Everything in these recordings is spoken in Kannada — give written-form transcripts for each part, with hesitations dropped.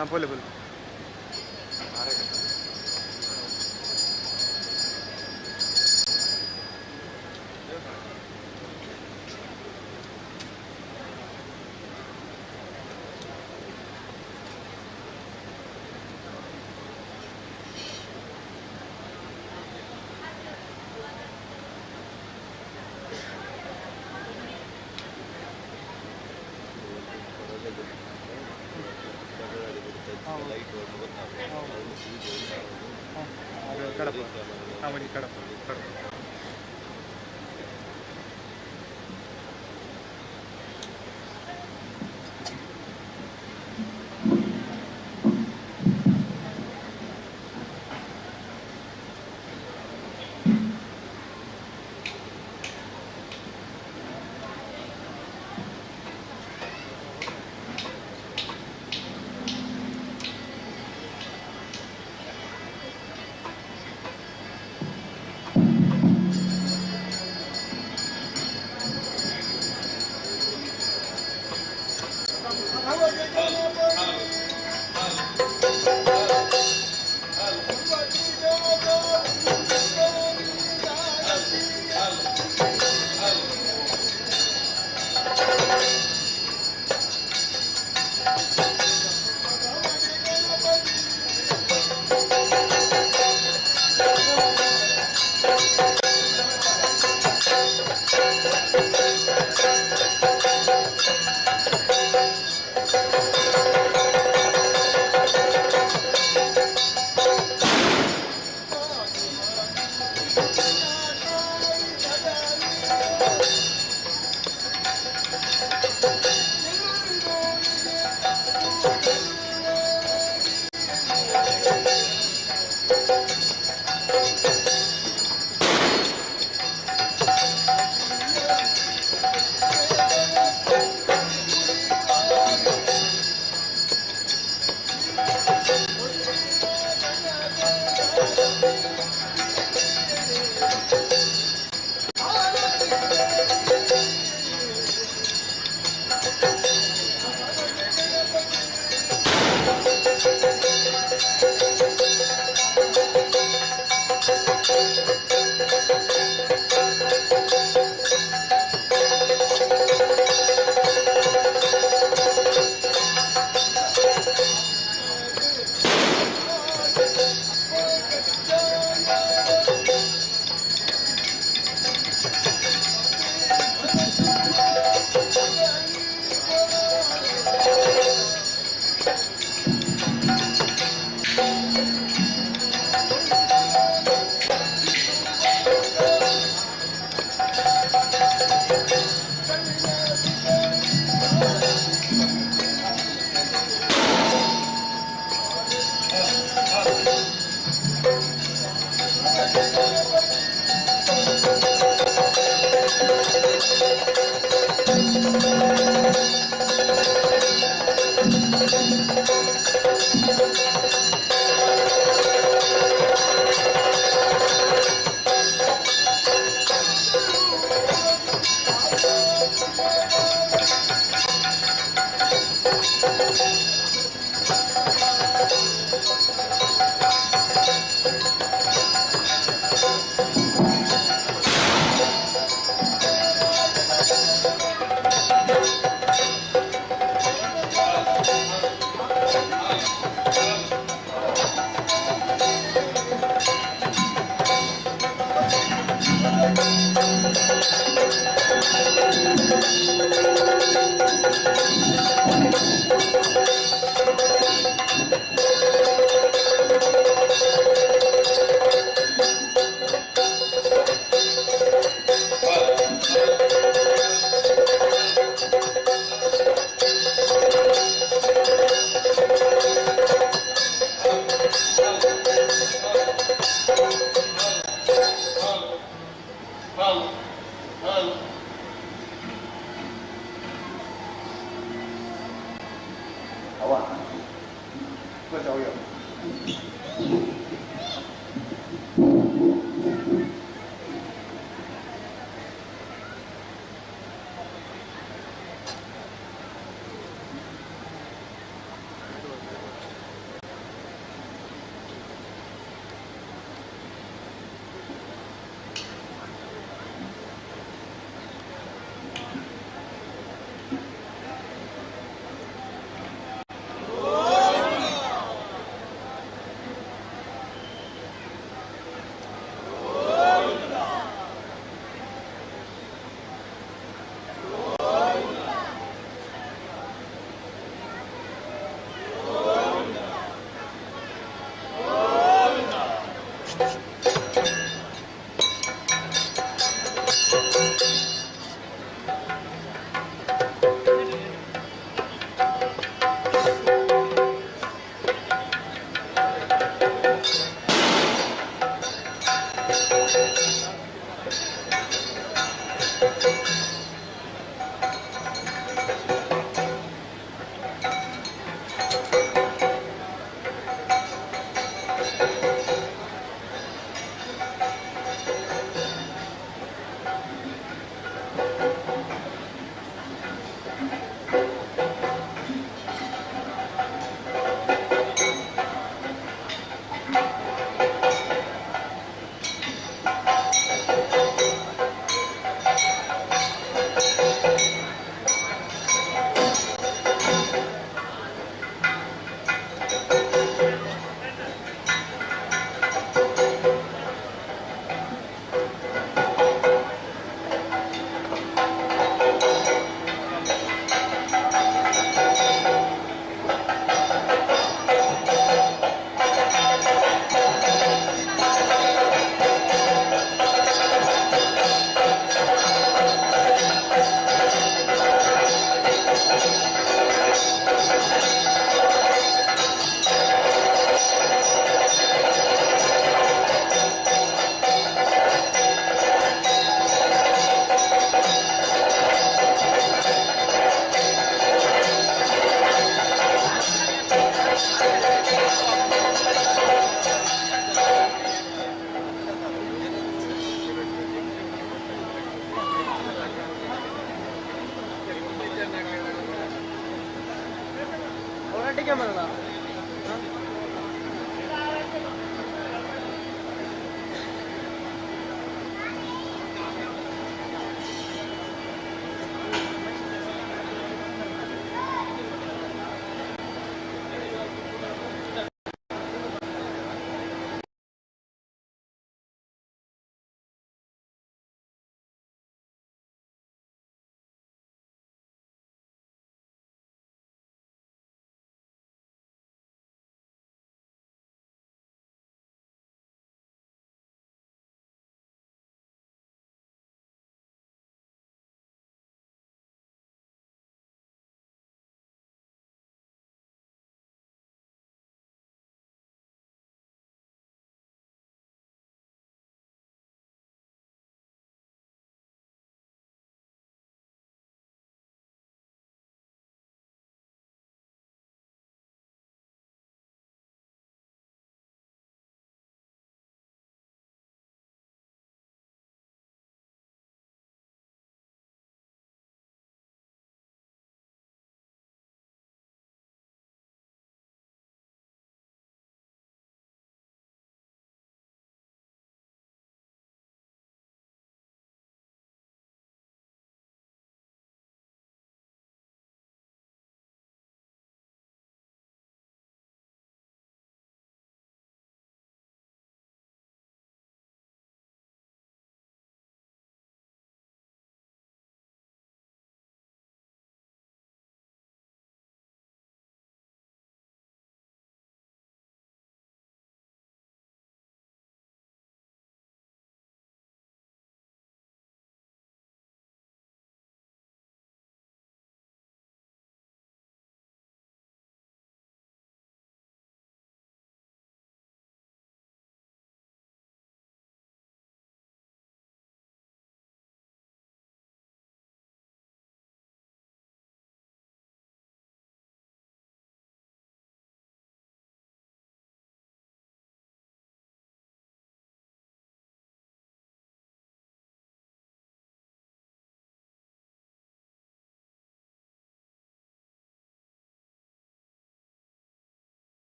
हां बोले बोले. ಕಡಪ ಹಾಂ Kadapa Kadapa. Camera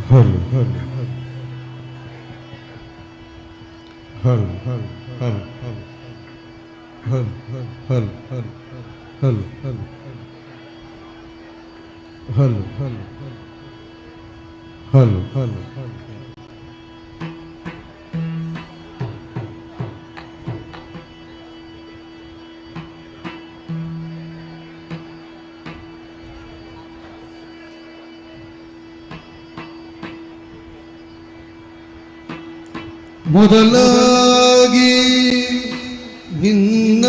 hal hal hal hal hal hal hal hal hal hal hal hal hal hal hal hal ಮೊದಲಾಗಿ ನಿನ್ನ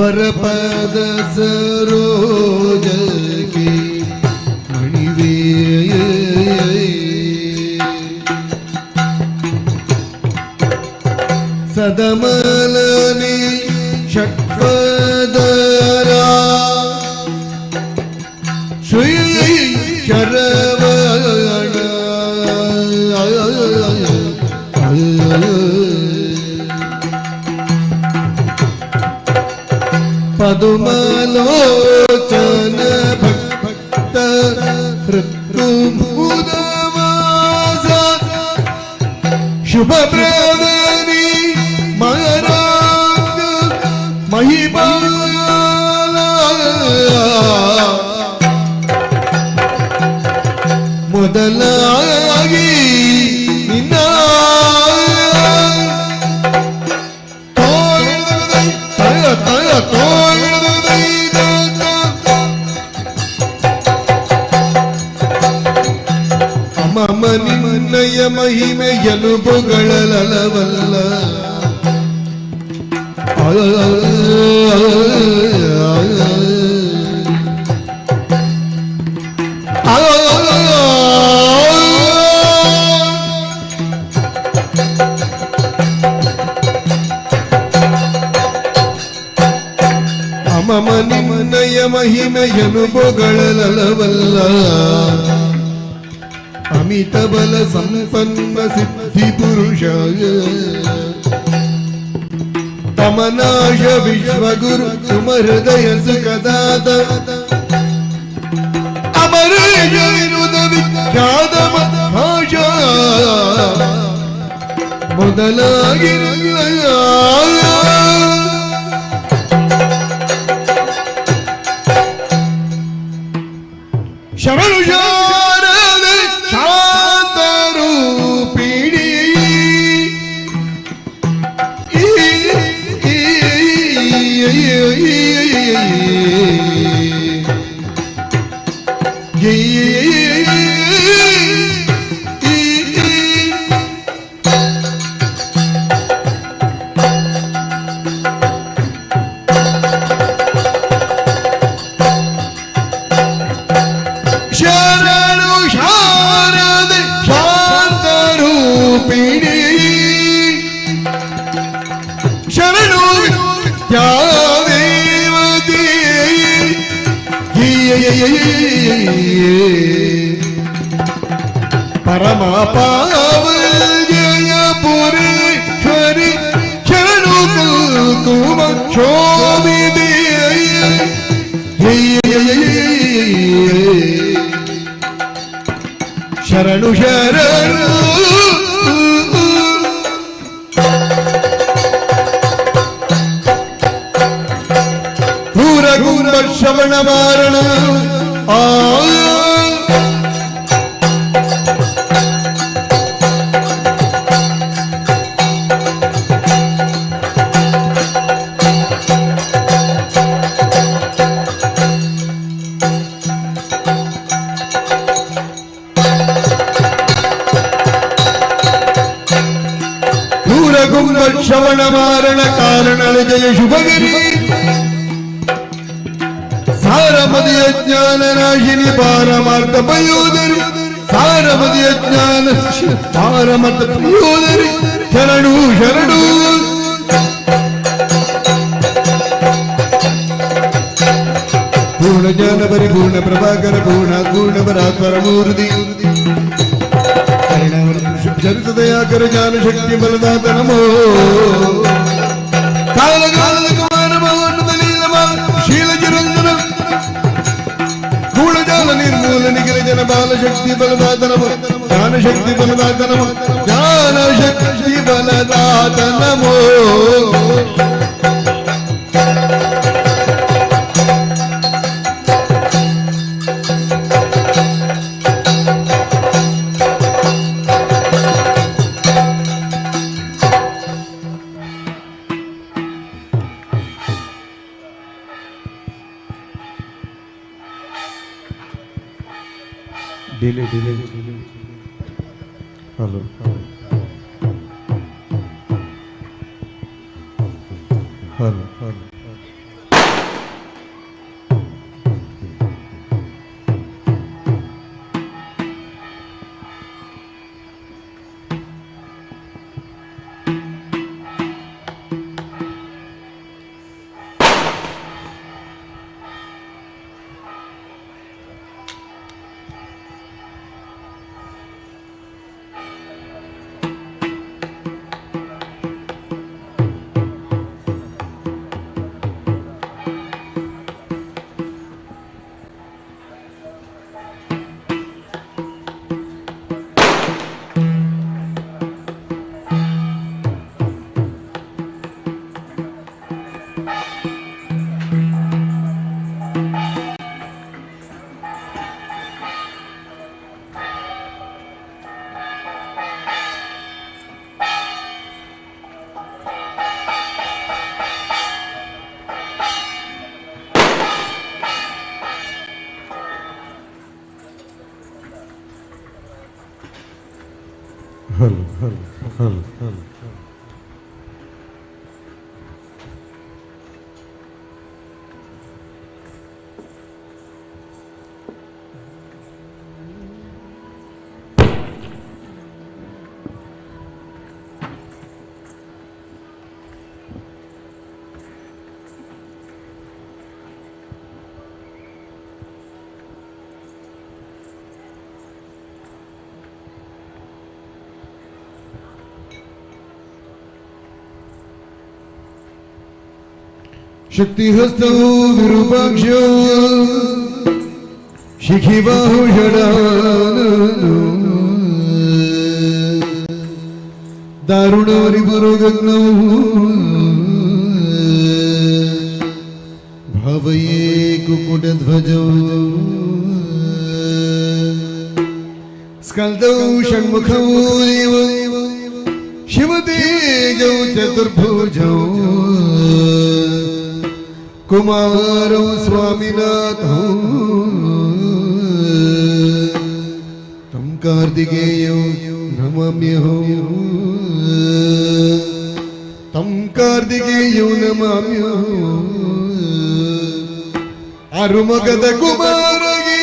ವರಪದ ಸರೋಜಕ್ಕೆ ಮಣಿವೇ ಸದಮಲನೆ ಷಟ್ಪದರ ಶ್ರೀ ಶರವಣ ಪದುಮಲೋಚನ ಭಕ್ತ ಋತುಮುದವಾಸ ಶುಭ ಪ್ರದನಿ ಮಹಾರಾಜ ಮಹಿಪಾಲ ಮೊದಲಾಗಿ ನಿನ್ನ ಅಮಮ ನಿನ್ನಯ ಮಹಿಮೆಯನು ಪೊಗಳಲವಲ್ಲ ಅಮಮ ನಿನ್ನಯ ಮಹಿಮೆಯನು ಪೊಗಳಲವಲ್ಲ ಅಮಿತ ಬಲ ಸಂಪನ್ನ ಸಿದ್ಧಿ ಪುರುಷ ತಮನಾಶ ವಿಶ್ವಗುರು ಸುಮಹೃದಯ ಸುಖದಾತ ಅಮರೇಶ ವಿರುದ್ಧ ವಿಖ್ಯಾತ ಭಾಷ ಮೊದಲಾಗಿರಲ್ಲ ಶರಣು ಶಾರದೆ ಶಾಂತರೂಪಿಣಿ ಶರಣು ಶಾರದೆ ಶಾಂತರೂಪಿಣಿ ಶರಣು ತ್ಯಾದೇವತಿ ಪರಮ ಪಾವನ ಪುರೇಶ್ವರಿ ಶರಣು ಕುಂಕುಮ ಶೋಭಿದೆ ಶರಣು ಶರಣು ಕ್ರೂರ ಶ್ರವಣ ಮಾರಣ ಶ್ರವಣ ಮಾರಣ ಕಾರಣ ಜಯ ಶುಭಗಿರಿ ಸಾರಮದಿಯ ಜ್ಞಾನ ನಾಶಿನಿ ಪಾರಮಾರ್ಥ ಪಯೋಧರಿ ಸಾರಮದಿಯ ಜ್ಞಾನ ಪಾರಮಾರ್ಥ ಪಯೋಧರಿ ಶರಣು ಶರಣು ಪೂರ್ಣ ಜ್ಞಾನ ಪರಿಪೂರ್ಣ ಪ್ರಭಾಕರ ಪೂರ್ಣ ಪೂರ್ಣ ಪರಾತ್ಪರ ಮೂರ್ತಿ ಜನಿತದಯಾಕರ ಜ್ಞಾನ ಶಕ್ತಿ ಬಲದಾತ ನಮೋ ಕಾಲ ಕಾಲದ ಕುಮಾರ ಶೀಲ ಚಿರಂಜನ ಗೂಢಜಾಲ ನಿರ್ಮೂಲ ನಿಖಿಲ ಜನ ಬಾಲ ಶಕ್ತಿ ಬಲದಾತ ನಮೋ ಜ್ಞಾನ ಶಕ್ತಿ ಬಲದಾತ ನಮೋ ಜ್ಞಾನ ಶಕ್ತಿ ಬಲದಾತ ನಮೋ डिले डिले हेलो हेलो हेलो शक्तिहस्तौ विरूपाक्षौ शिखिबाहु षडाननो दारुणो रिपुरुगग्नौ भावये कुकुटध्वजौ स्कन्दौ षण्मुखौ शिवतेजौ चतुर्भुजौ कुमारौ स्वामिनाथौ तं कार्तिकेयौ नमाम्यहं तं कार्तिकेयौ नमाम्यहं अरुमगद कुमारगे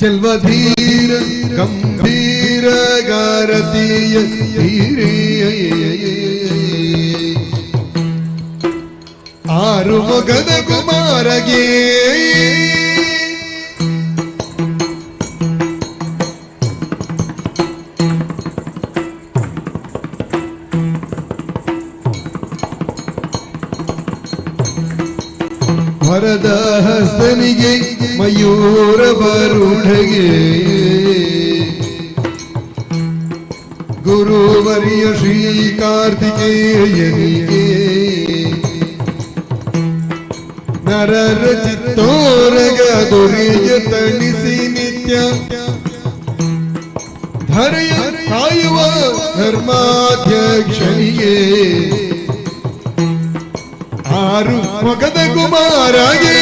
चल्वधीर गंभीर गारतीय धीरे आरुमगद कुमारगे वरदहस्तनिगे मयूर वरुणगे गुरुवर्य श्री कार्तिकेयनिगे नररचित्तोरग दुर्य तनिसि नित्य धरय कायुव धर्माध्यक्षनिगे आरु मगध कुमारगे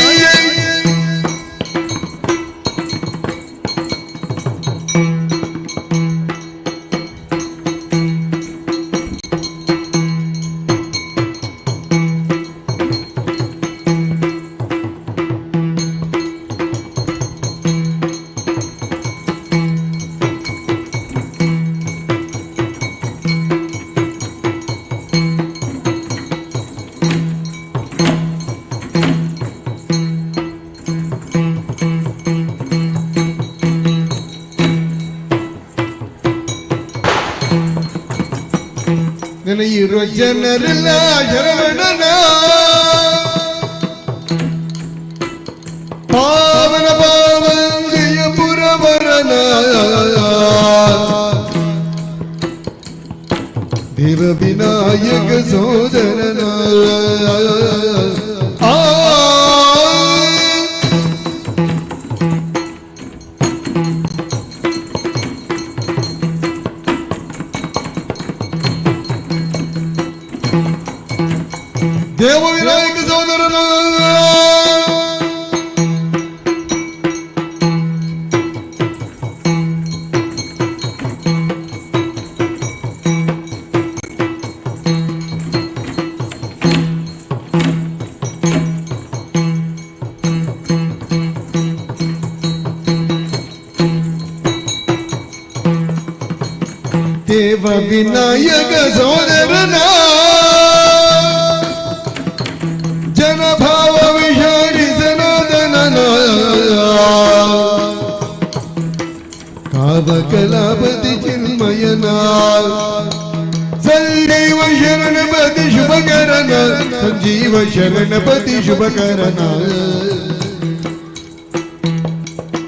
ನೆನೆಯಿರೋ ಜನರೆಲ್ಲ ಶರಣನ ಪಾವನ ಪಾವಂಜಯ ಪುರವರನ ದೇವ ವಿನಾಯಕ ಸೋದರನ ದೇವ ವಿನಾಯಕ ಸೋದರನ ದೇವ ವಿನಾಯಕ ಸೋದರನ जनभाव विषारी सनातनना कावकलापति चिन्मयना संजीव शरणपति शुभकरना संजीव शरणपति शुभकरना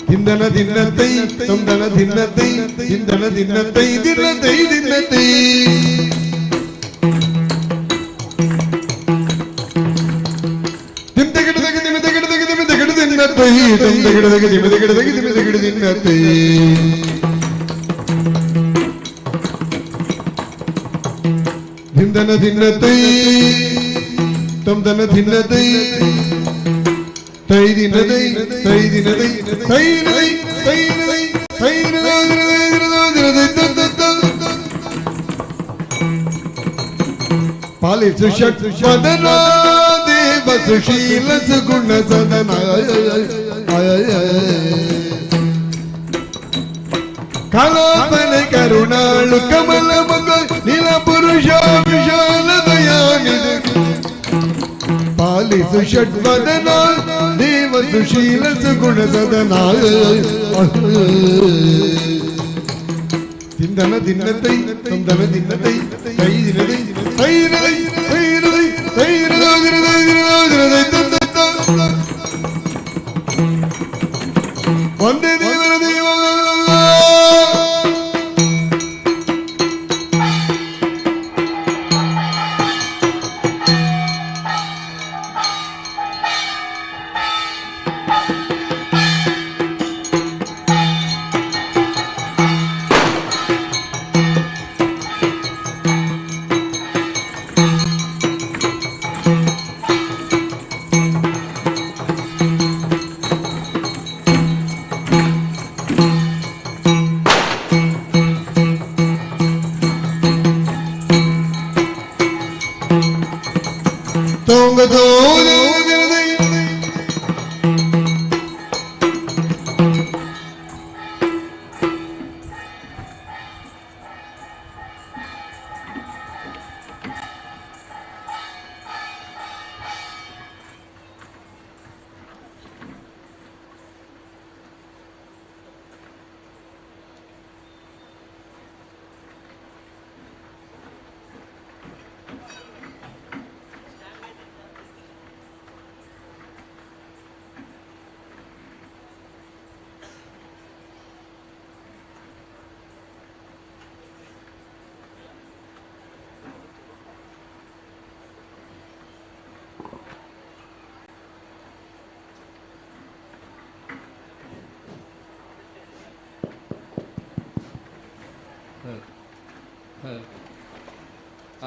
दिन्दन दिन्नतै तंदन दिन्नतै दिन्दन दिन्नतै दिन्नतै दिन्नतै धिन्दन धिन्नतै तम दन धिन्नतै तै दिनदै तै दिनदै तै नदै तै नदै ಪಾಲಿಸು ಷಟ್ಪದನ ದೇವ ಸುಶೀಲ ಸುಗುಣ ಸದನ ಕಲಾಪನ ಕರುಣಾಳು ಕಮಲ ಮಗ ನಿಲ ಪುರುಷ ವಿಶಾಲ ದಯಾನಿಧಿ ಪಾಲಿಸು ಷಟ್ಪದನ ದೇವ ಸುಶೀಲ ಸುಗುಣ ಸದನ ತಿಂದನ ದಿನ್ನತೈ ತಂದನ ದಿನ್ನತೈ ತೈ ದಿನದೈ ತೈರದೈ ತೈರದೈ ತೈರದೈ ಒಂದೇ ದೇವರ ದೇವ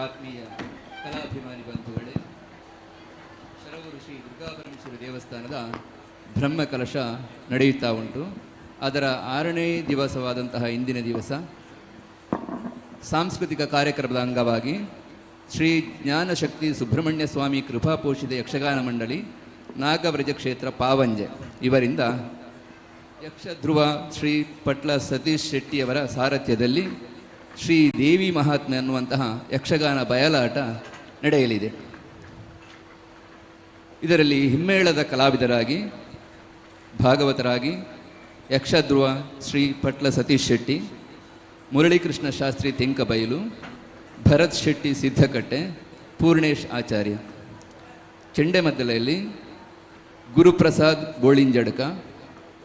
ಆತ್ಮೀಯ ಕಲಾಭಿಮಾನಿ ಬಂಧುಗಳೇ, ಶರವೂರು ಶ್ರೀ ದುರ್ಗಾಪರಮೇಶ್ವರಿ ದೇವಸ್ಥಾನದ ಬ್ರಹ್ಮಕಲಶ ನಡೆಯುತ್ತಾ ಉಂಟು. ಅದರ 6ನೇ ದಿವಸವಾದಂತಹ ಇಂದಿನ ದಿವಸ ಸಾಂಸ್ಕೃತಿಕ ಕಾರ್ಯಕ್ರಮದ ಅಂಗವಾಗಿ ಶ್ರೀ ಜ್ಞಾನಶಕ್ತಿ ಸುಬ್ರಹ್ಮಣ್ಯ ಸ್ವಾಮಿ ಕೃಪಾಪೋಷಿತ ಯಕ್ಷಗಾನ ಮಂಡಳಿ ನಾಗವ್ರಜ ಕ್ಷೇತ್ರ ಪಾವಂಜೆ ಇವರಿಂದ ಯಕ್ಷಧ್ರುವ ಶ್ರೀ ಪಟ್ಲ ಸತೀಶ್ ಶೆಟ್ಟಿಯವರ ಸಾರಥ್ಯದಲ್ಲಿ ಶ್ರೀ ದೇವಿ ಮಹಾತ್ಮೆ ಅನ್ನುವಂತಹ ಯಕ್ಷಗಾನ ಬಯಲಾಟ ನಡೆಯಲಿದೆ. ಇದರಲ್ಲಿ ಹಿಮ್ಮೇಳದ ಕಲಾವಿದರಾಗಿ ಭಾಗವತರಾಗಿ ಯಕ್ಷಧ್ರುವ ಶ್ರೀ ಪಟ್ಲ ಸತೀಶ್ ಶೆಟ್ಟಿ, ಮುರಳೀಕೃಷ್ಣ ಶಾಸ್ತ್ರಿ ತೆಂಕಬೈಲು, ಭರತ್ ಶೆಟ್ಟಿ ಸಿದ್ಧಕಟ್ಟೆ, ಪೂರ್ಣೇಶ್ ಆಚಾರ್ಯ. ಚೆಂಡೆಮದ್ದಲೆಯಲ್ಲಿ ಗುರುಪ್ರಸಾದ್ ಗೋಳಿಂಜಡ್ಕ,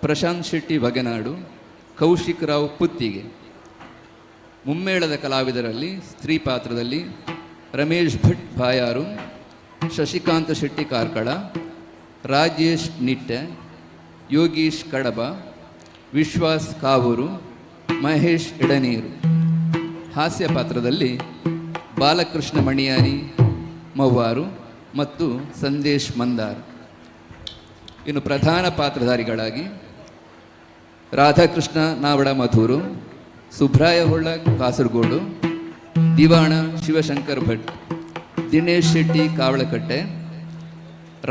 ಪ್ರಶಾಂತ್ ಶೆಟ್ಟಿ ಬಗೆನಾಡು, ಕೌಶಿಕ್ ರಾವ್ ಪುತ್ತಿಗೆ. ಮುಮ್ಮೇಳದ ಕಲಾವಿದರಲ್ಲಿ ಸ್ತ್ರೀ ಪಾತ್ರದಲ್ಲಿ ರಮೇಶ್ ಭಟ್ ಬಾಯಾರು, ಶಶಿಕಾಂತ ಶೆಟ್ಟಿ ಕಾರ್ಕಳ, ರಾಜೇಶ್ ನಿಟ್ಟೆ, ಯೋಗೀಶ್ ಕಡಬ, ವಿಶ್ವಾಸ್ ಕಾವೂರು, ಮಹೇಶ್ ಎಡನೀರು. ಹಾಸ್ಯ ಪಾತ್ರದಲ್ಲಿ ಬಾಲಕೃಷ್ಣ ಮಣಿಯಾರಿ ಮವ್ವಾರು ಮತ್ತು ಸಂದೇಶ್ ಮಂದಾರ್. ಇನ್ನು ಪ್ರಧಾನ ಪಾತ್ರಧಾರಿಗಳಾಗಿ ರಾಧಾಕೃಷ್ಣ ನಾವಡ ಮಧೂರು, ಸುಬ್ರಾಯ ಹೊಳ್ಳ ಕಾಸರಗೋಡು, ದಿವಾಣ ಶಿವಶಂಕರ್ ಭಟ್, ದಿನೇಶ್ ಶೆಟ್ಟಿ ಕಾವಳಕಟ್ಟೆ,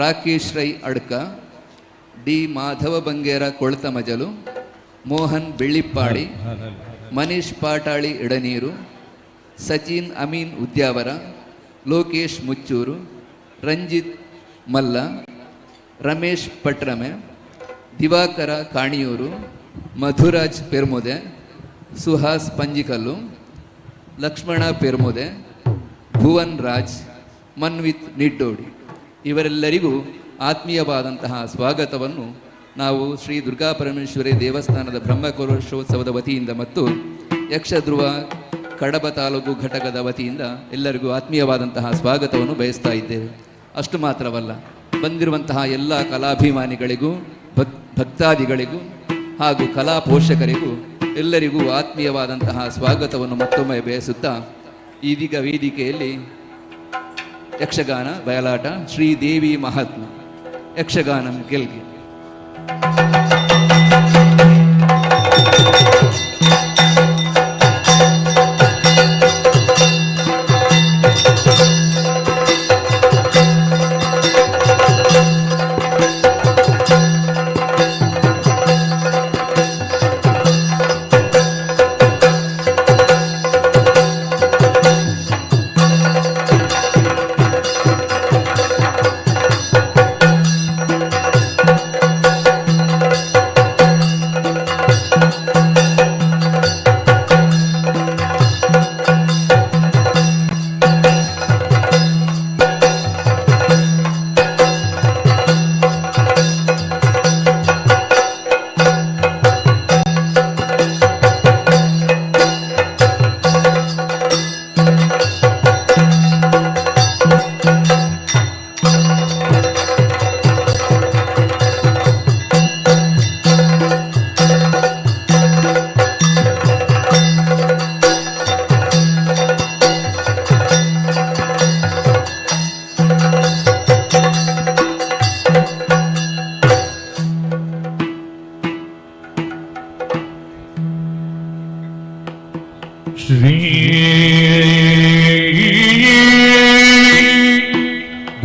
ರಾಕೇಶ್ ರೈ ಅಡ್ಕ, ಡಿ ಮಾಧವ ಬಂಗೇರ ಕೊಳತ ಮಜಲು, ಮೋಹನ್ ಬೆಳ್ಳಿಪ್ಪಾಡಿ, ಮನೀಶ್ ಪಾಟಾಳಿ ಎಡನೀರು, ಸಚಿನ್ ಅಮೀನ್ ಉದ್ಯಾವರ, ಲೋಕೇಶ್ ಮುಚ್ಚೂರು, ರಂಜಿತ್ ಮಲ್ಲ, ರಮೇಶ್ ಪಟ್ರಮೆ, ದಿವಾಕರ ಕಾಣಿಯೂರು, ಮಧುರಾಜ್ ಪೆರ್ಮುದೆ, ಸುಹಾಸ್ ಪಂಜಿಕಲ್ಲು, ಲಕ್ಷ್ಮಣ ಪೆರ್ಮುದೆ, ಭುವನ್ ರಾಜ್, ಮನ್ವಿತ್ ನಿಡ್ಡೋಡಿ ಇವರೆಲ್ಲರಿಗೂ ಆತ್ಮೀಯವಾದಂತಹ ಸ್ವಾಗತವನ್ನು ನಾವು ಶ್ರೀ ದುರ್ಗಾಪರಮೇಶ್ವರಿ ದೇವಸ್ಥಾನದ ಬ್ರಹ್ಮಕಲಶೋತ್ಸವದ ವತಿಯಿಂದ ಮತ್ತು ಯಕ್ಷಧ್ರುವ ಕಡಬ ತಾಲೂಕು ಘಟಕದ ವತಿಯಿಂದ ಎಲ್ಲರಿಗೂ ಆತ್ಮೀಯವಾದಂತಹ ಸ್ವಾಗತವನ್ನು ಬಯಸ್ತಾ ಇದ್ದೇವೆ. ಅಷ್ಟು ಮಾತ್ರವಲ್ಲ, ಬಂದಿರುವಂತಹ ಎಲ್ಲ ಕಲಾಭಿಮಾನಿಗಳಿಗೂ ಭಕ್ತಾದಿಗಳಿಗೂ ಹಾಗೂ ಕಲಾ ಪೋಷಕರಿಗೂ ಎಲ್ಲರಿಗೂ ಆತ್ಮೀಯವಾದಂತಹ ಸ್ವಾಗತವನ್ನು ಮತ್ತೊಮ್ಮೆ ಬಯಸುತ್ತಾ ಇದೀಗ ವೇದಿಕೆಯಲ್ಲಿ ಯಕ್ಷಗಾನ ಬಯಲಾಟ ಶ್ರೀದೇವಿ ಮಹಾತ್ಮ ಯಕ್ಷಗಾನಂ ಗೆಲ್ಗೆ.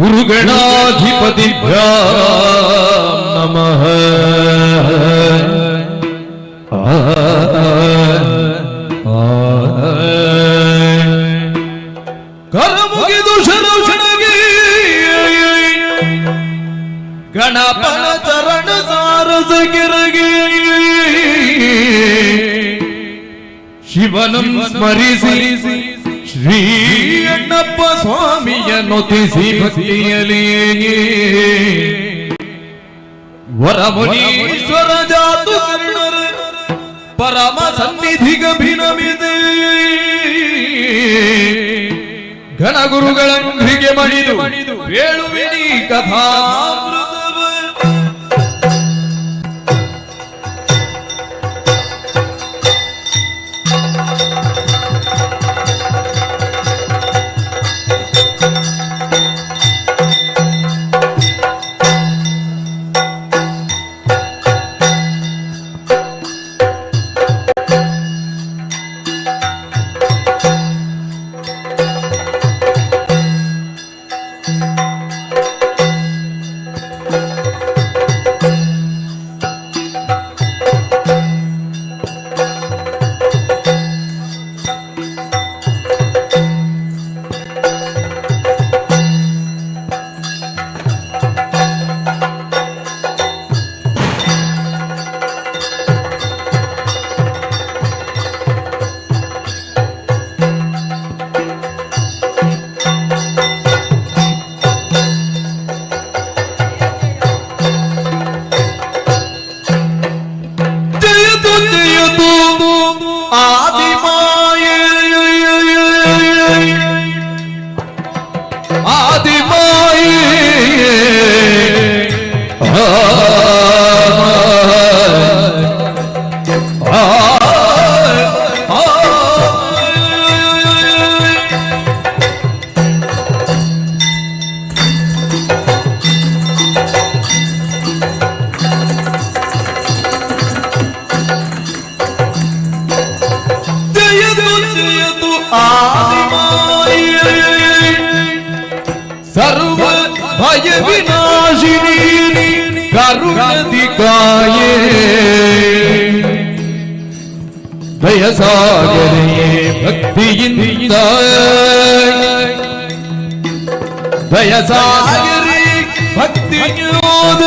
ಗುರುಗಣಾಧಿಪತಿಭ್ಯಾಂ ನಮಃ. ಕರ ಮುಗಿದು ಶರಣಗೆ ಗಣಪನ ಚರಣ ಸಾರಸಗಿರಗೆ ಶಿವನಂ ಸ್ಮರಿಸಿ ಶ್ರೀ ಅಣ್ಣಪ್ಪ ಸ್ವಾಮಿಯ ನೊತಿಸಿ ಭಕ್ತಿಯಲಿ ವರಮುನೀಶ್ವರ ಜಾತು ಕರ್ಣರ ಪರಮ ಸನ್ನಿಧಿಗಭಿನಮಿದೆ ಘನಗುರುಗಳಂಗ್ರಿಗೆ ಮಣಿದು ವೇಳುವಿನಿ ಕಥಾಮೃತವ. ಸರ್ವ ಭಯ ವಿನಾಶಿನಿ ಕರುಣದಿಕಾಯೇ ದಯಸಾಗರೆಯೇ ಭಕ್ತಿಯಿಂದ ದಯಸಾಗರಿ ಭಕ್ತಿಯೋದ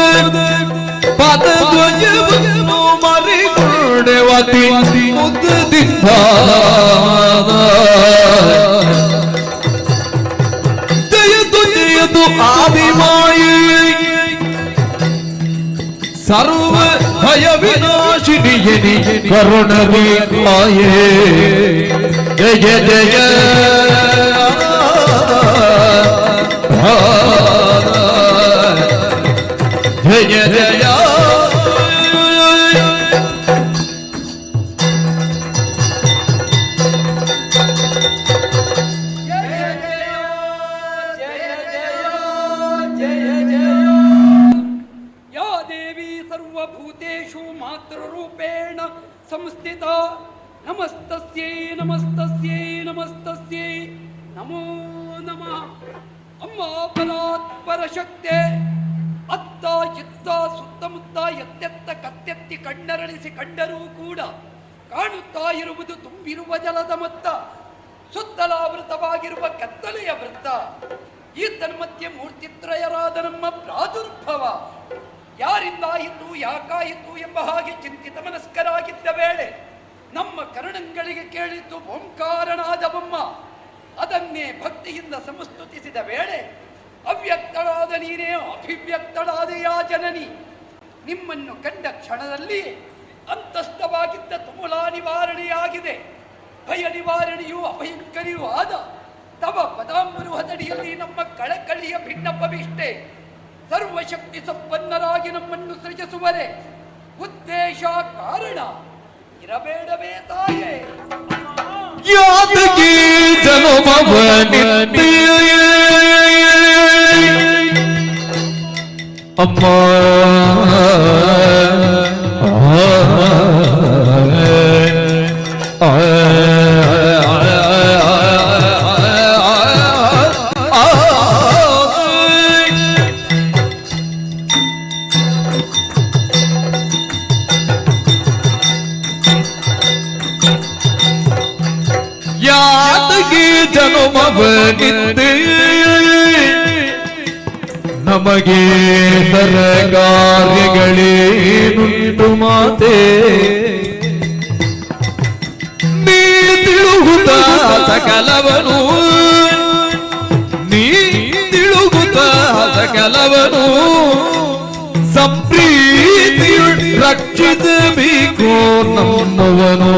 ಪದಧ್ವಜವನ್ನು ಮರಿಕೊಂಡೆವತಿ ಮುದ್ದದಿಂದ ಜಯತು ಆದಿಮಾಯೇ ಸರ್ವ ಭಯ ವಿನಾಶಿನಿಯನಿ ಕರುಣದಿ ಕಾಯೇ ಜಯ ಜಯ ಜಯ ಜಯ ಮಾತೃರೂಪೇಣ ಸಂಸ್ಥಿತ ನಮಸ್ತಸ್ಯೈ ನಮಸ್ತಸ್ಯೈ ನಮಸ್ತಸ್ಯೈ ನಮೋ ನಮಃ. ಅಮ್ಮ ಪರಾತ್ಪರ ಶಕ್ತೆ ಅತ್ತ ಇತ್ತ ಸುತ್ತಮುತ್ತ ಎತ್ತೆತ್ತ ಕತ್ತೆತ್ತಿ ಕಣ್ಣರಳಿಸಿ ಕಂಡರೂ ಕೂಡ ಕಾಣುತ್ತಾ ಇರುವುದು ತುಂಬಿರುವ ಜಲದ ಮೊತ್ತ, ಸುತ್ತಲಾವೃತವಾಗಿರುವ ಕತ್ತಲೆಯ ವೃತ್ತ. ಈ ತನ್ಮಧ್ಯೆ ಮೂರ್ತಿತ್ರಯರಾದ ನಮ್ಮ ಪ್ರಾದುರ್ಭವ ಯಾರಿಂದಾಯಿತು ಯಾಕಾಯಿತು ಎಂಬ ಹಾಗೆ ಚಿಂತಿತ ಮನಸ್ಕರಾಗಿದ್ದ ವೇಳೆ ನಮ್ಮ ಕರ್ಣಂಗಳಿಗೆ ಕೇಳಿದ್ದು ಓಂಕಾರನಾದ ಬೊಮ್ಮ. ಅದನ್ನೇ ಭಕ್ತಿಯಿಂದ ಸಮಸ್ತುತಿಸಿದ ವೇಳೆ ಅವ್ಯಕ್ತಳಾದ ನೀನೇ ಅಭಿವ್ಯಕ್ತಳಾದೆಯ ಜನನಿ. ನಿಮ್ಮನ್ನು ಕಂಡ ಕ್ಷಣದಲ್ಲಿ ಅಂತಸ್ಥವಾಗಿದ್ದ ತುಮುಲಾ ನಿವಾರಣೆಯಾಗಿದೆ. ಭಯ ನಿವಾರಣೆಯೂ ಅಭಯಂಕರಿಯೂ ಆದ ತವ ಪದಾಂಬರುಹದಡಿಯಲ್ಲಿ ನಮ್ಮ ಕಳಕಳಿಯ ಭಿನ್ನಪವಿಷ್ಟೆ. ಸರ್ವಶಕ್ತಿ ಸಂಪನ್ನರಾಗಿ ನಮ್ಮನ್ನು ಸೃಜಿಸುವರೆ ಉದ್ದೇಶ ಕಾರಣ ಇರಬೇಡವೇ ತಾಯೇ? ಯಾತಕಿ ಜನುಮವನಿತ್ಯ ಅಮ್ಮ ಜನುಮವನಿದ್ದೆ ನಮಗೆ ತರ ಕಾರ್ಯಗಳೇನುಂಟು ಮಾತೆ ನೀ ತಿಳುಗುತ್ತ ಸಕಲವನು ನೀ ತಿಳುಗುತ್ತ ಸಕಲವನು ಸಂಪ್ರೀತಿ ರಕ್ಷಿಸಬೇಕು ನಮ್ಮವನು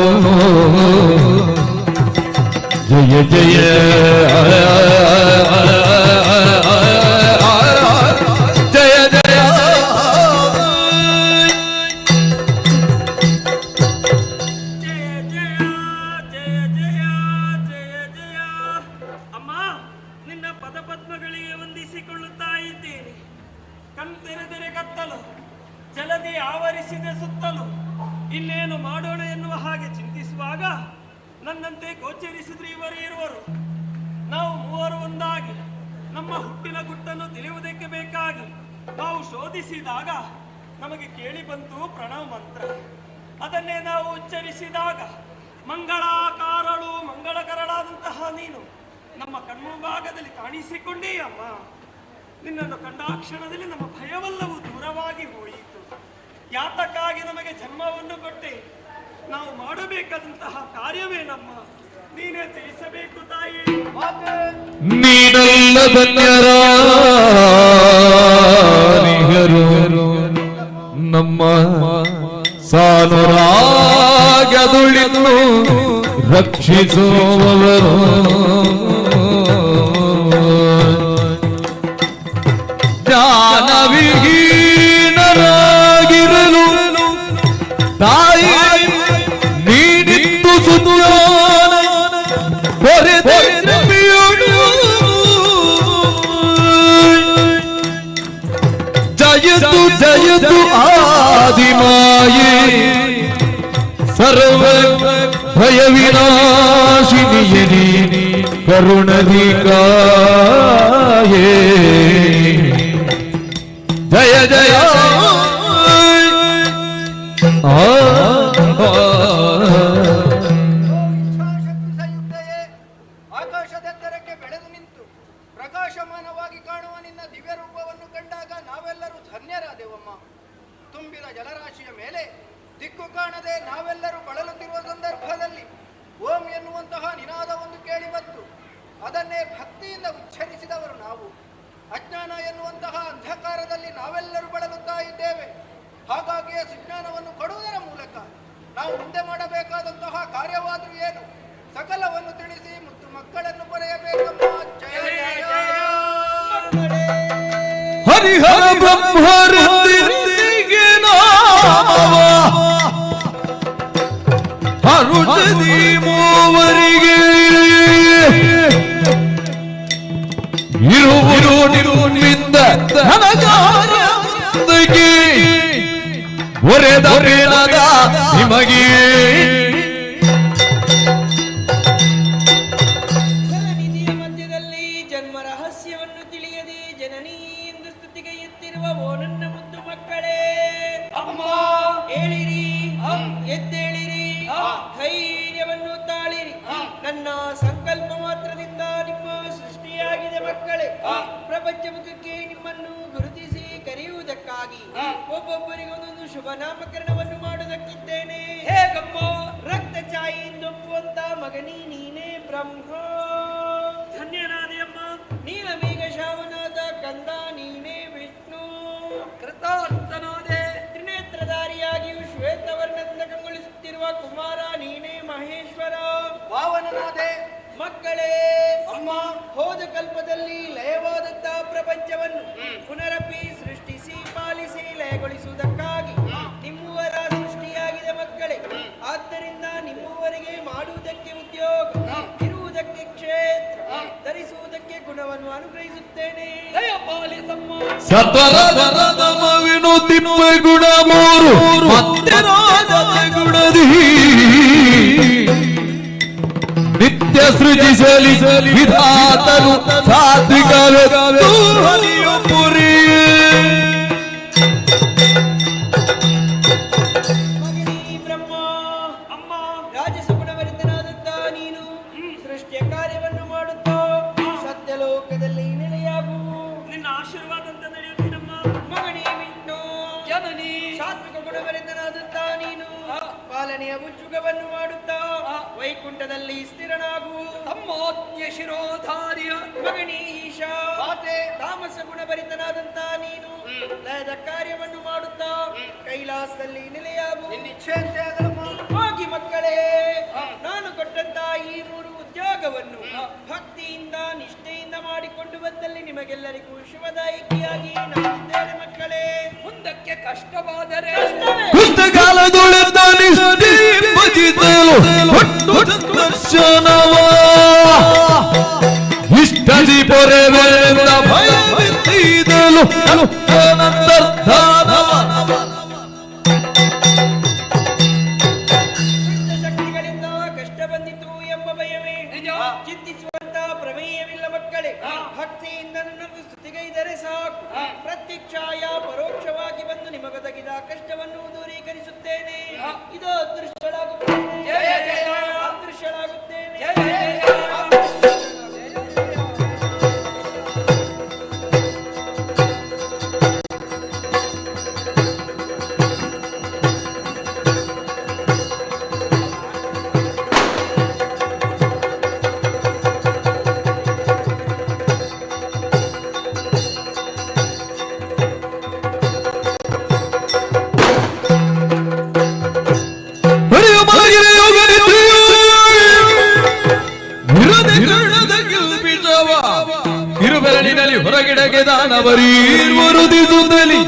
ಜಯ ಜಯ ಜಯ ಜಯ ಅಮ್ಮ ನಿನ್ನ ಪದಪದ್ಮಗಳಿಗೆ ವಂದಿಸಿಕೊಳ್ಳುತ್ತಾ ಇದ್ದೇನೆ. ಕಣ್ತೆರೆದರೆ ಕತ್ತಲು, ಜಲದಿ ಆವರಿಸಿದ ಸುತ್ತಲೂ ಇನ್ನೇನು ಮಾಡೋಣ ಎನ್ನುವ ಹಾಗೆ ಚಿಂತಿಸುವಾಗ ನನ್ನಂತೆ ಗೋಚರಿಸಿದ್ರೆ ಇವರೇ ಇರುವರು. ನಾವು ಮೂವರು ಒಂದಾಗಿ ನಮ್ಮ ಹುಟ್ಟಿನ ಗುಟ್ಟನ್ನು ತಿಳಿಯುವುದಕ್ಕೆ ಬೇಕಾಗಿ ನಾವು ಶೋಧಿಸಿದಾಗ ನಮಗೆ ಕೇಳಿ ಬಂತು ಪ್ರಣವ ಮಂತ್ರ. ಅದನ್ನೇ ನಾವು ಉಚ್ಚರಿಸಿದಾಗ ಮಂಗಳಾಕಾರಳು ಮಂಗಳಕರಳಾದಂತಹ ನೀನು ನಮ್ಮ ಕಣ್ಮುಭಾಗದಲ್ಲಿ ಕಾಣಿಸಿಕೊಂಡೇ ಅಮ್ಮ. ನಿನ್ನನ್ನು ಕಂಡಾಕ್ಷಣದಲ್ಲಿ ನಮ್ಮ ಭಯವೆಲ್ಲವೂ ದೂರವಾಗಿ ಹೋಯಿತು. ಯಾತಕ್ಕಾಗಿ ನಮಗೆ ಜನ್ಮವನ್ನು ಕೊಟ್ಟೆ? ನಾವು ಮಾಡಬೇಕಾದಂತಹ ಕಾರ್ಯವೇನಮ್ಮ? ನೀನೇ ತಿಳಿಸಬೇಕು ತಾಯಿ. ನೀನಲ್ಲ ಧನ್ಯರಾನಿಗರು ನಮ್ಮ ಸಾನುರಾಗದುಳಿದು ರಕ್ಷಿಸುವವರು ಜ್ಞಾನವಿಹೀನರಾಗಿರಲು ತಾಯಿ ನೀಡಿತ್ತು ಸುಜ್ಞಾನ ಜಯತು ಜಯತು ಆದಿಮಾಯೇ ಸರ್ವ ಭಯ ವಿನಾಶಿನಿಯನಿ ಕರುಣದಿ ಕಾಯೇ ಜಯ ಜಯ ಸಂಯುಕ್ತೆಯೇ ಆಕಾಶದೆತ್ತರಕ್ಕೆ ಬೆಳೆದು ನಿಂತು ಪ್ರಕಾಶಮಾನವಾಗಿ ಕಾಣುವ ನಿನ್ನ ದಿವ್ಯ ರೂಪವನ್ನು ಕಂಡಾಗ ನಾವೆಲ್ಲರೂ ಧನ್ಯರಾದೆವಮ್ಮ. ತುಂಬಿದ ಜಲರಾಶಿಯ ಮೇಲೆ ದಿಕ್ಕು ಕಾಣದೆ ನಾವೆಲ್ಲರೂ ಬಳಲುತ್ತಿರುವ ಸಂದರ್ಭದಲ್ಲಿ ಓಂ ಎನ್ನುವಂತಹ ನಿನಾದವೊಂದು ಕೇಳಿ ಬಂತು. ಅದನ್ನೇ ಭಕ್ತಿಯಿಂದ ಉಚ್ಚರಿಸಿದವರು ನಾವು. ಅಜ್ಞಾನ ಎನ್ನುವಂತಹ ಅಂಧಕಾರದಲ್ಲಿ ನಾವೆಲ್ಲರೂ ಬಳಲುತ್ತಾ ಇದ್ದೇವೆ. ಹಾಗಾಗಿಯೇ ಸುಜ್ಞಾನವನ್ನು ಕೊಡುವುದರ ಮೂಲಕ ನಾವು ಮುಂದೆ ಮಾಡಬೇಕಾದಂತಹ ಕಾರ್ಯವಾದರೂ ಏನು ಸಕಲವನ್ನು ತಿಳಿಸಿ ಮುತ್ತು ಮಕ್ಕಳನ್ನು ಪಡೆಯಬೇಕಮ್ಮ. ಜಯ ಜಯ ಹರಿಹರ ಬ್ರಹ್ಮರಿಗೆ ಹರುಷದಿ ಮೂವರಿಗೆ ಇರುವುದು ನಿಮ್ಮಿಂದ ನನಗಾರಕ್ಕೆ ಒರೆದ ಬೇಡದ ನಿಮಗೆ ಜಲನಿಧಿಯ ಮಧ್ಯದಲ್ಲಿ ಜನ್ಮ ರಹಸ್ಯವನ್ನು ತಿಳಿಯದೆ ಜನನಿ ಎಂದು ಸ್ತುತಿಗೆ ಎತ್ತಿರುವ ಓ ನನ್ನ ಮುದ್ದು ಮಕ್ಕಳೇ, ಅಮ್ಮ ಏಳಿರಿ, ಎದ್ದೇಳಿರಿ, ಧೈರ್ಯವನ್ನು ತಾಳಿರಿ. ನನ್ನ ಸಂಕಲ್ಪ ಮಾತ್ರದಿಂದ ನಿಮ್ಮ ಸೃಷ್ಟಿಯಾಗಿದೆ ಮಕ್ಕಳೇ. ಪ್ರಪಂಚ ಮುಖಕ್ಕೆ ನಿಮ್ಮನ್ನು ಗುರುತಿಸಿ ಕರೆಯುವುದಕ್ಕಾಗಿ ಒಬ್ಬೊಬ್ಬರಿಗೊಂದೊಂದು ಶುಭ ನಾಮಕರಣವನ್ನು ಮಾಡುವುದಕ್ಕಿದ್ದೇನೆ. ಹೇಗಮ್ಮ? ರಕ್ತ ಛಾಯೆಯಿಂದೊಪ್ಪುವಂತ ಮಗನಿ ನೀನೇ ಬ್ರಹ್ಮ. ಧನ್ಯನಾದೆಯಮ್ಮ. ನೀಲಮೇಘ ಶಾವನಾದ ಕಂದ ನೀನೇ ವಿಷ್ಣು. ಕೃತಾರ್ಥನಾದೆ. ತ್ರಿನೇತ್ರಧಾರಿಯಾಗಿಯೂ ಶ್ವೇತವರ್ಣದಿಂದ ಕಂಗೊಳಿಸುತ್ತಿರುವ ಕುಮಾರ ನೀನೇ ಮಹೇಶ್ವರ. ಪಾವನನಾದೆ. ಮಕ್ಕಳೇ, ಅಮ್ಮ ಹೋದ ಕಲ್ಪದಲ್ಲಿ ಲಯವಾದಂತಹ ಪ್ರಪಂಚವನ್ನು ಪುನರಪಿ ಸೃಷ್ಟಿಸಿ ಪಾಲಿಸಿ ಲಯಗೊಳಿಸುವುದಕ್ಕಾಗಿ ನಿಮ್ಮವರ ಸೃಷ್ಟಿಯಾಗಿದೆ ಮಕ್ಕಳೇ. ಆದ್ದರಿಂದ ನಿಮ್ಮವರಿಗೆ ಮಾಡುವುದಕ್ಕೆ ಉದ್ಯೋಗ, ಇರುವುದಕ್ಕೆ ಕ್ಷೇತ್ರ, ಧರಿಸುವುದಕ್ಕೆ ಗುಣವನ್ನು ಅನುಗ್ರಹಿಸುತ್ತೇನೆ. ದಯಪಾಲಿಸಮ್ಮ. ಸತ್ವರದ ವಿನುತಿಮ್ಮ ಗುಣ ಮೂರು ಮತ್ತೆ ರಾಜದ ಗುಣದಿ ನಿತ್ಯ ಸೃಜಿಸಲಿ ವಿಧಾತನು ಸಾತ್ವಿಕವೆಂದು ಹರಿಯು ಪುರಿ. ಮಗನೇ ಬ್ರಹ್ಮ, ಅಮ್ಮ ರಾಜಸಗುಣವರಿತನಾದಂತಹ ನೀನು ಸೃಷ್ಟಿಯ ಕಾರ್ಯವನ್ನು ಮಾಡುತ್ತ ಸಂಚುಗವನ್ನು ಮಾಡುತ್ತಾ ವೈಕುಂಠದಲ್ಲಿ ಸ್ಥಿರನಾಗು. ತಮ್ಮೋಜ್ಞ ಶಿರೋಧಾರ್ಯ ಮಗನೀಶ ಮಾತೆ ತಾಮಸ ಗುಣಭರಿತನಾದಂತ ನೀನು ಲಯದ ಕಾರ್ಯವನ್ನು ಮಾಡುತ್ತಾ ಕೈಲಾಸದಲ್ಲಿ ನೆಲೆಯಾಗು. ನಿನ್ನಿಚ್ಛೆಯಂತೆ ಆಗಲಮ್ಮ. ಹೋಗಿ ಮಕ್ಕಳೇ, ನಾನು ಕೊಟ್ಟಂತ ಈ 3 ಉದ್ಯೋಗವನ್ನು ಭಕ್ತಿಯಿಂದ ನಿಷ್ಠೆಯಿಂದ ಮಾಡಿಕೊಂಡು ಬಂದಲ್ಲಿ ನಿಮಗೆಲ್ಲರಿಗೂ ಶುಭದಾಯಕಿಯಾಗಿ ನಾನಿದ್ದೇನೆ ಮಕ್ಕಳೇ. ಮುಂದಕ್ಕೆ ಕಷ್ಟವಾದರೆ ಪುಸ್ತಕಾಲದೊಳೆದ ನಿಷ್ಠೆ ಭಜಿಸಲು ಹೊಟ್ಟು ದರ್ಶನವ ಇಷ್ಟದಿ ಪೊರೆವೆಂದ ಭಯವಿದ್ದೀದಲು ಅನಂತರ್ಧಾನವ ಶಕ್ತಿಗಳಿಂದ ಕಷ್ಟ ಬಂದಿತು ಎಂಬ ಭಯವೇ ಚಿಂತಿಸುವಂತ ಪ್ರಮೇಯವಿಲ್ಲ ಮಕ್ಕಳೇ. ಭಕ್ತಿಯಿಂದ ನನ್ನನ್ನು ಸ್ತುತಿಗೈದರೆ ಸಾಕು. ಪ್ರತ್ಯಕ್ಷಾಯ ಪರೋಕ್ಷವಾಗಿ ಬಂದು ನಿಮಗೊದಗಿದ ಕಷ್ಟವನ್ನು ದೂರೀಕರಿಸುತ್ತೇನೆ. ಇದು ಅದೃಷ್ಟಳಾಗುತ್ತೇನೆ, ಅದೃಷ್ಟಳಾಗುತ್ತೇನೆ. ಕಿರುಬೆರಳಿನಲ್ಲಿ ಹೊರಗಿಡಗೆ ದಾನವರೀರ್ವರುದಿಸುತ್ತಲಿ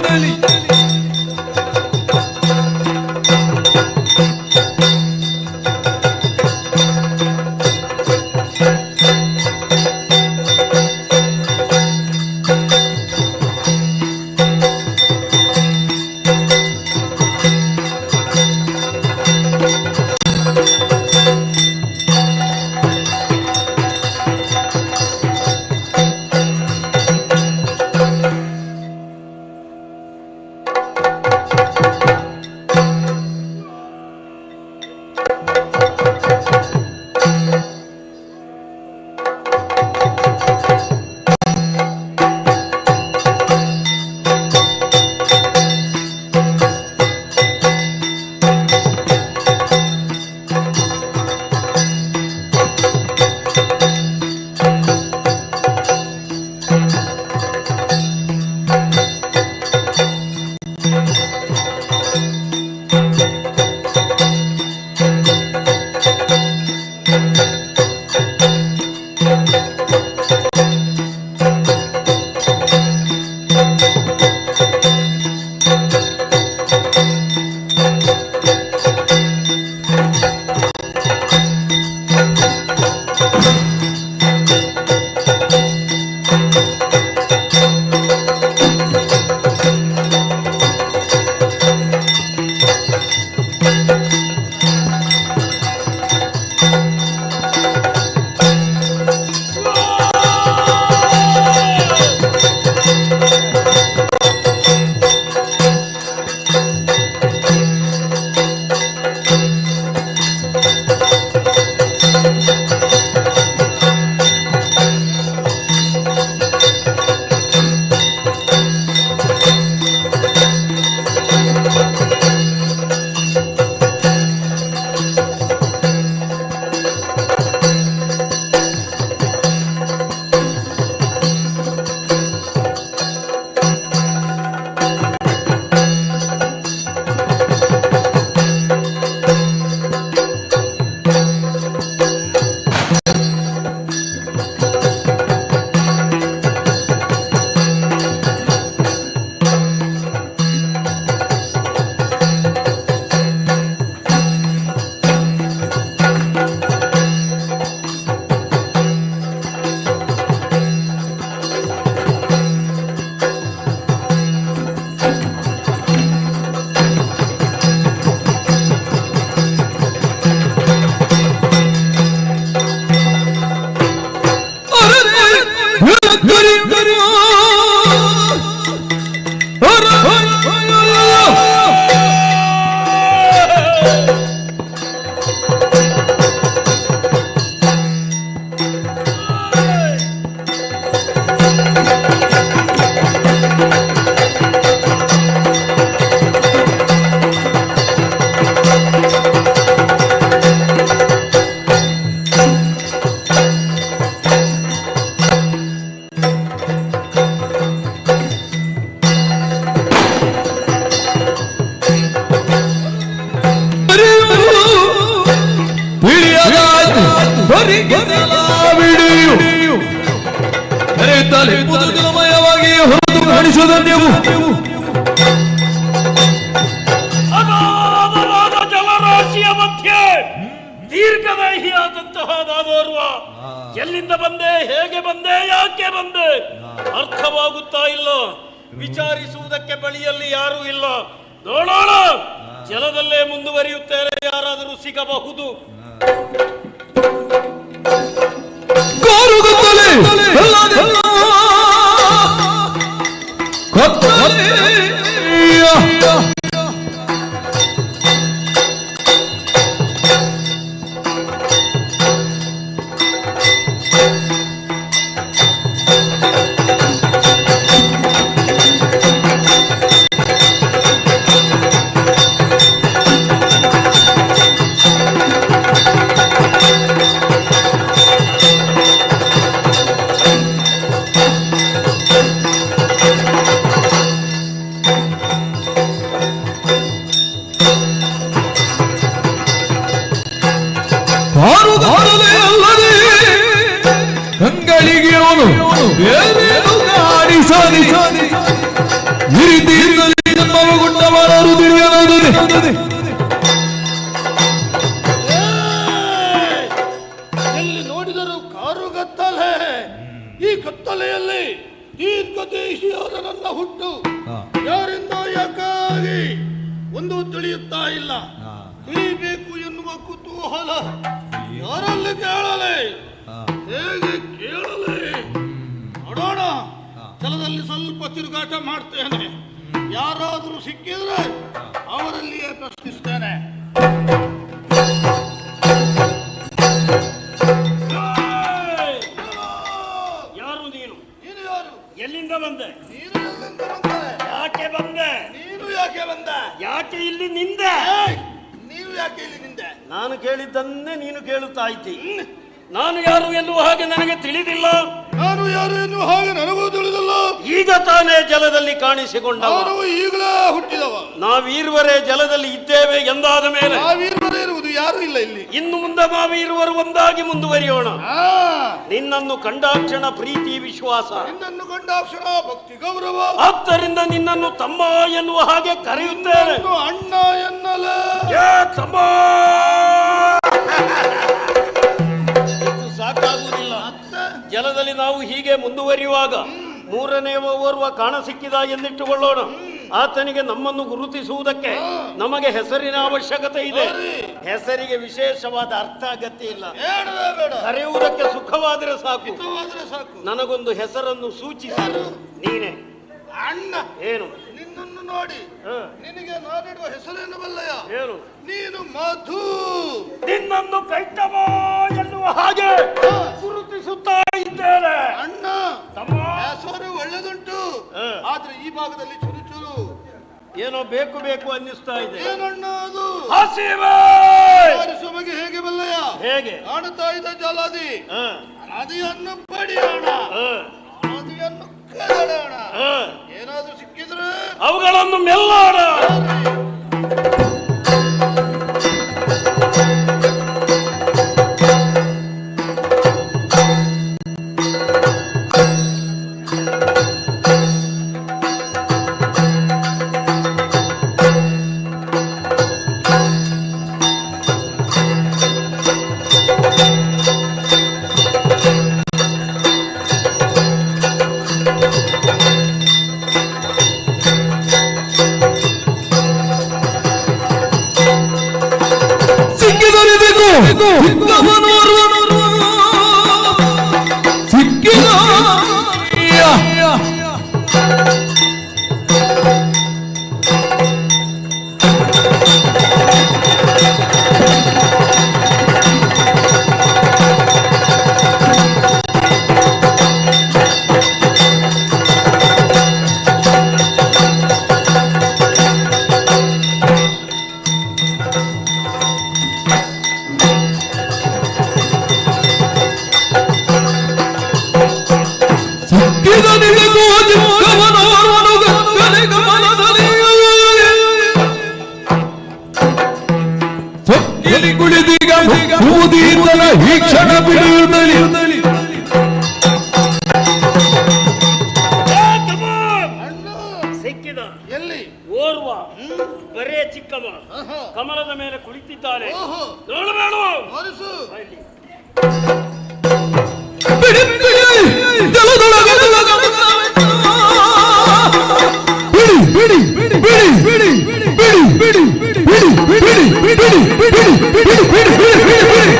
ತಲೆಯುತ್ತದೆ ಜಲಮಯವಾಗಿ ಹೊರತು ಕಾಣಿಸದ ನೀವು ಅಗಾಧವಾದ ಜಲರಾಶಿಯ ಮಧ್ಯೆ ದೀರ್ಘದೇಹಿಯಾದಂತಹ ನಾನೋರ್ವ ಎಲ್ಲಿಂದ ಬಂದೆ, ಹೇಗೆ ಬಂದೆ, ಯಾಕೆ ಬಂದೆ ಅರ್ಥವಾಗುತ್ತಾ ಇಲ್ಲ. ವಿಚಾರಿಸುವುದಕ್ಕೆ ಬಳಿಯಲ್ಲಿ ಯಾರೂ ಇಲ್ಲ. ನೋಡೋಣ, ಜಲದಲ್ಲೇ ಮುಂದುವರಿಯುತ್ತೇನೆ, ಯಾರಾದರೂ ಸಿಗಬಹುದು. ಕಂಗಳಿಗೆ ಅವನು ಗಾಡಿ ಈ ರೀತಿಯಿಂದಲೇ ಜನ್ಮಗೊಂಡವರಾರು ತಿಳಿಯಲಾಗುತ್ತದೆ. ಎಲ್ಲಿ ನೋಡಿದರೂ ಕಾರುಗತ್ತಲೆ. ಈ ಕತ್ತಲೆಯಲ್ಲಿ ದೀರ್ಘದೇಹಿಯಾದ ನನ್ನ ಹುಟ್ಟು ಯಾರಿಂದ ಯಾಕಾಗಿ ಒಂದು ತಿಳಿಯುತ್ತಾ ಇಲ್ಲ. ತಿಳಿಯಬೇಕು ಎನ್ನುವ ಕುತೂಹಲ ಯಾರಲ್ಲಿ ಕೇಳಲೆ, ಹೇಗೆ ಕೇಳಲೆ? ನೋಡೋಣ, ಜಲದಲ್ಲಿ ಸ್ವಲ್ಪ ತಿರುಗಾಟ ಮಾಡ್ತೇನೆ. ಯಾರಾದರೂ ಸಿಕ್ಕಿದ್ರೆ ಅವರಲ್ಲಿಯೇ ಪ್ರಶ್ನಿಸ್ತೇನೆ. ಯಾರು ನೀನು? ನೀನು ಯಾರು? ಎಲ್ಲಿಂದ ಬಂದೆ? ನೀನು ಎಲ್ಲಿಂದ ಬಂದೆ? ಯಾಕೆ ಬಂದೆ? ನೀನು ಯಾಕೆ ಬಂದೆ? ಯಾಕೆ ಇಲ್ಲಿ ನಿಂದೆ? ನೀವು ಯಾಕೆ ಇಲ್ಲಿ ನಿಂದೆ? ನಾನು ಕೇಳಿದ್ದನ್ನೇ ನೀನು ಕೇಳುತ್ತಾ ಇದ್ದಿ. ನಾನು ಯಾರು ಎನ್ನುವ ಹಾಗೆ ನನಗೆ ತಿಳಿದಿಲ್ಲ. ನಾನು ಯಾರು ಎನ್ನುವ ಹಾಗೆ ನನಗೂ ತಿಳಿದಿಲ್ಲ. ಈಗ ತಾನೇ ಜಲದಲ್ಲಿ ಕಾಣಿಸಿಕೊಂಡವ. ನಾನು ಈಗಲೇ ಹುಟ್ಟಿದವ. ನಾವೀರುವರೇ ಜಲದಲ್ಲಿ ಇದ್ದೇವೆ ಎಂದಾದ ಮೇಲೆ ನಾವೀರುವರೇ ಇರುವುದು ಯಾರು ಇಲ್ಲ ಇಲ್ಲಿ. ಇನ್ನು ಮುಂದೆ ನಾವೀರುವರು ಒಂದಾಗಿ ಮುಂದುವರಿಯೋಣ. ನಿನ್ನನ್ನು ಕಂಡಾಕ್ಷಣ ಪ್ರೀತಿ ವಿಶ್ವಾಸ, ನಿನ್ನನ್ನು ಕಂಡಾಕ್ಷಣ ಭಕ್ತಿ ಗೌರವ, ಆದ್ದರಿಂದ ನಿನ್ನನ್ನು ತಮ್ಮ ಎನ್ನುವ ಹಾಗೆ ಕರೆಯುತ್ತೇನೆ. ಅಣ್ಣ ಎನ್ನಲ. ತಮ್ಮ ಸಾಕಾಗುವುದಿಲ್ಲ. ಜಲದಲ್ಲಿ ನಾವು ಹೀಗೆ ಮುಂದುವರಿಯುವಾಗ ಮೂರನೇ ಓರ್ವ ಕಾಣ ಸಿಕ್ಕಿದ ಎಂದಿಟ್ಟುಕೊಳ್ಳೋಣ. ಆತನಿಗೆ ನಮ್ಮನ್ನು ಗುರುತಿಸುವುದಕ್ಕೆ ನಮಗೆ ಹೆಸರಿನ ಅವಶ್ಯಕತೆ ಇದೆ. ಹೆಸರಿಗೆ ವಿಶೇಷವಾದ ಅರ್ಥ ಅಗತ್ಯ ಇಲ್ಲ. ಕರೆಯುವುದಕ್ಕೆ ಸುಖವಾದರೆ ಸಾಕು. ನನಗೊಂದು ಹೆಸರನ್ನು ಸೂಚಿಸಲು ನೀನೆ. ಅಣ್ಣ ಏನು? ನಿನ್ನನ್ನು ನೋಡಿ ನಿನಗೆ ನಾನಿಡುವ ಹೆಸರೇನು ಬಲ್ಲಯ್ಯ? ಏನು? ನೀನು ಮಧು. ನಿನ್ನನ್ನು ಕೈತಮ ಎನ್ನುವ ಹಾಗೆ ಗುರುತಿಸುತ್ತಾ ಇದ್ದೇನೆ. ಅಣ್ಣ, ತಮ್ಮ ಹೆಸರು ಒಳ್ಳೆದುಂಟು, ಆದ್ರೆ ಈ ಭಾಗದಲ್ಲಿ ಚುರು ಚುರು ಏನೋ ಬೇಕು ಬೇಕು ಅನ್ನಿಸ್ತಾ ಇದೆ. ಏನಣ್ಣ ಅದು? ಹಸಿವೆ ಹೇಗೆ ಬಲ್ಲಯ್ಯ? ಹೇಗೆ ಕಾಣುತ್ತಾ ಇದ್ದ ಜಲಾದಿ ನದಿಯನ್ನು ಪಡೆಯೋಣ, ನದಿಯನ್ನು ಕದಡೋಣ. ಏನಾದ್ರೂ ಸಿಕ್ಕಿದ್ರೆ ಅವುಗಳನ್ನು ಮೆಲ್ಲೋಣ. ಈ ಕ್ಷಣ ಬಿಡುವುದಲಿ ಸಿಕ್ಕಿದ ಎಲ್ಲಿ? ಓರ್ವ ಬರೇ ಚಿಕ್ಕವ ಕಮಲದ ಮೇಲೆ ಕುಳಿತಿದ್ದಾನೆ. ಓಹೋ, ನೋಡಬೇಡ ತೋರಿಸು. ಬಿಡಿ ಬಿಡಿ ಜಲದೊಳಗೆ ಬಿಡಿ ಬಿಡಿ ಬಿಡಿ ಬಿಡಿ ಬಿಡಿ ಬಿಡಿ ಬಿಡಿ ಬಿಡಿ ಬಿಡಿ ಬಿಡಿ ಬಿಡಿ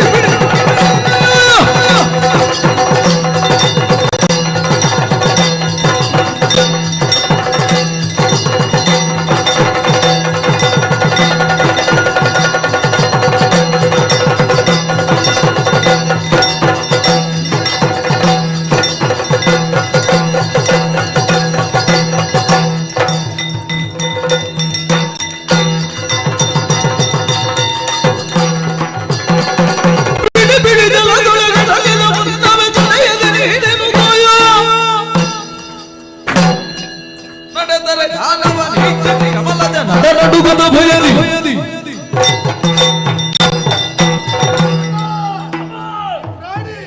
ನಡುಗದ ಭಯದಿ ಪ್ರಾಣಿ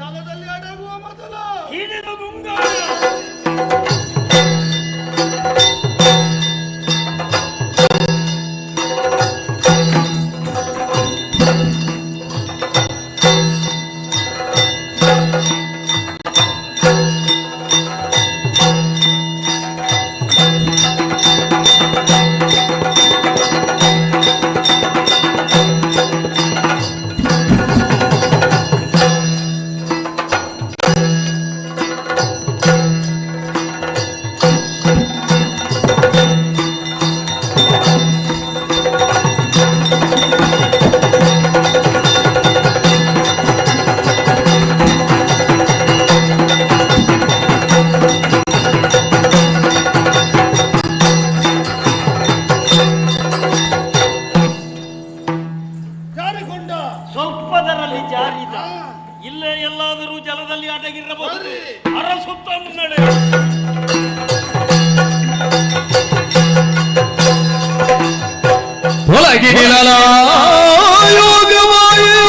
ಜಲದಲ್ಲಿ ಅಡಗುವ ಮೊದಲು ಹಿಡಿದ ಮುಂಗಾರು ಜಾರಿಕೊಂಡ. ಸ್ವಲ್ಪದರಲ್ಲಿ ಜಾರಿದ. ಇಲ್ಲೇ ಎಲ್ಲಾದರೂ ಜಲದಲ್ಲಿ ಅಡಗಿರಬಹುದು. ಅರಸುತ್ತ ಮುನ್ನಡೆ. ಒಳಗಿನ ಯೋಗವಾಯು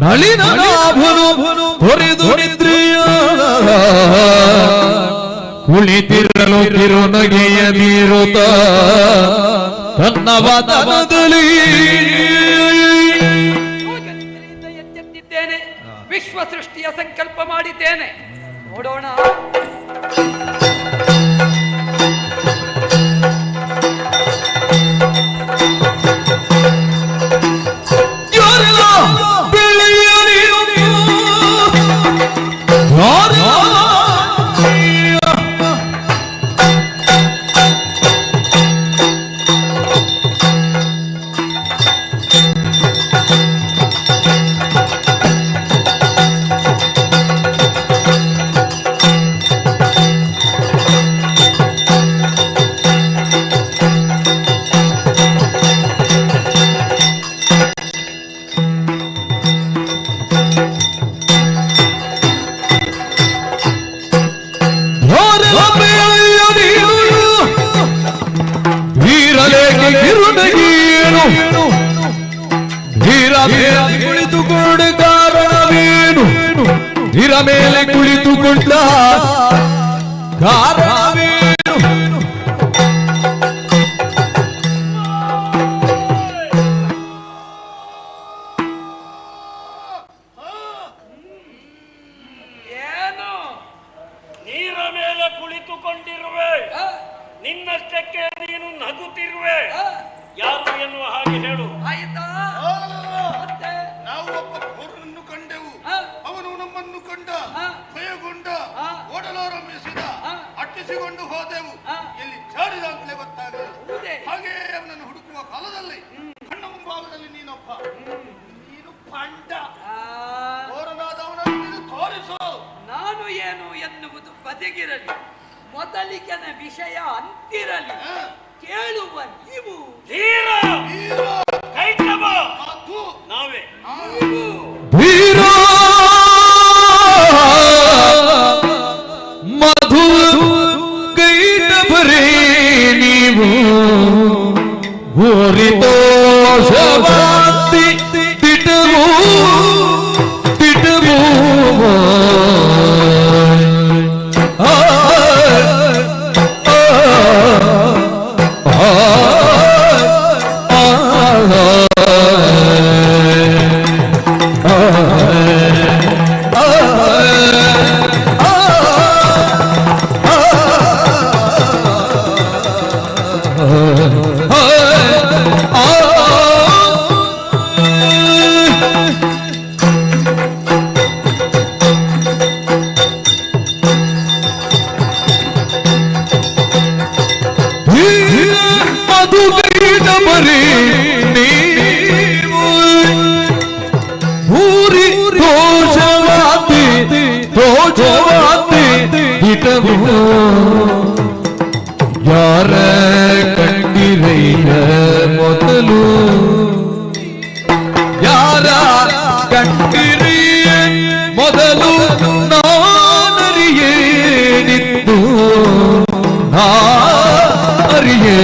ನಳಿನ ನಾಭನು ಹೊರೆದು ನಿದ್ರೆಯ ಕುಳಿತಿರಲು ಕಿರುನಗೆಯ ನೀರುತ್ತ ತನ್ನ ವದನದಲ್ಲಿ ಯೋಗನಿದ್ರೆಯಿಂದ ಎಚ್ಚೆತ್ತಿದ್ದೇನೆ. ವಿಶ್ವ ಸೃಷ್ಟಿಯ ಸಂಕಲ್ಪ ಮಾಡಿದ್ದೇನೆ. ನೋಡೋಣ. ಯಾರೆಲ್ಲ ಬೆಳೆಯ ನೀರು ಕುಳಿತುಕೊಂಡ ಕಾರಣವೇನು ಇರ ಮೇಲೆ ಕುಳಿತುಕೊಂಡ ಕಾರಣವೇನು ಏನು ನೀರ ಮೇಲೆ ಕುಳಿತುಕೊಂಡಿರುವೆ. ನಿನ್ನಷ್ಟಕ್ಕೆ ನೀನು ನಗುತ್ತಿರುವೆ. ಯಾರು ಎನ್ನುವ ಹಾಗೆ ಹೇಳು. ಆಯ್ತಾ? ಮತ್ತೆ? ನಾವು ಒಬ್ಬ ಪೌರನನ್ನು ಕಂಡೆವು. ಅವನು ನಮ್ಮನ್ನು ಕಂಡ, ಭಯಗೊಂಡ, ಓಡಲಾರಂಭಿಸಿದ. ಅಟ್ಟಿಸಿಕೊಂಡು ಹೋದೆವು. ಎಲ್ಲಿ ಜಾರಿದಾಗಲೇ ಗೊತ್ತಾಗಲಿಲ್ಲ. ಹೌದೇ? ಹಾಗೆ ಅವನನ್ನು ಹುಡುಕುವ ಕಾಲದಲ್ಲಿ ಕಣ್ಣ ಮುಂಭಾಗದಲ್ಲಿ ನೀನೊಬ್ಬ. ನೀನು ಪಂಡ. ಪೌರನಾದವನನ್ನು ನೀನು ತೋರಿಸು. ನಾನು ಏನು ಎನ್ನುವುದು ಬದಿಗಿರಲಿ, ಮೊದಲಿಗನ ವಿಷಯ ಅಂತಿರಲಿ. ಕೇಳುವ ನೀವು ಧೀರ ವೀರ, ಕೈಟಬ ಮಾತು ನಾವೇ. ಧೀರ ಮಧು ಕೈಟಬರೇ ನೀವು ಘೋರಿತೋಷವಾಂತಿ ತಿಟವು ತಿಟವು ನಾನರಿ ನೀವು ಊರಿ ದೋಷವಾತಿ ಹಿತವು ಯಾರ ಕಂಡಿರೈಯ ಮೊದಲು ಯಾರ ಕಂಡಿರಿಯ ಮೊದಲು ನಾನರಿಯೇನಿದ್ದು ನಾರಿಯೇ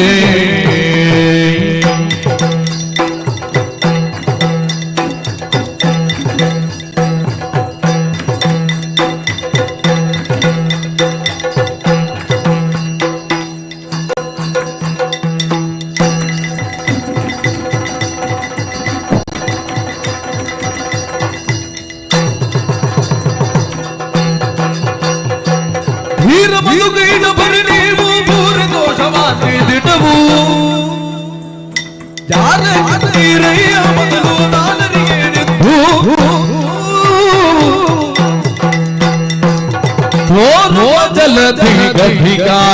ಮಧುಗೈನ ಬರಿ ನೀವು ಭೂರ ದೋಷವಾಸಿ ದಿಟವು ಯಾರ ನೀರಯ್ಯ ಮೊದಲು ನಾನರಿಗೆ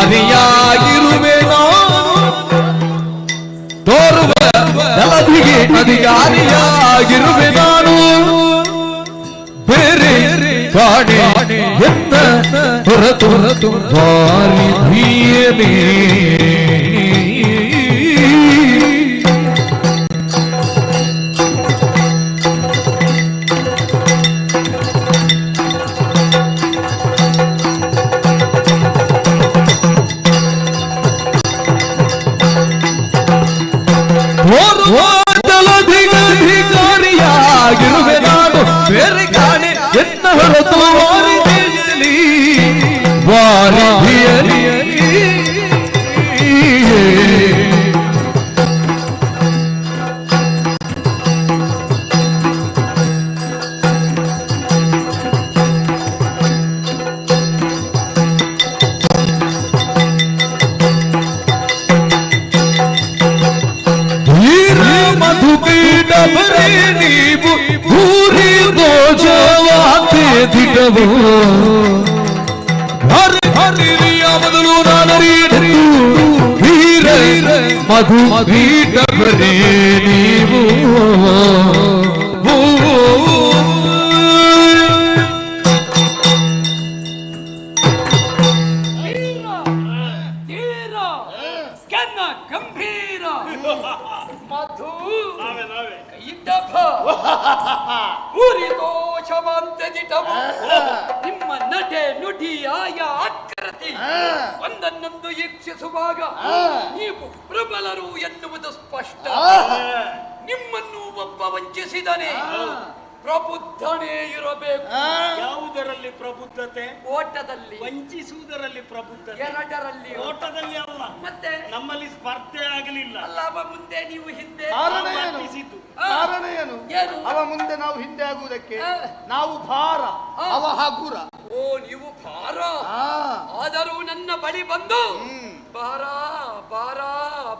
ಜಲಧಿಗಾರಿಯಾಗಿರುವೆ ನಾನು ತೋರುವ ಜಲಧಿಗೆ ಅಧಿಕಾರಿಯಾಗಿರುವೆ ನಾನು ಬೇರೆ ಕಾಣೆ ಎತ್ತ ಹೊರತು ಬಾರಿ ಧೀಯನೇ ಜಲಧಿಗಾರಿಯಾಗಿರುವೆ ನಾನು ಬೇರೆ ಕಾಣೆ ಎತ್ತ ಹೊರತು ವಾರಿಧಿಯಲಿ ಮಧುಪೀಠ ಬರೇ ನೀವು ಊರಿ ದೋಷವಾತೆ ದಿಟವು ಮೊದಲು ನಾನರಿ ವೀರ ಮಧು ಪೀಠ ಬರೇ ನೀವು ಗಂಭೀರ ಮಧು ಊರಿ ದೋಷವಂತದಿಟವು ನಿಮ್ಮ ನಡೆ ನುಡಿ ಆಯ ಆಕೃತಿ ಒಂದನ್ನೊಂದು ಈಕ್ಷಿಸುವಾಗ ನೀವು ಪ್ರಬಲರು ಎನ್ನುವುದು ಸ್ಪಷ್ಟ. ನಿಮ್ಮನ್ನು ಒಬ್ಬ ವಂಚಿಸಿದನೆ ಪ್ರಬುದ್ಧನೇ ಇರಬೇಕು. ಯಾವುದರಲ್ಲಿ ಪ್ರಬುದ್ಧತೆ? ಓಟದಲ್ಲಿ. ವಂಚಿಸುವುದರಲ್ಲಿ ಪ್ರಬುದ್ಧತೆ ಎರಡರಲ್ಲಿ. ಓಟದಲ್ಲಿ ಅಲ್ಲ. ಮತ್ತೆ ನಮ್ಮಲ್ಲಿ ಸ್ಪರ್ಧೆ ಆಗಲಿಲ್ಲ. ಅಲ್ಲ, ಅವ ಮುಂದೆ ನೀವು ಹಿಂದೆ. ಕಾರಣ ಏನು? ಅವ ಮುಂದೆ ನಾವು ಹಿಂದೆ ಆಗುವುದಕ್ಕೆ ನಾವು ಭಾರ, ಅವ ಹಗುರ. ಓ, ನೀವು ಭಾರ. ಆದರೂ ನನ್ನ ಬಳಿ ಬಂದು ಭಾರ ಭಾರ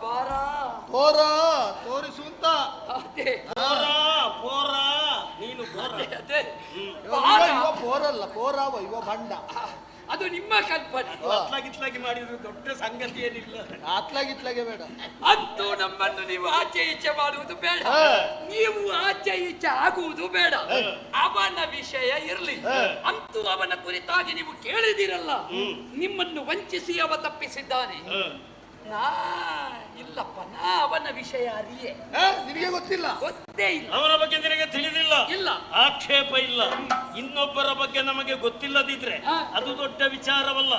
ಭಾರ ತೋರಿಸುವಂತ ಅದೇ ಪೋರ ನೀನು ಅದೇ ಪೋರಲ್ಲ, ಪೋರಾವ ಇವ ಬಂಡ. ಅದು ನಿಮ್ಮ ಕಲ್ಪನೆ. ಅತ್ಲಾಗಿತ್ಲಾಗಿ ಮಾಡಿದ್ರು ದೊಡ್ಡ ಸಂಗತಿ ಏನಿಲ್ಲ. ಅತ್ಲಾಗಿತ್ಲಾಗೆ ಬೇಡ. ಅಂತೂ ನಮ್ಮನ್ನು ನೀವು ಆಚೆ ಈಚೆ ಮಾಡುವುದು ಬೇಡ, ನೀವು ಆಚೆ ಈಚೆ ಆಗುವುದು ಬೇಡ. ಅವನ ವಿಷಯ ಇರಲಿ. ಅಂತೂ ಅವನ ಕುರಿತಾಗಿ ನೀವು ಕೇಳಿದಿರಲ್ಲ, ನಿಮ್ಮನ್ನು ವಂಚಿಸಿ ಅವ ತಪ್ಪಿಸಿದ್ದಾನೆ. ಇಲ್ಲಪ್ಪ, ನಾ ಅವನ ವಿಷಯ ಅರಿಯೇ. ನಿನಗೆ ಗೊತ್ತಿಲ್ಲ? ಗೊತ್ತೇ ಇಲ್ಲ. ಅವನ ಬಗ್ಗೆ ನಿನಗೆ ತಿಳಿದಿಲ್ಲ? ಇಲ್ಲ. ಆಕ್ಷೇಪ ಇಲ್ಲ. ಇನ್ನೊಬ್ಬರ ಬಗ್ಗೆ ನಮಗೆ ಗೊತ್ತಿಲ್ಲದಿದ್ರೆ ಅದು ದೊಡ್ಡ ವಿಚಾರವಲ್ಲ.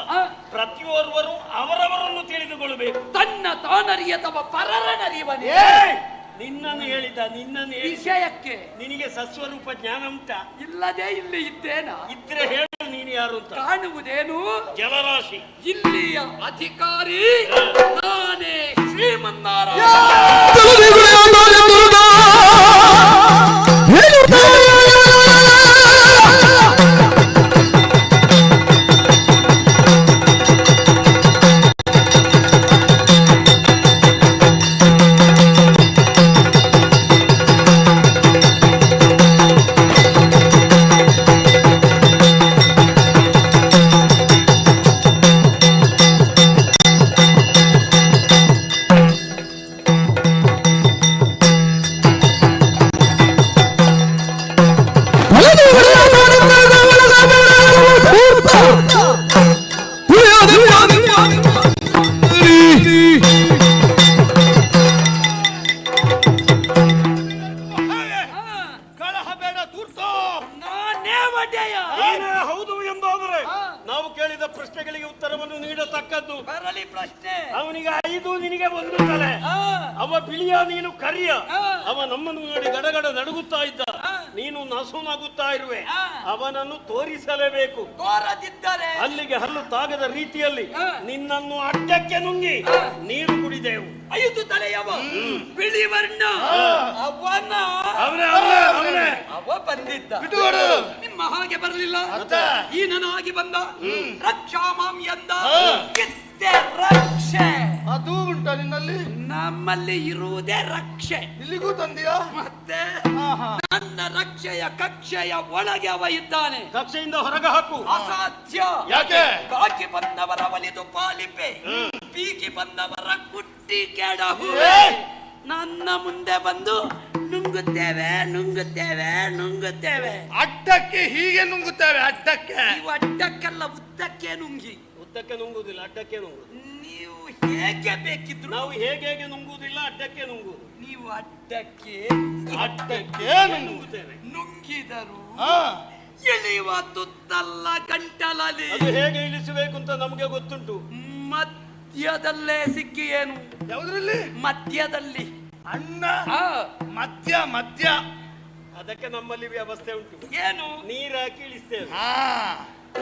ಪ್ರತಿಯೊರ್ವರು ಅವರವರನ್ನು ತಿಳಿದುಕೊಳ್ಳಬೇಕು. ತನ್ನ ತಾನರಿಯತವ ಪರರನರಿವನೇ. ನಿನ್ನನ್ನು ಹೇಳಿದ ನಿನ್ನನ್ನು ವಿಷಯಕ್ಕೆ ನಿನಗೆ ಸಸ್ವರೂಪ ಜ್ಞಾನ ಉಂಟಾ? ಇಲ್ಲದೆ ಇಲ್ಲಿ ಇದ್ದೇನ? ಇದ್ರೆ ಹೇಳು, ನೀನು ಯಾರು ಅಂತ. ಕಾಣುವುದೇನು? ಜಲರಾಶಿ. ಇಲ್ಲಿಯ ಅಧಿಕಾರಿ ನಾನೇ, ಶ್ರೀಮನ್ನಾರಾಯಣ. ಉತ್ತರವನ್ನು ನೀಡತಕ್ಕದ್ದು. ಬರಲಿ ಪ್ರಶ್ನೆ. ಅವನಿಗೆ 5 ನಿನಗೆ 1 ತಲೆ. ಅವ ಬಿಳಿಯ ನೀನು ಕರಿಯ. ಅವ ನಮ್ಮನ್ನು ನೋಡಿ ಗಡಗಡ ನಡುಗುತ್ತಾ ಇದ್ದ, ನೀನು ನಸು ನಗುತ್ತಾ ಇರುವೆ. ಅವನನ್ನು ತೋರಿಸಲೇಬೇಕು. ತೋರದಿದ್ದರೆ ಅಲ್ಲಿಗೆ ಹಲ್ಲು ತಾಗದ ರೀತಿಯಲ್ಲಿ ನಿನ್ನನ್ನು ಅಡ್ಡಕ್ಕೆ ನುಂಗಿ ನೀರು ಕುಡಿದೆವು. 5 ತಲೆಯವ ಬಿಳಿ ವರ್ಣ ಅವ ಬಂದಿದ್ದ. ನಿಮ್ಮ ಹಾಗೆ ಬರಲಿಲ್ಲ, ಈ ನನಗೆ ಬಂದ. ರಕ್ಷಾ ಮಾಂ ಎಂದ ಕಿತ್ತೆ ರಕ್ಷೆ. ಅದು ಉಂಟ ನಿನ್ನಲ್ಲಿ? ನಮ್ಮಲ್ಲಿ ಇರುವುದೇ ರಕ್ಷೆ. ಇಲ್ಲಿಗೂ ತಂದಿಯಾ? ಮತ್ತೆ ನನ್ನ ರಕ್ಷೆಯ ಕಕ್ಷೆಯ ಒಳಗೆ ಅವ ಇದ್ದಾನೆ. ಕಕ್ಷೆಯಿಂದ ಹೊರಗೆ ಹಾಕು. ಅಸಾಧ್ಯ. ಯಾಕೆ? ಬಾಕಿ ಬಂದವರ ಒಲಿದು ಪಾಲಿಪೆ, ಬೀಗಿ ಬಂದವರ ಕುಟ್ಟಿ ಕೆಡಹು. ನನ್ನ ಮುಂದೆ ಬಂದು ನುಂಗುತ್ತೇವೆ ನುಂಗುತ್ತೇವೆ ನುಂಗುತ್ತೇವೆ. ಅಡ್ಡಕ್ಕೆ ಹೀಗೆ ನುಂಗುತ್ತೇವೆ. ಅಡ್ಡಕ್ಕೆ ನೀವು ಅಡ್ಡಕ್ಕೆಲ್ಲ ಉದ್ದಕ್ಕೆ ನುಂಗಿ. ಉದ್ದಕ್ಕೆ ನುಂಗುವುದಿಲ್ಲ, ಅಡ್ಡಕ್ಕೆ ನುಂಗುದು. ನೀವು ಹೇಗೆ ಬೇಕಿದ್ರು ನಾವು ಹೇಗೆ ನುಂಗುವುದಿಲ್ಲ, ಅಡ್ಡಕ್ಕೆ ನುಂಗುವುದು. ನೀವು ಅಡ್ಡಕ್ಕೆ ನುಂಗುತ್ತೇವೆ. ನುಂಗಿದರು ಇಳಿಯುವ ತುತ್ತಲ್ಲ ಗಂಟಲಲ್ಲಿ. ಅದು ಹೇಗೆ ಇಳಿಸಬೇಕು ಅಂತ ನಮಗೆ ಗೊತ್ತುಂಟು. ಮಧ್ಯದಲ್ಲೇ ಸಿಕ್ಕಿ. ಏನು? ಯಾವುದ್ರಲ್ಲಿ? ಮಧ್ಯದಲ್ಲಿ. ಅಣ್ಣ ಮಧ್ಯ ಮಧ್ಯ. ಅದಕ್ಕೆ ನಮ್ಮಲ್ಲಿ ವ್ಯವಸ್ಥೆ ಉಂಟು. ಏನು? ನೀರು ಹಾಕಿ ಇಳಿಸ್ತೇವೆ.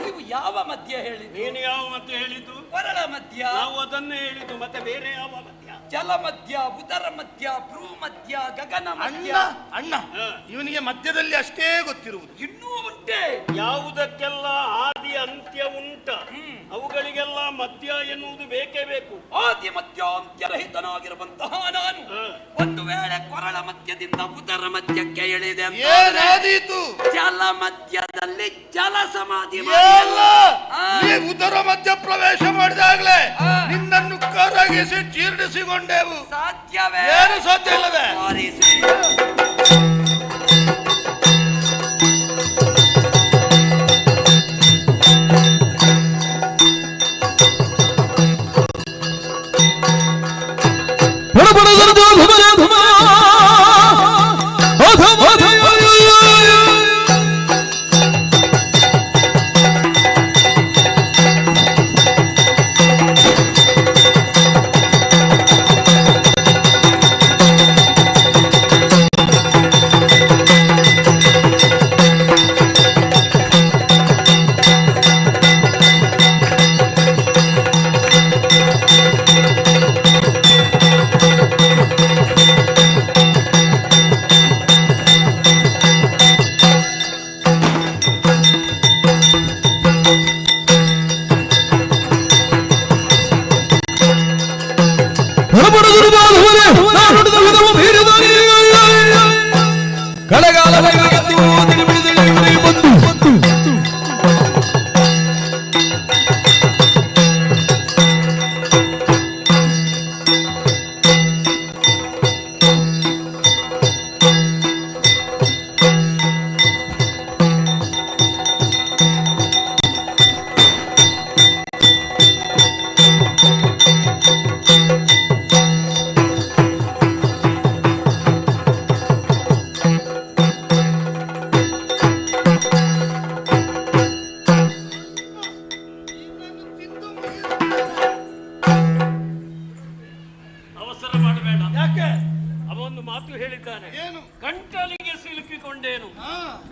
ನೀವು ಯಾವ ಮಧ್ಯ ಹೇಳಿದ್ದು? ನೀನು ಯಾವ ಮಧ್ಯ ಹೇಳಿದ್ದು? ಕೊರಳ ಮಧ್ಯ. ನಾವು ಅದನ್ನೇ ಹೇಳಿದ್ದು. ಮತ್ತೆ ಬೇರೆ ಯಾವ ಮಧ್ಯ? ಜಲ ಮಧ್ಯ, ಉದರ ಮಧ್ಯ, ಭ್ರೂ ಮಧ್ಯ, ಗಗನ ಮಧ್ಯ. ಅಣ್ಣ ಇವನಿಗೆ ಮಧ್ಯದಲ್ಲಿ ಅಷ್ಟೇ ಗೊತ್ತಿರುವುದು. ಇನ್ನೂ ಉಂಟೆ. ಯಾವುದಕ್ಕೆಲ್ಲ ಆದಿ ಅಂತ್ಯ ಉಂಟ, ಅವುಗಳಿಗೆಲ್ಲ ಮಧ್ಯ ಎನ್ನುವುದು ಬೇಕೇ ಬೇಕು. ಆದಿ ಮಧ್ಯ ಅಂತ್ಯರಹಿತನಾಗಿರುವಂತಹ ನಾನು ಒಂದು ವೇಳೆ ಕೊರಳ ಮಧ್ಯದಿಂದ ಉದರ ಮಧ್ಯಕ್ಕೆ ಇಳಿದೆ ಏನಾದೀತು? ಜಲ ಮಧ್ಯದಲ್ಲಿ ಜಲ ಸಮಾಧಿ ಉದರ ಮಧ್ಯ ಪ್ರವೇಶ ಮಾಡಿದಾಗಲೇ ನಿನ್ನನ್ನು ಕರಗಿಸಿ ಜೀರ್ಣಿಸಿಕೊಂಡೆವು. ಸಾಧ್ಯವೇ? ಏನು ಸಾಧ್ಯ ಇಲ್ಲದೆ.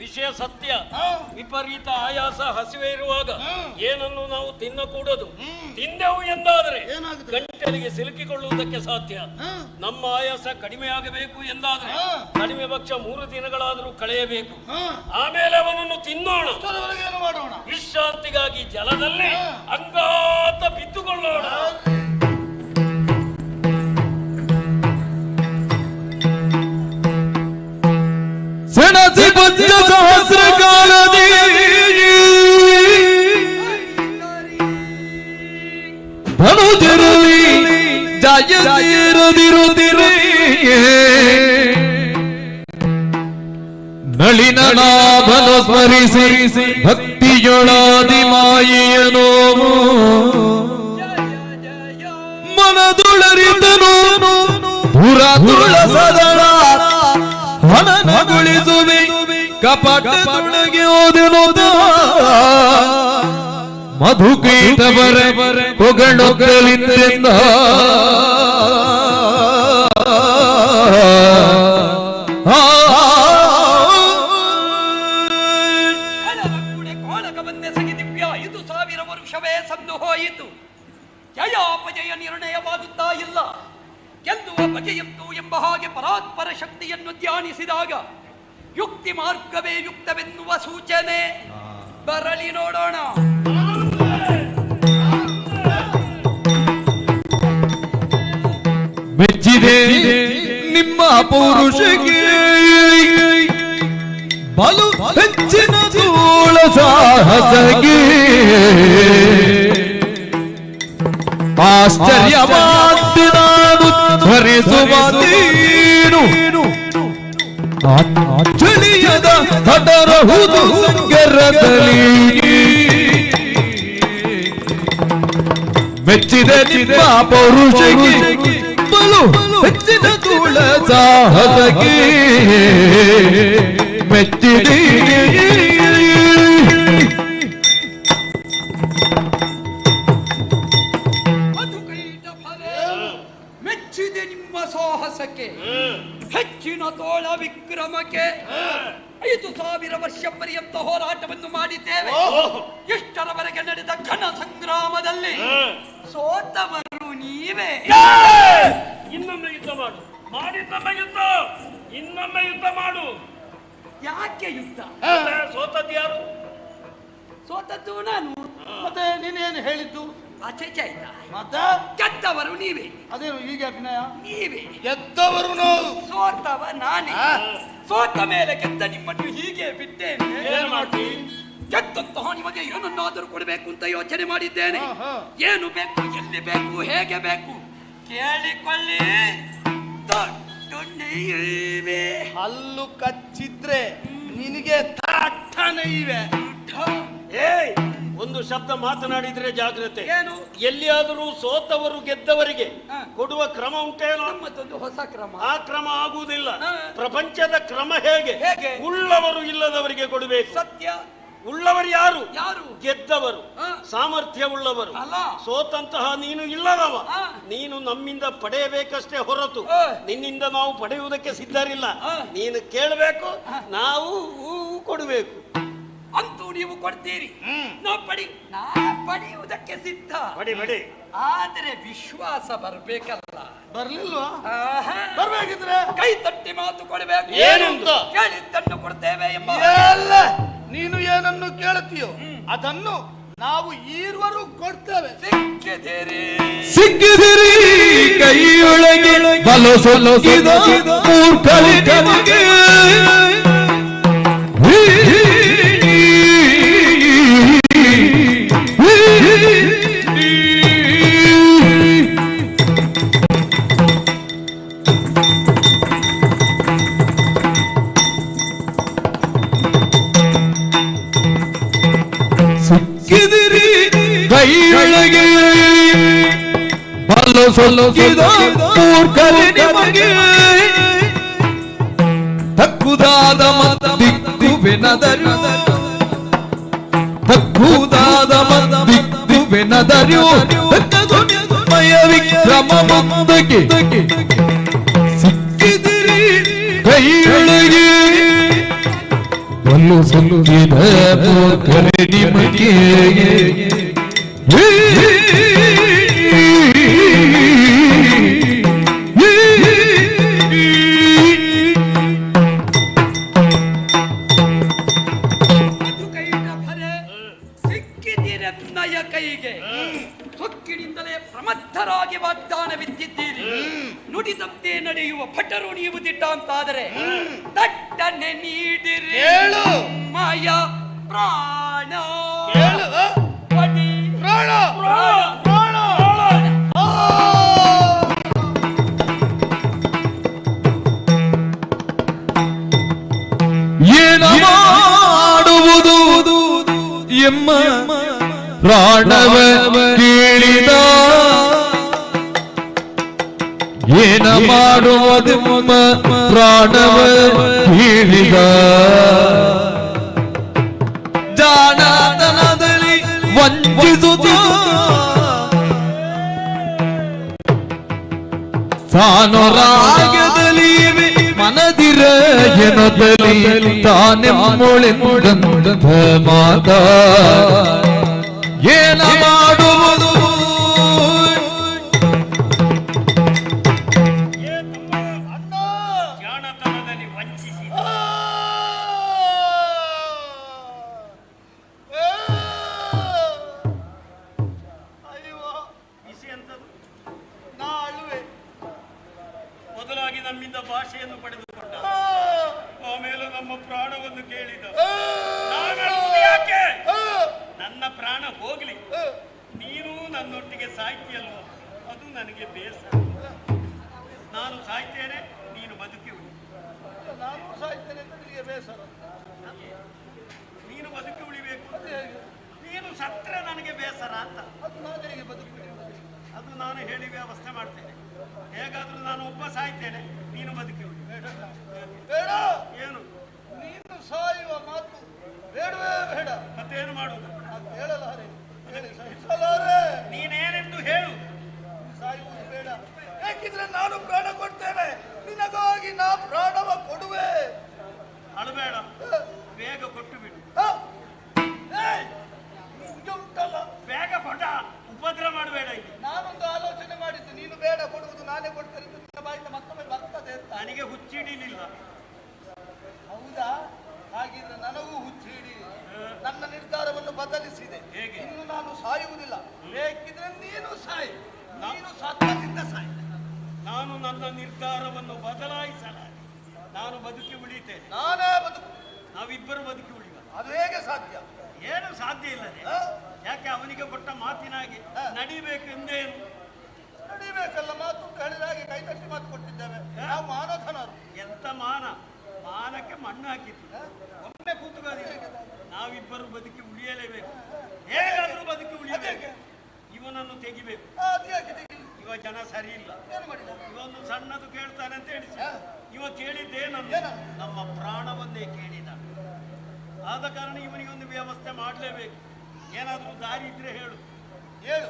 ವಿಷಯ ಸತ್ಯ. ವಿಪರೀತ ಆಯಾಸ ಹಸಿವೆ ಇರುವಾಗ ಏನನ್ನು ನಾವು ತಿನ್ನಕೂಡದು. ತಿಂದೆವು ಎಂದಾದರೆ ಗಂಟಲಿಗೆ ಸಿಲುಕಿಕೊಳ್ಳುವುದಕ್ಕೆ ಸಾಧ್ಯ. ನಮ್ಮ ಆಯಾಸ ಕಡಿಮೆ ಆಗಬೇಕು ಎಂದಾದರೆ ಕಡಿಮೆ ಪಕ್ಷ 3 ದಿನಗಳಾದರೂ ಕಳೆಯಬೇಕು. ಆಮೇಲೆ ಅವನನ್ನು ತಿನ್ನೋಣ. ವಿಶ್ರಾಂತಿಗಾಗಿ ಜಲದಲ್ಲಿ ಅಂಗಾತ ಬಿದ್ದುಕೊಳ್ಳೋಣ. ಸೆಣಸಿ ಪಂಚ ಸಹಸ್ರ ಕಾಲದಿ ಧನುದಿರುವಿ ಜಯದಿರುದಿರುದಿರಿ ನಳಿನ ನಾಭನ ಸ್ಮರಿಸಿ ಭಕ್ತಿಯೊಳಾದಿ ಮಾಯಿಯನೋ ಮನದೊಳರಿದನು ಪುರದುಳ ಸದಳ ಹನನಗೊಳಿಸುವೆ ಕಪಟದೊಳಗೆ ಓದೆನೋದ ಮಧುಕೈಟವರ ಹೊಗಳುತ್ತಲಿಂದ ಕೋಣಕ ಬಂದೆ ಸಗಿ ದಿವ್ಯ 5,000 ವರುಷವೇ ಸಂದು ಹೋಯಿತು. ಜಯಾಪಜಯ ನಿರ್ಣಯವಾಗುತ್ತಾ ಇಲ್ಲ. ಗೆಲ್ಲುವ ಬಗೆಯಂತೂ ಎಂಬ ಹಾಗೆ ಪರಾತ್ಪರ ಶಕ್ತಿಯನ್ನು ಧ್ಯಾನಿಸಿದಾಗ ಯುಕ್ತಿ ಮಾರ್ಗವೇ ಯುಕ್ತವೆನ್ನುವ ಸೂಚನೆ ಬರಲಿ ನೋಡೋಣ. ಮೆಚ್ಚಿದೆ ನಿಮ್ಮ ಪೌರುಷಕ್ಕೆ ಬಲು ಹೆಚ್ಚಿನ ತೋಳ ಸಾಹಸಗೆ ಆಶ್ಚರ್ಯವಾದ ನಾನು ಧರಿಸುವುದೇನು ಚಳಿಯದ ಕಡರಹುದು ಸಂಗರದಲ್ಲಿ ಮೆಚ್ಚಿದೆ ನಿಮ್ಮ ಪೌರುಷಗೆ ಬಲು ಹೆಚ್ಚಿನ ತೋಳ ಸಾಹಸಗೆ ಮೆಚ್ಚಿದೆ ಮೆಚ್ಚಿದೆ ನಿಮ್ಮ ಸಾಹಸಕ್ಕೆ, ಹೆಚ್ಚಿನ ತೋಳ ವಿಕ್ರಮಕ್ಕೆ. 5,000 ವರ್ಷ ಪರ್ಯಂತ ಹೋರಾಟವನ್ನು ಮಾಡಿದ್ದೇವೆ. ಇಷ್ಟರವರೆಗೆ ನಡೆದ ಘನ ಸಂಗ್ರಾಮದಲ್ಲಿ ಸೋತವರು ನೀವೇ. ಇನ್ನೊಮ್ಮೆ ಯುದ್ಧ ಮಾಡು. ಮಾಡಿದ್ದಮ್ಮ ಯುದ್ಧ, ಇನ್ನೊಮ್ಮೆ ಯುದ್ಧ ಮಾಡು. ಯಾಕೆ ಯುದ್ಧ? ಸೋತದ್ದು ಯಾರು? ಸೋತದ್ದು ನಾನು. ಮತ್ತೆ ನೀನೇನು ಹೇಳಿದ್ದು? ಆಚೆಚೆ ಆಯ್ತಾ? ಮತ್ತೆ ಗೆದ್ದವರು ನೀವೇ. ಅದೇನು ಹೀಗೆ ಅಭಿನಯ? ನೀವೇ ಗೆದ್ದವರು ನಾವು, ಸೋತವ ನಾನೇ. ಸೋತ ಮೇಲೆ ಗೆದ್ದ ನಿಮ್ಮನ್ನು ಹೀಗೆ ಬಿಟ್ಟೇನೆ. ಏನ್ ಮಾಡ್ತಿ? ಗೆದ್ದಂತಹ ನಿಮಗೆ ಏನನ್ನಾದರೂ ಕೊಡಬೇಕು ಅಂತ ಯೋಚನೆ ಮಾಡಿದ್ದೇನೆ. ಏನು ಬೇಕು, ಎಲ್ಲಿ ಬೇಕು, ಹೇಗೆ ಬೇಕು ಕೇಳಿಕೊಳ್ಳಿ. ದೊಡ್ಡ ನೈವೆ ಹಲ್ಲು ಕಚ್ಚಿದ್ರೆ ನಿನಗೆ ತಾಟನೆ ಇವೆ. ಏಯ್, ಒಂದು ಶಬ್ದ ಮಾತನಾಡಿದ್ರೆ ಜಾಗ್ರತೆ. ಏನು? ಎಲ್ಲಿಯಾದರೂ ಸೋತವರು ಗೆದ್ದವರಿಗೆ ಕೊಡುವ ಕ್ರಮ ಉಂಟೇನೋ? ನಮ್ಮದೊಂದು ಹೊಸ ಕ್ರಮ. ಆ ಕ್ರಮ ಆಗುವುದಿಲ್ಲ. ಪ್ರಪಂಚದ ಕ್ರಮ ಹೇಗೆ? ಹೇಗೆ? ಉಳ್ಳವರು ಇಲ್ಲದವರಿಗೆ ಕೊಡಬೇಕು. ಸತ್ಯ. ಉಳ್ಳವರು ಯಾರು? ಯಾರು? ಗೆದ್ದವರು, ಸಾಮರ್ಥ್ಯ ಉಳ್ಳವರು. ಅಲ್ಲ. ಸೋತಂತಹ ನೀನು ಇಲ್ಲದವ. ನೀನು ನಮ್ಮಿಂದ ಪಡೆಯಬೇಕಷ್ಟೇ ಹೊರತು ನಿನ್ನಿಂದ ನಾವು ಪಡೆಯುವುದಕ್ಕೆ ಸಿದ್ಧರಿಲ್ಲ. ನೀನು ಕೇಳಬೇಕು, ನಾವು ಕೊಡಬೇಕು. ಅಂತೂ ನೀವು ಕೊಡ್ತೀರಿ, ನಾ ಪಡೆಯುವುದಕ್ಕೆ ಸಿದ್ಧ. ಬಡಿ. ಆದ್ರೆ ವಿಶ್ವಾಸ ಬರ್ಬೇಕಲ್ಲ. ಬರ್ಲಿಲ್ವಾ? ಬರ್ಬೇಕಿದ್ರೆ ಕೈ ತಟ್ಟಿ ಮಾತು ಕೊಡಬೇಕು. ಏನಂತ? ಕೇಳಿದ್ದನ್ನು ಕೊಡ್ತೇವೆ ಎಂಬ. ಎಲ್ಲ ನೀನು ಏನನ್ನು ಕೇಳುತ್ತೀಯೋ ಅದನ್ನು ನಾವು ಈರ್ವರು ಕೊಡ್ತೇವೆ. ಸಿಕ್ಕಿದಿರಿ ಕೈಯೊಳಗೆ ಬಲು ಸೊಲಗಿದ ಮೂರ್ಖರಿ ನಿಮಗೆ ಸಿಕ್ಕಿದಿರಿ ಕೈಯೊಳಗೆ ಬಲು ಸೊಲಗಿದ ಮೂರ್ಖರಿ ನಿಮಗೆ ತಕ್ಕುದಾದ ಮತ ದಿಕ್ಕುವೆನದರು ತಕ್ಕುದಾದ ಮತ ದಿಕ್ಕುವೆನದರು ಮಯ ವಿಕ್ರಮ ಮುಂದಕ್ಕೆ ಸಿಕ್ಕಿದಿರಿ ಕೈಯೊಳಗೆ ಬಲು ಸೊಲಗಿದ ಮೂರ್ಖರಿ ನಿಮಗೆ ಸಿಕ್ಕಿದಿರನ್ನಯ ಕೈಗೆ ಸೊಕ್ಕಿನಿಂದಲೇ ಪ್ರಮತ್ತರಾಗಿ ವಾಗ್ದಾನವಿದ್ದಿದ್ದೀರಿ. ನುಡಿದಂತೆ ನಡೆಯುವ ಭಟರು ನೀವು ದಿಟ್ಟ ಅಂತಾದರೆ ದಟ್ಟನೆ ನೀಡಿರಿ. ಮಾಯ ಪ್ರಾಣ ಏನ ಮಾಡುವುದು ಎಮ್ಮ ಪ್ರಾಣವ ಕೇಳಿದ ಏನ ಮಾಡುವುದು ಪ್ರಾಣವ ಕೇಳಿದ ಜಾಣತನದಲ್ಲಿ ವಂಚಿಸಿ ತಾನು ರಾಗದಲ್ಲಿ ಮನದಿರ ಎನದಲ್ಲಿ ತಾನೆಮ್ಮೊಳೆಂಬ ಮಾತ ಏನ ಮಾಡುವುದು ಜಾಣತನದಲ್ಲಿ ವಂಚಿಸಿ ಅಯ್ಯೋ ಬಿಸಿ ಅಂತದ್ದು. ನಾ ಅಳುವೆ. ಮೊದಲಾಗಿ ನಮ್ಮಿಂದ ಭಾಷೆಯನ್ನು ಪಡೆದುಕೊಂಡ, ಆಮೇಲೆ ನಮ್ಮ ಪ್ರಾಣವನ್ನು ಕೇಳಿದ. ನಾನಳುವುದು ಯಾಕೆ? ನನ್ನ ಪ್ರಾಣ ಹೋಗ್ಲಿ, ನೀನು ನನ್ನೊಟ್ಟಿಗೆ ಸಾಯ್ತೀಯಲ್ವ, ಅದು ನನಗೆ ಬೇಸರ. ನಾನು ಸಾಯ್ತೇನೆ, ನೀನು ಬದುಕಿ ಉಳಿ. ನಾನು ಸಾಯ್ತೇನೆ ಅಂತ ನಿನಗೆ ಬೇಸರ. ನೀನು ಬದುಕಿ ಉಳಿಬೇಕು. ನೀನು ಸತ್ರೆ ನನಗೆ ಬೇಸರ ಅಂತ. ಅದು ನಾನು ಹೇಗೆ ಬದುಕುತ್ತೇನೆ? ಅದು ನಾನು ಹೇಳಿ ವ್ಯವಸ್ಥೆ ಮಾಡ್ತೇನೆ. ಹೇಗಾದ್ರೂ ನಾನು ಒಬ್ಬ ಸಾಯ್ತೇನೆ, ನೀನು ಬದುಕಿ ಉಳಿ. ಬೇಡ. ಏನು? ನೀನು ಸಾಯುವ ಮಾತು ಬೇಡವೇ ಬೇಡ. ಮತ್ತೇನು ಮಾಡುವುದು? ಅದು ಹೇಳಲಾರೆ, ಹೇಳಿ ಸಹಿಸಲಾರೆ. ನೀನೇನೆಂದು ಹೇಳು. ಸಾಯುವುದು ಬೇಡ. ಯಾಕಿದ್ರೆ ನಾನು ಪ್ರಾಣ ಕೊಡ್ತೇನೆ, ನಿನಗಾಗಿ ನಾ ಪ್ರಾಣವ ಕೊಡುವೆ. ಅಳಬೇಡ, ಬೇಗ ಕೊಟ್ಟು ಬಿಡು. ನಿಮ್ಗೆ ಉಂಟಲ್ಲ, ಬೇಗ ಕೊಟ್ಟ, ಉಪದ್ರ ಮಾಡಬೇಡ. ಇಲ್ಲಿ ನಾನೊಂದು ಆಲೋಚನೆ ಮಾಡಿದ್ದು, ನೀನು ಬೇಡ ಕೊಡುವುದು ನಾನೇ ಕೊಡ್ತೇನೆ ಅಂತ ನಿನ್ನ ಬಾಯಿಂದ ಮತ್ತೊಮ್ಮೆ ಬರ್ತದೆ ಅಂತ. ನನಗೆ ಹುಚ್ಚಿಡಿಲಿಲ್ಲ. ಹೌದಾ? ಹಾಗಿದ್ರೆ ನನಗೂ ಹುಚ್ಚು ಹಿಡಿ. ನನ್ನ ನಿರ್ಧಾರವನ್ನು ಬದಲಿಸಿದೆ. ಹೇಗೆ? ಇನ್ನು ನಾನು ಸಾಯುವುದಿಲ್ಲ. ಬೇಕಿದ್ರೆ ನೀನು ಸಾಯಿ, ನೀನು ಸತ್ತದಿಂದ ಸಾಯಿ. ನಾನು ನನ್ನ ನಿರ್ಧಾರವನ್ನು ಬದಲಾಯಿಸಲ. ನಾನು ಬದುಕಿ ಉಳಿತೇನೆ. ನಾನೇ ಬದುಕು. ನಾವಿಬ್ಬರು ಬದುಕಿ ಉಳಿಯುವ. ಅದು ಹೇಗೆ ಸಾಧ್ಯ? ಏನು ಸಾಧ್ಯ ಇಲ್ಲದೆ. ಯಾಕೆ? ಅವನಿಗೆ ಕೊಟ್ಟ ಮಾತಿನಾಗೆ ನಡಿಬೇಕು ಎಂದೇನು? ನಡಿಬೇಕಲ್ಲ, ಮಾತು ಹೇಳಿದ ಹಾಗೆ ಕೈ ತಟ್ಟಿ ಮಾತು ಕೊಟ್ಟಿದ್ದೇವೆ. ನಾವು ಮಾನಧನರು. ಎಂತ ಮಾನ? ಮಾನಕ್ಕೆ ಮಣ್ಣು ಹಾಕಿತ್ತು. ಒಮ್ಮೆ ಕೂತುಗಾದಿಲ್ಲ. ನಾವಿಬ್ಬರು ಬದುಕಿ ಉಳಿಯಲೇಬೇಕು. ಹೇಗಾದ್ರೂ ಬದುಕಿ ಉಳಿಯಬೇಕು. ಇವನನ್ನು ತೆಗಿಬೇಕು. ಅದು ಯಾಕೆ ತೆಗಿ? ಇವ ಜನ ಸರಿ ಇಲ್ಲ. ಏನು ಮಾಡಿದ? ಇವನು ಸಣ್ಣದು ಕೇಳ್ತಾನೆ ಅಂತ ಹೇಳಿಸಿ. ಇವ ಕೇಳಿದ್ದೇನನ್ನು? ನಮ್ಮ ಪ್ರಾಣವನ್ನೇ ಕೇಳಿದ. ಆದ ಕಾರಣ ಇವನಿಗೆ ಒಂದು ವ್ಯವಸ್ಥೆ ಮಾಡಲೇಬೇಕು. ಏನಾದ್ರೂ ದಾರಿ ಇದ್ರೆ ಹೇಳು. ಹೇಳು.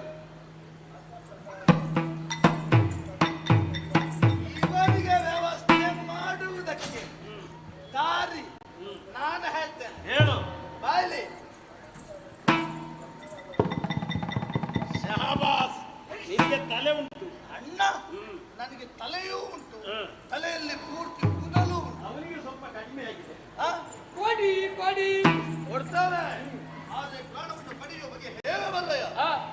ಇವನಿಗೆ ವ್ಯವಸ್ಥೆ ಮಾಡುವುದಕ್ಕೆ ದಾರಿ ನಾನು ಹೇಳ್ತೇನೆ. ಹೇಳು. ಬಾಯ್ಲಿ. ಶಹಬಾಸ್, ನಿನಗೆ ತಲೆ ಉಂಟು. ಅಣ್ಣ, ನನಗೆ ತಲೆಯೂ ಉಂಟು, ತಲೆಯಲ್ಲಿ ಪೂರ್ತಿ ಕೂದಲು ಉಂಟು. ಅವನಿಗೆ ಸ್ವಲ್ಪ ಕಡಿಮೆ ಆಗಿದೆ. ಕೊಡಿ ಕೊಡಿ ಕೊಡ್ತಾರೆ. ಆದರೆ ಪ್ರಾಣವನ್ನು ಪಡೆಯುವ ಬಗ್ಗೆ ಹೇಗೆ ಬಲ್ಲಯ್ಯ?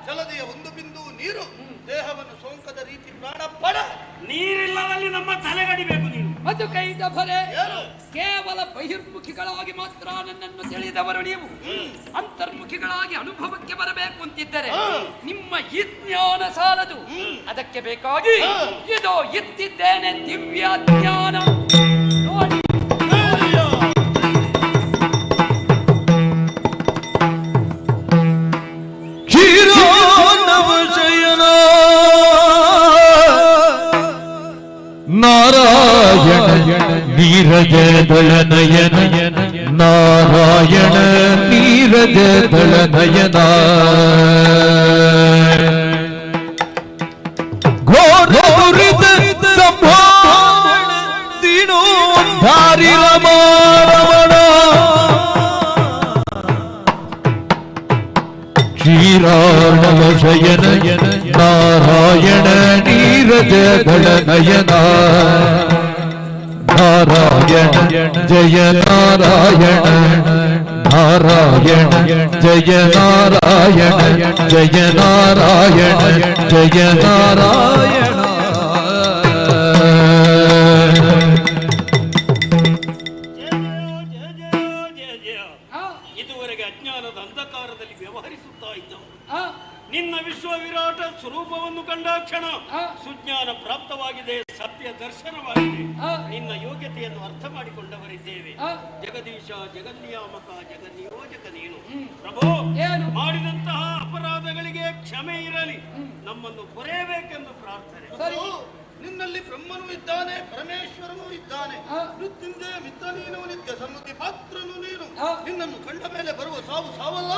ಜಲದಿಯ ಒಂದು ಬಿಂದು ನೀರು ದೇಹವನ್ನು ಸೋಂಕದ ರೀತಿ ಪ್ರಾಣ ಪಡ. ನೀರಿಲ್ಲದಲ್ಲಿ ನಮ್ಮ ತಲೆಗಡಿಬೇಕು ನೀನು. ಮತ್ತು ಕೈದ ಭರೆ ಏನು? ಕೇವಲ ಬಹಿರ್ಮುಖಿಗಳಾಗಿ ಮಾತ್ರ ನನ್ನನ್ನು ತಿಳಿದವರು ನೀವು. ಅಂತರ್ಮುಖಿಗಳಾಗಿ ಅನುಭವಕ್ಕೆ ಬರಬೇಕು ಅಂತಿದ್ದರೆ ನಿಮ್ಮ ಈ ಜ್ಞಾನ ಸಾಲದು. ಅದಕ್ಕೆ ಬೇಕಾಗಿ ಇದು ಇತ್ತಿದ್ದೇನೆ ದಿವ್ಯ ಜ್ಞಾನ. ನೋಡಿ ಕ್ಷೀರಾನವಶಯನ ನಾರಾಯಣ ನೀರಜ ದಳ ನಯನ ನಾರಾಯಣ ನೀರಜ ದಳ ನಯನ ಘೋರಿತ ಸಂಭಾವನ ದೀನೋದ್ಧಾರಿ ರಮಾರಮಣ ಕ್ಷೀರಾಣವ ಶಯನ ನಾರಾಯಣ ನೀರಜ ದಳ ನಯನ ನಾರಾಯಣ ಜಯ ನಾರಾಯಣ ನಾರಾಯಣ ಜಯ ನಾರಾಯಣ ಜಯ ನಾರಾಯಣ ಜಯ ನಾರಾಯಣ ಇದುವರೆಗೆ ಅಜ್ಞಾನದ ಅಂಧಕಾರದಲ್ಲಿ ವ್ಯವಹರಿಸುತ್ತಾ ಇದ್ದವು. ನಿನ್ನ ವಿಶ್ವ ವಿರಾಟ ಸ್ವರೂಪವನ್ನು ಕಂಡ ಕ್ಷಣ ಸುಜ್ಞಾನ ಪ್ರಾಪ್ತವಾಗಿದೆ, ಸತ್ಯ ದರ್ಶನವಾಗಿದೆ. ನಿನ್ನ ಯೋಗ್ಯತೆಯನ್ನು ಅರ್ಥ ಮಾಡಿಕೊಂಡವರಿದ್ದೇವೆ. ಜಗದೀಶ, ಜಗನ್ನಿಯಾಮಕ, ಜಗನ್ನಿಯೋಜಕ ನೀನು. ಪ್ರಭು, ಮಾಡಿದಂತಹ ಅಪರಾಧಗಳಿಗೆ ಕ್ಷಮೆ ಇರಲಿ, ನಮ್ಮನ್ನು ಕೊರೆಯಬೇಕೆಂದು ಪ್ರಾರ್ಥನೆ. ನಿನ್ನಲ್ಲಿ ಬ್ರಹ್ಮನು ಇದ್ದಾನೆ, ಪರಮೇಶ್ವರನು ಇದ್ದಾನೆ. ಮೃತ್ಯುಂಜಯ ಮಿತ್ರ ನೀನು, ನಿತ್ಯ ಸನ್ಮತಿ ಪಾತ್ರನು ನೀನು. ನಿನ್ನನ್ನು ಕಂಡ ಮೇಲೆ ಬರುವ ಸಾವು ಸಾವಲ್ಲ,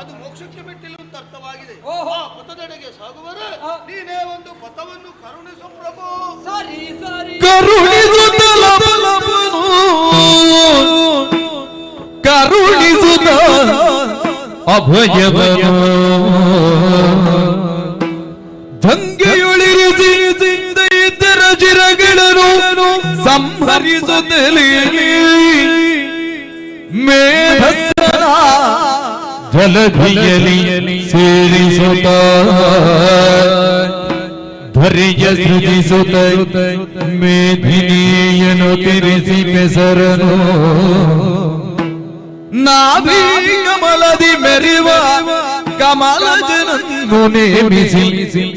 ಅದು ಮೋಕ್ಷಕ್ಕೆ ಮೆಟ್ಟಿಲು ಅಂತ ಅರ್ಥವಾಗಿದೆ. ಓಹೋ. ಆ ಪಥದೆಡೆಗೆ ಸಾಗುವರೆ ನೀನೇ ಒಂದು ಪಥವನ್ನು ಕರುಣಿಸು ಪ್ರಭು. ಸರಿ ಸರಿ ಕರುಣಿಸುತ್ತ ಲಬಲಬನು ಕರುಣಿಸುತ್ತ ಅಭಯವನು ಭಂಗಿಯೊಳಿರಿಸಿ ದೈತ್ಯರ ಚಿರಗಳನ್ನು ಸಂಹರಿಸುತ್ತಲೇ ಮೇಧಸ್ಸನ ಜಲಧಿಯಲಿ ಸೇರಿಸುತ್ತ ಧ್ವರಿಯ ಸೃಜಿಸುತ್ತ ಮೇಧಿನಿಯನು ತಿರಿಸಿ ಬೆಸರನು ನಾಭಿ ಕಮಲದಿ ಮೆರಿವ ಕಮಲ ಜನನ್ನು ನೇಮಿಸಿ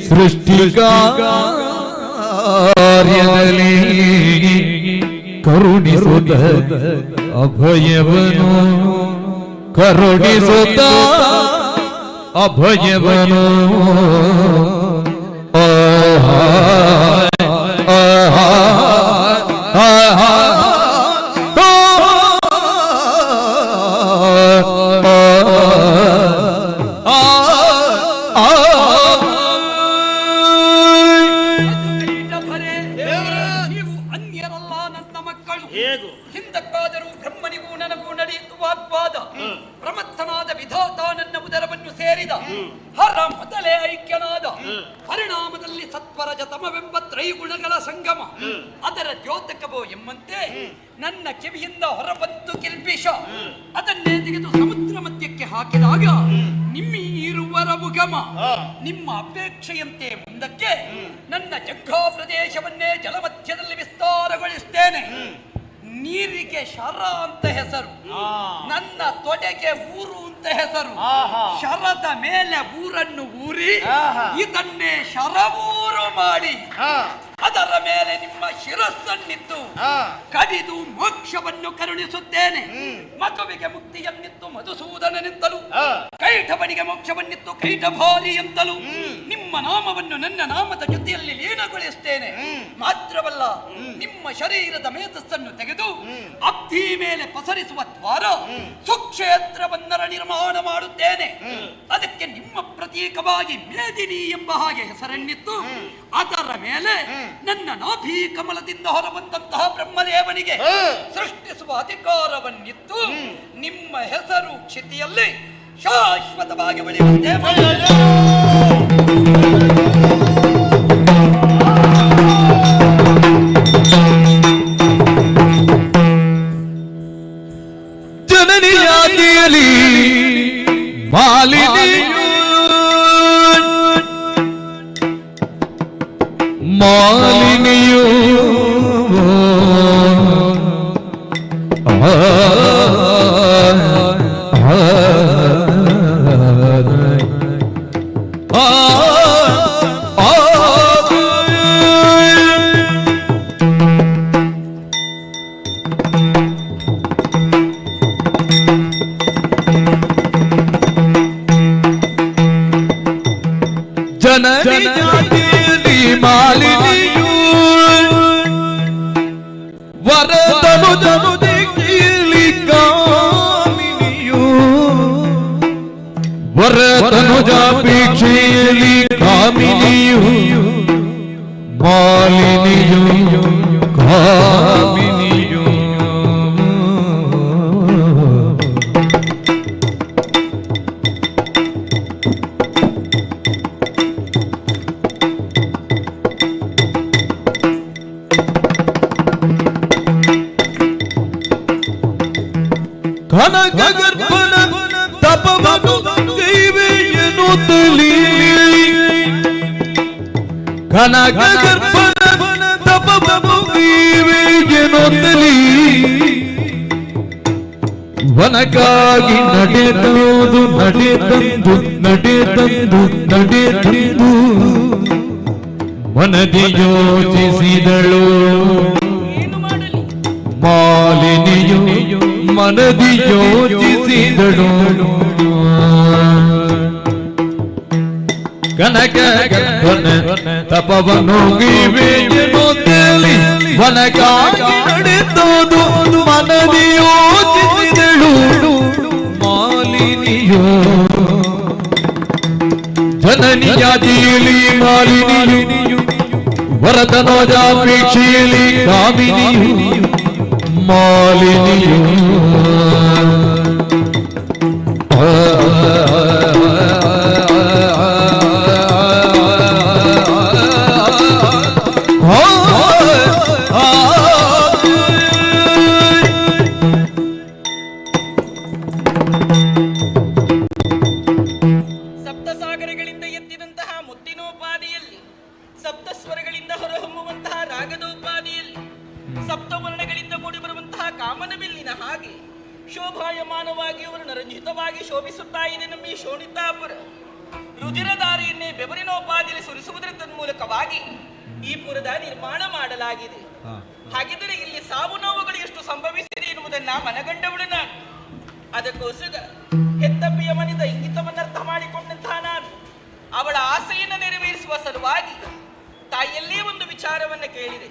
ಸೃಷ್ಟಿ ಕಾರ್ಯದಲ್ಲಿ ಕರುಣಿಸುತ್ತ ಅಭಯವನು ಕರುಣಿಸುತ್ತ ಅಭಯವನು ನೀವು ಅನ್ಯರಲ್ಲ ನನ್ನ ಮಕ್ಕಳು. ಹೇಗೂ ಹಿಂದಕ್ಕಾದರೂ ಬ್ರಹ್ಮನಿಗೂ ನನಗೂ ನಡೆಯಿತು ವಾಗ್ವಾದ. ಪ್ರಮಥನಾದ ವಿಧಾತ ನನ್ನ ಉದರವನ್ನು ಸೇರಿದ. ಹರ ಮೊದಲೇ ಐಕ್ಯನಾದ. ಪರಿಣಾಮದಲ್ಲಿ ಸತ್ವರಜತಮವೆಂಬ ತ್ರೈಗುಣಗಳ ಸಂಗಮ. ಅದರ ದ್ಯೋತಕವೋ ಎಂಬಂತೆ ನನ್ನ ಕಿವಿಯಿಂದ ಹೊರಬಂತು ಕಿಲ್ಬಿಷ. ಅದನ್ನೇ ತೆಗೆದು ಸಮುದ್ರ ಮಧ್ಯಕ್ಕೆ ಹಾಕಿದಾಗ ನಿಮ್ಮೀರುವರ ಉಗಮ. ನಿಮ್ಮ ಅಪೇಕ್ಷೆಯಂತೆ ಮುಂದಕ್ಕೆ ನನ್ನ ಜಗ್ಗಾ ಪ್ರದೇಶವನ್ನೇ ಜಲಮಧ್ಯದಲ್ಲಿ ವಿಸ್ತಾರಗೊಳಿಸ್ತೇನೆ. ನೀರಿಗೆ ಶರ ಅಂತ ಹೆಸರು, ನನ್ನ ತೊಡೆಗೆ ಊರು ಅಂತ ಹೆಸರು. ಶರದ ಮೇಲೆ ಊರನ್ನು ಊರಿ ಇದನ್ನೇ ಶರವೂರು ಮಾಡಿ ಅದರ ಮೇಲೆ ನಿಮ್ಮ ಶಿರಸ್ಸನ್ನಿತ್ತು ಕಡಿದು ಮೋಕ್ಷವನ್ನು ಕರುಣಿಸುತ್ತೇನೆ. ಮಧುವಿಗೆ ಮುಕ್ತಿಯನ್ನಿತ್ತು ಮಧುಸೂದನನೆಂತಲೂ, ಕೈಠವನಿಗೆ ಮೋಕ್ಷವನ್ನಿತ್ತು ಕೈಠಭಾರಿ ಎಂತಲೂ ನಿಮ್ಮ ನಾಮವನ್ನು ನನ್ನ ನಾಮದ ಜೊತೆಯಲ್ಲಿ ಲೀನಗೊಳಿಸುತ್ತೇನೆ. ಮಾತ್ರವಲ್ಲ, ನಿಮ್ಮ ಶರೀರದ ಮೇಧಸ್ಸನ್ನು ತೆಗೆದು ಅಬ್ಧಿ ಮೇಲೆ ಪಸರಿಸುವ ದ್ವಾರ ಸುಕ್ಷೇತ್ರವನ್ನರ ನಿರ್ಮಾಣ ಮಾಡುತ್ತೇನೆ. ಅದಕ್ಕೆ ನಿಮ್ಮ ಪ್ರತೀಕವಾಗಿ ಮೇದಿನಿ ಎಂಬ ಹಾಗೆ ಹೆಸರನ್ನಿತ್ತು. ಅದರ ಮೇಲೆ ನನ್ನ ನಾಭಿ ಕಮಲದಿಂದ ಹೊರಬಂದಂತಹ ಬ್ರಹ್ಮದೇವನಿಗೆ ಸೃಷ್ಟಿಸುವ ಅಧಿಕಾರವನ್ನಿತ್ತು. ನಿಮ್ಮ ಹೆಸರು ಕ್ಷಿತಿಯಲ್ಲಿ ಶಾಶ್ವತವಾಗಿ ಉಳಿಯುತ್ತೆ. ಜನನಿಯಾದಿಯಲಿ ಮಾಲಿನಿಯು ಮಾಲಿನಿಯು ಜನನಿಯಾದಿಯಲಿ ಮಾಲಿನಿಯು ವರದನು ಕೀಲಿ ಕಾಮಿನಿಯು ವರತನುಜಾಪೇಕ್ಷೆಯಲ್ಲಿ ಕಾಮಿನಿಯು ಮಾಲಿನಿಯು ಕಾಮಿನಿಯು ಕನಕ ಗರ್ಭನ ತಪವನು ಕೈವೆಯನು ತಲಿ ಕನಕ ಗರ್ಭನ ತಪವನು ಕೈವೆಯನು ತಲಿ ವನಕ್ಕಾಗಿ ನಡೆದು ನಡೆದು ಮನದಿ ಯೋಚಿಸಿದಳು ಮಾಲಿನಿಯು ಮನದಿ ಯೋಚಿಸಿದಳು ಕನಕ ಗರ್ಭನ ತಪವನು ಕೈವೆಯನು ತಲಿ ವನಕ್ಕಾಗಿ ನಡೆದು ಮನದಿ ಯೋಚಿಸಿದಳು ಮಾಲಿನಿಯು ಜನನಿಯಾದಿಯಲ್ಲಿ ಮಾಲಿನಿಯು ವರದನೋಜಾಪೇಕ್ಷೆಯಲ್ಲಿ ಕಾಮಿನಿಯು ಮಾಲಿನಿಯು ಸಪ್ತಸಾಗರಗಳಿಂದ ಎತ್ತಿದಂತಹ ಮುತ್ತಿನೋಪಾದಿಯಲ್ಲಿ, ಸಪ್ತಸ್ವರಗಳಿಂದ ಹೊರಹೊಮ್ಮುವಂತಹ ರಾಗದೋಪಾದಿಯಲ್ಲಿ, ಸಪ್ತವರ್ಣಗಳಿಂದ ಮೂಡಿಬರುವಂತಹ ಕಾಮನ ಬಿಲ್ಲಿನ ಹಾಗೆ ಶೋಭಾಯಮಾನವಾಗಿ ವರ್ಣರಂಜಿತವಾಗಿ ಶೋಭಿಸುತ್ತಾ ಇದೆ ನಮ್ಮ ಈ ಶೋಣಿತಾಪುರ. ರುಧಿರಧಾರೆಯನ್ನೇ ಬೆವರಿನೋಪಾದಿಯಲ್ಲಿ ಸುರಿಸುವುದರ ತನ್ಮೂಲಕವಾಗಿ ಈ ಪುರದ ನಿರ್ಮಾಣ ಮಾಡಲಾಗಿದೆ. ಹಾಗಿದ್ದರೆ ಇಲ್ಲಿ ಸಾವು ನೋವುಗಳು ಎಷ್ಟು ಸಂಭವಿಸಿದೆ ಎನ್ನುವುದನ್ನ ಮನಗಂಡವಳು ನಾನು. ಅದಕ್ಕೋಸ್ಕರ ಹೆತ್ತಪ್ಪಿಯ ಮನಿದ ಇಂಗಿತವನ್ನರ್ಥ ಮಾಡಿಕೊಂಡಂತಹ ನಾನು ಅವಳ ಆಸೆಯನ್ನು ನೆರವೇರಿಸುವ ಸಲುವಾಗಿ ತಾಯಿಯಲ್ಲೇ ಒಂದು ವಿಚಾರವನ್ನು ಕೇಳಿದೆ.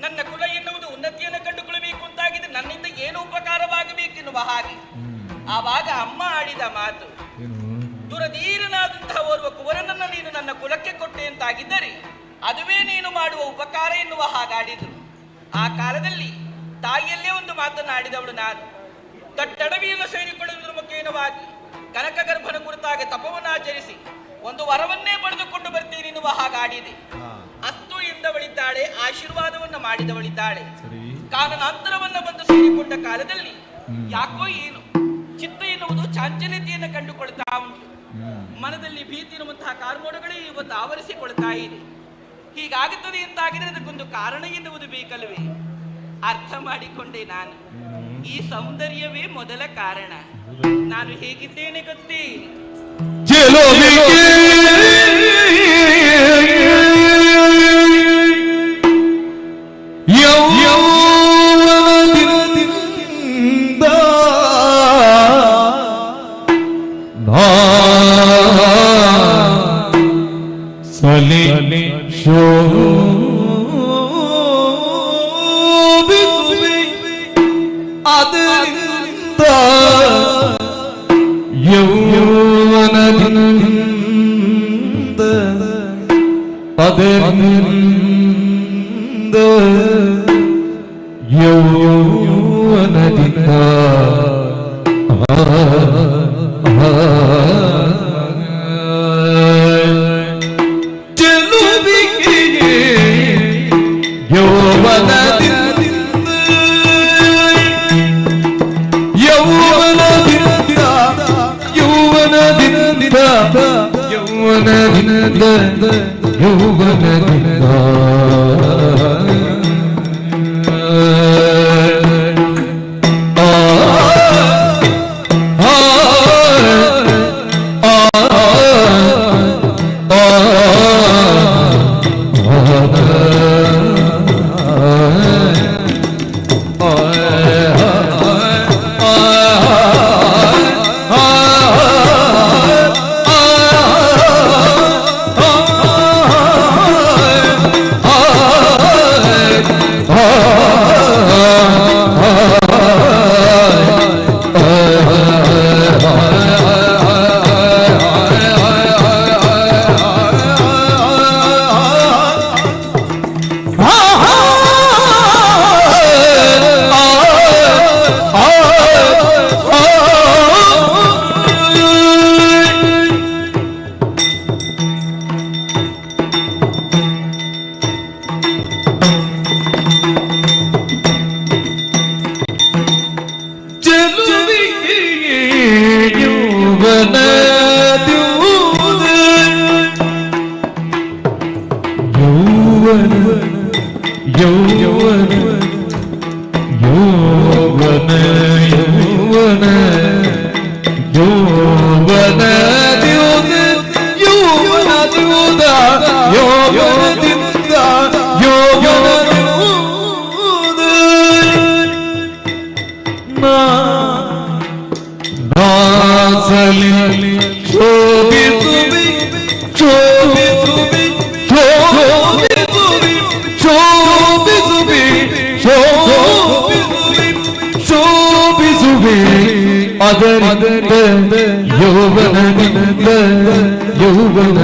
ನನ್ನ ಕುಲ ಎನ್ನುವುದು ಉನ್ನತಿಯನ್ನು ಕಂಡುಕೊಳ್ಳಬೇಕು ಅಂತಾಗಿದೆ, ನನ್ನಿಂದ ಏನು ಉಪಕಾರವಾಗಬೇಕೆನ್ನುವ ಹಾಗೆ. ಆವಾಗ ಅಮ್ಮ ಆಡಿದ ಮಾತು, ದುರಧೀರನಾದಂತಹ ಓರ್ವ ಕುವರನನ್ನು ನೀನು ನನ್ನ ಕುಲಕ್ಕೆ ಕೊಟ್ಟೆ ಅಂತಾಗಿದ್ದರೆ ಅದುವೇ ನೀನು ಮಾಡುವ ಉಪಕಾರ ಎನ್ನುವ ಹಾಗಾಡಿದ್ರು. ಆ ಕಾಲದಲ್ಲಿ ತಾಯಿಯಲ್ಲೇ ಒಂದು ಮಾತನಾಡಿದವಳು ನಾನು. ದಟ್ಟಡವಿಯನ್ನು ಸೇರಿಕೊಳ್ಳುವುದರ ಮುಖೇನವಾಗಿ ಕನಕಗರ್ಭನ ಕುರಿತಾಗಿ ತಪವನ್ನಾಚರಿಸಿ ಒಂದು ವರವನ್ನೇ ಪಡೆದುಕೊಂಡು ಬರ್ತೀನಿ ಎನ್ನುವ ಹಾಗಾಡಿದೆ. ಅಷ್ಟು ಎಂದವಳಿದ್ದಾಳೆ, ಆಶೀರ್ವಾದವನ್ನು ಮಾಡಿದವಳಿದ್ದಾಳೆ. ಕಾರಣಾಂತರವನ್ನು ಬಂದು ಸೇರಿಕೊಂಡ ಕಾಲದಲ್ಲಿ ಯಾಕೋ ಏನು ಚಿತ್ತ ಎನ್ನುವುದು ಚಾಂಚಲ್ಯತೆಯನ್ನು ಕಂಡುಕೊಳ್ತಾ ಉಂಟು. ಮನದಲ್ಲಿ ಭೀತಿ ಎನ್ನುವಂತಹ ಕಾರ್ಮೋಡಗಳೇ ಇವತ್ತು ಆವರಿಸಿಕೊಳ್ತಾ ಇದೆ. ಹೀಗಾಗುತ್ತದೆ ಅಂತಾಗಿದ್ರೆ ಅದಕ್ಕೊಂದು ಕಾರಣ ಎನ್ನುವುದು ಬೇಕಲ್ವೇ? ಅರ್ಥ ಮಾಡಿಕೊಂಡೆ ನಾನು. ಈ ಸೌಂದರ್ಯವೇ ಮೊದಲ ಕಾರಣ. ನಾನು ಹೇಗಿದ್ದೇನೆ ಗೊತ್ತೇ? ಯೌವನದಿಂದ ಯೌವನ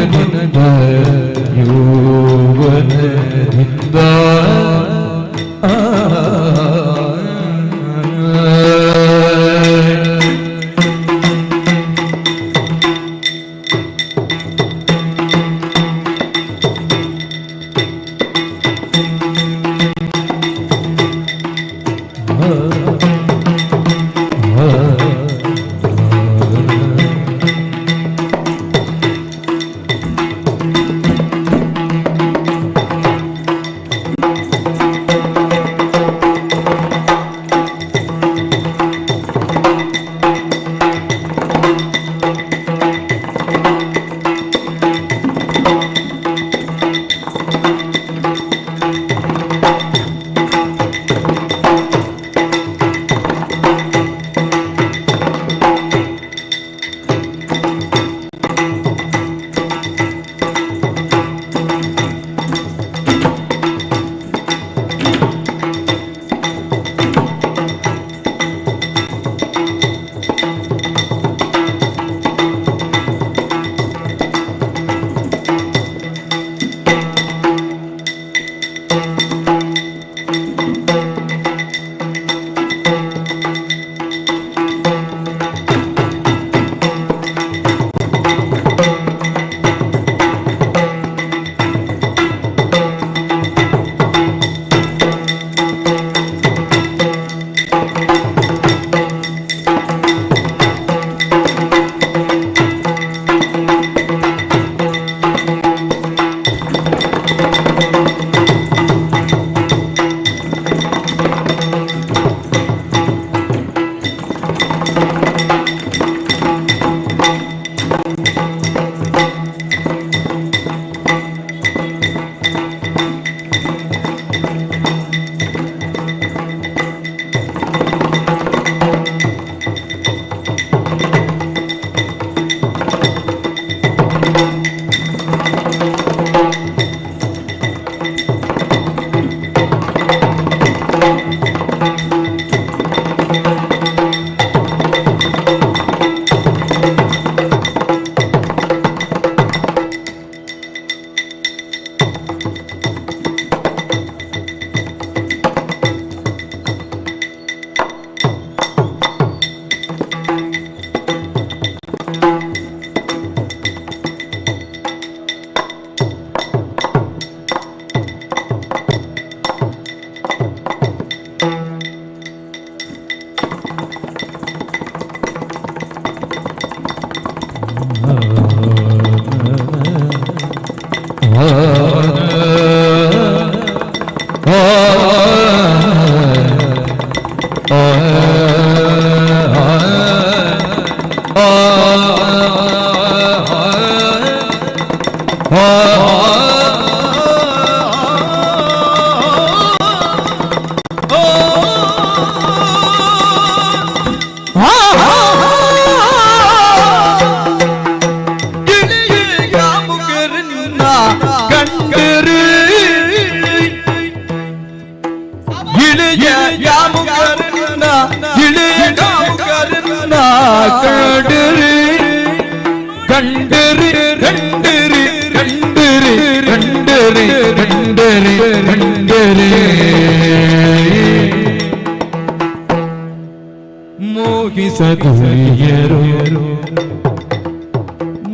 ಮೋಹಿಸದುಳಿಯರು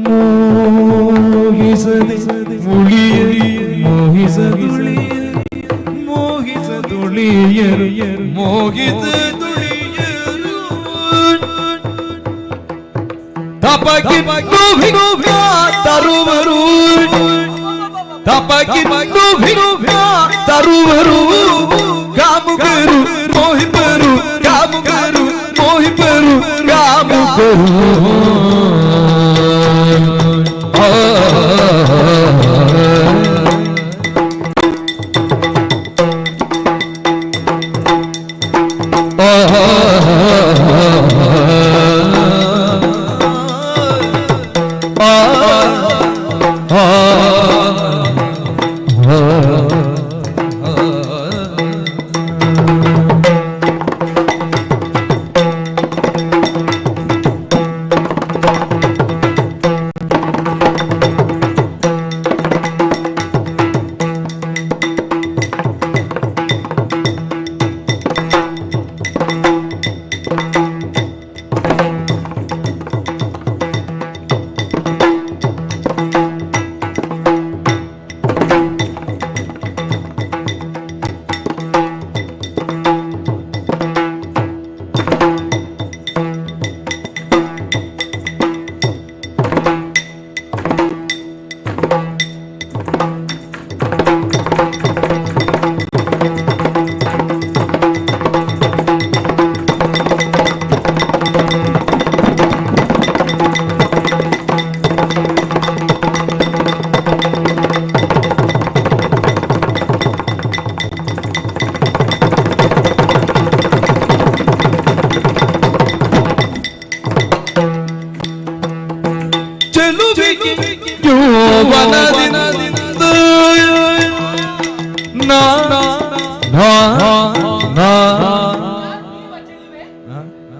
ಮೋಹಿಸದೆ ಮೋಹಿಸದುಳಿಯರು ಮೋಹಿಸದುಳಿಯರು ತಪಕಿ ತರುವರು ತಪಕಿ ತರುವರು ಕಾಮುಕರು ಮೋಹಿಪರು ಕಾಮುಕರು ಮೋಹಿಪರು ಕಾಮುಕರು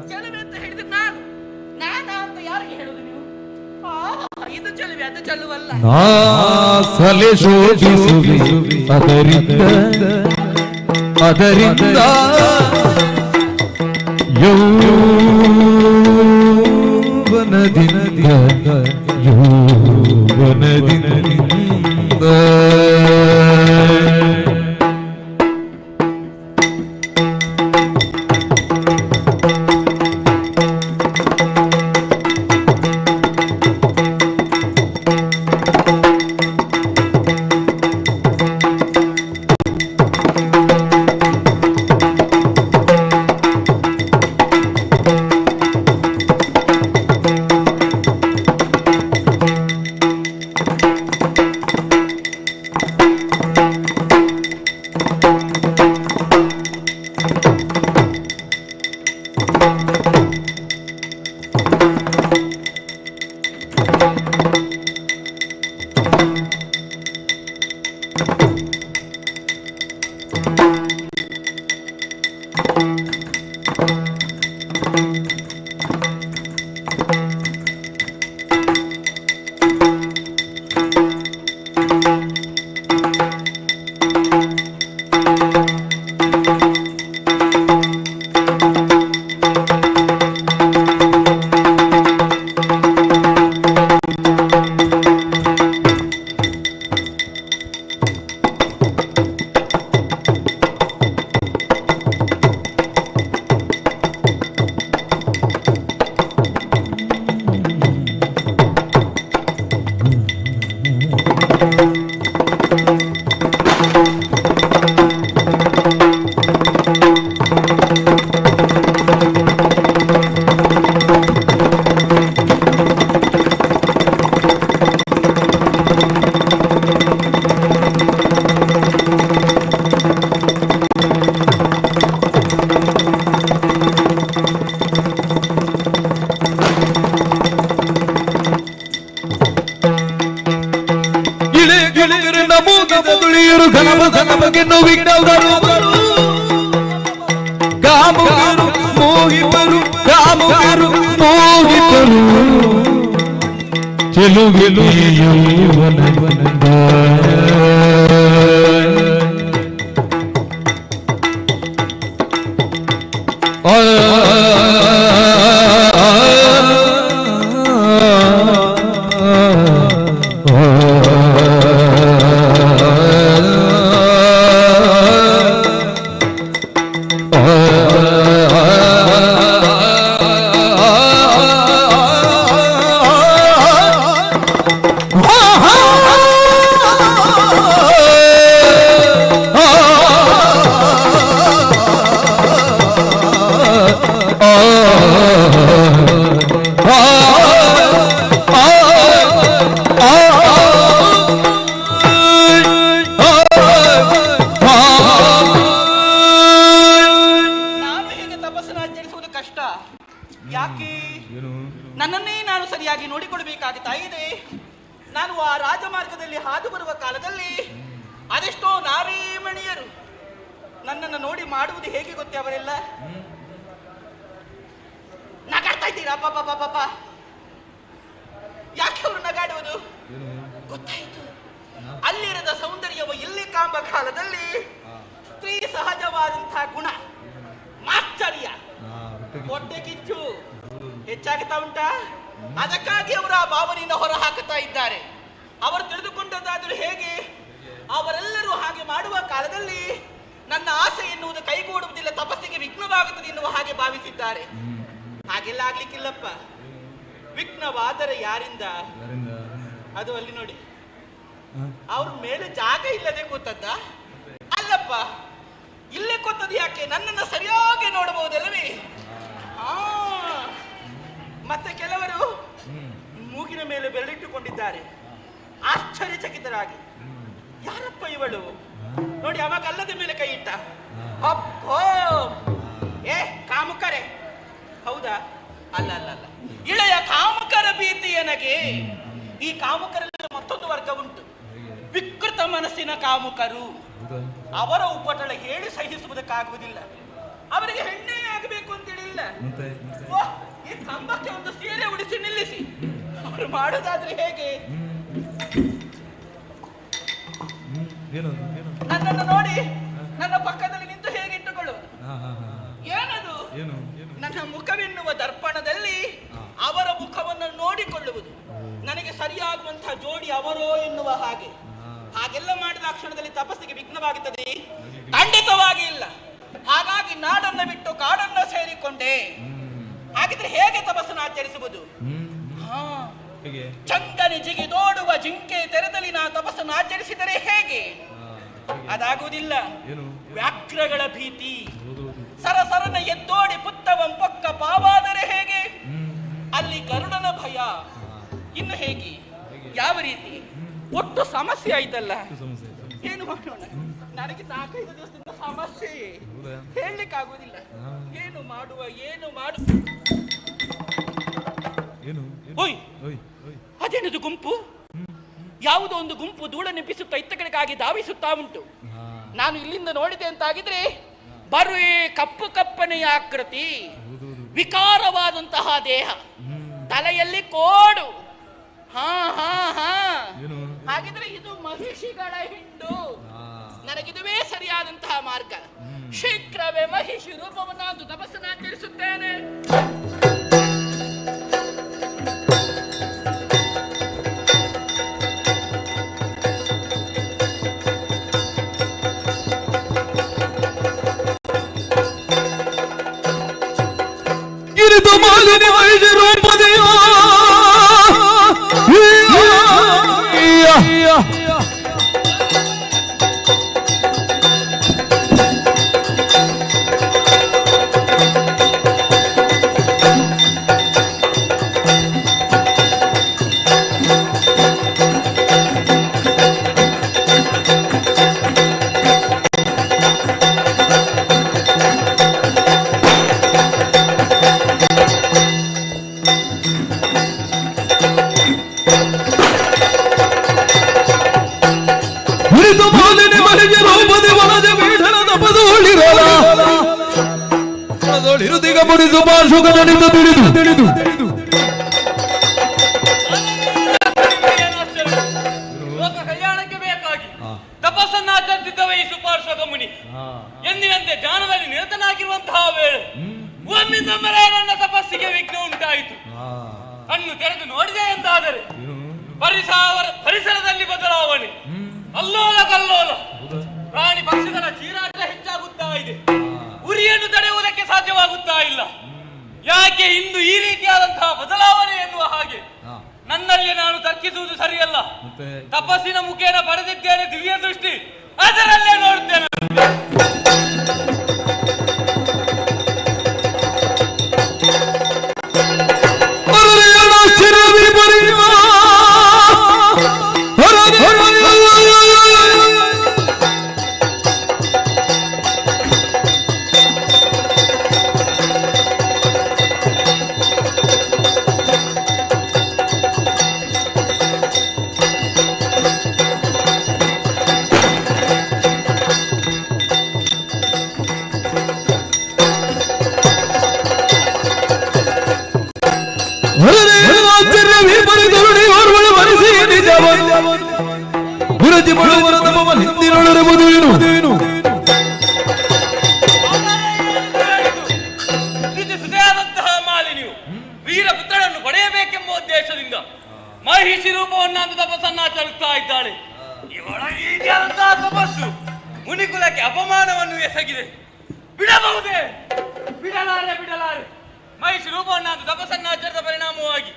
ಚೆಲುವೆ ಅಂತ ಹೇಳಿದ್ರೆ ನಾನು ಅಂತ ಯಾರಿಗೆ ಹೇಳುದು ನೀವು? ಇದು ಚೆಲುವೆ ಅದು ಚೆಲುವಲ್ಲ. ಸಲೆ ಶೋಭಿಸುವಿ ಅದರಿಂದ ಯೌವನದಿಂದ ನನ್ನನ್ನೇ ನಾನು ಸರಿಯಾಗಿ ನೋಡಿಕೊಳ್ಳಬೇಕಾಗುತ್ತಾ ಇದೆ. ನಾನು ಆ ರಾಜಮಾರ್ಗದಲ್ಲಿ ಹಾದು ಬರುವ ಕಾಲದಲ್ಲಿ ಅದೆಷ್ಟೋ ನಾರೀಮಣಿಯರು ನನ್ನನ್ನು ನೋಡಿ ಮಾಡುವುದು ಹೇಗೆ ಗೊತ್ತೇ? ಅವರೆಲ್ಲ ನಗಾಡ್ತಾ ಇದ್ದೀರಾ ಪಾಪ ಪಾಪ. ಯಾಕೆ ಅವರು ನಗಾಡುವುದು ಗೊತ್ತಾಯಿತು. ಅಲ್ಲಿರದ ಸೌಂದರ್ಯವು ಇಲ್ಲಿ ಕಾಂಬ ಕಾಲದಲ್ಲಿ ಸ್ತ್ರೀ ಸಹಜವಾದಂತಹ ಗುಣ ಮಾಶ್ಚರ್ಯ ಹೊಟ್ಟೆ ಕಿಚ್ಚು ಹೆಚ್ಚಾಗುತ್ತಾ ಉಂಟಾ? ಅದಕ್ಕಾಗಿ ಅವರು ಆ ಭಾವನೆಯನ್ನು ಹೊರ ಹಾಕುತ್ತಾ ಇದ್ದಾರೆ. ಅವರು ತಿಳಿದುಕೊಂಡದ್ದಾದರೂ ಹೇಗೆ? ಅವರೆಲ್ಲರೂ ಹಾಗೆ ಮಾಡುವ ಕಾಲದಲ್ಲಿ ನನ್ನ ಆಸೆ ಎನ್ನುವುದು ಕೈಗೂಡುವುದಿಲ್ಲ, ತಪಸ್ಸಿಗೆ ವಿಘ್ನವಾಗುತ್ತದೆ ಎನ್ನುವ ಹಾಗೆ ಭಾವಿಸಿದ್ದಾರೆ. ಹಾಗೆಲ್ಲ ಆಗ್ಲಿಕ್ಕಿಲ್ಲಪ್ಪ. ವಿಘ್ನವಾದರೆ ಯಾರಿಂದ? ಅದು ಅಲ್ಲಿ ನೋಡಿ, ಅವ್ರ ಮೇಲೆ ಜಾಗ ಇಲ್ಲದೆ ಕೂತದ್ದ ಅಲ್ಲಪ್ಪ. ಇಲ್ಲೇ ಕೂತದ್ದು ಯಾಕೆ? ನನ್ನನ್ನು ಸರಿಯಾಗಿ ನೋಡಬಹುದಲ್ಲವೇ? ಮತ್ತೆ ಕೆಲವರು ಮೂಗಿನ ಮೇಲೆ ಬೆರಳಿಟ್ಟುಕೊಂಡಿದ್ದಾರೆ ಆಶ್ಚರ್ಯಚಕಿತರಾಗಿ. ಯಾರಪ್ಪ ಇವಳು? ನೋಡಿ, ಅವ ಕಲ್ಲದ ಮೇಲೆ ಕೈ ಇಟ್ಟ. ಅಪ್ಪೋ, ಏ ಕಾಮುಕರೇ! ಹೌದಾ? ಅಲ್ಲ ಅಲ್ಲ ಅಲ್ಲ, ಇಳೆಯ ಕಾಮುಕರ ಭೀತಿ ನನಗೆ. ಈ ಕಾಮುಕರಲ್ಲಿ ಮತ್ತೊಂದು ವರ್ಗ ಉಂಟು, ವಿಕೃತ ಮನಸ್ಸಿನ ಕಾಮುಕರು. ಅವರ ಉಪಟಳ ಹೇಳಿ ಸಹಿಸುವುದಕ್ಕಾಗುವುದಿಲ್ಲ. ಅವರಿಗೆ ಹೆಣ್ಣೆ ಆಗಬೇಕು ಅಂತೇಳಿಲ್ಲ. ಈ ಕಂಬಕ್ಕೆ ಒಂದು ಸೀರೆ ಉಡಿಸಿ ನಿಲ್ಲಿಸಿ. ಅವರು ಮಾಡೋದಾದ್ರೆ ಹೇಗೆ? ನನ್ನನ್ನು ನೋಡಿ ನನ್ನ ಪಕ್ಕದಲ್ಲಿ ನಿಂತು ಹೇಗೆ ಇಟ್ಟುಕೊಳ್ಳುವುದು? ಏನದು? ನನ್ನ ಮುಖವೆನ್ನುವ ದರ್ಪಣದಲ್ಲಿ ಅವರ ಮುಖವನ್ನು ನೋಡಿಕೊಳ್ಳುವುದು. ನನಗೆ ಸರಿಯಾಗುವಂತಹ ಜೋಡಿ ಅವರೋ ಎನ್ನುವ ಹಾಗೆ. ಹಾಗೆಲ್ಲ ಮಾಡಿದ ಕ್ಷಣದಲ್ಲಿ ತಪಸ್ಸಿಗೆ ವಿಘ್ನವಾಗುತ್ತದೆ? ಖಂಡಿತವಾಗಿ ಇಲ್ಲ. ಹಾಗಾಗಿ ನಾಡನ್ನು ಬಿಟ್ಟು ಕಾಡನ್ನು ಸೇರಿಕೊಂಡೆ. ಹಾಗಿದ್ರೆ ಹೇಗೆ ತಪಸ್ಸನ್ನು ಆಚರಿಸುವುದು? ಚಂಗನೆ ಜಿಗಿದೋಡುವ ಜಿಂಕೆ ತೆರೆದಲ್ಲಿ ನಾ ತಪಸ್ಸನ್ನು ಆಚರಿಸಿದರೆ ಹೇಗೆ? ಅದಾಗುವುದಿಲ್ಲ. ವ್ಯಾಘ್ರಗಳ ಭೀತಿ. ಸರಸರನ ಎದ್ದೋಡಿ ಪುತ್ತವಂ ಪಕ್ಕ ಪಾವಾದರೆ ಹೇಗೆ? ಅಲ್ಲಿ ಗರುಡನ ಭಯ. ಇನ್ನು ಹೇಗೆ? ಯಾವ ರೀತಿ? ಒಟ್ಟು ಸಮಸ್ಯೆ ಆಯ್ತಲ್ಲ. ಏನು ಮಾಡೋಣ? ನನಗೆ 4-5 ದಿವಸದಿಂದ ಸಮಸ್ಯೆ ಹೇಳಲಿಕ್ಕಾಗುವುದಿಲ್ಲ. ಏನು ಮಾಡುವ? ಏನು ಮಾಡು? ಅದೇನದು ಗುಂಪು? ಯಾವುದೋ ಒಂದು ಗುಂಪು ಧೂಳನ್ನೆಬ್ಬಿಸುತ್ತಾ ಇತ್ತ ಕಡೆಗಾಗಿ ಧಾವಿಸುತ್ತಾ ಉಂಟು. ನಾನು ಇಲ್ಲಿಂದ ನೋಡಿದೆ ಅಂತಾಗಿದ್ರೆ ಬರುವೆ ಕಪ್ಪು ಕಪ್ಪನೆಯ ಆಕೃತಿ, ವಿಕಾರವಾದಂತಹ ದೇಹ, ತಲೆಯಲ್ಲಿ ಕೋಡು. ಹಾಗಿದ್ರೆ ಇದು ಮಹಿಷಿಗಳ ಹಿಂಡು. ನನಗಿದುವೇ ಸರಿಯಾದಂತಹ ಮಾರ್ಗ. ಶೀಘ್ರವೇ ಮಹಿಷಿ ರೂಪವನ್ನಾದು ತಪಸ್ಸನ್ನು ಆಚರಿಸುತ್ತೇನೆ. ಗಿರಿದು ಮಾಲಿನಿ ಮಹಿಷಿ ರೂಪದೆಯ ಕುರಿತು ಮಾಲಿನಿ ಮನೆಗೆ ರೂಪದಿ ವನಜ ಪೀಠದ ಪದೋಳಿರಲ ಪದೋಳಿರುದಿಗ ಮುಡಿದು ಪಾರ್ಶ್ವಕ ನಡಿದು ತಿಳಿದು ಲೋಕ ಕಲ್ಯಾಣಕ್ಕೆ ಬೇಕಾಗಿ ತಪಸ್ಸನ್ನು ಆಚರಿಸಿದ್ದವ ಈ ಸುಪಾರ್ಶ್ವಕ ಮುನಿ ಎಂದಿನಂತೆ ಜ್ಞಾನದಲ್ಲಿ ನಿರತನಾಗಿರುವಂತಹ ವೇಳೆ ಒಮ್ಮಿಂದೊಮ್ಮೆ ನನ್ನ ತಪಸ್ಸಿಗೆ ವಿಘ್ನ ಉಂಟಾಯಿತು. ಕಣ್ಣು ತೆರೆದು ನೋಡಿದೆ ಎಂದಾದರೆ ಪರಿಸರದಲ್ಲಿ ಬದಲಾವಣೆ, ಅಲ್ಲೋಲ ಕಲ್ಲೋಲ, ಪ್ರಾಣಿ ಪಕ್ಷಿಗಳ ಚೀರಾಟ ಹೆಚ್ಚಾಗುತ್ತಾ ಇದೆ. ಉರಿಯನ್ನು ತಡೆಯುವುದಕ್ಕೆ ಸಾಧ್ಯವಾಗುತ್ತಾ ಇಲ್ಲ. ಯಾಕೆ ಇಂದು ಈ ರೀತಿಯಾದಂತಹ ಬದಲಾವಣೆ ಎನ್ನುವ ಹಾಗೆ ನನ್ನಲ್ಲಿ ನಾನು ತರ್ಕಿಸುವುದು ಸರಿಯಲ್ಲ. ತಪಸ್ಸಿನ ಮುಖೇನ ಪಡೆದಿದ್ದೇನೆ ದಿವ್ಯ ದೃಷ್ಟಿ, ಅದರಲ್ಲೇ ನೋಡುತ್ತೇನೆ. ಗುರುಜಿ ಮಾಡುವರ ತಮ್ಮ ಹಿಂದಿನೊಳರುವುದು ಏನು ಸುದೆಯಾದಂತಹ ಮಾಲಿನಿಯು ವೀರಪುತ್ರನನ್ನು ಪಡೆಯಬೇಕೆಂಬ ಉದ್ದೇಶದಿಂದ ಮಹಿಷಿ ರೂಪವನ್ನಾದ ತಪಸ್ಸನ್ನಾಚರಿಸ್ತಾ ಇದ್ದಾಳೆ. ಇವಳ ರೀತಿಯಾದಂತಹ ತಪಸ್ಸು ಮುನಿಕುಲಕ್ಕೆ ಅಪಮಾನವನ್ನು ಎಸಗಿದೆ. ಬಿಡಬಹುದೇ? ಬಿಡಲಾರೆ. ಮಹಿಷಿ ರೂಪವನ್ನಾದ ತಪಸ್ಸನ್ನಾಚರಿಸಿದ ಪರಿಣಾಮವಾಗಿ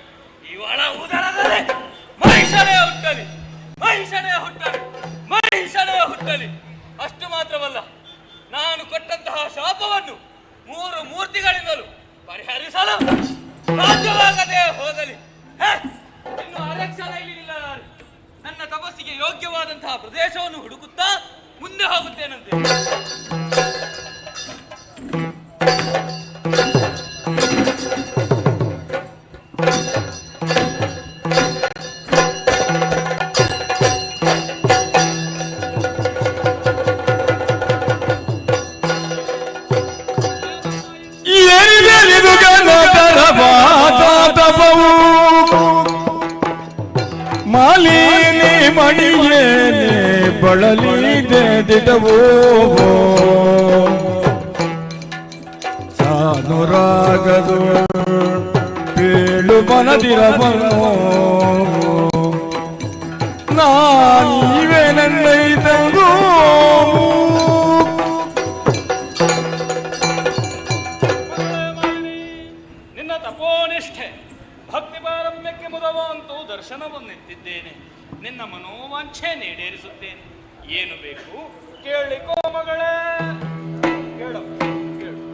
ಇವಳ ಉದರದಲ್ಲಿ ಮಹಿಷನೇ ಹುಟ್ಟಲಿ. ಅಷ್ಟು ಮಾತ್ರವಲ್ಲ, ನಾನು ಕೊಟ್ಟಂತಹ ಶಾಪವನ್ನು 3 ಮೂರ್ತಿಗಳಿಂದಲೂ ಪರಿಹರಿಸಲು ಸಾಧ್ಯವಾಗದೆ ಹೋಗಲಿ. ಇನ್ನು ಅರಕ್ಷಣ ಇಲ್ಲಿ ನಿಲ್ಲಲಾರೆ. ನನ್ನ ತಪಸ್ಸಿಗೆ ಯೋಗ್ಯವಾದಂತಹ ಪ್ರದೇಶವನ್ನು ಹುಡುಕುತ್ತಾ ಮುಂದೆ ಹೋಗುತ್ತೇನಂತೆ. ಮಾಲಿನಿ ಮಣಿಯೇನೆ ಬಳಲಿದೆದಿಟವೋ ಸಾನುರಾಗದು ಬೀಳು ಮನದಿರಬನೋ ನಾನೀವೇ ನನ್ನೈತಂಗೋ ನಿನ್ನ ತಪೋನಿಷ್ಠೆ ಭಕ್ತಿ ಪಾರಮ್ಯಕ್ಕೆ ಮುದವಂತೂ ದರ್ಶನವನ್ನೆತ್ತಿದ್ದೇನೆ. ನಿನ್ನ ಮನೋವಾಂಛೆ ಈಡೇರಿಸುತ್ತೇನೆ. ಏನು ಬೇಕು ಕೇಳಿಕೋ ಮಗಳೇ.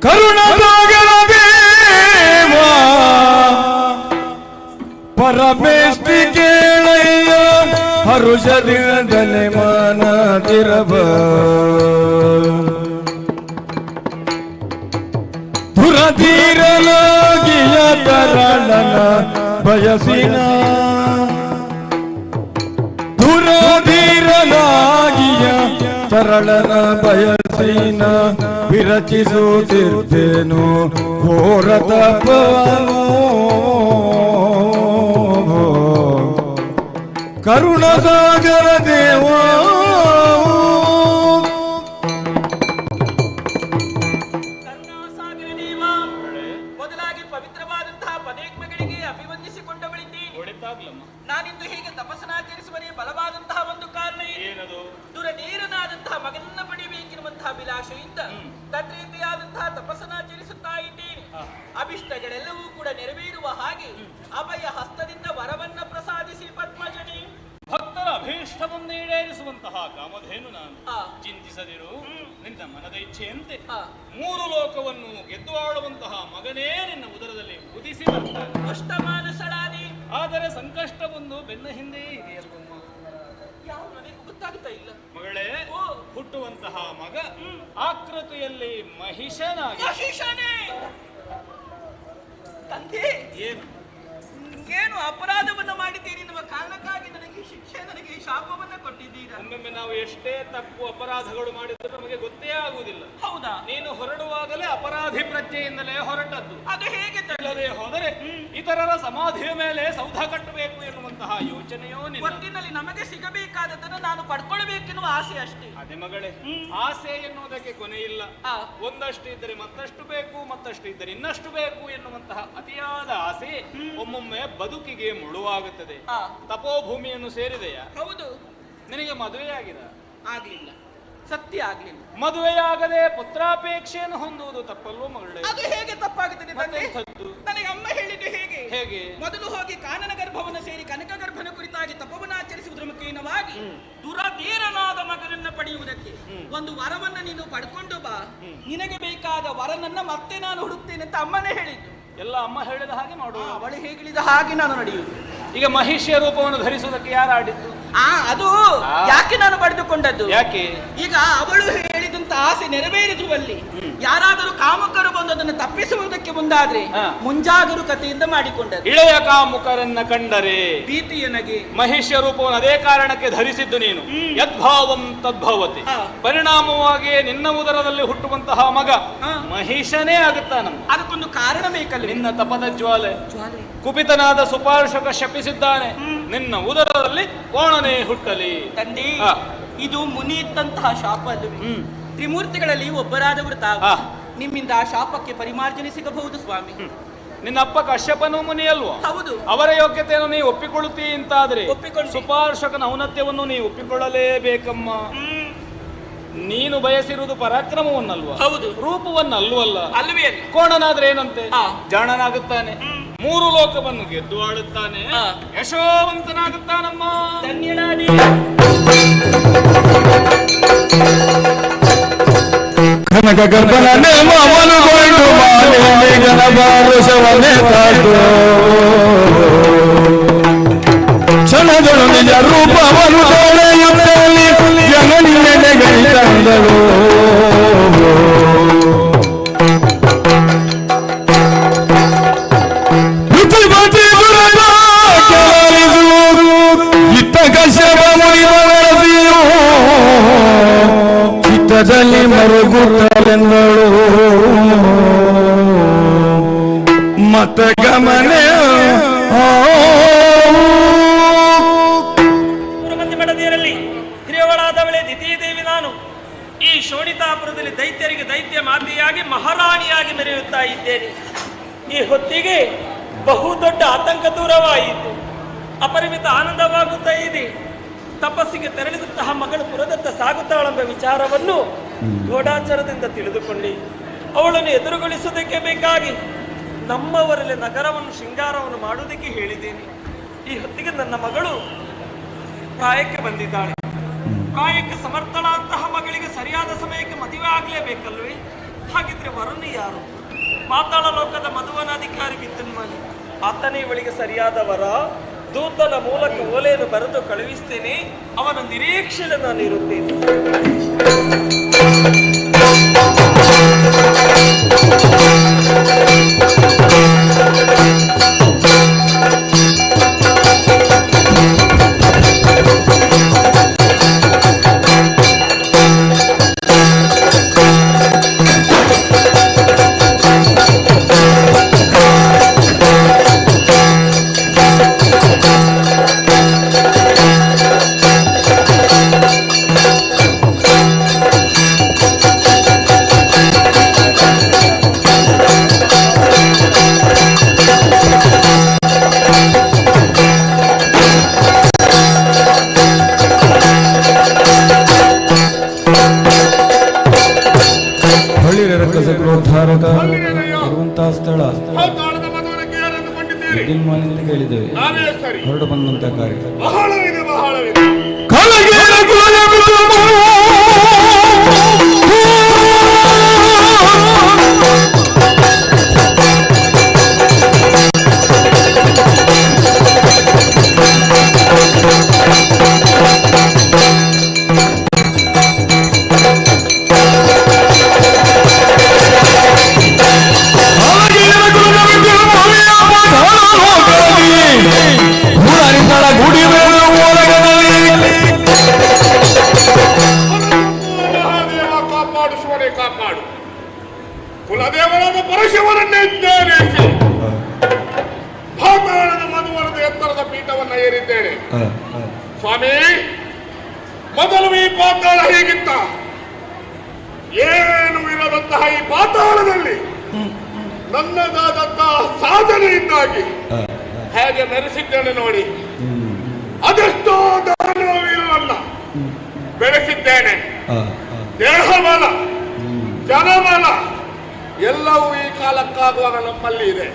ಕರುಣಸಾಗರ ದೇವ ಪರಮೇಷ್ಠಿ ಕೇಳಯ್ಯ ಹರುಷದಿಂದಲೇ ಮನದಿರಬ ಧುರಧೀರನಾಗಿಯ ತರಳನ ಬಯಸಿನ ಧುರಧೀರನಾಗಿಯ ತರಳನ ಬಯಸಿನ ವಿರಚಿಸುತ್ತಿದ್ದೇನು ಘೋರ ತಪವನು ಕರುಣಸಾಗರ ದೇವ ಮೊದಲಾಗಿ ಪವಿತ್ರವಾದಂತಹ ಪದೇಗ್ಮಗಳಿಗೆ ಅಭಿವಂದಿಸಿಕೊಂಡವಳಿದ್ದೀನಿ. ನಾನಿಂದು ಹೀಗೆ ತಪಸ್ಸನ್ನಾಚರಿಸುವನೇ ಬಲವಾದಂತಹ ಒಂದು ಕಾರಣ ಏನದು? ದುರಧೀರನಾದಂತಹ ಮಗನನ್ನ ಪಡೆಯಬೇಕಿರುವಂತಹ ಅಭಿಲಾಷೆಯಿಂದ ತದ್ರೀತಿಯಾದಂತಹ ತಪಸ್ಸನ್ನಾಚರಿಸುತ್ತಾ ಇದ್ದೀನಿ. ಅಭಿಷ್ಟಗಳೆಲ್ಲವೂ ಕೂಡ ನೆರವೇರುವ ಹಾಗೆ ಅಭಯ ಹಸ್ತದಿಂದ ವರವನ್ನ ಪ್ರಸಾದಿಸಿ ಪದ್ಮಜನಿ. ಭಕ್ತರ ಅಭೀಷ್ಟವನ್ನು ಈಡೇರಿಸುವಂತಹ ಕಾಮಧೇನು ನಾನು. ಚಿಂತಿಸದಿರು, ನಿನ್ನ ಮನದ ಇಚ್ಛೆಯಂತೆ 3 ಲೋಕವನ್ನು ಗೆದ್ದು ಆಳುವಂತಹ ಮಗನೇ ನಿನ್ನ ಉದರದಲ್ಲಿ ಉದಿಸಿ ಬರ್ತಾನೆ. ಅಷ್ಟಮಾನಸಳಾದಿ. ಆದರೆ ಸಂಕಷ್ಟವೊಂದು ಬೆನ್ನ ಹಿಂದೆ ಇದೆಯಲ್ವಮ್ಮ. ಯಾವ ನನಗೆ ಗೊತ್ತಾಗ್ತಾ ಇಲ್ಲ ಮಗಳೇ. ಹುಟ್ಟುವಂತಹ ಮಗ ಆಕೃತಿಯಲ್ಲಿ ಮಹಿಷನಾಗಿ. ತಂದೆ, ಏನು ಅಪರಾಧವನ್ನು ಮಾಡಿದ್ದೀರಿ ಎನ್ನುವ ಕಾರಣಕ್ಕಾಗಿ ನನಗೆ ಈ ಶಿಕ್ಷೆ ನನಗೆ ಈ ಶಾಪವನ್ನ ಕೊಟ್ಟಿದ್ದೀರಾ? ಒಮ್ಮೊಮ್ಮೆ ನಾವು ಎಷ್ಟೇ ತಪ್ಪು ಅಪರಾಧಗಳು ಮಾಡಿದರೂ ನಮಗೆ ಗೊತ್ತೇ ಆಗುವುದಿಲ್ಲ. ಹೌದಾ? ನೀನು ಹೊರಡುವಾಗಲೇ ಅಪರಾಧಿ ಪ್ರಜ್ಞೆಯಿಂದಲೇ ಹೊರಟದ್ದು. ಅದು ಹೇಗೆ ಇಲ್ಲದೆ ಹೋದರೆ ಇತರರ ಸಮಾಧಿಯ ಮೇಲೆ ಸೌಧ ಕಟ್ಟಬೇಕು ಎನ್ನುವಂತಹ ಯೋಚನೆಯೋ ನಿನ್ನ. ಒಟ್ಟಿನಲ್ಲಿ ನಮಗೆ ಸಿಗಬೇಕಾದದನ್ನು ನಾನು ಪಡ್ಕೊಳ್ಬೇಕೆನ್ನುವ ಆಸೆ ಅಷ್ಟೇ. ಅದೇ ಮಗಳೇ, ಆಸೆ ಎನ್ನುವುದಕ್ಕೆ ಕೊನೆ ಇಲ್ಲ. ಒಂದಷ್ಟು ಇದ್ದರೆ ಮತ್ತಷ್ಟು ಬೇಕು, ಮತ್ತಷ್ಟು ಇದ್ದರೆ ಇನ್ನಷ್ಟು ಬೇಕು ಎನ್ನುವಂತಹ ಅತಿಯಾದ ಆಸೆ ಒಮ್ಮೊಮ್ಮೆ ಬದುಕಿಗೆ ಮುಳುವಾಗುತ್ತದೆ. ತಪೋಭೂಮಿಯನ್ನು ಸೇರಿದೆಯಾ? ಹೌದು. ನಿನಗೆ ಮದುವೆಯಾಗಿದೆ? ಆಗ್ಲಿಲ್ಲ, ಸತ್ಯ ಆಗ್ಲಿಲ್ಲ. ಮದುವೆಯಾಗದೆ ಪುತ್ರಾಪೇಕ್ಷೆಯನ್ನು ಹೊಂದುವುದು ತಪ್ಪಲ್ವೋ ಮಗಳೇ? ಅದು ಹೇಗೆ ತಪ್ಪಾಗುತ್ತದೆ ತಂದೆ? ಮತ್ತೆಂಥದ್ದು? ನನಗೆ ಅಮ್ಮ ಹೇಳಿದ್ದು ಹೇಗೆ? ಹೇಗೆ? ಮೊದಲು ಹೋಗಿ ಕಾನನ ಗರ್ಭವನ್ನು ಸೇರಿ ಕನಕ ಗರ್ಭನ ಕುರಿತಾಗಿ ತಪವನ್ನು ಆಚರಿಸುವುದರ ಮುಖೇನವಾಗಿ ದುರಧೀರನಾದ ಮಗನನ್ನ ಪಡೆಯುವುದಕ್ಕೆ ಒಂದು ವರವನ್ನ ನೀನು ಪಡ್ಕೊಂಡು ಬಾ, ನಿನಗೆ ಬೇಕಾದ ವರನನ್ನ ಮತ್ತೆ ನಾನು ಹುಡುಕ್ತೇನೆ ಅಂತ ಅಮ್ಮನೇ ಹೇಳಿದ್ದು. ಎಲ್ಲ ಅಮ್ಮ ಹೇಳಿದ ಹಾಗೆ ಮಾಡುವ. ಅವಳು ಹೇಳಿದ ಹಾಗೆ ನಾನು ನಡೆಯುವುದು. ಈಗ ಮಹಿಷ್ಯ ರೂಪವನ್ನು ಧರಿಸುವುದಕ್ಕೆ ಯಾರು ಆಡಿದ್ದು? ಅದು ಯಾಕೆ ನಾನು ಪಡೆದುಕೊಂಡದ್ದು? ಯಾಕೆ? ಈಗ ಅವಳು ಹೇಳಿದಂತ ಆಸೆ ನೆರವೇರಿಸುವಲ್ಲಿ ಯಾರಾದರೂ ಕಾಮುಕರು ಬಂದು ಅದನ್ನು ತಪ್ಪಿಸುವುದಕ್ಕೆ ಮುಂದಾದ್ರೆ ಮುಂಜಾಗರೂಕತೆಯಿಂದ ಮಾಡಿಕೊಂಡದ್ದು. ಇಳೆಯ ಕಾಮುಕರನ್ನ ಕಂಡರೆ ಭೀತಿಯನಗೆ ಮಹಿಷ್ಯ ರೂಪವನ್ನು ಅದೇ ಕಾರಣಕ್ಕೆ ಧರಿಸಿದ್ದು ನೀನು. ಯದ್ಭಾವಂ ತದ್ಭವತಿ. ಪರಿಣಾಮವಾಗಿ ನಿನ್ನ ಉದರದಲ್ಲಿ ಹುಟ್ಟುವಂತಹ ಮಗ ಮಹಿಷನೇ ಆಗುತ್ತಾನ. ಅದಕ್ಕೊಂದು ಕಾರಣ ಬೇಕಲ್ಲ. ನಿನ್ನ ತಪದ ಜ್ವಾಲೆ. ಕುಪಿತನಾದ ಸುಪಾರ್ಶಕ ಶಪಿಸಿದ್ದಾನೆ, ನಿನ್ನ ಉದರದಲ್ಲಿ ಕೋಣನೆ ಹುಟ್ಟಲಿ. ತಂದೆ, ಇದು ಮುನಿ ಇದ್ದಂತಹ ಶಾಪ ಅಲ್ಲವೇ? ತ್ರಿಮೂರ್ತಿಗಳಲ್ಲಿ ಒಬ್ಬರಾದವರು ತಾವು. ನಿಮ್ಮಿಂದ ಆ ಶಾಪಕ್ಕೆ ಪರಿಮಾರ್ಜನೆ ಸಿಗಬಹುದು ಸ್ವಾಮಿ. ನಿನ್ನ ಅಪ್ಪ ಕಶ್ಯಪನು ಮುನಿ ಅಲ್ವಾ? ಹೌದು. ಅವರ ಯೋಗ್ಯತೆಯನ್ನು ನೀವು ಒಪ್ಪಿಕೊಳ್ಳುತ್ತೀ ಅಂತಾದ್ರೆ ಸುಪಾರ್ಶಕನ ಔನ್ನತ್ಯವನ್ನು ನೀವು ಒಪ್ಪಿಕೊಳ್ಳಲೇಬೇಕಮ್ಮ. ನೀನು ಬಯಸಿರುವುದು ಪರಾಕ್ರಮವನ್ನಲ್ವಾ? ಹೌದು. ರೂಪವನ್ನಲ್ವಲ್ಲ? ಅಲ್ವೇ? ಕೋಣನಾದ್ರೆ ಏನಂತೆ? ಜಾಣನಾಗುತ್ತಾನೆ, 3 ಲೋಕವನ್ನು ಗೆದ್ದು ಆಳುತ್ತಾನೆ, ಯಶೋವಂತನಾಗುತ್ತಾನಮ್ಮ. ಧನ್ಯನಾದಿ. ಕನಕ ಗರ್ಭನೇ ಮಮನುಗೊಂಡು ಮಾಲಿನಿ ಗಣಭಾರಸವನ್ನೇ ತಾಳು ಕ್ಷಣಗಳು ನಿಜ ರೂಪವನ್ನು ತೋಳೆಯುತ್ತಲಿ ಜನನಿಯನೆಗೈ ತಂದಳು. ಇತ್ತ ಕಶ್ಯಪ ಮುನಿವರಸಿಯು ಚಿತ್ತದಲ್ಲಿ ಮರುಗುತ್ತಲೆಂದಳು. ಮತ ಗಮನ ಮಠದಿರಲಿ ಹಿರಿಯವಳಾದವಳೆ ದ್ವಿತೀಯ ದೇವಿ ನಾನು. ಈ ಶೋಣಿತಾಪುರದಲ್ಲಿ ದೈತ್ಯರಿಗೆ ದೈತ್ಯ ಮಾತೆಯಾಗಿ ಮಹಾರಾಣಿಯಾಗಿ ಮೆರೆಯುತ್ತಾ ಇದ್ದೇನೆ. ಈ ಹೊತ್ತಿಗೆ ಬಹುದೊಡ್ಡ ಆತಂಕ ದೂರವಾಯಿತು, ಅಪರಿಮಿತ ಆನಂದವಾಗುತ್ತಾ ಇದೆ. ತಪಸ್ಸಿಗೆ ತೆರಳಿದಂತಹ ಮಗಳು ಪುರದತ್ತ ಸಾಗುತ್ತಾಳೆಂಬ ವಿಚಾರವನ್ನು ಗೂಢಾಚಾರದಿಂದ ತಿಳಿದುಕೊಂಡೆ. ಅವಳನ್ನು ಎದುರುಗೊಳಿಸುವುದಕ್ಕೆ ಬೇಕಾಗಿ ನಮ್ಮವರಲ್ಲಿ ನಗರವನ್ನು ಶೃಂಗಾರವನ್ನು ಮಾಡುವುದಕ್ಕೆ ಹೇಳಿದ್ದೇನೆ. ಈ ಹೊತ್ತಿಗೆ ನನ್ನ ಮಗಳು ಪ್ರಾಯಕ್ಕೆ ಬಂದಿದ್ದಾಳೆ. ಪ್ರಾಯಕ್ಕೆ ಸಮರ್ಥಳಾದಂತಹ ಮಗಳಿಗೆ ಸರಿಯಾದ ಸಮಯಕ್ಕೆ ಮದುವೆ ಆಗಲೇಬೇಕಲ್ವೇ? ಹಾಗಿದ್ರೆ ವರನು ಯಾರು? ಪಾತಾಳ ಲೋಕದ ಮಧುವನಾಧಿಕಾರಿ ವಿದ್ಯುನ್ಮಾನಿ, ಆತನೇ ಇವಳಿಗೆ ಸರಿಯಾದ ವರ. ದೂತನ ಮೂಲಕ ಓಲೆಯನ್ನು ಬರೆದು ಕಳುಹಿಸ್ತೇನೆ, ಅವನ ನಿರೀಕ್ಷೆಯಲ್ಲಿ ನಾನು ಇರುತ್ತೇನೆ. ಸ್ಥಳ ಕೇಳಿದ್ದೇವೆ. ಹೊರಡು ಬಂದಂತ ಕಾರ್ಯ ಗುಡಿ ಧರ್ಮವನ್ನೇ ಕಾಪಾಡು. ಕುಲದೇವರಾದ ಪರಶಿವನನ್ನೇ ಜ್ಞಾನಿಸಿ ಪಾತಾಳದ ಮಧುವನದ ಎತ್ತರದ ಪೀಠವನ್ನ ಏರಿದ್ದೇನೆ. ಸ್ವಾಮಿ, ಮೊದಲು ಈ ಪಾತಾಳ ಹೇಗಿತ್ತ? ಏನು ಇರದಂತಹ ಈ ಪಾತಾಳದಲ್ಲಿ ನನ್ನದಾದಂತಹ ಸಾಧನೆಯಿಂದಾಗಿ ಹೇಗೆ ಮೆರೆಸಿದ್ದೇನೆ ನೋಡಿ. ಅದೆಷ್ಟೋ ದಾನವೀರರನ್ನ ಬೆಳೆಸಿದ್ದೇನೆ. ದೇಹಬಲ, ಜನಬಲ ಎಲ್ಲವೂ ಈ ಕಾಲಕ್ಕಾಗುವಾಗ ನಮ್ಮಲ್ಲಿ ಇದೆ.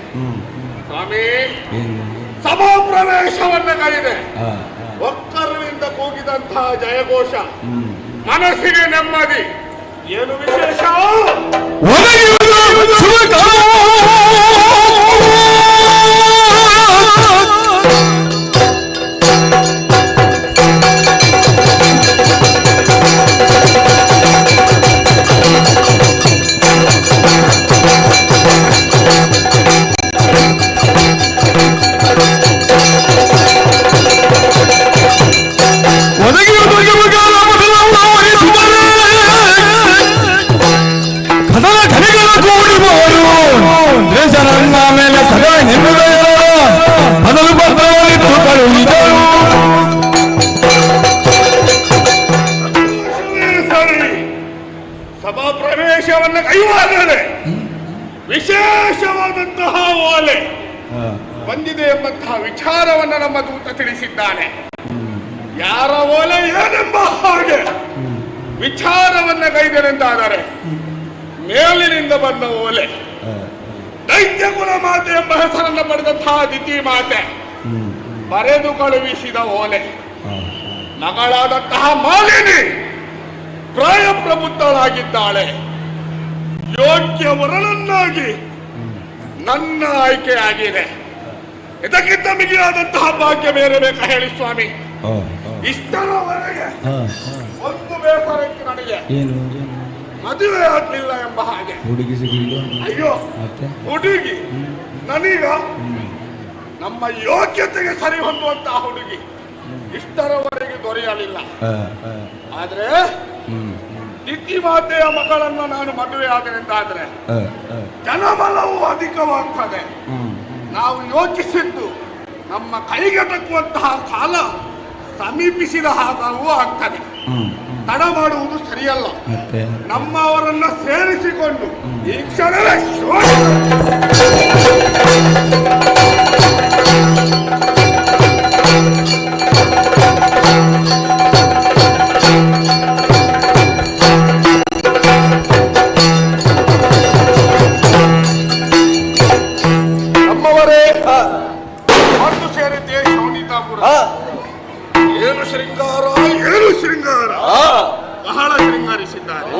ಸ್ವಾಮಿ, ಸಭಾಪ್ರವೇಶವನ್ನ ಕೈದೆ ಒಕ್ಕರಿನಿಂದ ಕೂಗಿದಂತಹ ಜಯಘೋಷ ಮನಸ್ಸಿಗೆ ನೆಮ್ಮದಿ. ಏನು ವಿಶೇಷ? ಸಭಾ ಪ್ರವೇಶವನ್ನ ಕೈವಾದರೆ ವಿಶೇಷವಾದಂತಹ ಓಲೆ ಬಂದಿದೆ ಎಂಬಂತಹ ವಿಚಾರವನ್ನ ನಮ್ಮ ದೂತ ತಿಳಿಸಿದ್ದಾನೆ. ಯಾರ ಓಲೆ ಏನೆಂಬ ಹಾಗೆ ವಿಚಾರವನ್ನ ಕೈದರೆಂದಾದರೆ ಮೇಲಿನಿಂದ ಬಂದ ಓಲೆ ದೈತ್ಯ ಕುಲ ಮಾತೆ ಎಂಬ ಹೆಸರನ್ನು ಪಡೆದಂತಹ ದಿತಿ ಮಾತೆ ಬರೆದು ಕಳುಹಿಸಿದ ಓಲೆ. ಮಗಳಾದಂತಹ ಮಾಲಿನಿ ಪ್ರಾಯ ಪ್ರಬುದ್ಧಳಾಗಿದ್ದಾಳೆ. ಯೋಗ್ಯ ವರನನ್ನಾಗಿ ನನ್ನ ಆಯ್ಕೆಯಾಗಿದೆ. ಇದಕ್ಕಿಂತ ಮಿಗಿಲಾದಂತಹ ಭಾಗ್ಯ ಬೇರೆ ಬೇಕಾ ಹೇಳಿ ಸ್ವಾಮಿ? ಇಷ್ಟರವರೆಗೆ ಒಂದು ಬೇಸರ ಇತ್ತು ನನಗೆ, ಮದುವೆ ಆಗ್ಲಿಲ್ಲ ಎಂಬ ಹಾಗೆ. ಅಯ್ಯೋ ಹುಡುಗಿ ನನೀಗ ನಮ್ಮ ಯೋಗ್ಯತೆಗೆ ಸರಿ ಹೊಂದುವಂತಹ ಹುಡುಗಿ ಇಷ್ಟರವರೆಗೆ ದೊರೆಯಲಿಲ್ಲ. ಆದ್ರೆ ದಿತಿ ಮಾತೆಯ ಮಕ್ಕಳನ್ನು ನಾನು ಮದುವೆ ಆದರೆಂದಾದ್ರೆ ಜನಬಲವು ಅಧಿಕವಾಗ್ತದೆ. ನಾವು ಯೋಚಿಸಿದ್ದು ನಮ್ಮ ಕೈಗೆ ತಕ್ಕುವಂತಹ ಕಾಲ ಸಮೀಪಿಸಿದ ಹಾಗೂ ಆಗ್ತದೆ. ತಡ ಮಾಡುವುದು ಸರಿಯಲ್ಲ. ನಮ್ಮವರನ್ನ ಸೇರಿಸಿಕೊಂಡು ಈ ಕ್ಷಣವೇ ನಮ್ಮವರೇ ಒಂದು ಸೇರಿದ್ದೆ ಶೋಣಿತಾಪುರ. ಏನು ಶೃಂಗಾರ, ಏನು ಶೃಂಗಾರ, ಬಹಳ ಶೃಂಗಾರಿಸಿದ್ದಾರೆ.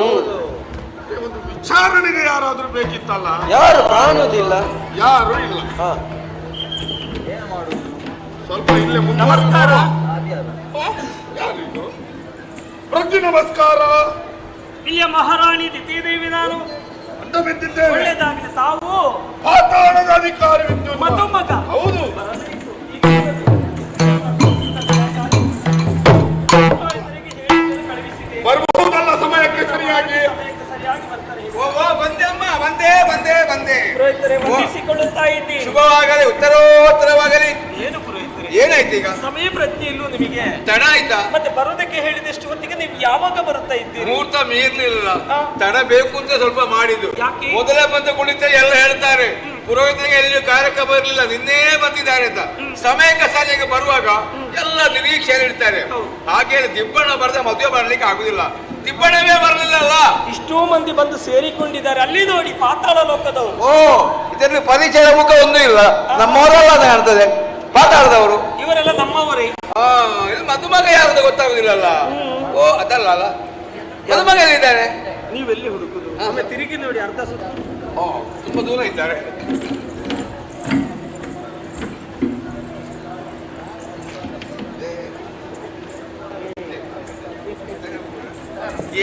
ಒಂದು ವಿಚಾರಣೆಗೆ ಯಾರಾದ್ರೂ ಬೇಕಿತ್ತಲ್ಲ, ಯಾರು ಕಾಣುವುದಿಲ್ಲ, ಯಾರು ಇಲ್ಲ. ಸ್ವಲ್ಪ ಇಲ್ಲೇ ಮುಂದೆ. ನಮಸ್ಕಾರ. ಯಾರಿದು? ಪ್ರತಿ ನಮಸ್ಕಾರ. ಪ್ರಿಯ ಮಹಾರಾಣಿ ದಿತಿದೇವಿ, ನಾನು ಅಂತ ಬಿದ್ದಿದ್ದೇವೆ. ಒಳ್ಳೆದಾಗಲಿ. ತಾವು ಪಾತಾಳದ ಅಧಿಕಾರವಿದ್ದು ಮಧುಮಗ. ಹೌದು. ಬರಬಹುದಲ್ಲ ಸಮಯಕ್ಕೆ ಸರಿಯಾಗಿ? ಬಂದೆ ಅಮ್ಮ, ಬಂದೆ ಬಂದೆ ಬಂದೆ. ಪುರೋಹಿತರೆ, ವಂದಿಸಿಕೊಳ್ಳುತ್ತಾ ಇದ್ದೀನಿ. ಶುಭವಾಗಲಿ, ಉತ್ತರೋತ್ತರವಾಗಲಿ. ಏನು ಪುರೋಹಿತರೆ, ಏನಾಯ್ತು ಈಗ? ಸಮಯ ಪ್ರಜ್ಞೆ ಇಲ್ಲೂ ನಿಮಗೆ? ತಡ ಆಯ್ತಾ? ಮತ್ತೆ ಬರೋದಕ್ಕೆ ಹೇಳಿದಷ್ಟು ಹೊತ್ತಿಗೆ ನೀವು ಯಾವಾಗ ಬರುತ್ತಾ ಇದ್ದೀರಿ? ಮುಹೂರ್ತ ಮೀರ್ಲಿಲ್ಲ, ತಡ ಬೇಕು ಅಂತ ಸ್ವಲ್ಪ ಮಾಡಿದ್ದು. ಯಾಕೆ? ಮೊದಲೇ ಬಂದು ಕುಳಿತ ಎಲ್ಲ ಹೇಳ್ತಾರೆ ಪುರೋಹಿತರಿಗೆ ಎಲ್ಲಿಯೂ ಕಾರ್ಯಕ್ರಮ ಇರಲಿಲ್ಲ, ನಿನ್ನೆ ಬಂದಿದ್ದಾರೆ ಅಂತ. ಸಮಯಕ್ಕೆ ಸರಿಯಾಗಿ ಬರುವಾಗ ಎಲ್ಲ ನಿರೀಕ್ಷೆಯಲ್ಲಿ ಇಡ್ತಾರೆ. ಹಾಗೆ ದಿಬ್ಬಣ ಬರದ ಮದುವೆ ಮಾಡ್ಲಿಕ್ಕೆ ಆಗುದಿಲ್ಲ. ದಿಬ್ಬಣವೇ ಬರಲಿಲ್ಲ. ಇಷ್ಟೋ ಮಂದಿ ಬಂದು ಸೇರಿಕೊಂಡಿದ್ದಾರೆ. ಅಲ್ಲಿ ನೋಡಿ, ಪಾತಾಳ ಲೋಕದವರು. ಓ, ಇದರಲ್ಲಿ ಪರಿಚಯ ಮುಖ ಒಂದು ಇಲ್ಲ. ನಮ್ಮವರಲ್ಲ ಕಾಣ್ತದೆ, ಪಾತಾಳದವರು. ಇವರೆಲ್ಲ ನಮ್ಮವರೇ. ಇದು ಮದುಮಗ ಯಾರ್ದು ಗೊತ್ತಾಗುದಿಲ್ಲಲ್ಲ. ಓ, ಅದಲ್ಲ ಅಲ್ಲ, ಮದುಮಗ ಎಲ್ಲಿದ್ದಾರೆ? ನೀವೆಲ್ಲಿ ಹುಡುಕುದು? ಆಮೇಲೆ ತಿರುಗಿ ನೋಡಿ, ಅರ್ಧ ಸುತ್ತ. ಓ, ತುಂಬಾ ದೂರ ಇದ್ದಾರೆ.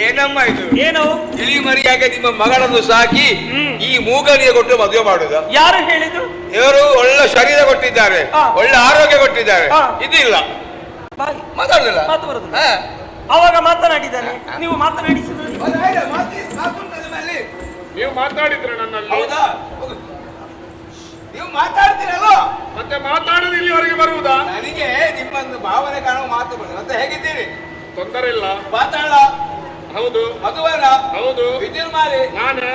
ಏನಮ್ಮ ಇದು? ಏನು ಇಳಿ ಮರಿಯಾಗಿ ನಿಮ್ಮ ಮಗಳನ್ನು ಸಾಕಿ ಈ ಮೂಗನಿಗೆ ಕೊಟ್ಟು ಮದುವೆ ಮಾಡುದ? ಯಾರು ಹೇಳಿದ್ರು? ಇವರು ಒಳ್ಳೆ ಶರೀರ ಕೊಟ್ಟಿದ್ದಾರೆ, ಒಳ್ಳೆ ಆರೋಗ್ಯ ಕೊಟ್ಟಿದ್ದಾರೆ. ಇದಿಲ್ಲ, ಮಾತಾಡುದಿಲ್ಲ. ಅವಾಗ ಮಾತನಾಡಿದ್ದಾನೆ, ನೀವು ಮಾತನಾಡಿಸಿದ್ರೆ ನೀವು ಮಾತಾಡಿದ್ರೆ ನನ್ನಲ್ಲಿ ಹೌದಾ? ನೀವು ಮಾತಾಡ್ತೀರಲ್ಲ, ಮತ್ತೆ ಮಾತಾಡೋದು ಇಲ್ಲಿವರೆಗೆ ಬರುವುದಾ? ನನಗೆ ನಿಮ್ಮನ್ನು ಭಾವನೆ ಕಾಣುವ ಮಾತು ಬಂದು. ಮತ್ತೆ ಹೇಗಿದ್ದೀರಿ? ತೊಂದರೆ ಇಲ್ಲ. ಪಾತಾಳ ಹೌದು. ಮಧುವನ ಹೌದು. ವಿದ್ಯುನ್ಮಾಲಿ ನಾನೇ.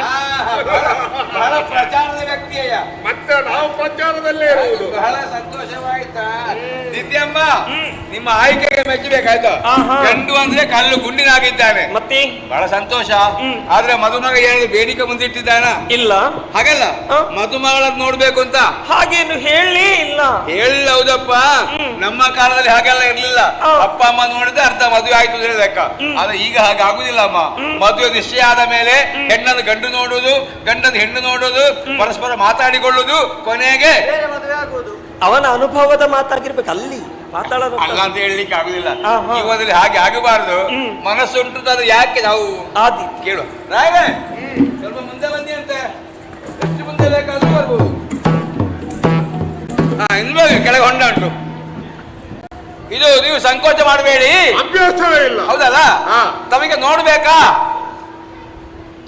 ಬಹಳ ಪ್ರಚಾರದ ವ್ಯಕ್ತಿಯ. ಮತ್ತೆ ನಾವು ಪ್ರಚಾರದಲ್ಲೇ ಇರುವುದು. ಬಹಳ ಸಂತೋಷವಾಯ್ತಾ ದಿದ್ಯಮ್ಮ? ನಿಮ್ಮ ಆಯ್ಕೆಗೆ ಮೆಚ್ಚಬೇಕಾಯ್ತು. ಗಂಡು ಅಂದ್ರೆ ಕಲ್ಲು ಗುಂಡಿನಾಗಿದ್ದಾನೆ. ಮತ್ತೆ ಬಹಳ ಸಂತೋಷ. ಆದ್ರೆ ಮಧುಮಗ ಏನಾದ್ರು ಬೇಡಿಕೆ ಮುಂದಿಟ್ಟಿದ್ದಾನ? ಇಲ್ಲ. ಹಾಗಲ್ಲ, ಮಧುಮಗಳನ್ನ ನೋಡ್ಬೇಕು ಅಂತ ಹಾಗೇನು ಹೇಳಿ ಇಲ್ಲ. ಹೇಳಿಲ್ಲ. ಹೌದಪ್ಪ, ನಮ್ಮ ಕಾಲದಲ್ಲಿ ಹಾಗೆಲ್ಲ ಇರ್ಲಿಲ್ಲ. ಅಪ್ಪ ಅಮ್ಮ ನೋಡಿದ್ರೆ ಅರ್ಧ ಮದುವೆ ಆಯ್ತು ಅಂದ್ರೆ ಲೆಕ್ಕ. ಆದ್ರೆ ಈಗ ಹಾಗೆ ಆಗುದಿಲ್ಲ ಅಮ್ಮ. ಮದುವೆ ನಿಶ್ಚಯ ಆದ ಮೇಲೆ ಹೆಣ್ಣನ್ನು ಗಂಡು ನೋಡುದು, ಗಂಡನ್ನು ಹೆಣ್ಣು ನೋಡುದು, ಪರಸ್ಪರ ಮಾತಾಡಿಕೊಳ್ಳುದು, ಕೊನೆಗೆ ಮದುವೆ ಆಗುವುದು. ಅವನ ಅನುಭವದ ಮಾತಾಗಿರ್ಬೇಕು. ಅಲ್ಲಿ ಮಾತಾಡೋದು ಅಲ್ಲ ಅಂತ ಹೇಳಲಿಕ್ಕೆ ಆಗುದಿಲ್ಲ. ಜೀವನದಲ್ಲಿ ಹಾಗೆ ಆಗಬಾರದು. ಮನಸ್ಸುಂಟು ಅದು ಯಾಕೆ ನಾವು ಆದಿ ಕೇಳುವ. ರಾಯೇ ಸ್ವಲ್ಪ ಮುಂದೆ ಬನ್ನಿ ಅಂತೆ. ಎಷ್ಟು ಮುಂದೆ ಬೇಕಾದ್ರೂ ಬರ್ಬೋದು. ಇನ್ಮೇಲೆ ಕೆಳಗೆ ಹೊಂಡ ಉಂಟು. ಇದು ನೀವು ಸಂಕೋಚ ಮಾಡಬೇಡಿ. ಅಭ್ಯಾಸವೇ ಇಲ್ಲ. ಹೌದಲ್ಲ? ತಮಗೆ ನೋಡ್ಬೇಕಾ?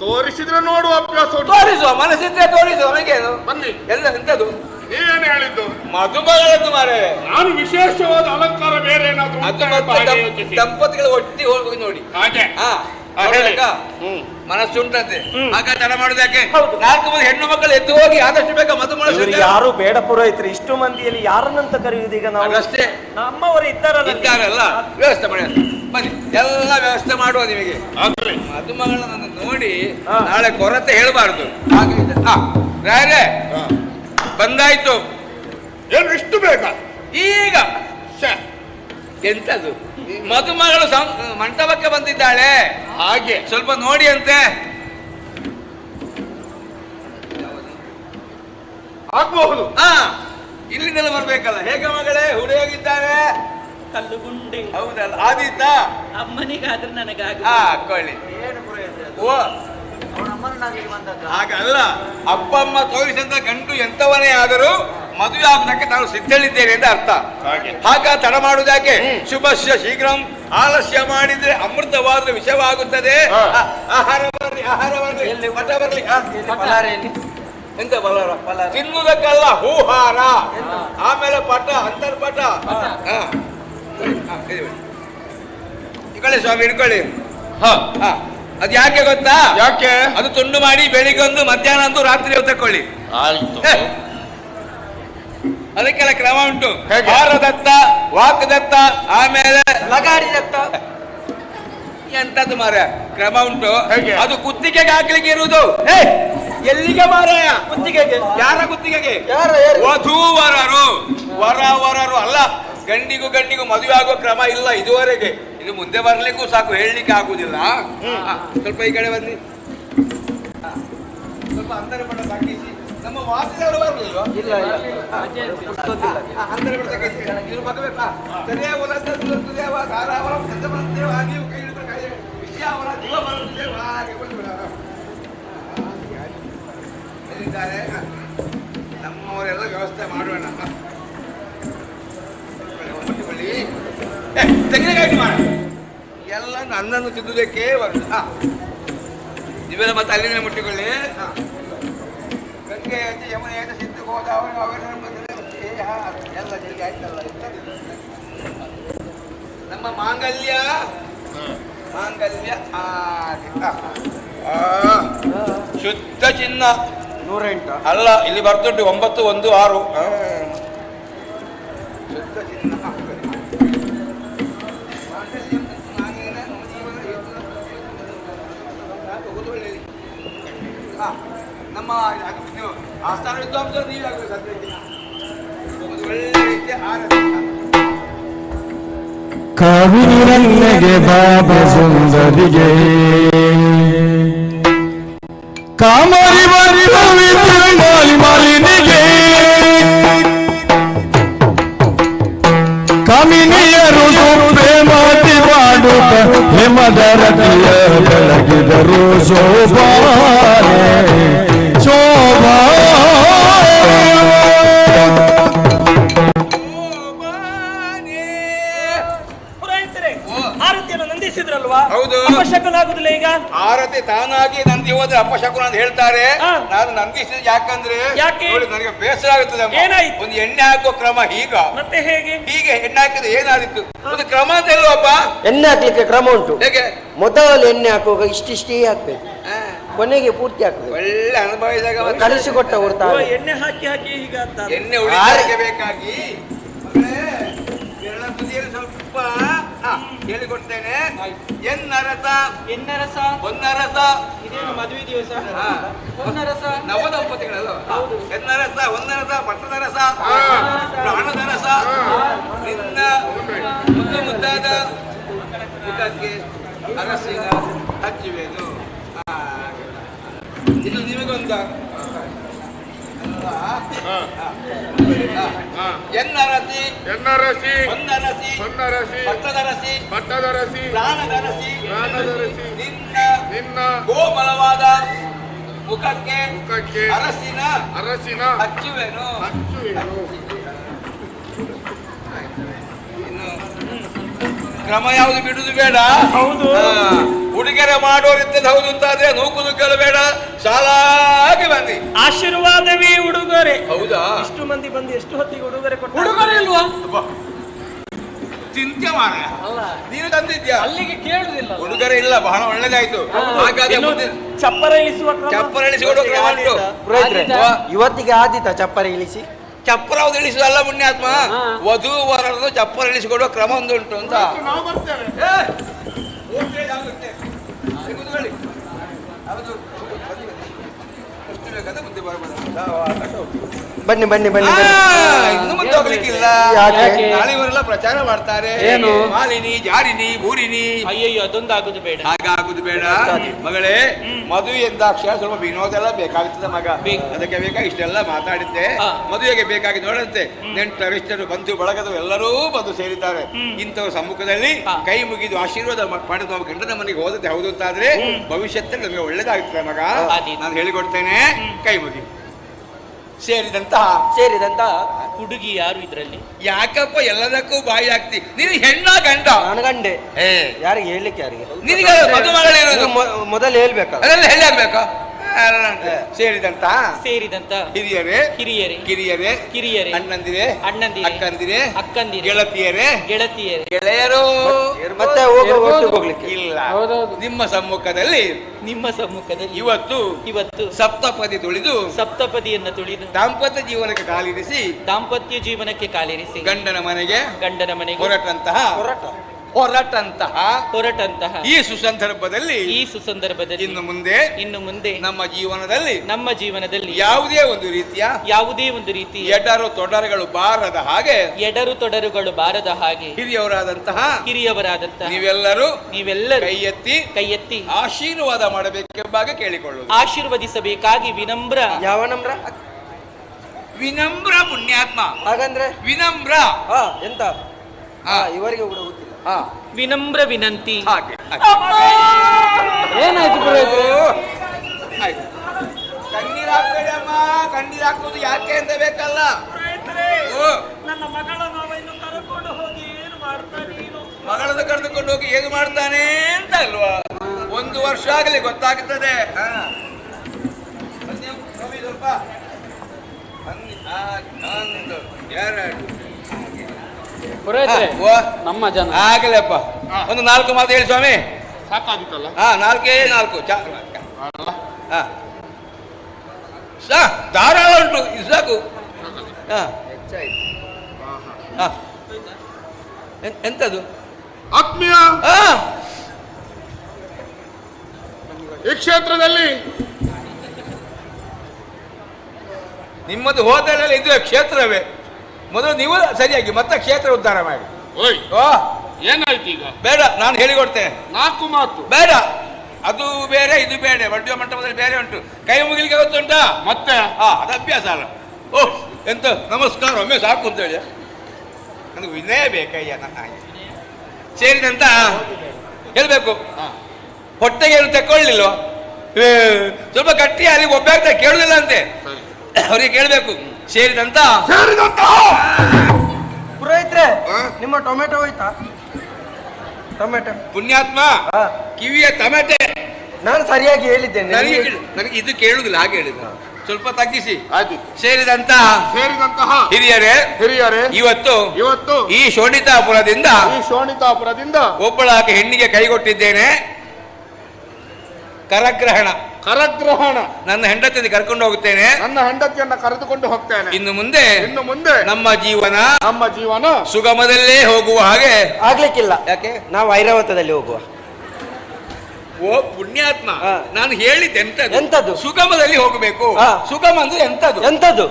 ತೋರಿಸಿದ್ರೆ ನೋಡುವ ಅಭ್ಯಾಸ ಉಂಟು. ತೋರಿಸುವ ಮನಸ್ಸಿದ್ರೆ ತೋರಿಸುವ. ನಮಗೇನು ಬನ್ನಿ. ಎಲ್ಲ ಎಂತದು? ನೀವೇನು ಹೇಳಿದ್ದು? ಮಧುಮಗಳದ್ದು ಮಾರೆ. ನಾನು ವಿಶೇಷವಾದ ಅಲಂಕಾರ ಬೇರೆ ಏನಾದ್ರು ಅದು ಮತ್ತೆ ದಂಪತಿಗಳು ಒಟ್ಟಿ ಹೋಗಿ ನೋಡಿ. ಹಾಗೆ ಮನಸ್ಸುಂಟಂತೆ. ಆಗ ತಡ ಮಾಡುದಕ್ಕೆ 4 ಮಂದಿ ಹೆಣ್ಣು ಮಕ್ಕಳು ಎದ್ದು ಹೋಗಿ ಆದಷ್ಟು ಬೇಗ ಮಧುಮಳ ಯಾರು ಬೇಡ ಪುರೋಹಿತರು. ಇಷ್ಟು ಮಂದಿಯಲ್ಲಿ ಯಾರನ್ನಂತ ಕರೆಯುವುದು ಈಗ ನಾವು? ಅಷ್ಟೇ. ನಮ್ಮವರು ಇದ್ದಾರಲ್ಲ, ವ್ಯವಸ್ಥೆ ಮಾಡಿ. ಬನ್ನಿ, ಎಲ್ಲ ವ್ಯವಸ್ಥೆ ಮಾಡುವ ನಿಮಗೆ. ಮಧುಮಗಳನ್ನ ನೋಡಿ ನಾಳೆ ಕೊರತೆ ಹೇಳಬಾರದು. ಹಾಗೆ ಬಂದಾಯ್ತು. ಏನು ಇಷ್ಟು ಬೇಗ? ಈಗ ಎಂತದು? ಮಧುಮಗಳು ಮಂಟಪಕ್ಕೆ ಬಂದಿದ್ದಾಳೆ. ಹಾಗೆ ಸ್ವಲ್ಪ ನೋಡಿ ಅಂತೆ. ಆಗ್ಬಹುದು. ಇಲ್ಲಿಂದಲೇ ಬರ್ಬೇಕಲ್ಲ. ಹೇಗೆ ಮಗಳೇ, ಹುಡುಗಿದ್ದಾರೆ? ಕಲ್ಲು ಗುಂಡಿ. ಹೌದಲ್ಲ? ಆದೀತ ಅಮ್ಮನಿಗಾದ್ರೆ ನನಗಾಗ. ಕೊಳ್ಳಿ. ಓ ಹಾಗಲ್ಲ, ಅಪ್ಪ ಅಮ್ಮ ತೋರಿಸಿದ ಗಂಡು ಎಂತವನೇ ಆದರೂ ಮದುವೆ ಆಗುವುದಕ್ಕೆ ನಾನು ಸಿದ್ಧಳಿದ್ದೇನೆ ಅಂತ ಅರ್ಥ. ಹಾಗ ತಡ ಮಾಡುವುದಕ್ಕೆ ಶುಭಶ್ಯ ಶೀಘ್ರಂ. ಆಲಸ್ಯ ಮಾಡಿದ್ರೆ ಅಮೃತವಾದ ವಿಷವಾಗುತ್ತದೆ. ಆಹಾರ ಬರ್ಲಿ, ಆಹಾರ ಬರ್ಲಿ, ಮಠ ಬರ್ಲಿ. ಎಂತ ಬಲಾರ? ತಿನ್ನುವುದಕ್ಕಲ್ಲ, ಹೂಹಾರ. ಆಮೇಲೆ ಪಟ, ಅಂತರ್ಪಟ. ಇಟ್ಕೊಳ್ಳಿ ಸ್ವಾಮಿ, ಇಟ್ಕೊಳ್ಳಿ. ಅದು ಯಾಕೆ ಗೊತ್ತಾ? ಯಾಕೆ? ಅದು ತುಂಡು ಮಾಡಿ ಬೆಳಿಗ್ಗೆ ಒಂದು, ಮಧ್ಯಾಹ್ನ ಒಂದು, ರಾತ್ರಿ ತಕೊಳ್ಳಿ. ಅದಕ್ಕೆಲ್ಲ ಕ್ರಮ ಉಂಟು. ಹಾರದತ್ತ, ವಾಕ್ದತ್ತ, ಆಮೇಲೆ ಲಗಾಡಿ ದತ್ತ. ಎಂತದ್ದು ಮಾರ ಕ್ರಮ ಉಂಟು. ಅದು ಕುತ್ತಿಗೆಗೆ ಹಾಕ್ಲಿಕ್ಕೆ ಇರುವುದು. ಎಲ್ಲಿಗೆ ಮಾರಾಯ? ಕುತ್ತಿಗೆಗೆ. ಯಾರ ಕುತ್ತಿಗೆಗೆ? ವಧೂವರರು. ವರವರರು ಅಲ್ಲ. ಗಂಡಿಗೂ ಗಂಡಿಗೂ ಮದುವೆ ಆಗುವ ಕ್ರಮ ಇಲ್ಲ ಇದುವರೆಗೆ. ಇದು ಮುಂದೆ ಬರ್ಲಿಕ್ಕೂ ಸಾಕು, ಹೇಳಲಿಕ್ಕೆ ಆಗುದಿಲ್ಲ. ಸ್ವಲ್ಪ ಈ ಕಡೆ ಬನ್ನಿ. ಸ್ವಲ್ಪ ಅಂತರಪಟ ತಗ್ಗಿಸಿ. ನಮ್ಮ ವಾಸಿದವರು ಬರಲಿಲ್ವಾ? ಅಂತರಪಟ ತಗ್ಗಿಸಿ. ಇದು ಬಗ್ಬೇಕಾ? ಸರಿಯಾಗಿ ನೀವು ಕೈ ಹಿಡಿದ್ರೆ ಕೈ ವಿಷಯ ಅವರ ಜೀವ ಬರುತ್ತದೆ. ನಮ್ಮವರೆಲ್ಲ ವ್ಯವಸ್ಥೆ ಮಾಡೋಣ. ತೆಂಗಿನಕಾಯಿ ಮಾಡ ಎಲ್ಲ ನನ್ನನ್ನು ತಿದ್ದುವುದಕ್ಕೆ ಬರುದು. ನೀವೆಲ್ಲ ಮತ್ತೆ ಅಲ್ಲಿಂದ ಮುಟ್ಟಿಕೊಳ್ಳಿ. ಗಂಗೆ ಆಯ್ತು, ಯಮುನೆ ಆಯ್ತು, ಸಿದ್ದು ಹೋದ ಎಲ್ಲ ಜಲ್ದಿ ಆಯ್ತಲ್ಲ. ನಮ್ಮ ಮಾಂಗಲ್ಯ ಶುದ್ಧ ಚಿನ್ನ 108 ಅಲ್ಲ, ಇಲ್ಲಿ ಬರ್ತುಂಟು 916. ಶುದ್ಧ ಚಿನ್ನ. ನಮ್ಮ ಆಸ್ಥಾನ ವಿದ್ವಾಂಸರು ನೀವಾಗಬೇಕು. ಸದ್ಯಕ್ಕೆ ಒಂದು ಒಳ್ಳೆ ರೀತಿಯ ಕಾವಿರನ್ನೆಗೆ ಬಾಬಾ ಸುಂದರಿಗೆ ಕಾಮರಿ ಮಾಲಿ ಮಾಲಿನಿಗೆ ಕಾಮಿನಿಯರು ಪ್ರೇಮಾತಿ ಮಾಡುತ್ತ ಹಿಮದರತಿಯ ಬೆಳಗಿದರು ಶೋಭಾನೆ ಶೋಭಾ. ಪುರೋಹಿತರೇ, ಆರತಿಯನ್ನು ನಂದಿಸಿ ಅಪಶಕುನ ಆಗುದಿಲ್ಲ ಈಗ? ಆರತಿ ತಾನಾಗಿ ನಂದಿ ಹೋದ್ರೆ ಅಪಶಕುನ ಅಂತ ಹೇಳ್ತಾರೆ. ನಾನು ನಂದಿಸಿದ ಯಾಕಂದ್ರೆ ಯಾಕೆ? ನೋಡಿ ನನಗೆ ಬೇಸರ ಆಗುತ್ತದೆ. ಏನಾಯ್ತು? ಒಂದು ಎಣ್ಣೆ ಹಾಕೋ ಕ್ರಮ ಹೀಗ, ಮತ್ತೆ ಹೇಗೆ? ಹೀಗೆ ಎಣ್ಣೆ ಹಾಕಿದ್ರೆ ಏನಾದಿತ್ತು? ಒಂದು ಕ್ರಮ ಅಂತ ಹೇಳುವಪ್ಪ. ಎಣ್ಣೆ ಹಾಕ್ಲಿಕ್ಕೆ ಕ್ರಮ ಉಂಟು. ಹೇಗೆ? ಮೊದಲು ಎಣ್ಣೆ ಹಾಕುವಾಗ ಇಷ್ಟಿಷ್ಟೇ ಹಾಕ್ಬೇಕು, ಕೊನೆಗೆ ಪೂರ್ತಿ ಹಾಕ್ಬೇಕು. ಒಳ್ಳೆ ಅನುಭವ ಇದ್ದಾಗ ಕಲಿಸಿಕೊಟ್ಟ ಹೊರತಾರೆ. ಎಣ್ಣೆ ಹಾಕಿ ಹಾಕಿ ಈಗ ಅಂತ ಎಣ್ಣೆ ಉಳಿಕೆ ಬೇಕಾಗಿ ಬೆರಳ ತುದಿಯಲ್ಲಿ ಸ್ವಲ್ಪ ಹೇಳಿಕೊಡ್ತೇನೆ. ಎನ್ನರಸ, ಎನ್ನರಸ, ಹೊನ್ನರಸ, ಇದೇನು ಮದುವೆ ದಿವಸ? ಹಾ. ಹೊನ್ನರಸ, ನವದಂಪತಿಗಳಲ್ಲ. ಎನ್ನರಸ, ಹೊನ್ನರಸ, ಪಟ್ಟದ ರಸ, ಪ್ರಾಣದ ರಸ, ನಿನ್ನ ಮುದ್ದು ಮುದ್ದಾದ ಮುಖಕ್ಕೆ ಅರಸಿನ ಹಚ್ಚಿವೆನು. ಇದು ನಿಮಗೊಂದು ಎನ್ನರಸಿ, ಎನ್ನರಸಿ, ಹೊನ್ನರಸಿ, ಹೊನ್ನರಸಿ, ಪಟ್ಟದರಸಿ, ಪಟ್ಟದರಸಿ, ಪ್ರಾಣದರಸಿ, ಪ್ರಾಣದರಸಿ, ನಿನ್ನ ಗೋಮಲವಾದ ಮುಖಕ್ಕೆ ಅರಸಿನ ಹಚ್ಚುವೆನು. ಇನ್ನು ಕ್ರಮ ಯಾವುದು ಬಿಡುದು ಬೇಡ. ಹೌದು. ಉಡುಗೊರೆ ಮಾಡೋರಿದ್ದದ್ದು ಹೌದು ಅಂತಾದ್ರೆ ನೂಕು ಬೇಡ, ಸಾಲಾಗಿ ಬಂದಿ. ಆಶೀರ್ವಾದವೇ ಉಡುಗೊರೆ. ಹೌದಾ? ಇಷ್ಟು ಮಂದಿ ಬಂದು ಎಷ್ಟು ಹೊತ್ತಿಗೆ ಉಡುಗೊರೆ ಕೊಟ್ಟು? ಉಡುಗೊರೆ ಇಲ್ವಾ? ಚಿಂತೆ ಮಾರ, ನೀನು ತಂದಿದ್ಯಾ? ಅಲ್ಲಿಗೆ ಕೇಳುದಿಲ್ಲ. ಉಡುಗೊರೆ ಇಲ್ಲ, ಬಹಳ ಒಳ್ಳೇದಾಯ್ತು. ಹಾಗಾದ್ರೆ ಮುಂದೆ ಚಪ್ಪರ ಇಳಿಸುವ ಕ್ರಮ? ಚಪ್ಪರ ಇಳಿಸಿಕೊಡುವ ಕ್ರಮ ಉಂಟು. ಪುರೋಹಿತ್ರೆ, ಇವತ್ತಿಗೆ ಆದೀತ ಚಪ್ಪರ ಇಳಿಸಿ? ಚಪ್ಪರ ಯಾವ್ದು ಇಳಿಸುದಲ್ಲ ಪುಣ್ಯಾತ್ಮ, ವಧು ವರರದು ಚಪ್ಪರ ಇಳಿಸಿಕೊಡುವ ಕ್ರಮ ಒಂದು ಉಂಟು ಅಂತ. ನಾವು ಬರ್ತೇವೆ. ಬನ್ನಿ ಬನ್ನಿ ಬನ್ನಿ. ಇನ್ನು ಮುಂದೆ ಹೋಗ್ಲಿಕ್ಕಿಲ್ಲ. ನಾಳೆ ಇವರೆಲ್ಲ ಪ್ರಚಾರ ಮಾಡ್ತಾರೆ. ಏನು? ಮಾಲಿನಿ, ಜಾರಿನಿ, ಭೂರಿನಿ. ಅಯ್ಯಯ್ಯೋ, ಅದೊಂದು ಆಗುದು ಬೇಡ. ಹಾಗಾಗುದು ಬೇಡ ಮಗಳೇ. ಮದುವೆ ಎಂದಾಕ್ಷರ ಸ್ವಲ್ಪ ವಿನೋದ ಎಲ್ಲ ಬೇಕಾಗ್ತದೆ ಮಗ. ಅದಕ್ಕೆ ಬೇಕಾಗಿ ಇಷ್ಟೆಲ್ಲ ಮಾತಾಡಿದ್ದೆ. ಮದುವೆಗೆ ಬೇಕಾಗಿ ನೋಡಂತೆ ನೆಂಟರಿಷ್ಟರು ಬಂಧು ಬಳಗದವರು ಎಲ್ಲರೂ ಬಂದು ಸೇರಿದ್ದಾರೆ. ಇಂಥವ್ರ ಸಮ್ಮುಖದಲ್ಲಿ ಕೈ ಮುಗಿದು ಆಶೀರ್ವಾದ ಪಡೆದು ನಾವು ಗಂಡನ ಮನೆಗೆ ಹೋದದ್ದು ಹೌದು ಅಂತಾದ್ರೆ ಭವಿಷ್ಯದಲ್ಲಿ ನಮಗೆ ಒಳ್ಳೇದಾಗ್ತದೆ ಮಗ. ನಾನು ಹೇಳಿಕೊಡ್ತೇನೆ, ಕೈ ಮುಗಿ. ಸೇರಿದಂತಹ ಹುಡುಗಿ ಯಾರು ಇದ್ರಲ್ಲಿ? ಯಾಕಪ್ಪ ಎಲ್ಲದಕ್ಕೂ ಬಾಯಿ ಆಗ್ತಿ? ನೀನು ಹೆಣ್ಣ ಗಂಡ? ನಾನು ಗಂಡೆ. ಯಾರಿಗೆ ಹೇಳ್ಲಿಕ್ಕೆ? ಯಾರಿಗೆ? ನಿನಗೆ ಮದುಮಗಳಿರೋದು ಮೊದಲು ಹೇಳ್ಬೇಕಲ್ಲ. ಅದೆಲ್ಲ ಹೇಳಿ ಆಗ್ಬೇಕಾ? ಸೇರಿದಂತ ಹಿರಿಯರೇ, ಕಿರಿಯರೇ, ಅಣ್ಣಂದಿರೇ, ಅಕ್ಕಂದಿರೇ, ಗೆಳತಿಯರೇ, ಗೆಳೆಯರು. ಮತ್ತೆ ಹೋಗ್ಲಿಕ್ಕೆ ಇಲ್ಲ. ನಿಮ್ಮ ಸಮ್ಮುಖದಲ್ಲಿ ಇವತ್ತು ಸಪ್ತಪದಿಯನ್ನು ತುಳಿದು ದಾಂಪತ್ಯ ಜೀವನಕ್ಕೆ ಕಾಲಿರಿಸಿ ಗಂಡನ ಮನೆಗೆ ಹೊರಟಂತಹ ಈ ಸುಸಂದರ್ಭದಲ್ಲಿ ಇನ್ನು ಮುಂದೆ ನಮ್ಮ ಜೀವನದಲ್ಲಿ ಯಾವುದೇ ಒಂದು ರೀತಿಯ ಎಡರು ತೊಡರುಗಳು ಬಾರದ ಹಾಗೆ ಹಿರಿಯವರಾದಂತಹ ನೀವೆಲ್ಲರೂ ಕೈ ಎತ್ತಿ ಆಶೀರ್ವಾದ ಮಾಡಬೇಕೆಂಬಾಗ ಕೇಳಿಕೊಳ್ಳುವುದು. ಆಶೀರ್ವದಿಸಬೇಕಾಗಿ ವಿನಮ್ರ. ಯಾವ ನಮ್ರ? ವಿನಮ್ರ ಪುಣ್ಯಾತ್ಮ. ಹಾಗಂದ್ರೆ ವಿನಮ್ರ ಎಂತ? ಇವರಿಗೆ ಕೂಡ ಗೊತ್ತಿಲ್ಲ. ವಿನಮ್ರ ವಿನಂತಿ. ಏನಾಯ್ತು ಪುರೋಹಿತ್ರೆ? ಆಯ್ತು. ಕಣ್ಣೀರು ಹಾಕ್ಬೇಡಿ ಅಮ್ಮ. ಕಣ್ಣೀರು ಹಾಕುವುದು ಯಾಕೆ ಅಂತ ಬೇಕಲ್ಲ. ನನ್ನ ಮಗಳನ್ನು ಕರೆದುಕೊಂಡು ಹೋಗಿ ಏನು ಮಾಡ್ತಾನೆ? ಮಗಳನ್ನು ಕರೆದುಕೊಂಡು ಹೋಗಿ ಏನು ಮಾಡ್ತಾನೆ ಅಂತ ಅಲ್ವಾ? 1 ವರ್ಷ ಆಗಲಿ ಗೊತ್ತಾಗ್ತದೆ. ಸ್ವಲ್ಪ ನಮ್ಮ ಜನ ಆಗಲಪ್ಪ. ಒಂದು 4 ಮಾತು ಹೇಳಿ ಸ್ವಾಮಿ. ಸಾಕಾಗುತ್ತಲ್ಲ? 4 ಧಾರಾಳ ಉಂಟು, ಇದು ಸಾಕು. ಎಂತದು? ಆತ್ಮೀಯ, ಈ ಕ್ಷೇತ್ರದಲ್ಲಿ ನಿಮ್ಮದು ಹೋದಲ್ಲೆಲ್ಲ ಇದು ಕ್ಷೇತ್ರವೇ. ಮೊದಲು ನೀವು ಸರಿಯಾಗಿ ಮತ್ತೆ ಕ್ಷೇತ್ರ ಉದ್ಧಾರ ಮಾಡಿ. ಏನಾಯ್ತು ಈಗ? ಬೇಡ, ನಾನು ಹೇಳಿಕೊಡ್ತೇನೆ. 4 ಮಾತು ಬೇಡ, ಅದು ಬೇರೆ ಇದು ಬೇರೆ. ಮಡ್ಯ ಮಂಟಪದಲ್ಲಿ ಬೇರೆ ಉಂಟು. ಕೈ ಮುಗಿಲಿಕ್ಕೆ ಗೊತ್ತುಂಟಾ? ಮತ್ತೆ ಅದು ಅಭ್ಯಾಸ ಅಲ್ಲ. ಓಹ್, ಎಂತ ನಮಸ್ಕಾರ ಒಮ್ಮೆ ಸಾಕು ಅಂತ ಹೇಳಿ ನನಗೆ ವಿನಯ ಬೇಕಯ್ಯ. ನನ್ನ ಸೇರಿದಂತ ಹೇಳ್ಬೇಕು. ಹೊಟ್ಟೆಗೆ ಏನು ತಕೊಳ್ಳಿಲ್ವ? ಸ್ವಲ್ಪ ಗಟ್ಟಿ ಅಲ್ಲಿ ಒಬ್ಬ ಕೇಳುದಿಲ್ಲ ಅಂತೆ. ಅವ್ರಿಗೆ ಕೇಳ್ಬೇಕು. ಸೇರಿದಂತ ಪುರೋಹಿತ್ರೆ, ನಿಮ್ಮ ಟೊಮೆಟೊ ಹೋಯ್ತಾ? ಟೊಮೆಟೊ. ಪುಣ್ಯಾತ್ಮ, ಕಿವಿಯ ಟೊಮೆಟೆ. ನಾನು ಸರಿಯಾಗಿ ಹೇಳಿದ್ದೇನೆ. ನನಗೆ ಇದು ಕೇಳುದಿಲ್ಲ, ಹಾಗೆ ಹೇಳಿದ. ಸ್ವಲ್ಪ ತಗ್ಗಿಸಿ. ಸೇರಿದಂತಹ ಹಿರಿಯರೇ, ಇವತ್ತು ಈ ಶೋಣಿತಾಪುರದಿಂದ ಒಬ್ಬಳಾಕೆ ಹೆಣ್ಣಿಗೆ ಕೈಗೊಟ್ಟಿದ್ದೇನೆ. ಕರಗ್ರಹಣ ನನ್ನ ಹೆಂಡತಿಯನ್ನು ಕರ್ಕೊಂಡು ಹೋಗುತ್ತೇನೆ. ಕರೆದುಕೊಂಡು ಹೋಗ್ತೇನೆ. ಇನ್ನು ಮುಂದೆ ನಮ್ಮ ಜೀವನ ಸುಗಮದಲ್ಲೇ ಹೋಗುವ ಹಾಗೆ ಆಗ್ಲಿಕ್ಕಿಲ್ಲ. ಯಾಕೆ? ನಾವು ಐರಾವತದಲ್ಲಿ ಹೋಗುವ. ಓ ಪುಣ್ಯಾತ್ಮ, ನಾನು ಹೇಳಿದ್ದೆ ಎಂತದ್ದು? ಸುಗಮದಲ್ಲಿ ಹೋಗಬೇಕು. ಸುಗಮ ಅಂದ್ರೆ ಎಂತದ್ದು?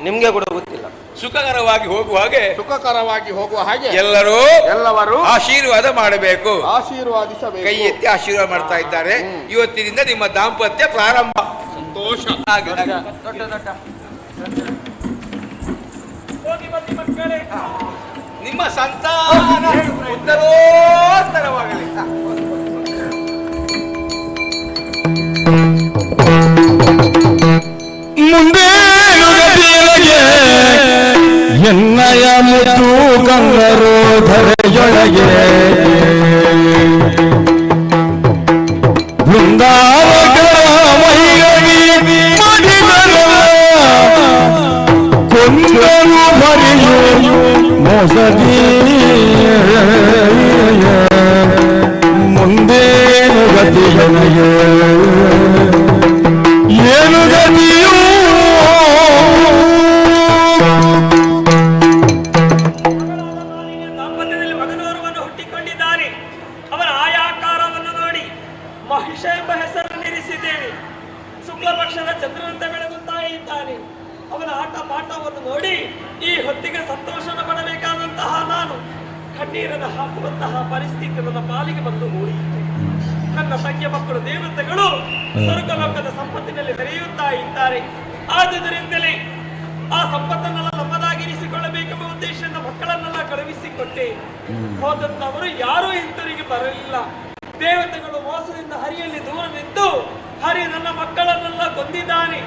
ನಿಮ್ಗೆ ಕೂಡ ಗೊತ್ತಿಲ್ಲ. ಸುಖಕರವಾಗಿ ಹೋಗುವ ಹಾಗೆ ಎಲ್ಲರೂ ಆಶೀರ್ವಾದ ಮಾಡಬೇಕು. ಆಶೀರ್ವಾದಿಸಬೇಕು. ಕೈ ಎತ್ತಿ ಆಶೀರ್ವಾದ ಮಾಡ್ತಾ ಇದ್ದಾರೆ. ಇವತ್ತಿನಿಂದ ನಿಮ್ಮ ದಾಂಪತ್ಯ ಪ್ರಾರಂಭ. ಸಂತೋಷ. ನಿಮ್ಮ ಸಂತಾನ ಉತ್ತರೋತ್ತರವಾಗಲಿ. ಮುಂದೇನು ಗತಿಯೊಳಗೆ ಎನ್ನಯ ಮುತ್ತು ಕಂಗರು ಧರೆಯೊಳಗೆ ಬೃಂದಾವನ ಮೈಗವಿ ಮಡಿದನು ಕೊಂಡನು ಬರಿಯು ಮೋಸದಿ ಮುಂದೇನು ಗತಿಯೊಳಗೆ ಏನು ಗತಿಯು ದಾಂಪತ್ಯದಲ್ಲಿ ಮಗನೋರ್ವನು ಹುಟ್ಟಿಕೊಂಡಿದ್ದಾನೆ. ಅವನ ಆಯಾಕಾರವನ್ನು ನೋಡಿ ಮಹಿಷ ಎಂಬ ಹೆಸರನ್ನು ಇರಿಸಿದ್ದೇನೆ. ಶುಕ್ಲ ಪಕ್ಷದ ಚಂದ್ರನಂತೆ ಬೆಳಗುತ್ತಾ ಇದ್ದಾನೆ. ಅವನ ಆಟ ಪಾಠವನ್ನು ನೋಡಿ ಈ ಹೊತ್ತಿಗೆ ಸಂತೋಷನ ಪಡಬೇಕಾದಂತಹ ನಾನು ಕಣ್ಣೀರನ್ನು ಹಾಕುವಂತಹ ಪರಿಸ್ಥಿತಿ ನನ್ನ ಪಾಲಿಗೆ ಬಂದು ಮೂಡಿಯಿತು. ನನ್ನ ಸಂಖ್ಯೆ ಮಕ್ಕಳು ದೇವತೆಗಳು ಸ್ವರ್ಗಲೋಕದ ಸಂಪತ್ತಿನಲ್ಲಿ ಬೆರೆಯುತ್ತಾ ಇದ್ದಾರೆ. ಆದುದರಿಂದಲೇ ಆ ಸಂಪತ್ತನ್ನೆಲ್ಲ ನಮ್ಮದಾಗಿರಿಸಿಕೊಳ್ಳಬೇಕೆಂಬ ಉದ್ದೇಶದಿಂದ ಮಕ್ಕಳನ್ನೆಲ್ಲ ಕಳುಹಿಸಿಕೊಟ್ಟೆ. ಹೋದಂತವರು ಯಾರೂ ಹಿಂತಿರುಗಿ ಬರಲಿಲ್ಲ. ದೇವತೆಗಳು ಮೋಸದಿಂದ ಹರಿಯಲ್ಲಿ ದೂರ ನಿಂತು ಹರಿ ನನ್ನ ಮಕ್ಕಳನ್ನೆಲ್ಲ ಕೊಂದಿದ್ದಾನೆ.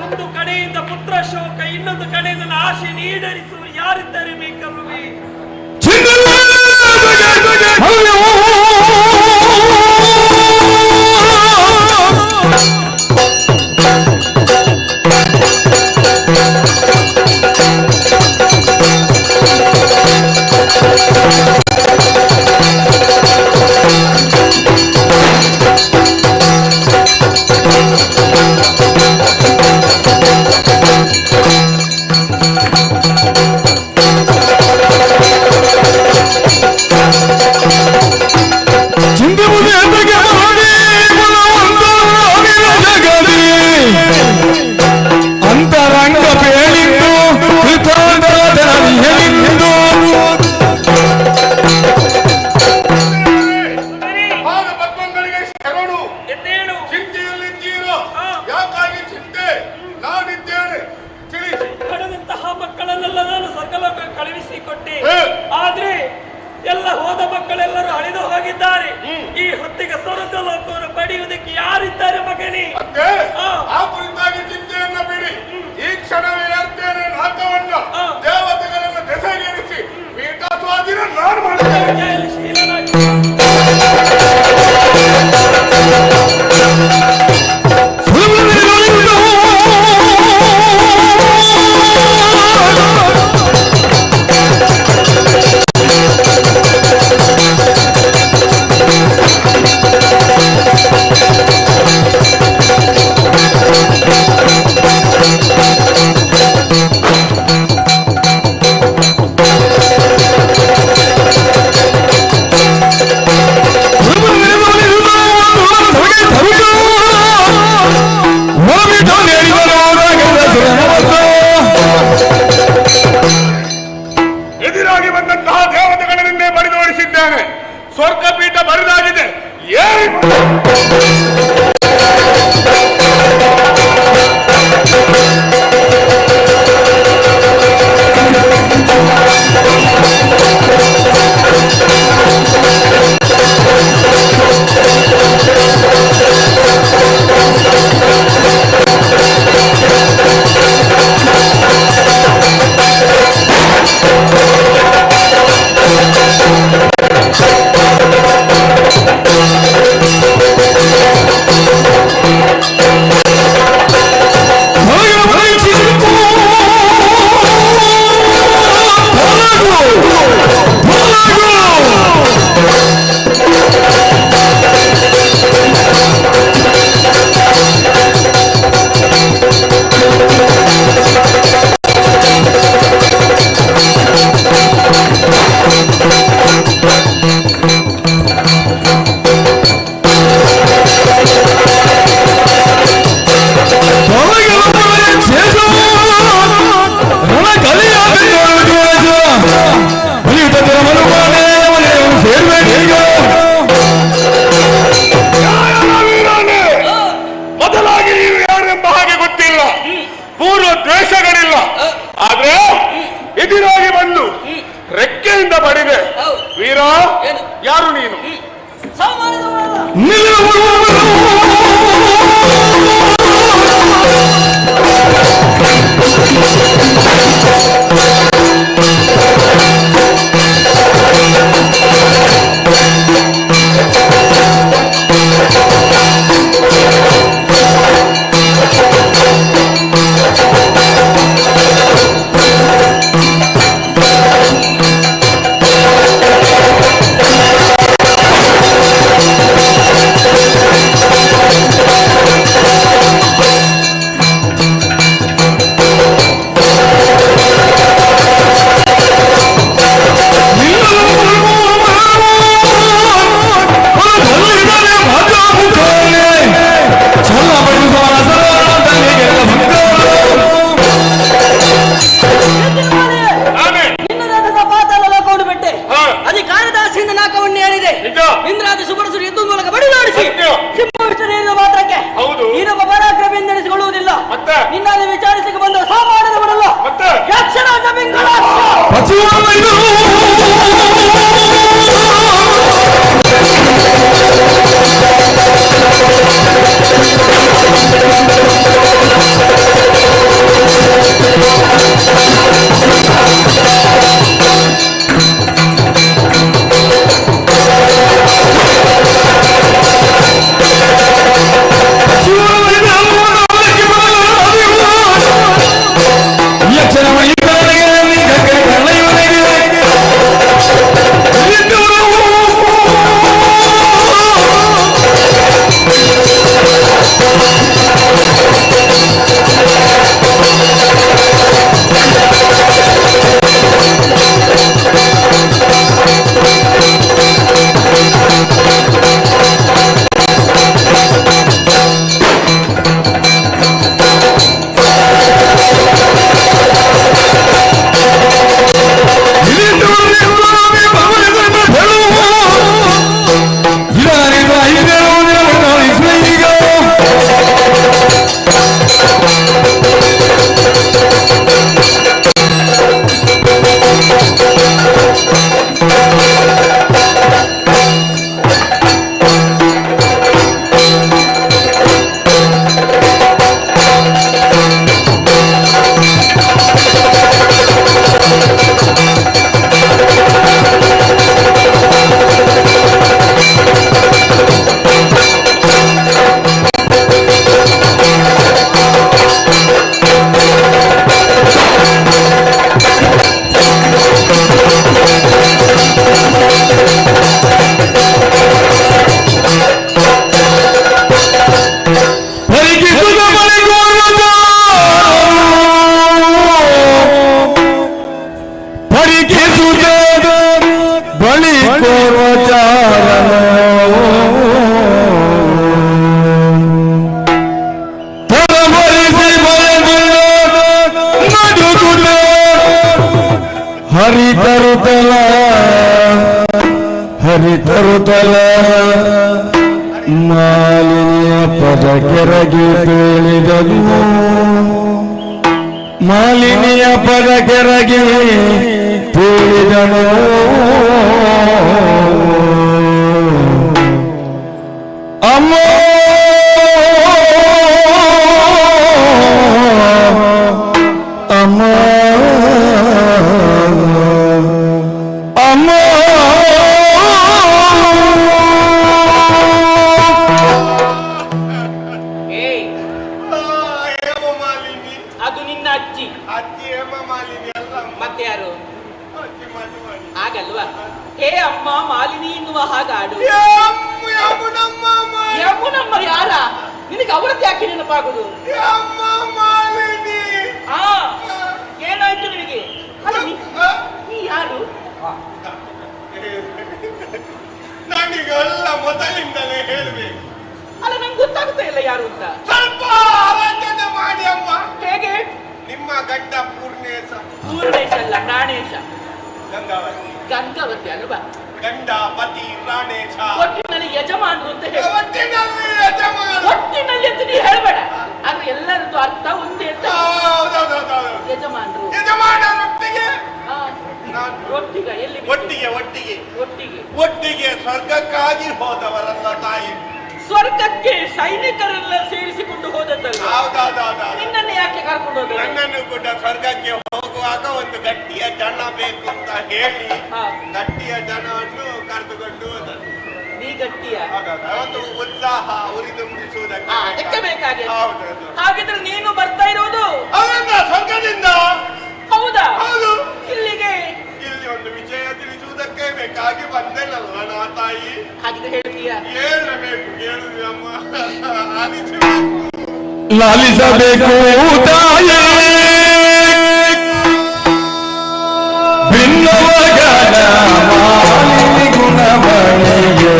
ಒಂದು ಕಡೆಯಿಂದ ಪುತ್ರ ಶೋಕ, ಇನ್ನೊಂದು ಕಡೆ ನನ್ನ ಆಶೆ ಈಡೇರಿಸುವ ಯಾರಿದ್ದಾರೆ ಬೇಕಲ್ವೇ? ಅಂತರಂಗ ಬೇಳಿಂದು ಪದ್ಮಗಳಿಗೆ ಶರಣು. ಚಿಂತೆಯಲ್ಲಿದ್ದೀರೋ? ಯಾಕಾಗಿ ಚಿಂತೆ? ನಾನಿದ್ದೇನೆ, ತಿಳಿಸಿ. ಪಡೆದಂತಹ ಮಕ್ಕಳನ್ನೆಲ್ಲ ನಾನು ಸ್ವರ್ಗಲೋಕ ಕಳುಹಿಸಿಕೊಟ್ಟೆ. ಆದ್ರೆ ಎಲ್ಲ ಹೋದ ಮಕ್ಕಳೆಲ್ಲರೂ ಅಳಿದು ಹೋಗಿದ್ದಾರೆ. ಈ ಹೊತ್ತಿಗೆ ಸ್ವರ್ಗಲೋಕವನ್ನು ಪಡೆಯುವುದಕ್ಕೆ ಯಾರಿದ್ದಾರೆ ಮಗನೇ? ಆ ಕುರಿತಾಗಿ ಚಿಂತೆಯನ್ನ ಬಿಡಿ. ಈ ಕ್ಷಣವೇ ಏರ್ತೇನೆ ನಾಟವನ್ನ. ದೇವತೆಗಳನ್ನು ದೆಸೆಗೇರಿಸಿ ಪೀಠಾಸ್ವಾಧೀನ ನಾನು ಮಾಡುತ್ತೇನೆ. ಎದುರಾಗಿ ಬಂದಂತಹ ದೇವತೆಗಳನ್ನೇ ಬಡಿದೋಡಿಸಿದ್ದೇನೆ. ಸ್ವರ್ಗಪೀಠ ಬರಿದಾಗಿದೆ. Thank you. ಸಿಂಹವಿಷ್ಣು ಮಾತ್ರಕ್ಕೆ ಹೌದು. ನೀನೊಬ್ಬ ಪರಾಕ್ರಮಿ ಎನಿಸಿಕೊಳ್ಳುವುದಿಲ್ಲ. ಮತ್ತೆ? ನಿನ್ನಲ್ಲಿ ವಿಚಾರಿಸಿಗೆ ಬಂದ ಸಾಮಾನ್ಯದವರಲ್ಲ. ಮತ್ತೆ? ಯಕ್ಷರಾಜ ಪಿಂಗಳಾಕ್ಷ. ಹರಿತರುತಲ ಮಾಲಿನ್ಯ ಪದ ಕೆರಗಿ ತೇಳಿದನು ಮಾಲಿನ್ಯ ಪದ ಕೆರಗಿ ತೇಳಿದನು ಅಮ್ಮ ಅಮ್ಮ ಅಮ್ಮ ಅದು ನಿನ್ನ ಅಜ್ಜಿ. ಮತ್ತೆ ಯಾರು? ಹಾಗಲ್ವಾ? ಹೇ ಅಮ್ಮ ಮಾಲಿನಿ ಎನ್ನುವ ಹಾಗಾಡು. ಯಮುನಮ್ಮ ಯಾರ? ನಿನಗೆ ಅವರದ್ದು ಯಾಕೆ ನೆನಪಾಗುದು? ಏನಾಯ್ತು ನಿನಗೆ? ನೀ ಯಾರು? ನನಗೆಲ್ಲ ಮೊದಲಿಂದಲೇ ಹೇಳಬೇಕು. ಅಲ್ಲ ನಂಗೆ ಗೊತ್ತಾಗ್ತಾ ಇಲ್ಲ ಯಾರು ಅಂತ. ಸ್ವಲ್ಪ ಆಲೋಚನೆ ಮಾಡಿ ಅಮ್ಮ. ಹೇಗೆ? ನಿಮ್ಮ ಗಂಡ ಪೂರ್ಣೇಶ. ಪೂರ್ಣೇಶ ಅಲ್ಲ, ಪ್ರಾಣೇಶ. ಗಂಗಾವತಿ. ಗಂಗಾವತಿ ಅಲ್ವಾ? ಗಂಡ ಪತಿ ಪ್ರಾಣೇಶ. ಒಟ್ಟಿನಲ್ಲಿ ಯಜಮಾನರು ಅಂತ ಹೇಳಿ. ಒಟ್ಟಿನಲ್ಲಿ ಯಜಮಾನ. ಒಟ್ಟಿನಲ್ಲಿ ಅಂತ ನೀ ಹೇಳ್ಬೇಡ. ಆದ್ರೆ ಎಲ್ಲರದ್ದು ಅರ್ಥ ಒಂದೇ ಅಂತ. ಯಜಮಾನರು. ಯಜಮಾನರೊಟ್ಟಿಗೆ ಒಟ್ಟಿಗೆ ಎಲ್ಲಿ? ಒಟ್ಟಿಗೆ ಒಟ್ಟಿಗೆ ಒಟ್ಟಿಗೆ ಒಟ್ಟಿಗೆ ಸ್ವರ್ಗಕ್ಕಾಗಿ ಹೋದವರಲ್ಲ ತಾಯಿ. ಸ್ವರ್ಗಕ್ಕೆ ಸೈನಿಕರೆಲ್ಲ ಸೇರಿಸಿಕೊಂಡು ಹೋದದ್ದಲ್ಲ. ನಿನ್ನನ್ನು ಯಾಕೆ ಕರ್ಕೊಂಡು ಹೋದ? ನನ್ನನ್ನು ಕೂಡ ಸ್ವರ್ಗಕ್ಕೆ ಹೋಗುವಾಗ ಒಂದು ಗಟ್ಟಿಯ ಜನ ಬೇಕು ಅಂತ ಹೇಳಿ ಗಟ್ಟಿಯ ಜನವನ್ನು ಕರೆದುಕೊಂಡು ಹೋದನು. ನೀ ಗಟ್ಟಿಯ ಒಂದು ಉತ್ಸಾಹ ಉರಿದುಂಬಿಸುವುದಕ್ಕೆ ಅದಕ್ಕೆ ಬೇಕಾಗಿ. ಹಾಗಿದ್ರೆ ನೀನು ಬರ್ತಾ ಇರೋದು ಸ್ವರ್ಗದಿಂದ? ಹೌದಾ? ಹೌದು. ಇಲ್ಲಿಗೆ ಇಲ್ಲಿ ಒಂದು ವಿಷಯ ತಿಳಿಸುವುದಕ್ಕೆ ಬೇಕಾಗಿ ಬಂದೇನಲ್ಲ ನಾ ತಾಯಿ. ಹಾಗಿದ್ರೆ ಹೇಳ್ತೀಯ? ಹೇಳಬೇಕು, ಹೇಳುದು ಅಮ್ಮ. ಆಲಿಸಬೇಕು, ಲಾಲಿಸಬೇಕು ತಾಯೇ ಭಿನ್ನವಗನ ಮಾಲಿನಿ ಗುಣಮಣಿಯೇ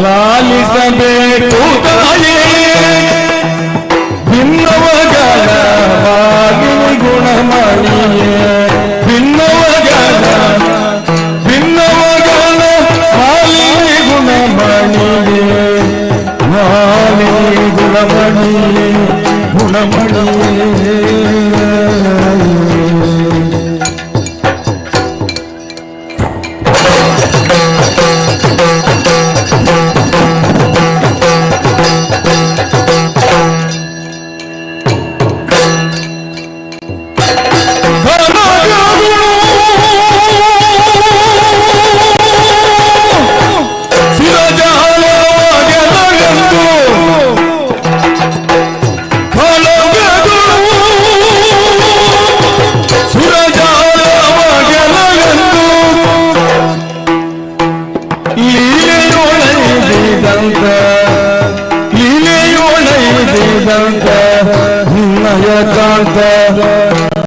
ಲಾಲಿಸಬೇಕು ತಾಯೇ ಭಿನ್ನವಗಣ ಮಾಲಿನಿ ಗುಣಮಣಿಯೇ ಭಿನ್ನವಗಣ ಮಾಲಿನಿ ಗುಣಮಣಿಯೇ ಮಾಲಿನಿ ಗುಣಮಣಿಯೇ ಗುಣಮಣಿಯೇ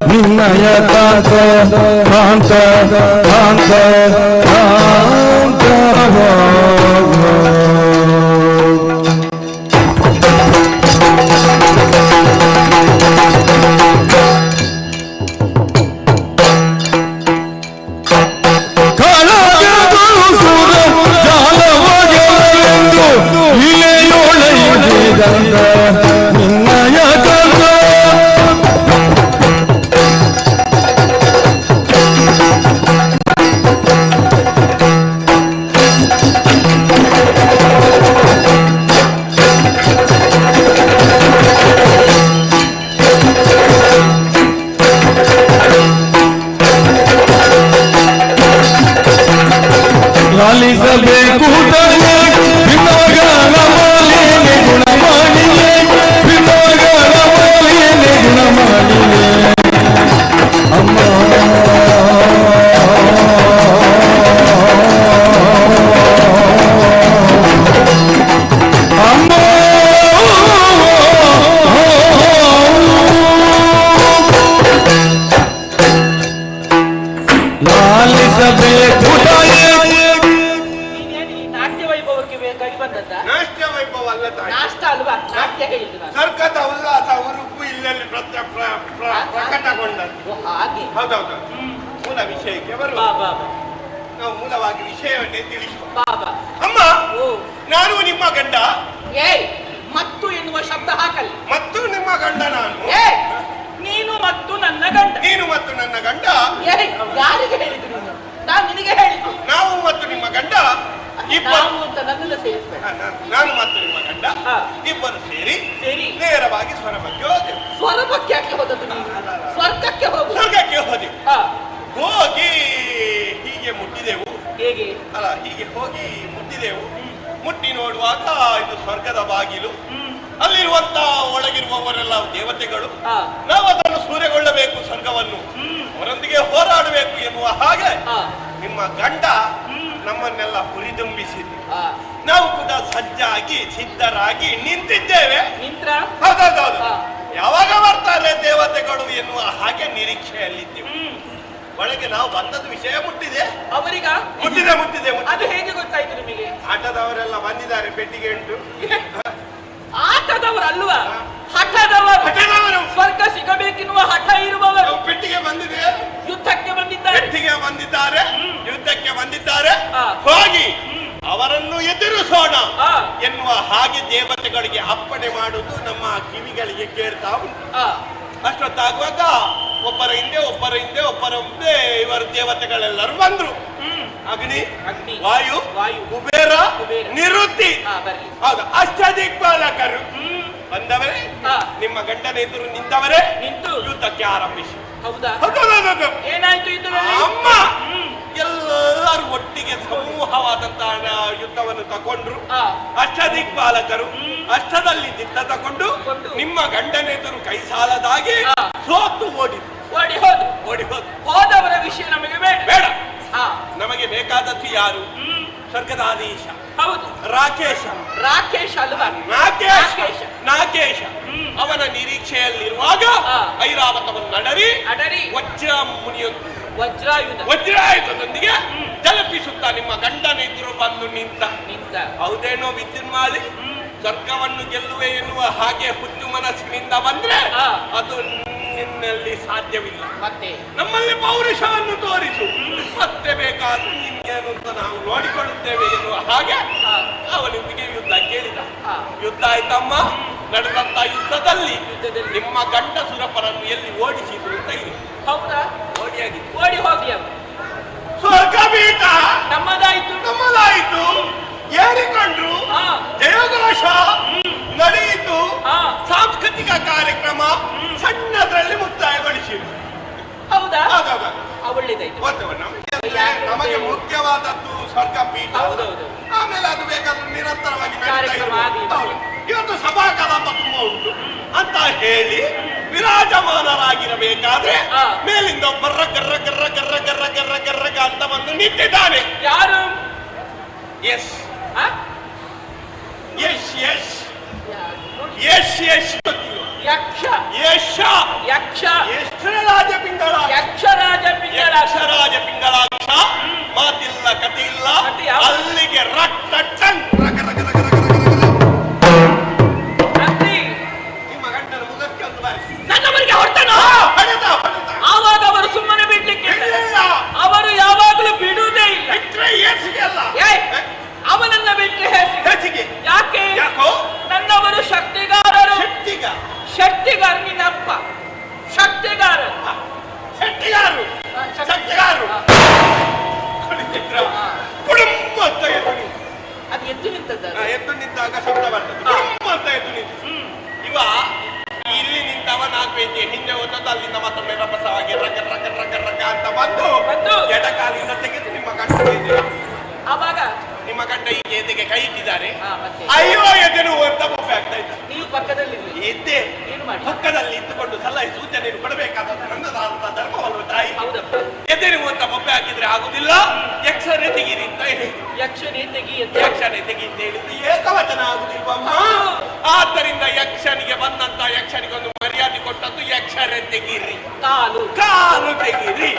ನಿನ್ನಯ ಕಾಂತ ಕಾಂತ ಕಾಂತ ಲಾಲಿಸಬೇಕು ತಾಯೇ ಭಿನ್ನವಗಣ ಮಾಲಿನಿ ಗುಣಮಣಿಯೇ ಭಿನ್ನವಗಣ ಮಾಲಿನಿ ಗುಣಮಣಿಯೇ ಅಮ್ಮ ಅಮ್ಮ ಲಾಲಿಸಬೇಕು ತಾಯೇ ಸರ್ಕದ ಉಲ್ಲಾಸ ಉರುಪು ಇಲ್ಲಲ್ಲಿ ಪ್ರಕಟಗೊಂಡದ್ದು. ಹೌದೌದು. ಮೂಲ ವಿಷಯಕ್ಕೆ ಬರುವ ನಾವು ಮೂಲವಾಗಿ ವಿಷಯವನ್ನೇ ತಿಳಿಸುವ. ಅಮ್ಮ, ನಾನು ನಿಮ್ಮ ಗಂಡ. ಮತ್ತು ಎನ್ನುವ ಶಬ್ದ ಹಾಕಲಿ. ಮತ್ತು ನಿಮ್ಮ ಗಂಡ ನಾನು. ನೀನು ಮತ್ತು ನನ್ನ ಗಂಡ. ನೀನು ಮತ್ತು ನನ್ನ ಗಂಡ. ಯಾರಿಗೆ ಹೇಳಿದ್ರು ನೀನು? ನಾನು ನಿನಗೆ ಹೇಳಿದ್ದು. ನಾವು ಮತ್ತು ನಿಮ್ಮ ಗಂಡ ನಾವು ಅಂತ ನನ್ನನ್ನು ಸೇರಿಸ್ಬೇಡ. ನಾನು ಮತ್ತು ನಿಮ್ಮ ಗಂಡ ಇಬ್ಬರು ಸೇರಿ ನೇರವಾಗಿ ಸ್ವರ್ಗಕ್ಕೆ ಹೋದೆವು. ಸ್ವರ್ಗಕ್ಕೆ ಯಾಕೆ ಹೋದದ್ದು ನೀನು? ಸ್ವರ್ಗಕ್ಕೆ ಹೋಗು. ಸ್ವರ್ಗಕ್ಕೆ ಹೋದೆವು. ಹೋಗಿ ಹೀಗೆ ಮುಟ್ಟಿದೆವು. ಹೇಗೆ ಅಲ್ಲ, ಹೀಗೆ ಹೋಗಿ ಮುಟ್ಟಿದೆವು. ಮುಟ್ಟಿ ನೋಡುವಾಗ ಇದು ಸ್ವರ್ಗದ ಬಾಗಿಲು. ಅಲ್ಲಿರುವಂತ ಒಳಗಿರುವವರೆಲ್ಲ ದೇವತೆಗಳು. ನಾವು ಅದನ್ನು ಸೂರೆಗೊಳ್ಳಬೇಕು, ಸ್ವರ್ಗವನ್ನು ಅವರೊಂದಿಗೆ ಹೋರಾಡಬೇಕು ಎನ್ನುವ ಹಾಗೆ ನಿಮ್ಮ ಗಂಡ ನಮ್ಮನ್ನೆಲ್ಲ ಹುರಿದುಂಬಿಸಿದ್ದು. ನಾವು ಕೂಡ ಸಜ್ಜಾಗಿ ಸಿದ್ಧರಾಗಿ ನಿಂತಿದ್ದೇವೆ. ಹೌದೌದು. ಯಾವಾಗ ಬರ್ತಾರೆ ದೇವತೆಗಳು ಎನ್ನುವ ಹಾಗೆ ನಿರೀಕ್ಷೆಯಲ್ಲಿದ್ದೆವು. ಒಳಗೆ ನಾವು ಬಂದದ್ದು ವಿಷಯ ಮುಟ್ಟಿದೆ ಅವರಿಗ. ಮುಟ್ಟಿದೆ. ಅದು ಹೇಗೆ ಗೊತ್ತಾಯ್ತು ನಿಮಗೆ? ಆಟದವರೆಲ್ಲ ಬಂದಿದ್ದಾರೆ, ಪೆಟ್ಟಿಗೆ ಉಂಟು. ಆಟದವರು ಅಲ್ವಾ, ಹಠದವರು. ಸ್ವರ್ಗ ಸಿಗಬೇಕೆನ್ನುವ ಹಠ ಇರುವವರು. ಪೆಟ್ಟಿಗೆ ಬಂದಿದೆ, ಯುದ್ಧಕ್ಕೆ ಬಂದಿದ್ದಾರೆ. ಯುದ್ಧಕ್ಕೆ ಬಂದಿದ್ದಾರೆ. ಹೋಗಿ ಅವರನ್ನು ಎದುರಿಸೋಣ ಎನ್ನುವ ಹಾಗೆ ದೇವತೆಗಳಿಗೆ ಅಪ್ಪಣೆ ಮಾಡುವುದು ನಮ್ಮ ಕಿವಿಗಳಿಗೆ ಕೇಳ್ತಾ ಉಂಟು. ಅಷ್ಟೊತ್ತಾಗುವಾಗ ಒಬ್ಬರ ಹಿಂದೆ ಇವರು ದೇವತೆಗಳೆಲ್ಲರೂ ಬಂದ್ರು. ಅಗ್ನಿ, ವಾಯು, ಕುಬೇರ, ನಿವೃತ್ತಿ. ಹೌದು, ಅಷ್ಟದಿಕ್ಪಾಲಕರು ಬಂದವರೇ. ನಿಮ್ಮ ಗಂಡನ ಎದುರು ನಿಂತವರೇ ಯುದ್ಧಕ್ಕೆ ಆರಂಭಿಸಿ. ಹೌದಾ? ಏನಾಯ್ತು ಯುದ್ಧದಲ್ಲಿ? ಅಮ್ಮ ಎಲ್ಲರೂ ಒಟ್ಟಿಗೆ ಸಮೂಹವಾದಂತಹ ಯುದ್ಧವನ್ನು ತಗೊಂಡ್ರು. ಅಷ್ಟದಿಕ್ಪಾಲಕರು ಅಷ್ಟದಲ್ಲಿ ದಿಟ್ಟ ತಗೊಂಡು ನಿಮ್ಮ ಗಂಡನೆದುರು ಕೈ ಸಾಲದಾಗಿ ಸೋತು ಓಡಿ ಹೋದವರ ವಿಷಯ ನಮಗೆ ಬೇಡ. ನಮಗೆ ಬೇಕಾದದ್ದು ಯಾರು? ಸ್ವರ್ಗದಾಧೀಶ. ಹೌದು, ರಾಕೇಶ ಅಲ್ವಾ? ನಾಕೇಶ. ಅವನ ನಿರೀಕ್ಷೆಯಲ್ಲಿರುವಾಗ ಐರಾವತವನ್ನು ಅಡರಿ ವಜ್ರ ಮುನಿಯೊಂದು ವಜ್ರಾಯುಧದೊಂದಿಗೆ ತಲುಪಿಸುತ್ತಾ ನಿಮ್ಮ ಗಂಡನೆದುರು ಬಂದು ನಿಂತ ಹೌದೇನೋ ವಿದ್ಯುನ್ಮಾಲಿ? ಸ್ವರ್ಗವನ್ನು ಗೆಲ್ಲುವೆ ಎನ್ನುವ ಹಾಗೆ ಹುಟ್ಟು ಮನಸ್ಸಿನಿಂದ ಬಂದ್ರೆ ಅದು ನಿನ್ನಲ್ಲಿ ಸಾಧ್ಯವಿಲ್ಲ. ಮತ್ತೆ ನಮ್ಮಲ್ಲಿ ಪೌರುಷವನ್ನು ತೋರಿಸು, ಮತ್ತೆ ಬೇಕಾದ್ರೂ ನಿನ್ನೇನು ಅಂತ ನಾವು ನೋಡಿಕೊಳ್ಳುತ್ತೇವೆ ಎನ್ನುವ ಹಾಗೆ ಅವನಿಗೆ ಯುದ್ಧ ಕೇಳಿದ. ಯುದ್ಧ ಆಯ್ತಮ್ಮ. ನಡೆದಂತ ಯುದ್ಧದಲ್ಲಿ ನಿಮ್ಮ ಗಂಡ ಸುರಪರನ್ನು ಎಲ್ಲಿ ಓಡಿಸಿದ್ರು ಅಂತ ಇಲ್ಲಿ. ಹೌದಾ? ಓಡಿಯಾಗಿತ್ತು. ಓಡಿ ಹೋಗಿ ಸ್ವರ್ಗಪೀಠ ನಮ್ಮದಾಯಿತು ಏರಿಕೊಂಡ್ರು, ಜಯಘೋಷ ನಡೆಯಿತು, ಸಾಂಸ್ಕೃತಿಕ ಕಾರ್ಯಕ್ರಮ ಸಣ್ಣದ್ರಲ್ಲಿ ಮುಕ್ತಾಯಗೊಳಿಸಿದ್ರು. ಹೌದಾ? ನಮಗೆ ಮುಖ್ಯವಾದದ್ದು ಸ್ವರ್ಗಪೀಠ. ಆಮೇಲೆ ಅದು ಬೇಕಾದ್ರೂ ನಿರಂತರವಾಗಿ ಇವತ್ತು ಸಭಾ ಕಲಾಪ ತುಂಬ ಉಂಟು ಅಂತ ಹೇಳಿ ವಿರಾಜಮಾನರಾಗಿರಬೇಕಾದ್ರೆ ಮೇಲಿಂದ ಒಬ್ಬರ ಗರ್ರ ಗರ್ರ ಗರ್ರ ಗರ್ರ ಗರ್ರ ಗರ್ರಗ ಅಂತ ಬಂದು ನಿಂತಿದ್ದಾನೆ. ಯಾರು? ಯಶ್ ಯಶ್ ಯಶ್ ಯಶ್ ಯಶ್ ಯಕ್ಷ ಯಶ ಯಕ್ಷ ಯಕ್ಷರಾಜ ಪಿಂಗಳ ಯಕ್ಷರಾಜ ಪಿಂಗಳ ಯಕ್ಷರಾಜ ಪಿಂಗಳಾಕ್ಷ. ಮಾತಿಲ್ಲ ಕಥೆ ಇಲ್ಲ, ಅಲ್ಲಿಗೆ ರಕ್ತ ಟಂಗ್ ರಗ ರಗ ರಗ ರಗ ರಗ ನಿಮ್ಮ ಗಂಟನ ಮುಖಕ್ಕೆ ಒಂದು ಬಾರಿಸಿ ನನ್ನವರಿಗೆ ಹೊರತಾನ ಆವಾಗ ಅವರು ಸುಮ್ಮನೆ ಬಿಡ್ಲಿಕ್ಕೆ ಅವರು ಯಾವಾಗಲೂ ಬಿಡುವುದೇ ಇಲ್ಲ. ಬಿಟ್ರೆ ಏಸಿಗೆ ಅಲ್ಲ, ಅವನನ್ನ ಬಿಟ್ಟರೆ ಹೇಸಿಗೆ. ಯಾಕೆ? ಯಾಕೋ ನನ್ನವರು ಶಕ್ತಿಗಾರರು. ಶಕ್ತಿಗಾರ ನಿನ್ನಪ್ಪ ಶಕ್ತಿಗಾರ ಶಕ್ತಿಗಾರರು ಶಕ್ತಿಗಾರರು ಕುಡುಂಬ ಅಂತ ಅದು ಎದ್ದು ನಿಂತದ್ದು. ಎದ್ದು ನಿಂತಾಗ ಶಬ್ದ ಬರ್ತದೆ. ಕುಡುಂಬ ಅಂತ ಎದ್ದು ನಿಂತು ಇವ ಇಲ್ಲಿ ನಿಂತವ ನಾಲ್ಕೈತಿ ಹಿಂದೆ ಹೋದದ್ದು ಅಲ್ಲಿಂದ ಮತ್ತೊಮ್ಮೆ ರಭಸವಾಗಿ ರಗ ರಗ ರಗ ರಗ ಅಂತ ಬಂದು ಎಡಕಾಲಿಂದ ತೆಗೆದು ನಿಮ್ಮ ಗಂಡ ಆವಾಗ ನಿಮ್ಮ ಗಂಡ ಈ ಎದೆಗೆ ಕೈ ಇಟ್ಟಿದ್ದಾರೆ. ಅಯ್ಯೋ ಎದೆನು ಅಂತ ಬೊಬ್ಬೆ ಆಗ್ತಾ ಇದ್ದ. ನೀವು ಪಕ್ಕದಲ್ಲಿ ಇದ್ದೆ, ಪಕ್ಕದಲ್ಲಿ ಇದ್ದುಕೊಂಡು ಸಲಹೆ ಸೂಚನೆಯನ್ನು ಕೊಡಬೇಕಾದ ನನ್ನದಾದಂತಹ ಧರ್ಮವಲ್ಲ ತಾಯಿ. ಎದೆನು ಅಂತ ಬೊಬ್ಬೆ ಹಾಕಿದ್ರೆ ಆಗುದಿಲ್ಲ. ಯಕ್ಷನೇ ತೆಗೀರಿ ಅಂತ ಹೇಳಿ ಯಕ್ಷನೇ ತೆಗಿ ಅಂತ ಹೇಳಿದ್ರೆ ಏಕವಚನ ಆಗುದಿಲ್ವಮ್ಮ. ಆದ್ದರಿಂದ ಯಕ್ಷನಿಗೆ ಬಂದಂತ ಯಕ್ಷನಿಗೆ ಒಂದು ಮರ್ಯಾದೆ ಕೊಟ್ಟದ್ದು ಯಕ್ಷರೇ ತೆಗೀರಿ, ಕಾಲು ತೆಗೀರಿ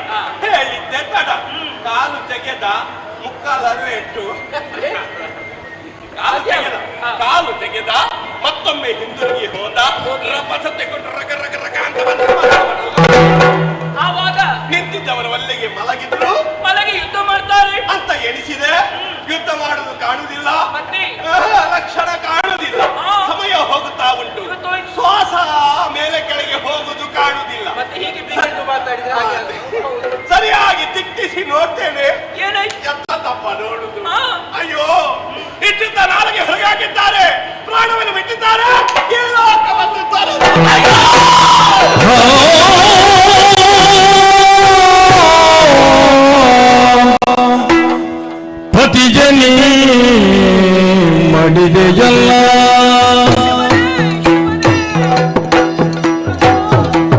ಹೇಳಿದ್ದೆ ತಡ. ಕಾಲು ತೆಗೆದ ಮುಕ್ಕಾಲಲ್ಲೇ ಇಟ್ಟು ಕಾಲು ತೆಗೆದ ಮತ್ತೊಮ್ಮೆ ಹಿಂದಿರುಗಿ ಹೋದ. ರಭಸ ತೆಗೊಂಡು ರಗ ರಗ ರಗ ಅಂತ ಆವಾಗ ನಿಂತಿದ್ದವರು ಅಲ್ಲಿಗೆ ಮಲಗಿದ್ರು. ಮಲಗಿ ಯುದ್ಧ ಮಾಡ್ತಾರೆ ಅಂತ ಎಣಿಸಿದೆ. ಯುದ್ಧ ಮಾಡುವುದು ಕಾಣುವುದಿಲ್ಲ, ಲಕ್ಷಣ ಕಾಣುವುದಿಲ್ಲ. ಸಮಯ ಹೋಗುತ್ತಾ ಉಂಟು, ಶ್ವಾಸ ಮೇಲೆ ಕೆಳಗೆ ಹೋಗುವುದು ಕಾಣುವುದಿಲ್ಲ. ಸರಿಯಾಗಿ ದಿಟ್ಟಿಸಿ ನೋಡ್ತೇನೆ, ತಪ್ಪ ನೋಡುದು. ಅಯ್ಯೋ ಇಟ್ಟಿದ್ದ ನಾಲಿಗೆ ಹೊರಗಾಕಿದ್ದಾರೆ, ಪ್ರಾಣವನ್ನು ಬಿಟ್ಟಿದ್ದಾರೆ. ಪತಿಜನಿ ಮಡಿದೆಯಲ್ಲ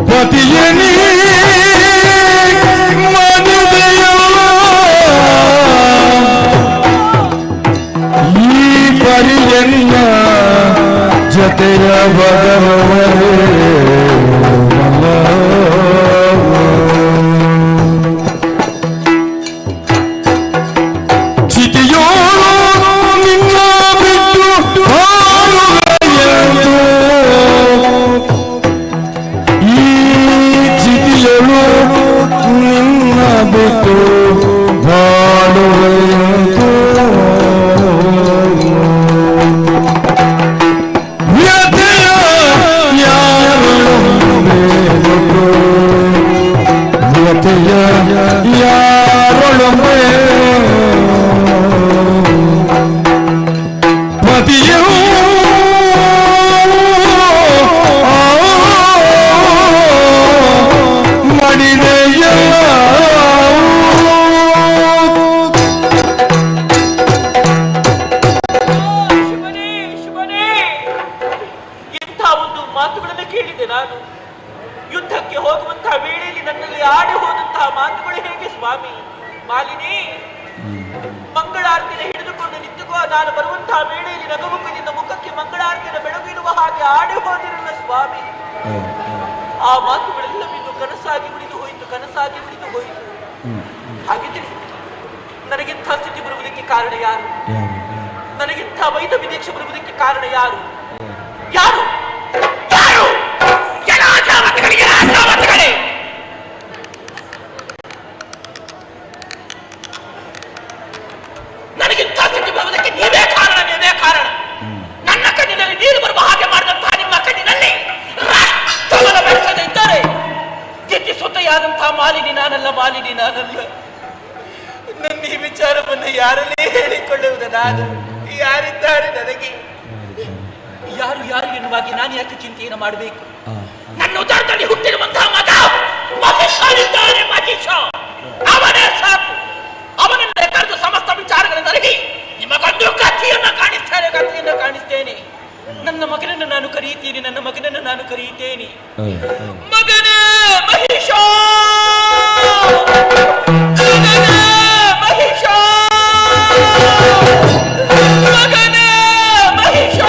ಪತಿಜನಿ ಮಡಿದೆಯಲ್ಲ ಈ ಪರಿಜನ್ಯ ಜತೆಯ ಬದಲವರೇ ನನಗಿಂಥ ಸ್ಥಿತಿ ಬರುವುದಕ್ಕೆ ಕಾರಣ ಯಾರು? ನನಗಿಂಥ ವೈದ ವಿದೇಶ ಬರುವುದಕ್ಕೆ ಕಾರಣ ಯಾರು? ಯಾರು ಯಾರು? ನನಗಿಂಥ ಸ್ಥಿತಿ ಬರುವುದಕ್ಕೆ ನೀವೇ ಕಾರಣ, ನೀವೇ ಕಾರಣ. ನನ್ನ ಕಣ್ಣಿನಲ್ಲಿ ನೀರು ಬರುವ ಹಾಗೆ ಮಾಡಿದಂತಹ ನಿಮ್ಮ ಕಣ್ಣಿನಲ್ಲಿ ರಕ್ತವನ್ನು ಬೆಳೆಸದೇ ಇದ್ದಾರೆ. ಗೆದ್ದಿಸುತ್ತೆಯಾದಂತಹ ಮಾಲಿನಿ ನಾನಲ್ಲ, ಮಾಲಿನಿ ನಾನಲ್ಲ. ನನ್ನ ಈ ವಿಚಾರವನ್ನು ಯಾರಲ್ಲೇ ಹೇಳಿಕೊಳ್ಳುವುದು ನಾನು? ಯಾರಿದ್ದಾರೆ ನನಗೆ? ಯಾರು ಯಾರು ಎನ್ನುವಾಗಿ ನಾನು ಯಾಕೆ ಚಿಂತೆಯನ್ನು ಮಾಡಬೇಕು? ನನ್ನ ಉದರದಲ್ಲಿ ಹುಟ್ಟಿರುವಂತಹ ಮಗ ಮಹಿಷನಿದ್ದಾನೆ, ಮಹಿಷ. ಅವನೇ ಸಾಕು. ಅವನನ್ನೇ ಕರೆದು ಸಮಸ್ತ ವಿಚಾರಗಳನ್ನು ಅರಿಗಿ ನಿಮಗೊಂದು ಕಥೆಯನ್ನು ಕಾಣಿಸ್ತೇನೆ, ಕಥೆಯನ್ನು ಕಾಣಿಸ್ತೇನೆ. ನನ್ನ ಮಗನನ್ನು ನಾನು ಕರೆಯುತ್ತೇನೆ, ನನ್ನ ಮಗನನ್ನು ನಾನು ಕರೆಯುತ್ತೇನೆ. ಮಗನೇ ಮಹಿಷ, ಮಗನೇ ಮಹಿಷ, ಮಗನೇ ಮಹಿಷ.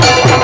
Thank you.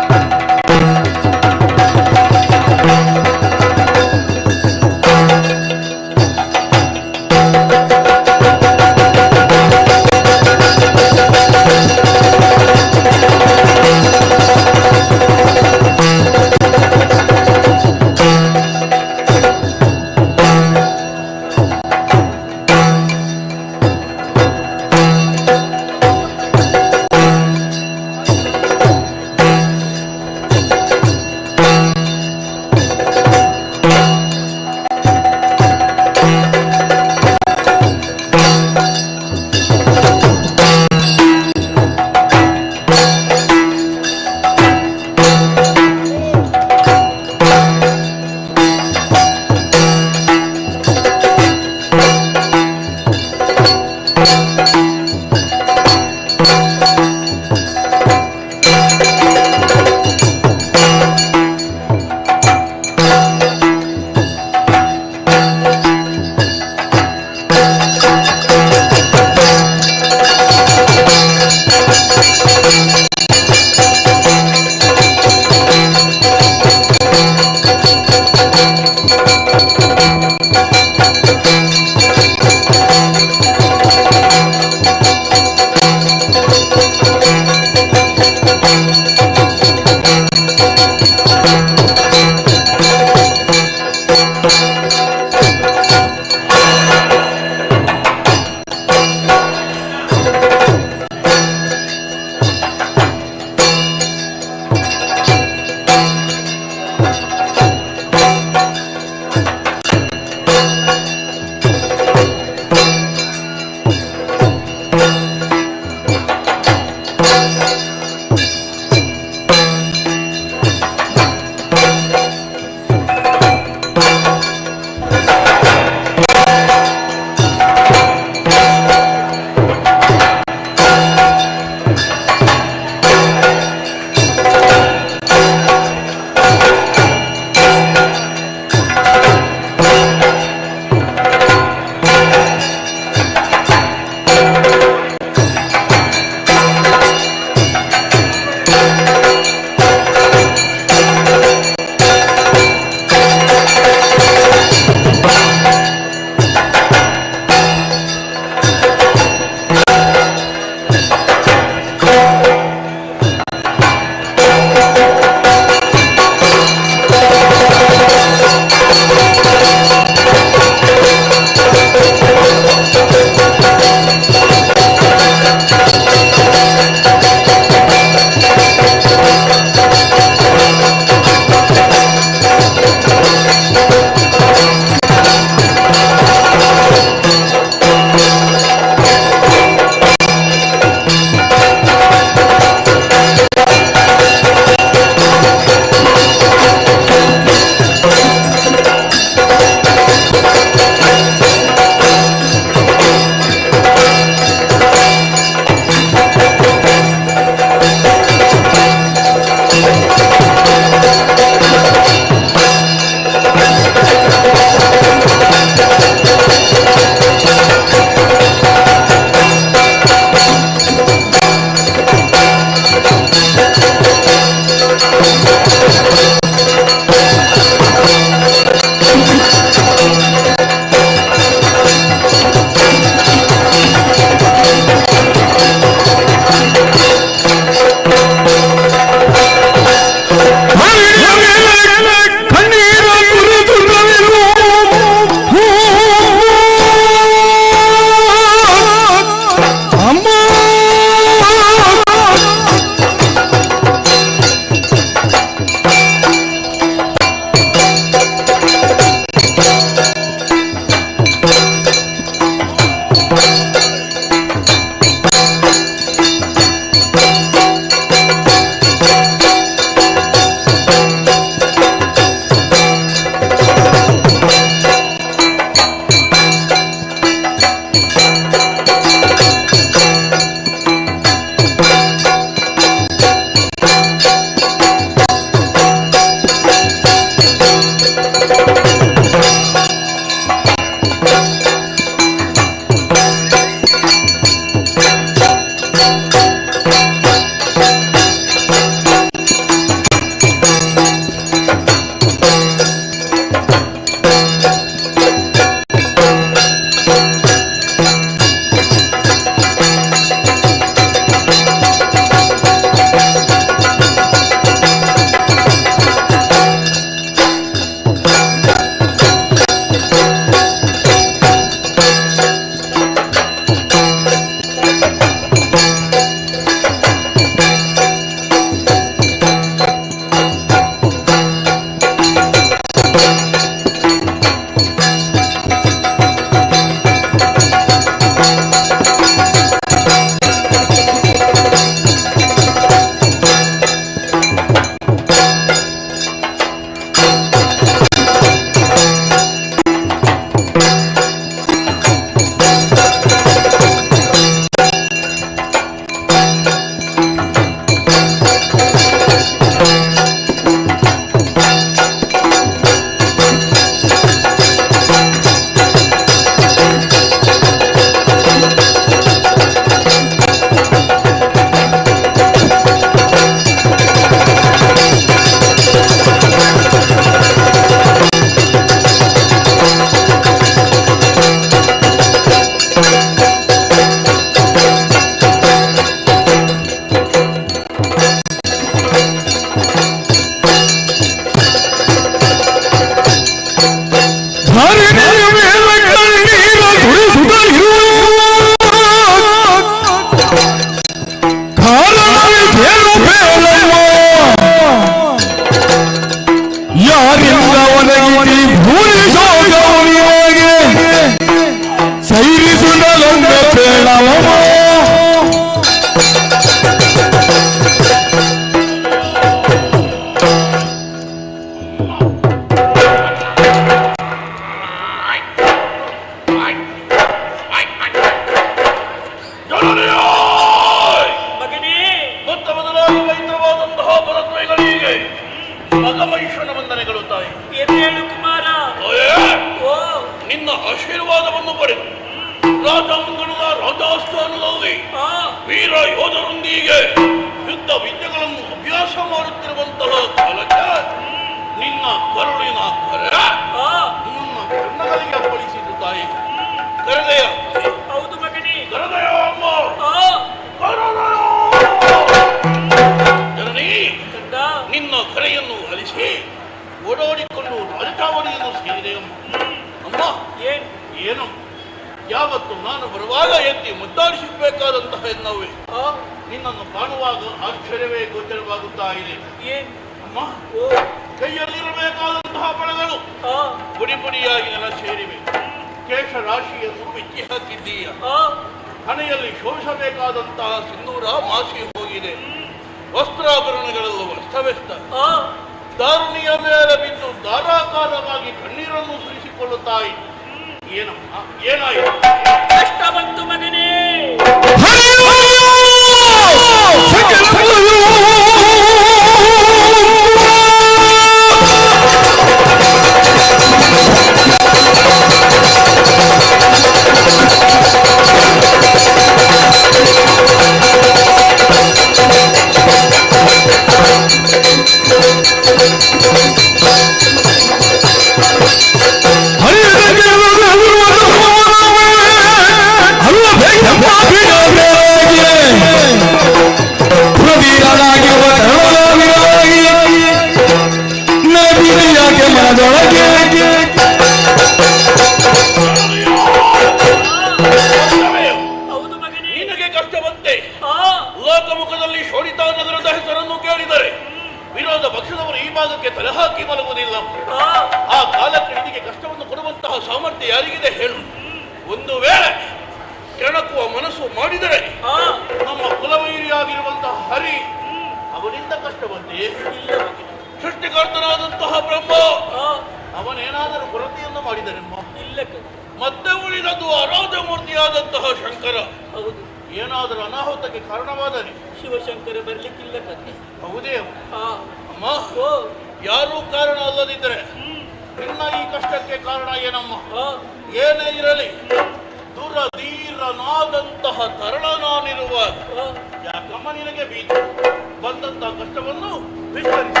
ಪಡುವಂತಹ ಕಷ್ಟವನ್ನು ವಿಸ್ತರಿಸಿ.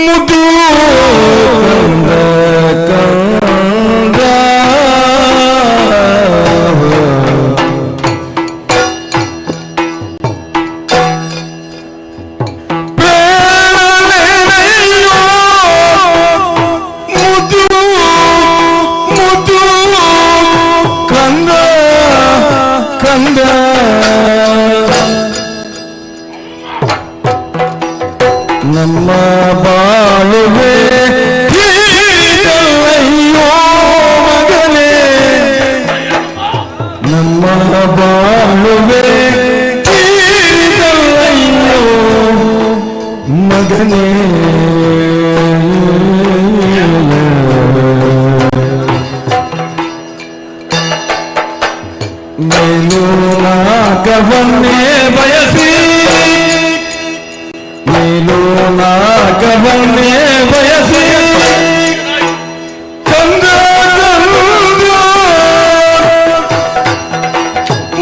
ಮುದು ನಮ್ಮ ಬಾಳುವೆ ಅಯ್ಯೋ ಮಗನೇ, ನಮ್ಮ ಬಾಳುವೆ ಅಯ್ಯೋ ಮಗನೇ. ಮೇಲು ನಾಗವನ್ನೇ ಬಯಸಿ, ಮೇಲು ನಾಗವನ್ನೇ ಬಯಸಿ ಕಂದ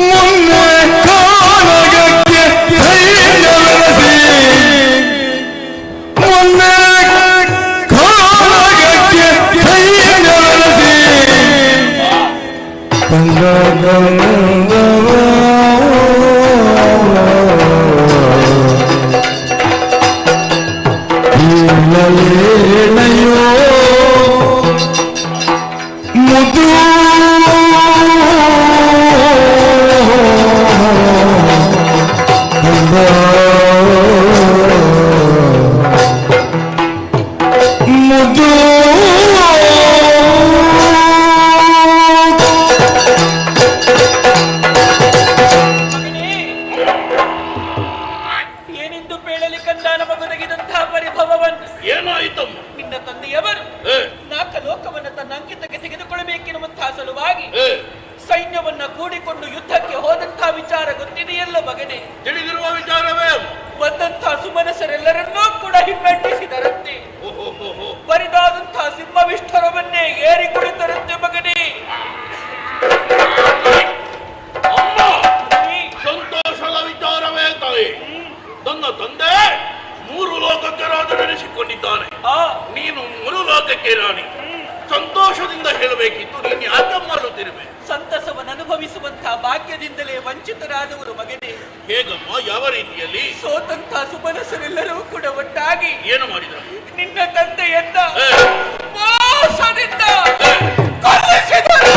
ಮೊನ್ನೆ ಕಾಳಗಕ್ಕೆ ಧೈರ್ಯ ಬೆಳೆಸಿ, ಮೊನ್ನೆ ಕಾಳಗಕ್ಕೆ ಧೈರ್ಯ ಬೆಳೆಸಿ ಕಂದ ನಯೋ ಮುದು ಮುದು ಏನೆಂದು ಬೇಳಲಿ ಕಂದಾನ ಮಗುನಗಿದಂತಹ ಪರಿಭವವನ್ನು. ಏನಾಯಿತಮ್ಮ? ನಿನ್ನ ತಂದೆಯವರು ನಾಲ್ಕ ಲೋಕವನ್ನು ತನ್ನ ಅಂಕಿತಕ್ಕೆ ತೆಗೆದುಕೊಳ್ಳಬೇಕೆನ್ನುವಂತಹ ಸಲುವಾಗಿ ಸೈನ್ಯವನ್ನ ಕೂಡಿಕೊಂಡು ಯುದ್ಧಕ್ಕೆ ಹೋದಂತಹ ವಿಚಾರ ಗೊತ್ತಿದೆಯಲ್ಲ ಮಗನೇ? ತಿಳಿದಿರುವ ವಿಚಾರವೇ. ಬಂದಂತಹ ಸುಮನಸರೆಲ್ಲರನ್ನೂ ಕೂಡ ಹಿಮ್ಮೆಟ್ಟಿಸಿದರಂತೆ. ಬರಿದಾದಂತಹ ಸಿಂಹವಿಷ್ಠರವನ್ನೇ ಏರಿ ಕುಳಿತರಂತೆ ಮಗನೇ. ಅಮ್ಮ, ಸಂತೋಷದ ವಿಚಾರವೇ ತಾಯಿ. ನನ್ನ ತಂದೆ 3 ಲೋಕಕ್ಕೆ ರಾಜನೆನಿಸಿಕೊಂಡಿದ್ದಾನೆ. ನೀನು 3 ಲೋಕಕ್ಕೆ ರಾಣಿ. ಸಂತೋಷದಿಂದ ಹೇಳಬೇಕಿತ್ತು, ನೀನು ಯಾಕೆ ಮಾಡುತ್ತಿರುವೆ? ಸಂತಸವನ್ನು ಅನುಭವಿಸುವಂತಹ ಭಾಗ್ಯದಿಂದಲೇ ವಂಚಿತರಾದವರು ಮಗನೇ. ಹೇಗಮ್ಮ? ಯಾವ ರೀತಿಯಲ್ಲಿ? ಸೋತಂತಹ ಸುಮನಸರೆಲ್ಲರೂ ಕೂಡ ಒಟ್ಟಾಗಿ ಏನು ಮಾಡಿದರು? ನಿನ್ನ ತಂದೆಯನ್ನ ಮೋಸದಿಂದ ಕೊಲ್ಲಿಸಿದರು.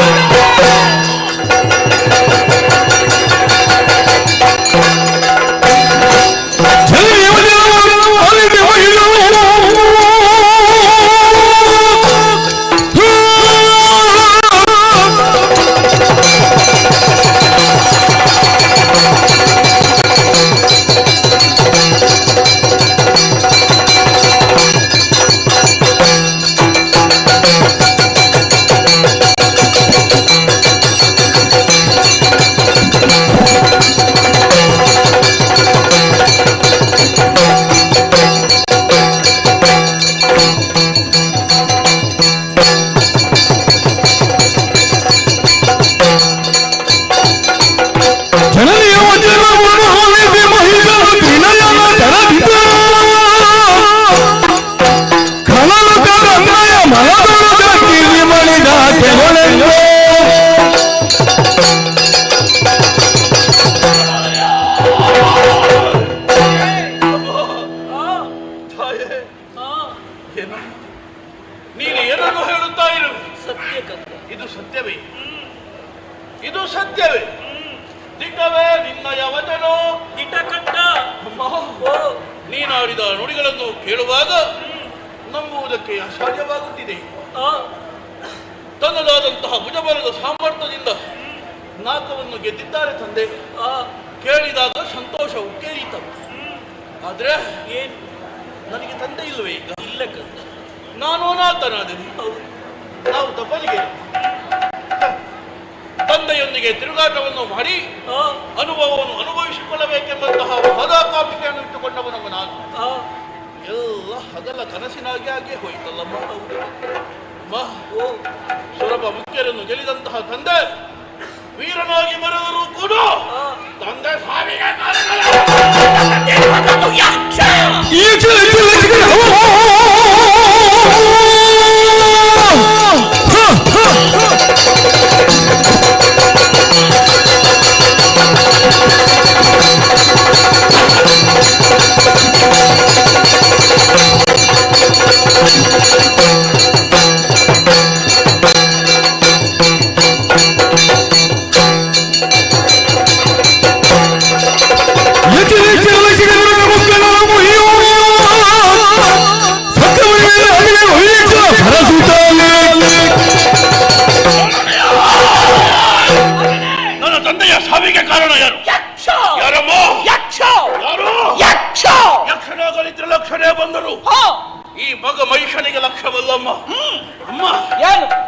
ನೀನು ಏನನ್ನು ಹೇಳುತ್ತಾ ಇರುವೆ? ಇದು ಸತ್ಯವೇ? ಇದು ಸತ್ಯವೇ? ದಿಟ್ಟವೇ ನಿನ್ನಯ ವಚನೋ? ದಿಟ ಕಂಡ ನೀನಾಡಿದ ನುಡಿಗಳನ್ನು ಕೇಳುವಾಗ ನಂಬುವುದಕ್ಕೆ ಅಸಾಧ್ಯವಾಗುತ್ತಿದೆ. ತನ್ನದಾದಂತಹ ಭುಜಬಲದ ಸಾಮರ್ಥ್ಯದಿಂದ ನಾಕವನ್ನು ಗೆದ್ದಿದ್ದಾರೆ ತಂದೆ. ಕೇಳಿದಾಗ ಸಂತೋಷ ಉಕ್ಕೇರಿತ. ಆದ್ರೆ ಏನ್ ನನಗೆ ತಂದೆ ಇಲ್ಲವೇ? ಈಗ ಇಲ್ಲ ಕಂದ. ನಾನು ಅನಾಥನಾದೆನು. ನಾವು ತಪ್ಪಲಿಗೆ ತಂದೆಯೊಂದಿಗೆ ತಿರುಗಾಟವನ್ನು ಮಾಡಿ ಅನುಭವವನ್ನು ಅನುಭವಿಸಿಕೊಳ್ಳಬೇಕೆಂಬಂತಹ ಮಹದಾಕಾಂಕ್ಷೆಯನ್ನು ಇಟ್ಟುಕೊಂಡವನವ ನಾನು. ಎಲ್ಲ ಹಗಲ ಕನಸಿನಾಗಿ ಆಗೇ ಹೋಯಿತಲ್ಲಮ್ಮ. ಅಮ್ಮ, ಸುರಭ ಮುಖ್ಯರನ್ನು ಗೆಲ್ಲಿದಂತಹ ತಂದೆ ವೀರನಾಗಿ ಬರೆದರೂ ಕೂಡ ತಂದೆ ಸಾವಿಗೆ ನನ್ನ ತಂದೆಯ ಸಾವಿಗೆ ಕಾರಣ ಯಾರು? ಯಾರಮ್ಮ? ಯಾರು? ಯಕ್ಷನಾಗಲಿ ತ್ರಿಲಕ್ಷಣೆ ಬಂದರು. ಈ ಮಗ ಮಹಿಷನಿಗೆ ಲಕ್ಷ್ಯವಲ್ಲಮ್ಮ. ಅಮ್ಮ,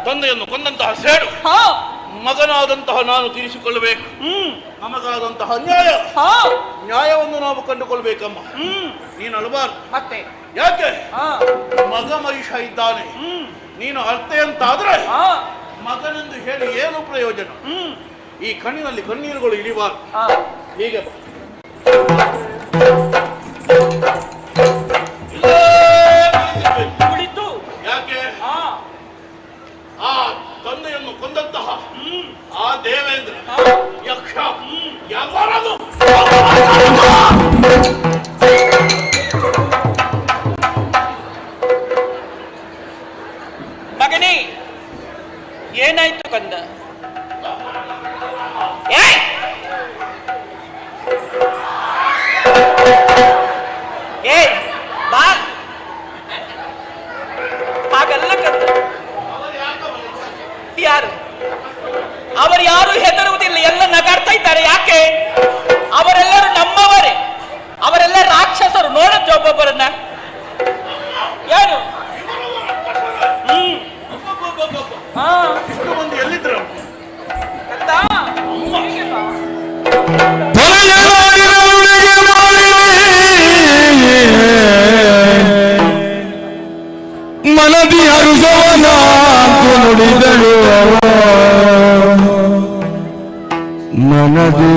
ತಂದೆಯನ್ನು ಕೊಂದಂತಹ ಸೇಡು ಮಗನಾದಂತಹ ನಾನು ತೀರಿಸಿಕೊಳ್ಳಬೇಕು. ನಮಗಾದಂತಹ ನ್ಯಾಯವನ್ನು ನಾವು ಕಂಡುಕೊಳ್ಬೇಕಮ್ಮ. ನೀನು ಅಳಬಾರ್ದು. ಮತ್ತೆ ಯಾಕೆ? ಮಗ ಮಹಿಷ ಇದ್ದಾನೆ, ನೀನು ಅರ್ತೆ ಅಂತಾದ್ರೆ ಮಗನೆಂದು ಹೇಳಿ ಏನು ಪ್ರಯೋಜನ? ಈ ಕಣ್ಣಿನಲ್ಲಿ ಕಣ್ಣೀರುಗಳು ಇಳಿಬಾರ್ದು. ಹೀಗೆ ಕುಳಿತು ಯಾಕೆ? ಆ ತಂದೆಯನ್ನು ಕೊಂದಂತಹ ಆ ದೇವೇಂದ್ರ ಯಕ್ಷ ಯಾವಾರದು? ಮಗನೇ, ಏನಾಯ್ತು ಕಂದ? ಬಾ, ಹಾಗಲ್ಲ ಕಂದ. ಯಾರು ಅವರು? ಯಾರು ಹೆದರುವುದಿಲ್ಲ, ಎಲ್ಲ ನಗಾಡ್ತಾ ಇದ್ದಾರೆ. ಯಾಕೆ? ಅವರೆಲ್ಲರೂ ನಮ್ಮವರೇ, ಅವರೆಲ್ಲ ರಾಕ್ಷಸರು. ನೋಡದ್ದು ಒಬ್ಬೊಬ್ಬರನ್ನ. ಯಾರು? ಎಲ್ಲಿದ್ರು? ಮನದಿ ಹರುಸವನ ನುಡಿದಳು, ಮನದಿ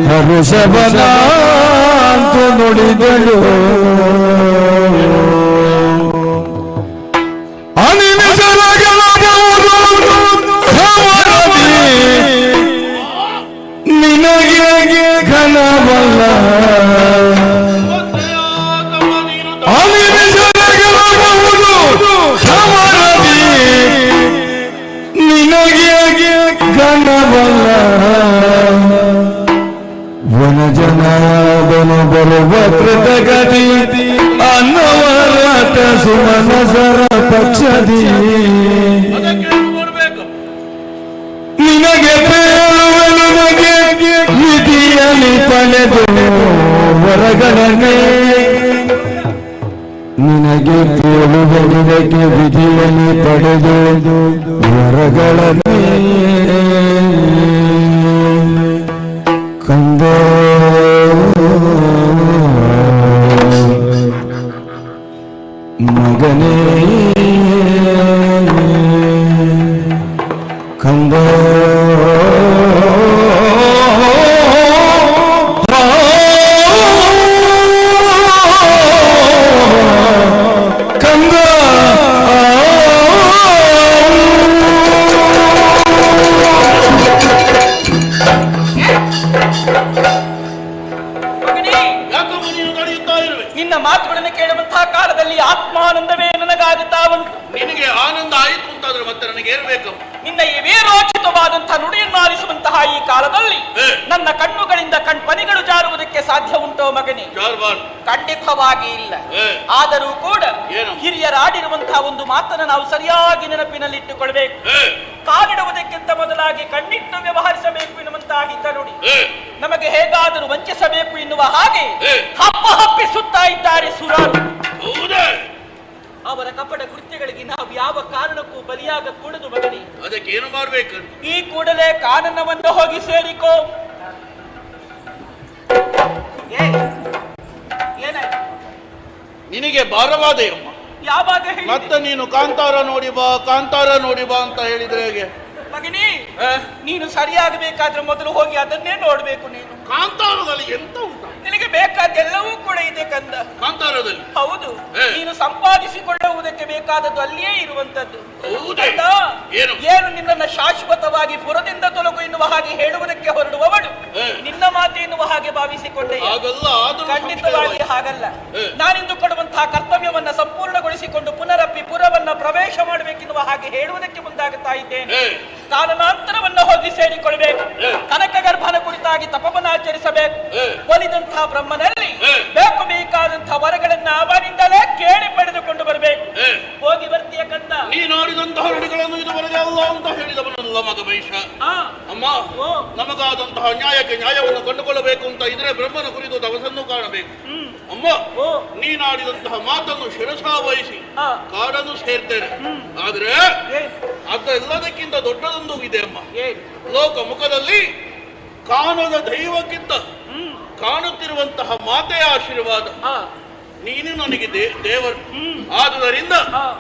ಹರುಸವನ ನುಡಿದಳು. ನಿನಗೆ ಘನವಲ್ಲ ನಿನಗೆ ಘನವಲ್ಲ. ವನಜನಾದನ ಬರುವ ಕೃತಗತಿ ಅನ್ನವರಾಟ ಸುಮನಸರ ಪಕ್ಷದಿ. ನಿನಗೆ ನಿನಗೆ ವಿಧಿಯಲ್ಲಿ ಪಡೆದು ವರಗಳನ್ನೇ, ನಿನಗೆ ಕೇಳುವುದಕ್ಕೆ ವಿಧಿಯಲ್ಲಿ ಪಡೆದು ವರಗಳನ್ನೇ ಕಂದ. ಮಗನೇ ಕಂದ. ನಿನ್ನ ಮಾತುಗಳನ್ನು ಕೇಳುವಂತಹ ಕಾಲದಲ್ಲಿ ಆತ್ಮಾನಂದವೇ ನನಗಾಗುತ್ತಾ ಉಂಟು. ನಿನಗೆ ಆನಂದ ಆಯಿತು ಅಂತಾದ್ರೆ ಮತ್ತೆ ನನಗೆ ಏರ್ಬೇಕು. ನಿನ್ನ ಈ ವೀರೋಚಿತವಾದಂತಹ ನುಡಿಯನ್ನು ಆಲಿಸುವಂತಹ ಈ ಕಾಲದಲ್ಲಿ ನನ್ನ ಕಣ್ಣುಗಳಿಂದ ಕಣ್ಪನಿಗಳು ಜಾರುವುದಕ್ಕೆ ಸಾಧ್ಯ ಉಂಟೋ ಮಗನೇ? ಖಂಡಿತವಾಗಿ ಇಲ್ಲ. ಆದರೂ ಕೂಡ ಹಿರಿಯರಾಡಿರುವಂತಹ ಒಂದು ಮಾತನ್ನು ನಾವು ಸರಿಯಾಗಿ ನೆನಪಿನಲ್ಲಿಟ್ಟುಕೊಳ್ಬೇಕು. ಕಾಲಿಡುವುದಕ್ಕಿಂತ ಮೊದಲಾಗಿ ಕಣ್ಣಿಟ್ಟು ವ್ಯವಹರಿಸಬೇಕು ಎನ್ನುವಂತಹ ಹಿತ ನುಡಿ ನಮಗೆ ಹೇಗಾದರೂ ವಂಚಿಸಬೇಕು ಎನ್ನುವ ಹಾಗೆ ಹಪ್ಪ ಹಪ್ಪಿಸುತ್ತಾ ಇದ್ದಾರೆ ಸುರಾರು. ಅವರ ಕಪಟ ಕೃತ್ಯಗಳಿಗೆ ನಾವು ಯಾವ ಕಾರಣಕ್ಕೂ ಬಲಿಯಾಗಕೂಡದು ಮಗನೇ. ಅದಕ್ಕೆ ಏನು ಮಾಡಬೇಕು? ಈ ಕೂಡಲೇ ಕಾನನವನ್ನು ಹೋಗಿ ಸೇರಿಕೋ. ಏನಾಯ್ತು? ನಿನಗೆ ಭಾರವಾದೆಯಮ್ಮ. ಯಾವಾಗ ಹೇಳಿ ಮತ್ತೆ ನೀನು ಕಾಂತಾರ ನೋಡಿ ಬಾ ಅಂತ ಹೇಳಿದ್ರೆ ಹೇಗೆ? ಮಗನೇ, ನೀನು ಸರಿಯಾಗಬೇಕಾದ್ರೆ ಮೊದಲು ಹೋಗಿ ಅದನ್ನೇ ನೋಡ್ಬೇಕು. ನೀನು ಕಾಂತಾರದಲ್ಲಿ ಎಂತ ಉಂಟ? ನಿನಗೆ ಬೇಕಾದೆಲ್ಲವೂ ಕೂಡ ಇದೆ ಕಂದ. ಕಾಂತಾರದಲ್ಲಿ? ಹೌದು. ನೀನು ಸಂಪಾದಿಸಿಕೊಳ್ಳುವುದಕ್ಕೆ ಬೇಕಾದದ್ದು ಅಲ್ಲಿಯೇ ಇರುವಂತದ್ದು. ಏನು ನಿನ್ನನ್ನ ಶಾಶ್ವತವಾಗಿ ಪುರದಿಂದ ತೊಲಗು ಎನ್ನುವ ಹಾಗೆ ಹೇಳುವುದಕ್ಕೆ ಹೊರಡುವವಳು ನಿನ್ನ ಮಾತೆ ಎನ್ನುವ ಹಾಗೆ ಭಾವಿಸಿಕೊಂಡೆ. ಖಂಡಿತವಾಗಿ ಹಾಗಲ್ಲ. ನಾನಿಂದು ಕೊಡುವಂತಹ ಕರ್ತವ್ಯವನ್ನ ಸಂಪೂರ್ಣಗೊಳಿಸಿಕೊಂಡು ಪುನರಪ್ಪಿ ಪುರವನ್ನ ಪ್ರವೇಶ ಮಾಡಬೇಕೆನ್ನುವ ಹಾಗೆ ಹೇಳುವುದಕ್ಕೆ ಮುಂದಾಗುತ್ತಾ ಇದ್ದೇನೆ. ಕಾರಣಾಂತರವನ್ನ ಹೋಗಿ ಸೇರಿಕೊಳ್ಬೇಕು. ಕನಕ ಗರ್ಭನ ಕುರಿತಾಗಿ ತಪವನ್ನ ಆಚರಿಸಬೇಕು. ಒಲಿದಂತಹ ಬ್ರಹ್ಮನಲ್ಲಿ ಬೇಕಾದಂತಹ ವರಗಳನ್ನ ಅವನಿಂದಲೇ ಕೇಳಿ ಪಡೆದುಕೊಂಡು ಬರಬೇಕು. ಹೋಗಿ ಬರ್ತೀಯ ಕಂದ? ನೀನಾಡಿದಂತಹ ನುಡಿಗಳನ್ನು ಇದುವರೆಗೆ ಅಲ್ಲ ಅಂತ ಹೇಳಿದವನಲ್ಲ ಮಗ ಮಹಿಷ. ಅಮ್ಮ, ನಮಗಾದಂತಹ ನ್ಯಾಯಕ್ಕೆ ನ್ಯಾಯವನ್ನು ಕಂಡುಕೊಳ್ಳಬೇಕು ಅಂತ ಇದ್ರೆ ಬ್ರಹ್ಮನ ಕುರಿತು ತಪಸ್ಸನ್ನು ಕಾಣಬೇಕು. ಅಮ್ಮ, ನೀನಾಡಿದಂತಹ ಮಾತನ್ನು ಶಿರಸಾವಹಿಸಿ ಕಾಡನ್ನು ಸೇರ್ತೇನೆ. ಆದ್ರೆ ಅದೆಲ್ಲದಕ್ಕಿಂತ ದೊಡ್ಡದೊಂದು ಇದೆ ಅಮ್ಮ. ಲೋಕ ಮುಖದಲ್ಲಿ ಕಾಣದ ದೈವಕ್ಕಿಂತ ಕಾಣುತ್ತಿರುವಂತಹ ಮಾತೆಯ ಆಶೀರ್ವಾದ. ನೀನು ನನಗೆ ದೇವರು. ಆದುದರಿಂದ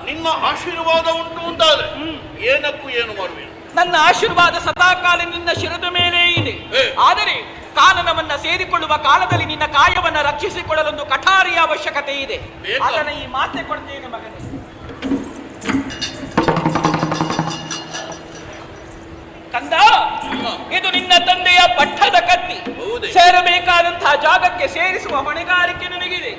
ನಿನ್ನ ಆಶೀರ್ವಾದ ಉಂಟು ಅಂತಾದ್ರೆ ಏನಕ್ಕೂ ಏನು ಮಾಡುವೆ. ನನ್ನ ಆಶೀರ್ವಾದ ಸದಾಕಾಲ ನಿನ್ನ ಶಿರದ ಮೇಲೆ ಇದೆ. ಆದರೆ ಕಾನನವನ್ನ ಸೇರಿಕೊಳ್ಳುವ ಕಾಲದಲ್ಲಿ ನಿನ್ನ ಕಾಯವನ್ನ ರಕ್ಷಿಸಿಕೊಳ್ಳಲೊಂದು ಕಠಾರಿಯ ಅವಶ್ಯಕತೆ ಇದೆ. ಅದನ್ನ ಈ ಮಾತೆ ಕೊಡ್ತೇನೆ ಮಗನೇ. ಕಂದ, ಇದು ನಿನ್ನ ತಂದೆಯ ಪಟ್ಟದ ಕತ್ತಿ. ಸೇರಬೇಕಾದಂತಹ ಜಾಗಕ್ಕೆ ಸೇರಿಸುವ ಹೊಣೆಗಾರಿಕೆ ನನಗಿದೆ.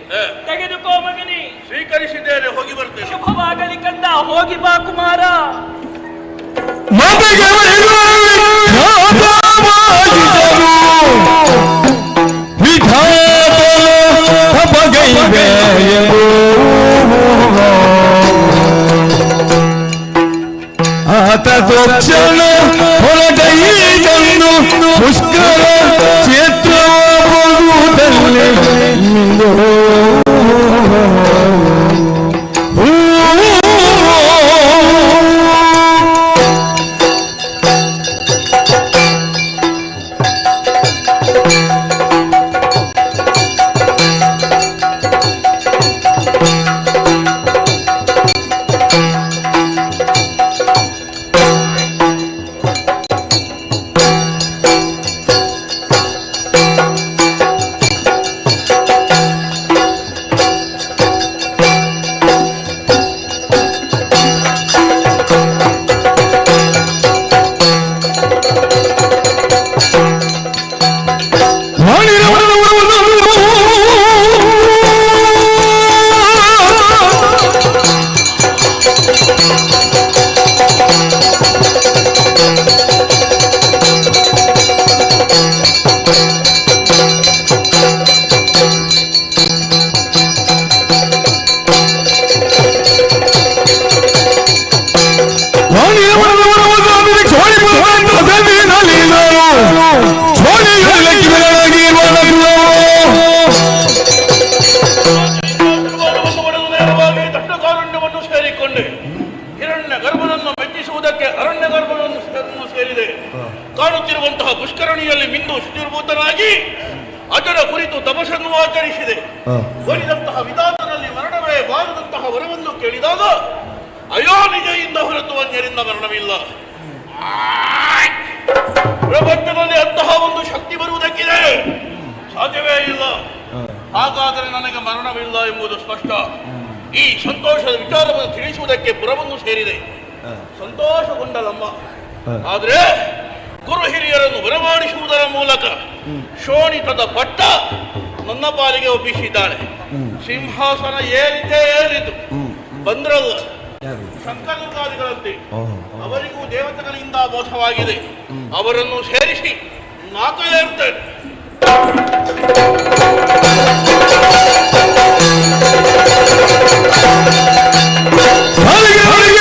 ತೆಗೆದುಕೋ ಮಗನೇ. ಸ್ವೀಕರಿಸಿದ್ದೇನೆ, ಹೋಗಿ ಬರ್ತೇನೆ. ಶುಭವಾಗಲಿ ಕಂದ, ಹೋಗಿ ಬಾ ಕುಮಾರ. ತಕ್ಷಣ ಹೊರಗೈದನ್ನು ಪುಷ್ಕರ ಕ್ಷೇತ್ರವಾಗುವುದಲ್ಲೇ ಕಾಣುತ್ತಿರುವಂತಹ ಪುಷ್ಕರಣಿಯಲ್ಲಿ ಮಿಂದು ಶುಚಿರ್ಭೂತನಾಗಿ ಅದರ ಕುರಿತು ತಪಸ್ಸನ್ನು ಆಚರಿಸಿದೆ. ಒಲಿದಂತಹ ವಿಧಾನದಲ್ಲಿ ಮರಣವೇ ಬಾರದಂತಹ ವರವನ್ನು ಕೇಳಿದಾಗ ಅಯೋ ನಿಜೆಯಿಂದ ಹೊರತು ಅನ್ಯರಿಂದ ಮರಣವಿಲ್ಲ. ಪ್ರಪಂಚದಲ್ಲಿ ಅಂತಹ ಒಂದು ಶಕ್ತಿ ಬರುವುದಕ್ಕಿದೆ, ಸಾಧ್ಯವೇ ಇಲ್ಲ. ಹಾಗಾದರೆ ನನಗೆ ಮರಣವಿಲ್ಲ ಎಂಬುದು ಸ್ಪಷ್ಟ. ಈ ಸಂತೋಷದ ವಿಚಾರವನ್ನು ತಿಳಿಸುವುದಕ್ಕೆ ಪುರವನ್ನು ಸೇರಿದೆ. ಸಂತೋಷಗೊಂಡಲಮ್ಮ. ಆದ್ರೆ ಗುರು ಹಿರಿಯರನ್ನು ಬರಮಾಡಿಸುವುದರ ಮೂಲಕ ಶೋಣಿತದ ಪಟ್ಟ ನನ್ನ ಪಾಲಿಗೆ ಒಪ್ಪಿಸಿದ್ದಾಳೆ. ಸಿಂಹಾಸನ ಏರಿತು ಬಂದ್ರಲ್ಲ ಶಂಕರಾದಿಗಳಂತೆ ಅವರಿಗೂ ದೇವತೆಗಳಿಂದ ಮೋಸವಾಗಿದೆ. ಅವರನ್ನು ಸೇರಿಸಿ ನಾಕ ಏರ್ತೇನೆ. Hallelujah!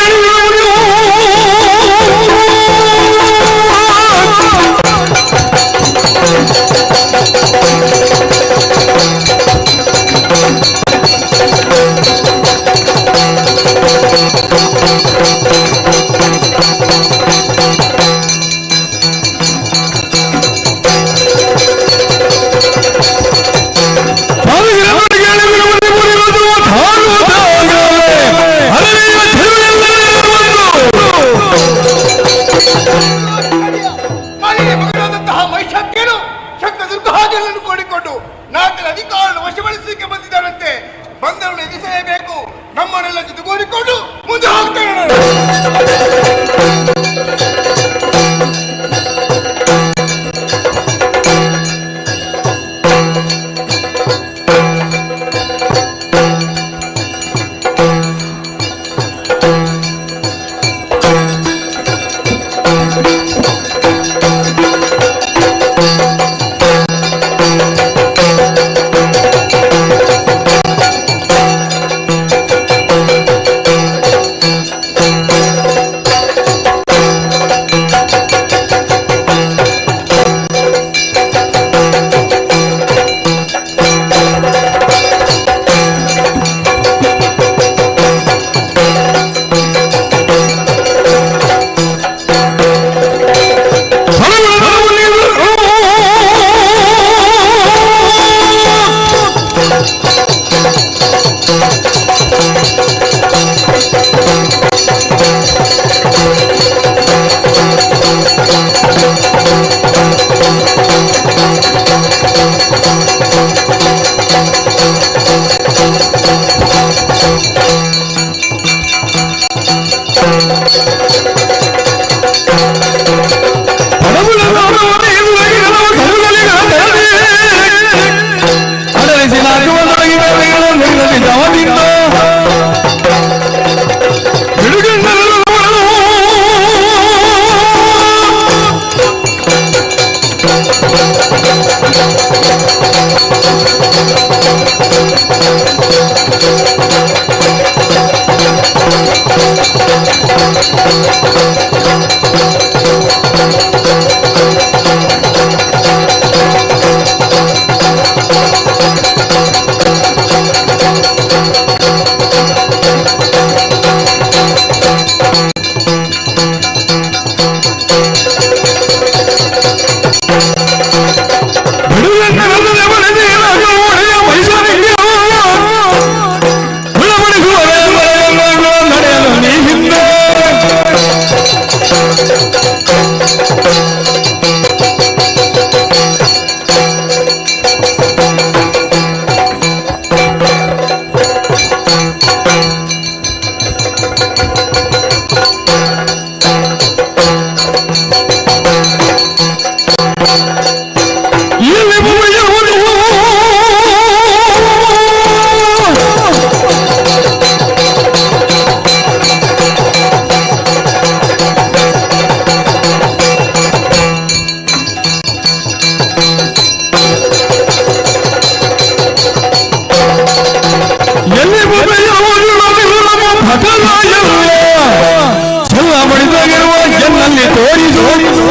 ಎಲ್ಲಿ ತೋರಿಸು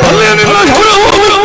ಅಲ್ಲೇ ನಿನ್ನ ಗೌರವವನ್ನು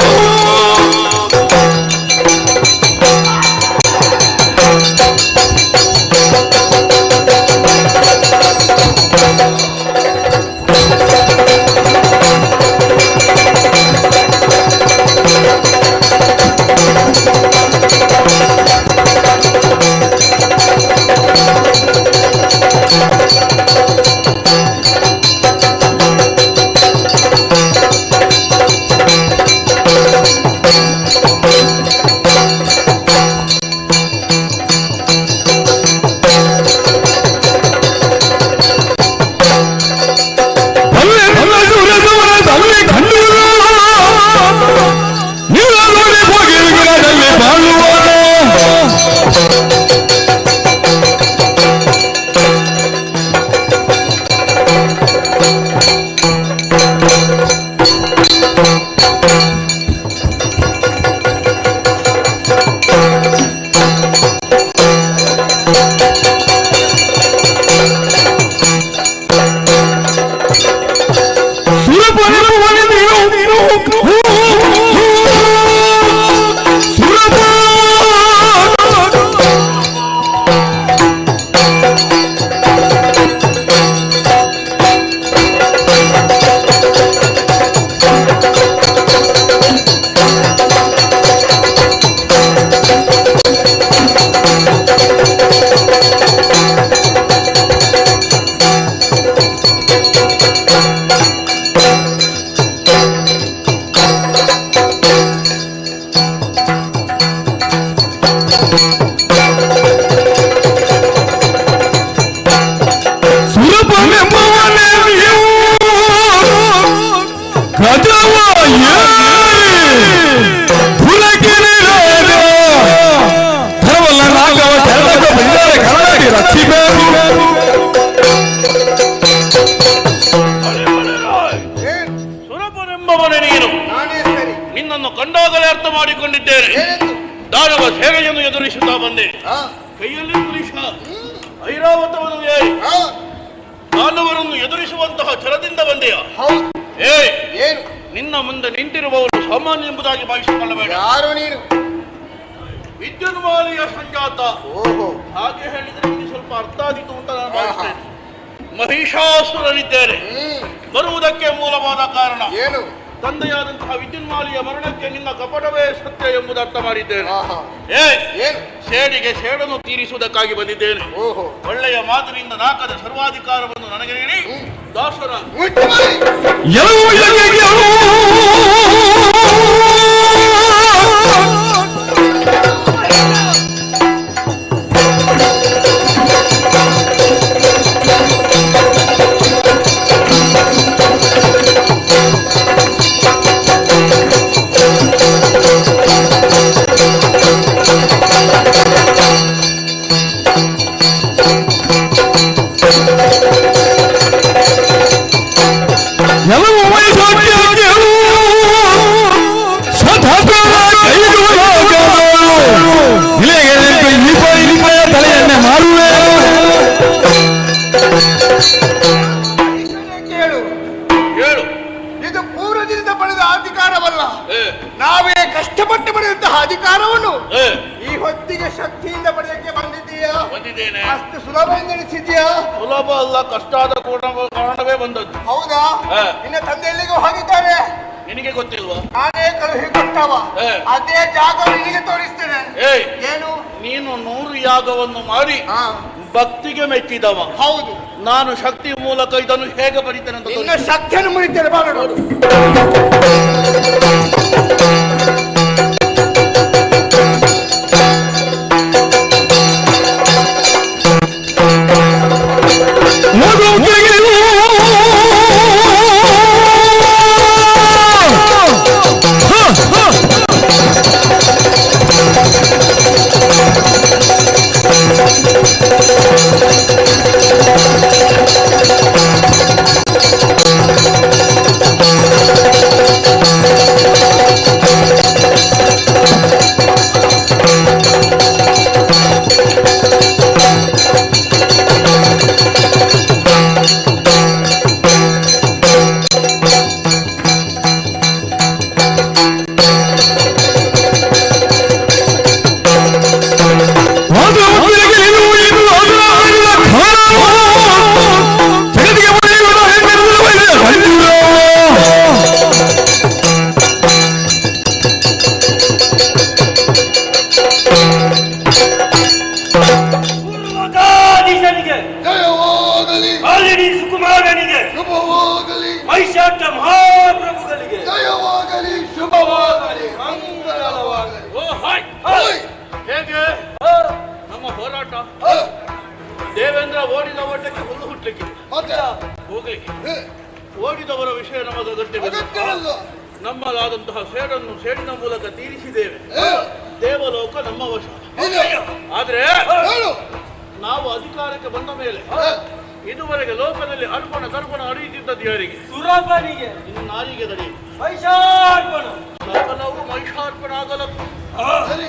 ಸುರಪನೆಂಬವನೇ ನೀನು. ನಿನ್ನನ್ನು ಕಂಡಾಗಲೇ ಅರ್ಥ ಮಾಡಿಕೊಂಡಿದ್ದೇನೆ. ದಾನವ ಸೇನೆಯನ್ನು ಎದುರಿಸುತ್ತಾ ಬಂದೆ. ಕೈಯಲ್ಲಿ ಪುರುಷ ಐರಾವತವನು ದಾನವರನ್ನು ಎದುರಿಸುವಂತಹ ಛಲದಿಂದ ಬಂದೆಯ. ನಿನ್ನ ಮುಂದೆ ನಿಂತಿರುವವರು ಸಾಮಾನ್ಯ ಎಂಬುದಾಗಿ ಭಾವಿಸಿಕೊಳ್ಳಬೇಡ. ಯಾರು ನೀನು? ವಿದ್ಯುನ್ಮಾಲಿಯ ಸಂಜಾತ. ಹಾಗೆ ಹೇಳಿದ್ರೆ ನಿಮಗೆ ಸ್ವಲ್ಪ ಅರ್ಥ ಆಗಿತ್ತು ಅಂತ ನಾನು ಭಾವಿಸ್ತೇನೆ. ಮಹಿಷಾಸುರನಿದ್ದೇನೆ. ಬರುವುದಕ್ಕೆ ಮೂಲವಾದ ಕಾರಣ ಏನು? ತಂದೆಯಾದಂತಹ ವಿದ್ಯುನ್ಮಾಲಿಯ ಮರಣಕ್ಕೆ ನಿನ್ನ ಕಪಟವೇ ಸತ್ಯ ಎಂಬುದು ಅರ್ಥ ಮಾಡಿದ್ದೇನೆ. ಸೇಡಿಗೆ ಸೇಡನ್ನು ತೀರಿಸುವುದಕ್ಕಾಗಿ ಬಂದಿದ್ದೇನೆ. ಒಳ್ಳೆಯ ಮಾತಿನಿಂದ ನಾಕದ ಸರ್ವಾಧಿಕಾರವನ್ನು ನನಗೆ ನೀಡಿ ದಾಸರ ತಲೆಯನ್ನೇ ಮಾರುವೆ. ಹೇಳು, ಇದು ಪೂರ್ವದಿಂದ ಪಡೆದ ಅಧಿಕಾರವಲ್ಲ. ನಾವೇ ಕಷ್ಟಪಟ್ಟು ಪಡೆದಂತಹ ಅಧಿಕಾರವನ್ನು ಈ ಹೊತ್ತಿಗೆ ಶಕ್ತಿಯಿಂದ ಪಡೆಯಕ್ಕೆ ಬಂದಿದ್ದೀಯಾ? ಬಂದಿದ್ದೇನೆ. ಅಷ್ಟು ಸುಲಭ ಎಂದೆನಿಸಿದ್ಯಾ? ಸುಲಭ ಅಲ್ಲ, ಕಷ್ಟಾದ ಕಾರಣವೇ ಬಂದದ್ದು. ಹೌದಾ? ನಿನ್ನ ತಂದೆ ಎಲ್ಲಿಗೂ ಹೋಗಿದ್ದಾರೆ? ನಿನಗೆ ಗೊತ್ತಿಲ್ವಾ? ನಾನೇ ಕಳುಹಿ ಕೊಟ್ಟವ. ಅದೇ ಜಾಗ ನಿನಗೆ ತೋರಿಸ್ತೇನೆ. ಏನು? ನೀನು 100 ಯಾಗವನ್ನು ಮಾಡಿ ಭಕ್ತಿಗೆ ಮೆಚ್ಚಿದವ. ಹೌದು. ನಾನು ಶಕ್ತಿ ಮೂಲಕ ಇದನ್ನು ಹೇಗೆ ಬರೀತೇನೆ ಅಂತ ನಿನ್ನ ಶಕ್ತಿಯನ್ನು ಮುರಿತೇನೆ. ಬಾಳ ನೋಡು. ಸುಕುಮಾರನಿಗೆ ಜಯವಾಗಲಿ, ಮಾಲಿನಿ ಸುಕುಮಾರನಿಗೆ ಶುಭವಾಗಲಿ, ಮಹಿಷಾಟ ಮಹಾಪ್ರಭುಗಳಿಗೆ ಜಯವಾಗಲಿ, ಶುಭವಾಗಲಿ, ಮಂಗಳವಾಗಲಿ. ಓ ಹಾಯ್ ಹಾಯ್. ಹೇಗೆ ನಮ್ಮ ಹೋರಾಟ? ದೇವೇಂದ್ರ ಓಡಿದ ಓಟಕ್ಕೆ ಹುಲ್ಲು ಹುಟ್ಟಲಿಕ್ಕೆ ಮತ್ತೆ ಹೋಗ್ಲಿಕ್ಕೆ ಓಡಿದವರ ವಿಷಯ ನಮಗೆ ಅಗತ್ಯವಿಲ್ಲ. ಅಗತ್ಯವಿಲ್ಲ. ನಮ್ಮದಾದಂತಹ ಸೇಡನ್ನು ಸೇಡಿನ ಮೂಲಕ ತೀರಿಸಿದ್ದೇವೆ. ದೇವಲೋಕ ನಮ್ಮ ವಶ. ಆದ್ರೆ ಹೇಳು. ನಾವು ಅಧಿಕಾರಕ್ಕೆ ಬಂದ ಮೇಲೆ ಇದುವರೆಗೆ ಲೋಕದಲ್ಲಿ ಅರ್ಪಣ ತರ್ಪಣ ಅರಿಯುತ್ತಿದ್ದದ್ದು ಯಾರಿಗೆ? ಸುರಪನಿಗೆ, ಇನ್ನು ನಾರಿಗೆ ದಡಿ ಮಹಿಷಾರ್ಪಣ. ಸಕಲವು ಮಹಿಷಾರ್ಪಣ ಆಗಲತ್ತು. ಸರಿ.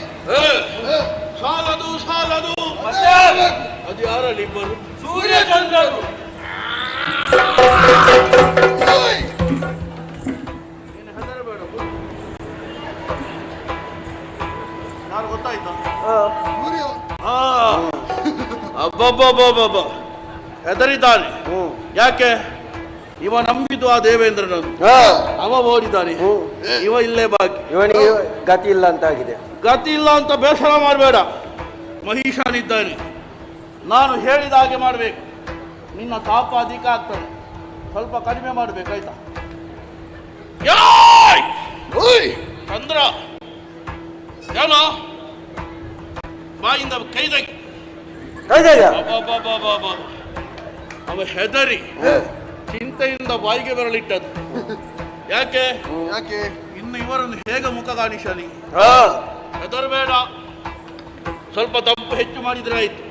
ಸಾಲದು ಸಾಲದು. ಅದು ಯಾರಲ್ಲಿ ಇಬ್ಬರು? ಸೂರ್ಯಚಂದ್ರರು. ಹಾಯ್. ನೀನು ಹೆದರಬೇಡ. ಯಾರು ಗೊತ್ತಾಯ್ತಾ? ಸೂರ್ಯ. ಅಬ್ಬಬ್ಬಬ್ಬಬ್ಬ ಹೆದರಿದ್ದಾನೆ. ಯಾಕೆ? ಇವ ನಂಬಿದ್ದು ಆ ದೇವೇಂದ್ರನನ್ನು, ಅವ ಓಡಿದ್ದಾನೆ, ಇವ ಇಲ್ಲೇ ಬಾಕಿ. ಇವನಿಗೆ ಗತಿ ಇಲ್ಲ ಅಂತ ಆಗಿದೆ. ಗತಿ ಇಲ್ಲ ಅಂತ ಬೇಸರ ಮಾಡಬೇಡ. ಮಹಿಷನಿದ್ದಾನೆ, ನಾನು ಹೇಳಿದ ಹಾಗೆ ಮಾಡಬೇಕು. ನಿನ್ನ ತಾಪ ಅಧಿಕ ಆಗ್ತದೆ, ಸ್ವಲ್ಪ ಕಡಿಮೆ ಮಾಡಬೇಕಾಯ್ತಾ? ಚಂದ್ರ ಏನೋ ಬಾಯಿಂದ ಕೈದಾಗಿ ಅವ ಹೆದರಿ ಚಿಂತೆಯಿಂದ ಬಾಯಿಗೆ ಬರಲಿಟ್ಟದ್ದು. ಯಾಕೆ? ಯಾಕೆ? ಇನ್ನು ಇವರನ್ನು ಹೇಗೆ ಮುಖ ಕಾಣಿಸಲಿ? ಹೆದರಬೇಡ, ಸ್ವಲ್ಪ ದಪ್ಪು ಹೆಚ್ಚು ಮಾಡಿದ್ರೆ ಆಯ್ತು.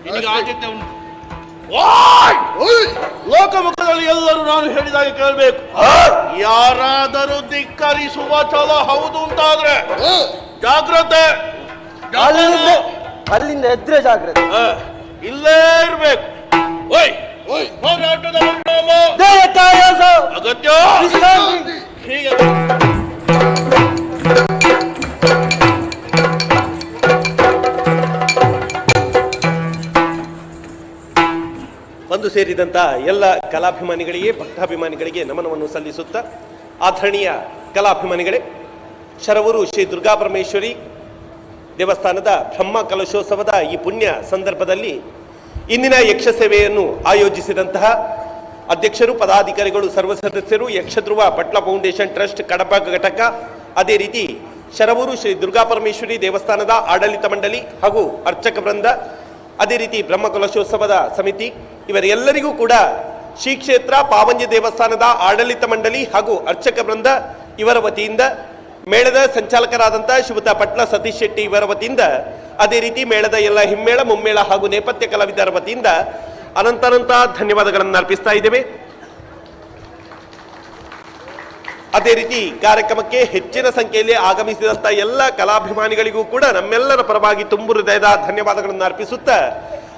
ನಿನಗೆ ಆದ್ಯತೆ ಉಂಟು. ಲೋಕಮುಖದಲ್ಲಿ ಎಲ್ಲರೂ ನಾನು ಹೇಳಿದಾಗ ಕೇಳಬೇಕು. ಯಾರಾದರೂ ಧಿಕ್ಕರಿಸುವ ಛಲ ಹೌದು ಅಂತಾದ್ರೆ ಜಾಗ್ರತೆ. ಅಲ್ಲಿಂದ ಎದ್ರೆ ಜಾಗ್ರತೆ. ಇಲ್ಲೇ ಇರ್ಬೇಕು. ಹೋರಾಟದ ಅಗತ್ಯ ಹೀಗೆ. ಬಂದು ಸೇರಿದಂಥ ಎಲ್ಲ ಕಲಾಭಿಮಾನಿಗಳಿಗೆ, ಭಕ್ತಾಭಿಮಾನಿಗಳಿಗೆ ನಮನವನ್ನು ಸಲ್ಲಿಸುತ್ತಾ, ಆಧರಣೀಯ ಕಲಾಭಿಮಾನಿಗಳೇ, ಶರವೂರು ಶ್ರೀ ದುರ್ಗಾಪರಮೇಶ್ವರಿ ದೇವಸ್ಥಾನದ ಬ್ರಹ್ಮ ಕಲಶೋತ್ಸವದ ಈ ಪುಣ್ಯ ಸಂದರ್ಭದಲ್ಲಿ ಇಂದಿನ ಯಕ್ಷ ಸೇವೆಯನ್ನು ಆಯೋಜಿಸಿದಂತಹ ಅಧ್ಯಕ್ಷರು, ಪದಾಧಿಕಾರಿಗಳು, ಸರ್ವ ಸದಸ್ಯರು, ಯಕ್ಷಧ್ರುವ ಪಟ್ಲ ಫೌಂಡೇಶನ್ ಟ್ರಸ್ಟ್ ಕಡಪ ಘಟಕ, ಅದೇ ರೀತಿ ಶರವೂರು ಶ್ರೀ ದುರ್ಗಾಪರಮೇಶ್ವರಿ ದೇವಸ್ಥಾನದ ಆಡಳಿತ ಮಂಡಳಿ ಹಾಗೂ ಅರ್ಚಕ ವೃಂದ, ಅದೇ ರೀತಿ ಬ್ರಹ್ಮ ಕಲಶೋತ್ಸವದ ಸಮಿತಿ, ಇವರೆಲ್ಲರಿಗೂ ಕೂಡ ಶ್ರೀ ಕ್ಷೇತ್ರ ಪಾವಂಜಿ ದೇವಸ್ಥಾನದ ಆಡಳಿತ ಮಂಡಳಿ ಹಾಗೂ ಅರ್ಚಕ ವೃಂದ ಇವರ ವತಿಯಿಂದ, ಮೇಳದ ಸಂಚಾಲಕರಾದಂಥ ಶ್ರೀಯುತ ಪಟ್ಲ ಸತೀಶ್ ಶೆಟ್ಟಿ ಇವರ ವತಿಯಿಂದ, ಅದೇ ರೀತಿ ಮೇಳದ ಎಲ್ಲ ಹಿಮ್ಮೇಳ, ಮುಮ್ಮೇಳ ಹಾಗೂ ನೇಪಥ್ಯ ಕಲಾವಿದರ ವತಿಯಿಂದ ಅನಂತ ಧನ್ಯವಾದಗಳನ್ನು ಅರ್ಪಿಸ್ತಾ ಇದ್ದೇವೆ. ಅದೇ ರೀತಿ ಕಾರ್ಯಕ್ರಮಕ್ಕೆ ಹೆಚ್ಚಿನ ಸಂಖ್ಯೆಯಲ್ಲಿ ಆಗಮಿಸಿದಂಥ ಎಲ್ಲ ಕಲಾಭಿಮಾನಿಗಳಿಗೂ ಕೂಡ ನಮ್ಮೆಲ್ಲರ ಪರವಾಗಿ ತುಂಬು ಹೃದಯದ ಧನ್ಯವಾದಗಳನ್ನು ಅರ್ಪಿಸುತ್ತಾ,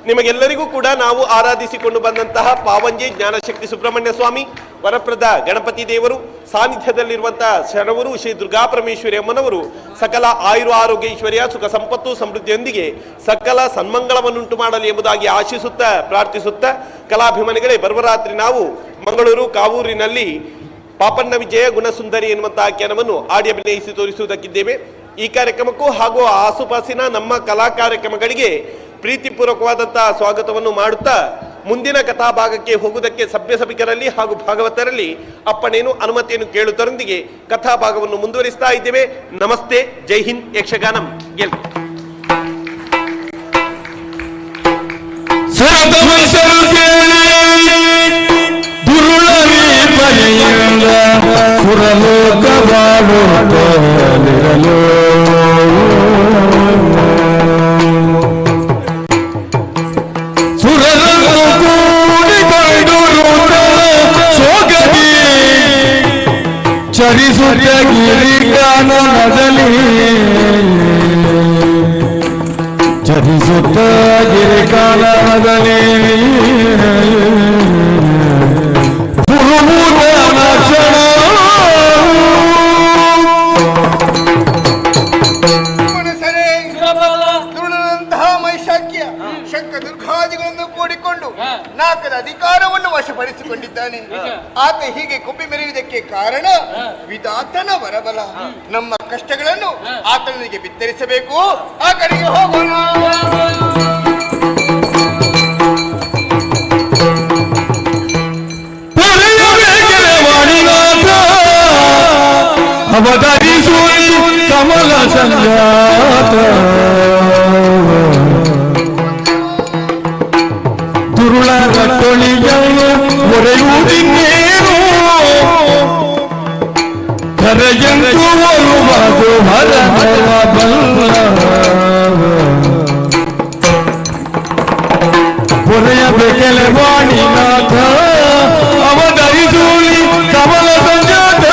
ನಿಮಗೆಲ್ಲರಿಗೂ ಕೂಡ ನಾವು ಆರಾಧಿಸಿಕೊಂಡು ಬಂದಂತಹ ಪಾವಂಜಿ ಜ್ಞಾನಶಕ್ತಿ ಸುಬ್ರಹ್ಮಣ್ಯ ಸ್ವಾಮಿ, ವರಪ್ರದ ಗಣಪತಿ ದೇವರು ಸಾನ್ನಿಧ್ಯದಲ್ಲಿರುವಂತಹ ಶರವೂರು ಶ್ರೀ ದುರ್ಗಾಪರಮೇಶ್ವರಿ ಅಮ್ಮನವರು ಸಕಲ ಆಯುರ ಆರೋಗ್ಯ ಐಶ್ವರ್ಯ ಸುಖ ಸಂಪತ್ತು ಸಮೃದ್ಧಿಯೊಂದಿಗೆ ಸಕಲ ಸನ್ಮಂಗಳವನ್ನುಂಟು ಮಾಡಲಿ ಎಂಬುದಾಗಿ ಆಶಿಸುತ್ತಾ ಪ್ರಾರ್ಥಿಸುತ್ತಾ, ಕಲಾಭಿಮಾನಿಗಳೇ, ಬರುವ ರಾತ್ರಿ ನಾವು ಮಂಗಳೂರು ಕಾವೂರಿನಲ್ಲಿ ಪಾಪಣ್ಣ ವಿಜಯ ಗುಣಸುಂದರಿ ಎನ್ನುವಂತಹ ಆಖ್ಯಾನವನ್ನು ಆಡಿ ಅಭಿನಯಿಸಿ ತೋರಿಸುವುದಕ್ಕಿದ್ದೇವೆ. ಈ ಕಾರ್ಯಕ್ರಮಕ್ಕೂ ಹಾಗೂ ಆಸುಪಾಸಿನ ನಮ್ಮ ಕಲಾ ಕಾರ್ಯಕ್ರಮಗಳಿಗೆ ಪ್ರೀತಿಪೂರ್ವಕವಾದಂತಹ ಸ್ವಾಗತವನ್ನು ಮಾಡುತ್ತಾ, ಮುಂದಿನ ಕಥಾಭಾಗಕ್ಕೆ ಹೋಗುವುದಕ್ಕೆ ಸಭ್ಯ ಸಭಿಕರಲ್ಲಿ ಹಾಗೂ ಭಾಗವತರಲ್ಲಿ ಅಪ್ಪಣೆಯನ್ನು ಅನುಮತಿಯನ್ನು ಕೇಳುವುದರೊಂದಿಗೆ ಕಥಾಭಾಗವನ್ನು ಮುಂದುವರಿಸ್ತಾ ಇದ್ದೇವೆ. ನಮಸ್ತೆ, ಜೈ ಹಿಂದ್, ಯಕ್ಷಗಾನಂ ಗೆಲ್. ಚರಿಸುತ್ತ ಗಿರಿಕಾನನದಲ್ಲಿ, ಚರಿಸುತ್ತ ಗಿರಿಕಾನನದಲ್ಲಿ ಪುರುಭೂತ ಲಕ್ಷಣ ದುರುಳನಂತಹ ಮೈಶಾಕ್ಯ ಶಂಕ ದುರ್ಗಾದಿಗಳನ್ನು ಕೂಡಿಕೊಂಡು ನಾಲ್ಕರ ಅಧಿಕಾರವನ್ನು ವಶಪಡಿಸಿಕೊಂಡಿದ್ದಾನೆ. ಆತ ಹೀಗೆ ಕೊಬ್ಬಿ ಮೆರೆಯುವುದಕ್ಕೆ ಕಾರಣ ವಿಧಾತನ ವರಬಲ. ನಮ್ಮ ಕಷ್ಟಗಳನ್ನು ಆತನಿಗೆ ಬಿತ್ತರಿಸಬೇಕು. ಆ ಕಡೆಗೆ ಹೋಗೋಣ. ಸಂಜಾತ ದುರುಳರ ತೊಳಿಯನ್ನು ಒರೆಯುವುದಿನ್ನೇನು ಕರೆಯಂತು ಒರುವುದು ಹರಹರ ಬಲ್ಲ ಒರೆಯಬೇಕೆಲೆ ವಾಣಿನಾಥ ಅವಧರಿಸೂಲಿ ಕಮಲ ಸಂಜಾತ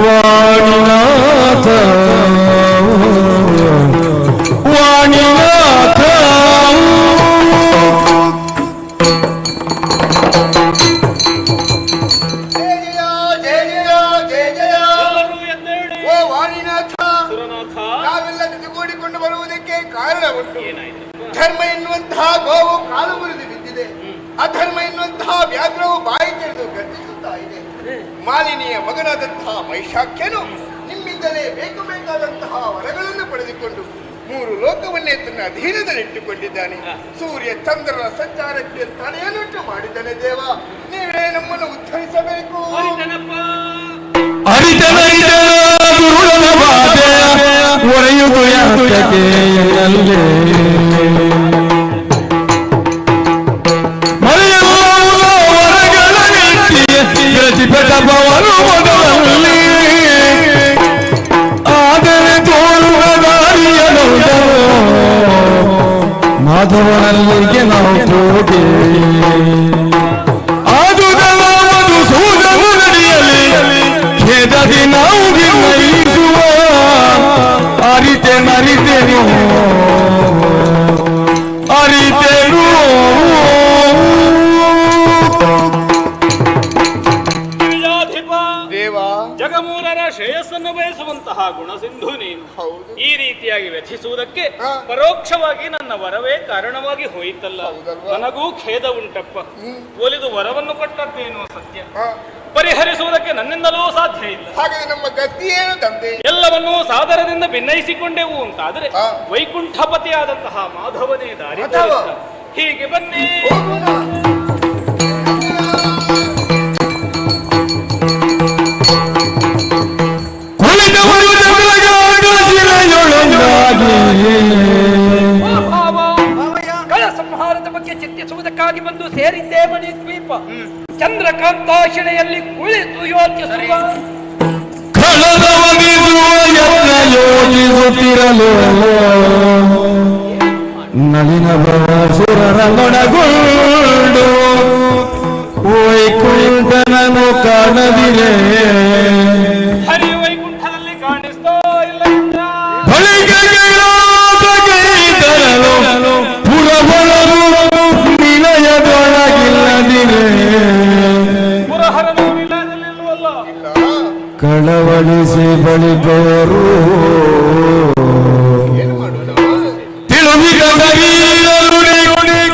ವಾಣಿನಾಥ ವಾಣಿನಾಥ ಓ ವಾಣಿನಾಥ, ನಾವೆಲ್ಲ ಜೊತೆಗೂಡಿಕೊಂಡು ಬರುವುದಕ್ಕೆ ಕಾರಣ ಉಂಟು. ಧರ್ಮ ಎನ್ನುವಂತಹ ಗೋವು ಕಾಲು ಮುರಿದು ಬಿದ್ದಿದೆ, ಅಧರ್ಮ ಎನ್ನುವಂತಹ ವ್ಯಾಘ್ರವು ಬಾಯಿ ತೆರೆದು ಗರ್ಜಿಸುತ್ತಾ ಇದೆ. ಮಾಲಿನಿಯ ಮಗನಾದಂತಹ ಮೈಷಾಖ್ಯನು ನಿಮ್ಮಿಂದಲೇ ಬೇಕಾದಂತಹ ವರಗಳನ್ನು ಪಡೆದುಕೊಂಡು 3 ಲೋಕವನ್ನೇ ತನ್ನ ಅಧೀನದಲ್ಲಿಟ್ಟುಕೊಂಡಿದ್ದಾನೆ. ಸೂರ್ಯ ಚಂದ್ರರ ಸಂಚಾರಕ್ಕೆ ತಡೆಯನ್ನುಂಟು ಮಾಡಿದ್ದಾನೆ. ದೇವ, ನೀವೇ ನಮ್ಮನ್ನು ಉದ್ಧರಿಸಬೇಕು. ಒರೆಯುವುದು ಯಾತಕ್ಕೆ ಎಲ್ಲೇ ಮರೆಯಲ್ಲ ಹೊರಗಳ ಪ್ರತಿಭಟಪವರು ಮೊದಲಲ್ಲಿ ಆದರೆ ತೋರುವ ದಾರಿಯನು ಮಾಧವನಲ್ಲಿಗೆ ನಾವು ಹೋಗಿ ಆದುದಲಾವುದು ಸೂದನು ನಡೆಯಲಿ ಖೇದದಿ ನಾವು ನಿರ್ಣಯಿಸುವ ಅರಿತೆನು ದೇವ, ಜಗಮೂಲರ ಶ್ರೇಯಸ್ಸನ್ನು ಬಯಸುವಂತಹ ಗುಣಸಿಂಧು ನೀನು. ಈ ರೀತಿಯಾಗಿ ವ್ಯಥಿಸುವುದಕ್ಕೆ ಪರೋಕ್ಷವಾಗಿ ನನ್ನ ವರವೇ ಕಾರಣವಾಗಿ ಹೋಯಿತಲ್ಲ. ನನಗೂ ಖೇದ ಉಂಟಪ್ಪ. ಒಲಿದು ವರವನ್ನು ಕೊಟ್ಟದ್ದೇನೋ ಸತ್ಯ, ಪರಿಹರಿಸುವುದಕ್ಕೆ ನನ್ನಿಂದಲೂ ಸಾಧ್ಯ ಇಲ್ಲ. ಹಾಗೆ ನಮ್ಮ ಗತಿಯೇನು ತಂದೆ? ಎಲ್ಲವನ್ನೂ ಸಾದರದಿಂದ ಭಿನ್ನಯಿಸಿಕೊಂಡೆವು ಅಂತಾದರೆ ವೈಕುಂಠಪತಿಯಾದಂತಹ ಮಾಧವನೇ ದಾರಿ ತೋರಿಸ್ತ. ಹೀಗೆ ಬನ್ನಿ. ಕಳ ಸಂಹಾರದ ಬಗ್ಗೆ ಚಿಂತಿಸುವುದಕ್ಕಾಗಿ ಬಂದು ಸೇರಿದ್ದೇ ಮಣಿ ದ್ವೀಪ. ಚಂದ್ರಕಾಂತಾಶಿಲೆಯಲ್ಲಿ ಕುಳಿತು ಯೋಚಿಸುವ ಯೋಚಿಸುತ್ತಿರಲು ನಳಿನ ಸುರರಮಣಗೊಂಡು ವೈಕುಂಠನನ್ನು ಕಾಣದಿರೇ ಹರಿ ವೈಕುಂಠದಲ್ಲಿ ಕಾಣಿಸ್ತೋ ಇಲ್ಲ ಪುರಬಲರು ನಿಲಯದೊಳಗಿಲ್ಲದಿರೇ ಪುರಹರನು ನಿಲಯದಲ್ಲಿಲ್ವಲ್ಲ. ಕಳವಳಿಸಿ ಬಳಿದವರು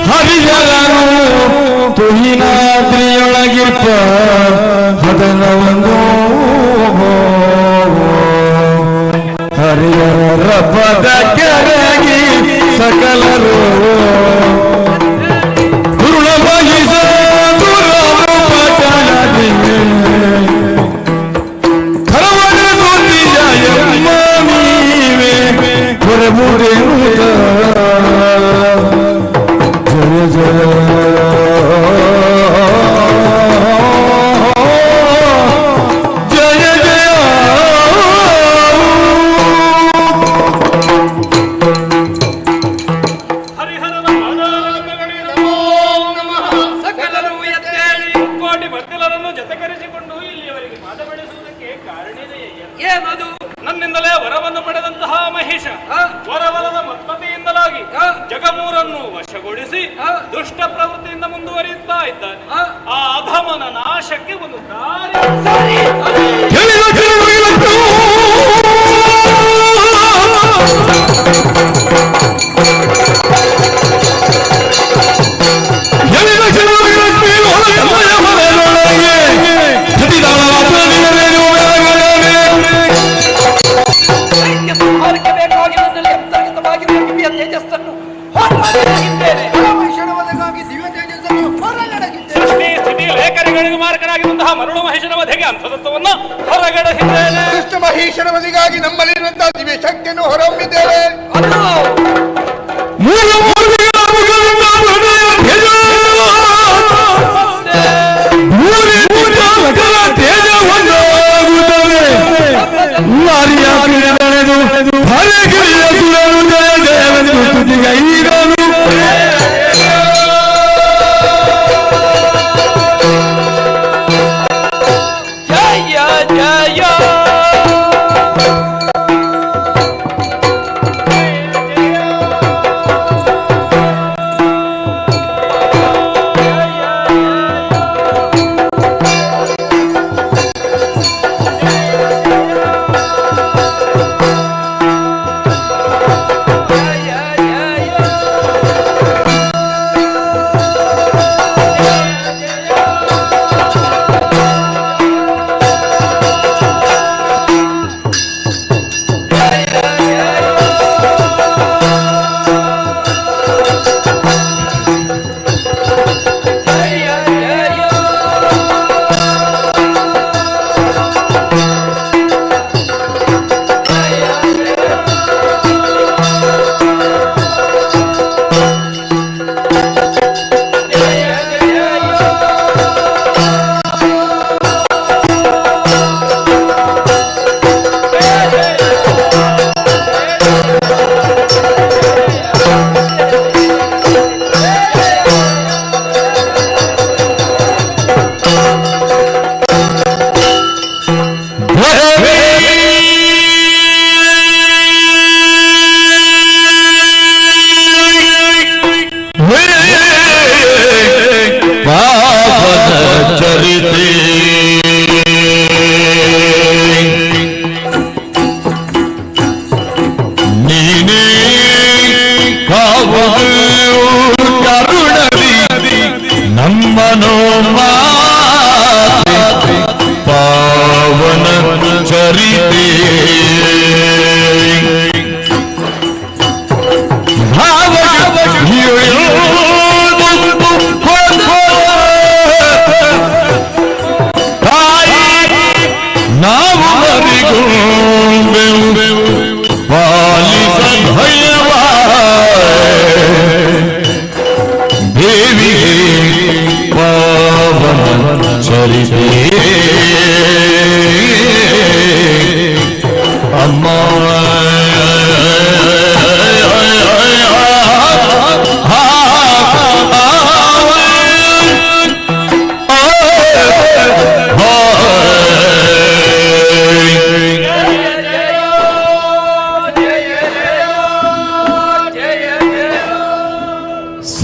ಹರಿಜಲನು ತುಹಿನಾದ್ರಿಯೊಳಗಿರ್ಪ ಹದನವನ್ನು ಹರಿಯರ ಪದ ಕೆರಗಿ ಸಕಲರು ದುರ್ಲಭಗಿಸ ದುರ್ಲಭಪಟಣದಿ ಕರವಣ ಸುದ್ದಿಯ ಎಮ್ಮ ನೀವೇ ಹೊರಬುರೆನುತ ಜಯ ಜಯ ಜಯ ಜಯ ಹರಿಹರನ ಸಕಲರು ಎದ್ದೇಳಿ ಕೋಟಿ ಭಕ್ತರನ್ನು ಜೊತೆಗರಿಸಿಕೊಂಡು ಇಲ್ಲಿಯವರೆಗೆ ಮಾತನಾಡಿಸುವುದಕ್ಕೆ ಕಾರಣವೇ ಏನದು? ನನ್ನಿಂದಲೇ ವರವನ್ನು ಪಡೆದಂತಹ ಮಹಿಷ ವರವರದ ಮತ್ಪತಿಯಿಂದಲಾಗಿ ಜಗಮೂರನ್ನು ವಶಗೊಳಿಸಿ ದುಷ್ಟ ಪ್ರವೃತ್ತಿ ಪ್ರಾಣಿಗಳಿಗೆ ಮಾರಕನಾಗಿರುವಂತಹ ಮರಳು ಮಹೇಶನ ವಧೆಗೆ ಅಂತಸತ್ವವನ್ನು ಹೊರಗಡೆಸಿದ್ದೇನೆ. ಕೃಷ್ಣ ಮಹೇಶನ ವಧೆಗಾಗಿ ನಮ್ಮಲ್ಲಿರುವಂತಹ ದಿವ್ಯ ಶಕ್ತಿಯನ್ನು ಹೊರಹೊಮ್ಮಿದ್ದೇವೆ.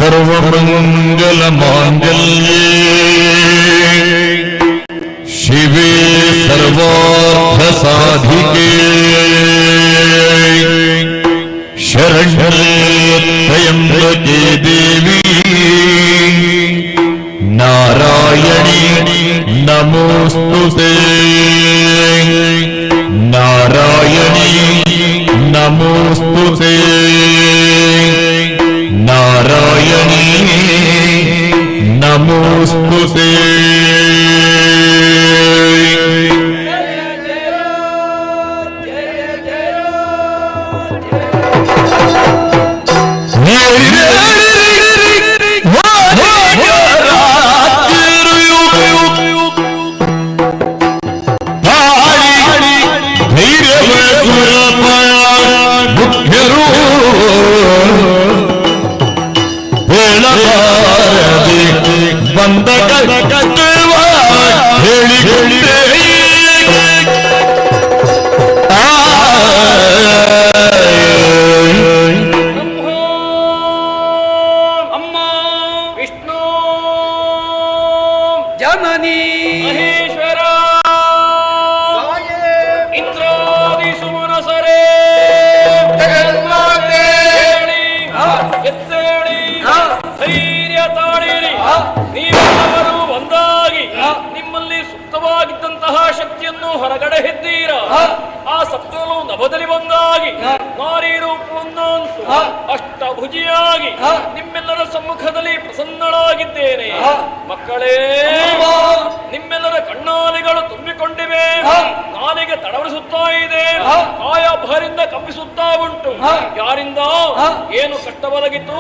सर्वमंगल मांगल्ये शिवे सर्वार्थ साधिके शरण्ये त्र्यंबके देवी नारायणी नमोस्तुते नारायणी नमोस्तुते नारायणी नमोस्तुते ಹೊರಗಡೆ ಹೆದ್ದೀರ ಆ ಸತ್ವಲು ನಭದಲ್ಲಿ ಬಂದಾಗಿ ನಾರಿ ರೂಪವನ್ನಂತು ಅಷ್ಟಭುಜಿಯಾಗಿ ನಿಮ್ಮೆಲ್ಲರ ಸಮ್ಮುಖದಲ್ಲಿ ಪ್ರಸನ್ನಳಾಗಿದ್ದೇನೆ. ಮಕ್ಕಳೇ ಅನ್ನನಾದಿಗಳು ತುಂಬಿಕೊಂಡಿವೆ. ನಾಲಿಗೆ ತಡವರಿಸುತ್ತಾ ಇದೆ. ಕಾಯ ಭರಿಂದ ಕಂಪಿಸುತ್ತಾ ಉಂಟು. ಯಾರಿಂದ ಏನು ಕಷ್ಟ ಒದಗಿತು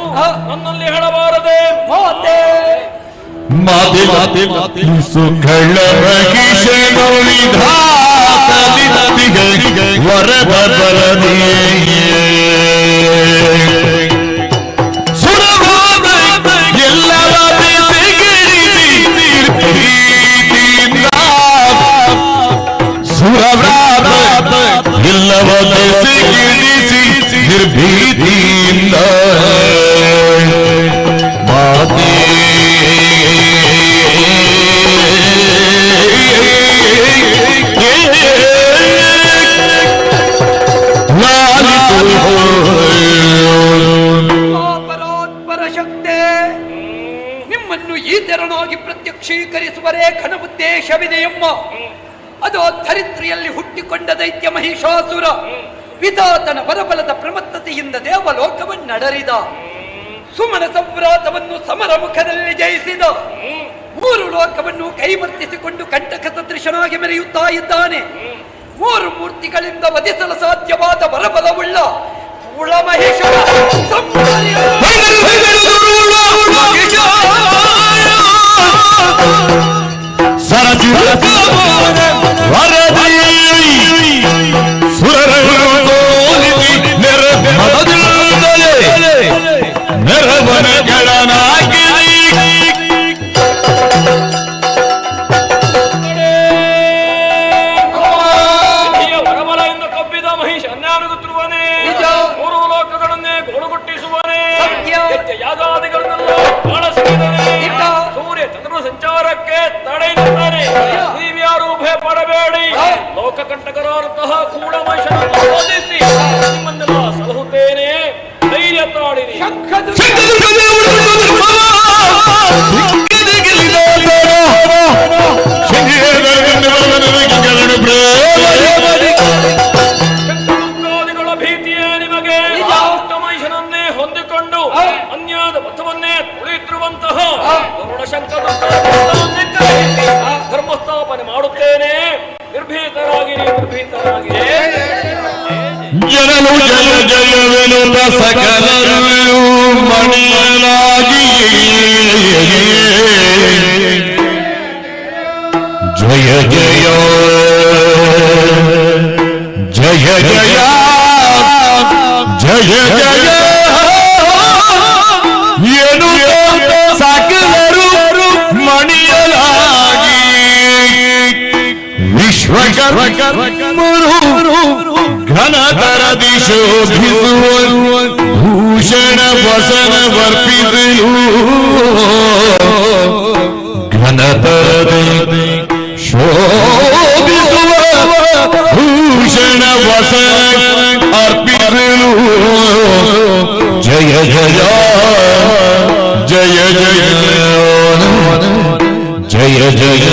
ನನ್ನಲ್ಲಿ ಹೇಳಬಾರದೆ. ಮಾತೆ ಮಾತೆ ಮಾತೆ ಸುಖಳ ವರ ಬರದಿ ಸುರವಾದ ಎಲ್ಲರ ಸುರವ್ರಾತ ಎಲ್ಲವ ಗಿಡಿಸಿ ನಿರ್ಭೀತಿಯಿಂದ ಮಾತೆ ಪರಾತ್ಪರ ಶಕ್ತಿ ನಿಮ್ಮನ್ನು ಈ ತೆರನಾಗಿ ಪ್ರತ್ಯಕ್ಷೀಕರಿಸುವರೇ ಘನ ಉದ್ದೇಶವಿದೆಯಮ್ಮ. ಅದು ಧರಿತ್ರಿಯಲ್ಲಿ ಹುಟ್ಟಿಕೊಂಡ ದೈತ್ಯ ಮಹಿಷಾಸುರ ವಿಧಾತನ ಬರಬಲದ ಪ್ರಮತ್ತತೆಯಿಂದ ದೇವಲೋಕವನ್ನಡರಿದ. ಸುಮನ ಸಂವ್ರಾತವನ್ನು ಸಮರ ಮುಖದಲ್ಲಿ ಜಯಿಸಿದ. 3 ಲೋಕವನ್ನು ಕೈವರ್ತಿಸಿಕೊಂಡು ಕಂಟಕ ಸದೃಶನಾಗಿ ಮೆರೆಯುತ್ತಾ ಇದ್ದಾನೆ. 3 ಮೂರ್ತಿಗಳಿಂದ ವಧಿಸಲು ಸಾಧ್ಯವಾದ ಬರಬಲವುಳ್ಳ ಕುಳ ಮಹೇಶ್ವರ ವರಬಲದಿಂದ ಕಬ್ಬಿದ ಮಹಿಷ ಅನ್ಯಾನುಗುತ್ತಿರುವನೇ. 3 ಲೋಕಗಳನ್ನೇ ಗೋಳುಗುಟ್ಟಿಸುವನೇ. ಯಾಗಾದಿಗಳನ್ನೆಲ್ಲ ಕಾಣಸಿಗಿದನೆ. ಸೂರ್ಯ ಚಂದ್ರನ ಸಂಚಾರಕ್ಕೆ ತಡೆ ನಿಂತಾನೆ. ನೀವ್ಯಾರು ಭಯ ಪಡಬೇಡಿ. ಲೋಕಕಂಟಕರಾದಂತಹ ಕೂಡ ಮಹಿಷನನ್ನು ವಧಿಸಿ ನಿಮ್ಮನ್ನೆಲ್ಲ ಸಲಹುತ್ತೇನೆ. ಧೈರ್ಯ ತಾಳಿರಿ. ಶಂಕರಾದಿಗಳ ಭೀತಿಯೇ ನಿಮಗೆ. ಮಹಿಷನನ್ನೇ ಹೊಂದಿಕೊಂಡು ಅನ್ಯಾದ ಪಥವನ್ನೇ ತುಳಿತಿರುವಂತಹ ಗರುಡಶಂಕರ ಧರ್ಮಸ್ಥಾಪನೆ ಮಾಡುತ್ತೇನೆ. ನಿರ್ಭೀತರಾಗಿರಿ, ನಿರ್ಭೀತರಾಗಿರಿ. ಜನರು ಜಯ ಜಯವೆನುತ ಸಕಲರು ಮಣಿಯಲಾಗಿ ಜಯ ಜಯ ಜಯ ಜಯ ಜಯ ಜಯ ಎನ್ನುತ್ತ ಸಕಲರು ಮಣಿಯಲಾಗಿ ವಿಶ್ವಕರ್ಮರು ಘನತರದಿ ಶೋಭಿಸುವ ಭೂಷಣ ವಸನ ವರ್ಪಿಸಲು ಘನತರದಿ ಶೋಭಿಸುವ ಭೂಷಣ ವಸನ ಅರ್ಪಿಸಲು ಜಯ ಜಯ ಜಯ ಜಯ ಜಯ ಜಯ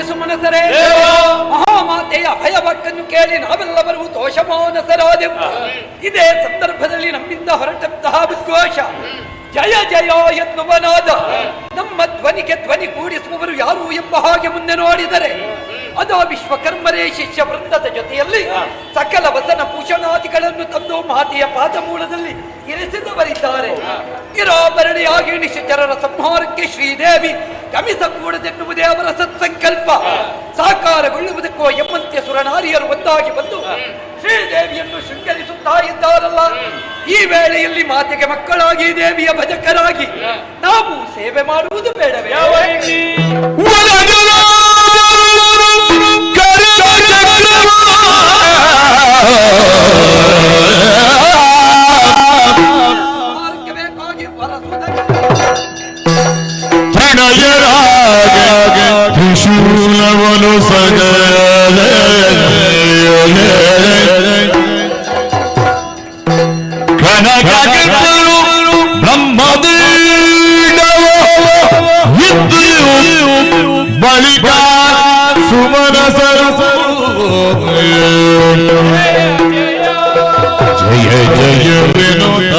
ಸುಮನಸರೇ, ಮಹಾಮಾತೆಯ ಭಯವಾಕ್ಕನ್ನು ಕೇಳಿ ನಾವೆಲ್ಲರೂ ತೋಷಮಾನಸರಾದೆವು. ಇದೇ ಸಂದರ್ಭದಲ್ಲಿ ನಮ್ಮಿಂದ ಹೊರಟಂತಹ ಉದ್ಘೋಷ ಜಯ ಜಯ ಎನ್ನುವನಾದ ನಮ್ಮ ಧ್ವನಿಗೆ ಧ್ವನಿ ಕೂಡಿಸುವವರು ಯಾರು ಎಂಬ ಹಾಗೆ ಮುಂದೆ ನೋಡಿದರೆ ಅದು ವಿಶ್ವಕರ್ಮರೇ ಶಿಷ್ಯ ವೃಂದದ ಜೊತೆಯಲ್ಲಿ ಸಕಲ ವಸನ ಭೂಷಣಾದಿಗಳನ್ನು ತಂದು ಮಾತೆಯ ಪಾದಮೂಲದಲ್ಲಿ ಇರಿಸಿದವರಿದ್ದಾರೆ. ಇರಾಭರಣಿಯಾಗಿ ನಿಶಿಚರರ ಸಂಹಾರಕ್ಕೆ ಶ್ರೀದೇವಿ ಗಮಿಸಕೂಡದೆನ್ನುವುದೇ ಅವರ ಸತ್ಸಂಕಲ್ಪ. ಸಾಕಾರಗೊಳ್ಳುವುದಕ್ಕೋ ಎಂಬಂತೆ ಸುರನಾರಿಯರು ಒಂದಾಗಿ ಬಂದು ಶ್ರೀದೇವಿಯನ್ನು ಶೃಂಗರಿಸುತ್ತಾ ಇದ್ದಾರಲ್ಲ. ಈ ವೇಳೆಯಲ್ಲಿ ಮಾತೆಗೆ ಮಕ್ಕಳಾಗಿ ದೇವಿಯ ಭಜಕರಾಗಿ ನಾವು ಸೇವೆ ಮಾಡುವುದು ಬೇಡವೇ? ಪ್ರಣಯರಾಗ ತ್ರಿಶೂಲವನು ಸಗಲ ಕನಕರು ಬ್ರಹ್ಮದೇವ ಬಳಿಕ ಸುಮನ ಸರಸ ಜಯ ಜಯ ಜಯ ವಿನುತ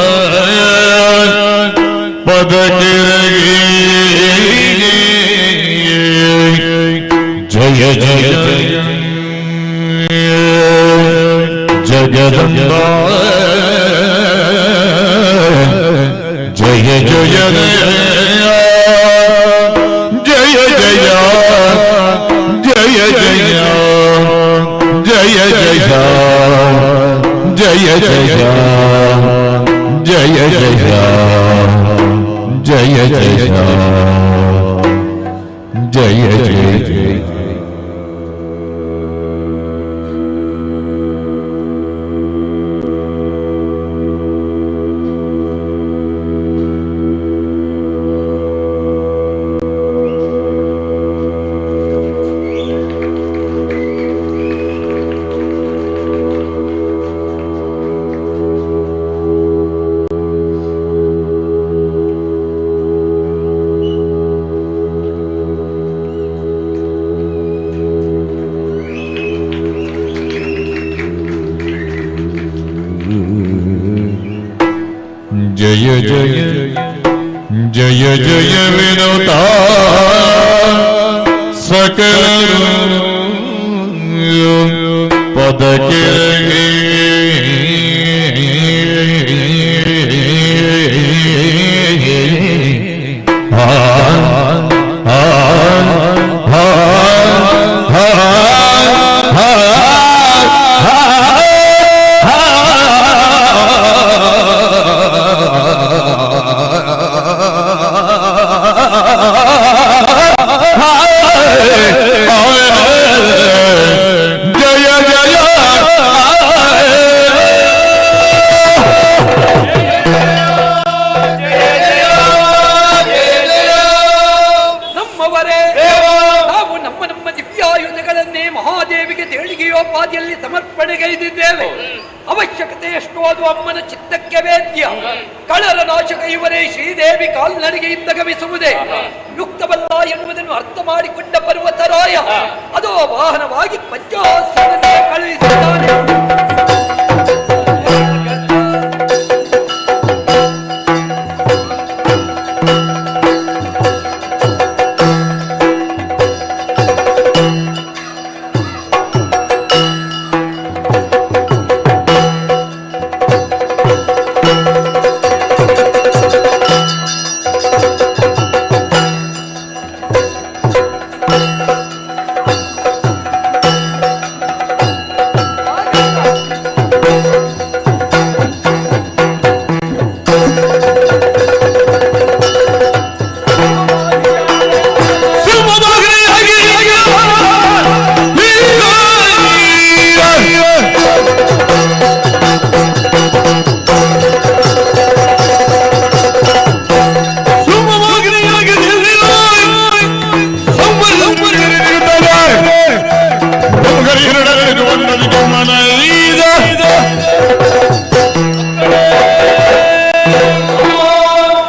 ಪದಕಿರಗಿ ಜಯ ಜಯ ಜಗದಂಬ ಜಯ ಜಯ ಜಯ ಜಯ ಜಯ ಜಯ ಜಯ ಜಯ ಜಯ ಜಯ ಜಯ ಜಯ ಜಯ ಜಯ ಜಯ ಜಯ जय जय जय जय विनुता सकल पद के ಸಮರ್ಪಣೆಗೈದಿದ್ದೇವೆ. ಅವಶ್ಯಕತೆ ಎಷ್ಟು ಅದು ಅಮ್ಮನ ಚಿತ್ತಕ್ಕೆ ವೇದ್ಯ. ಕಳರ ನಾಶಕ ಇವರೇ ಶ್ರೀದೇವಿ ಕಾಲ್ನಡಿಗೆಯಿಂದ ಗಮಿಸುವುದೇ ಯುಕ್ತವಲ್ಲ ಎನ್ನುವುದನ್ನು ಅರ್ಥ ಮಾಡಿಕೊಂಡ ಪರ್ವತರಾಯ ಅದೋ ವಾಹನವಾಗಿ ಪಂಚಾಸ್ಯವನ್ನು ಕಳುಹಿಸಿದ್ದಾನೆ.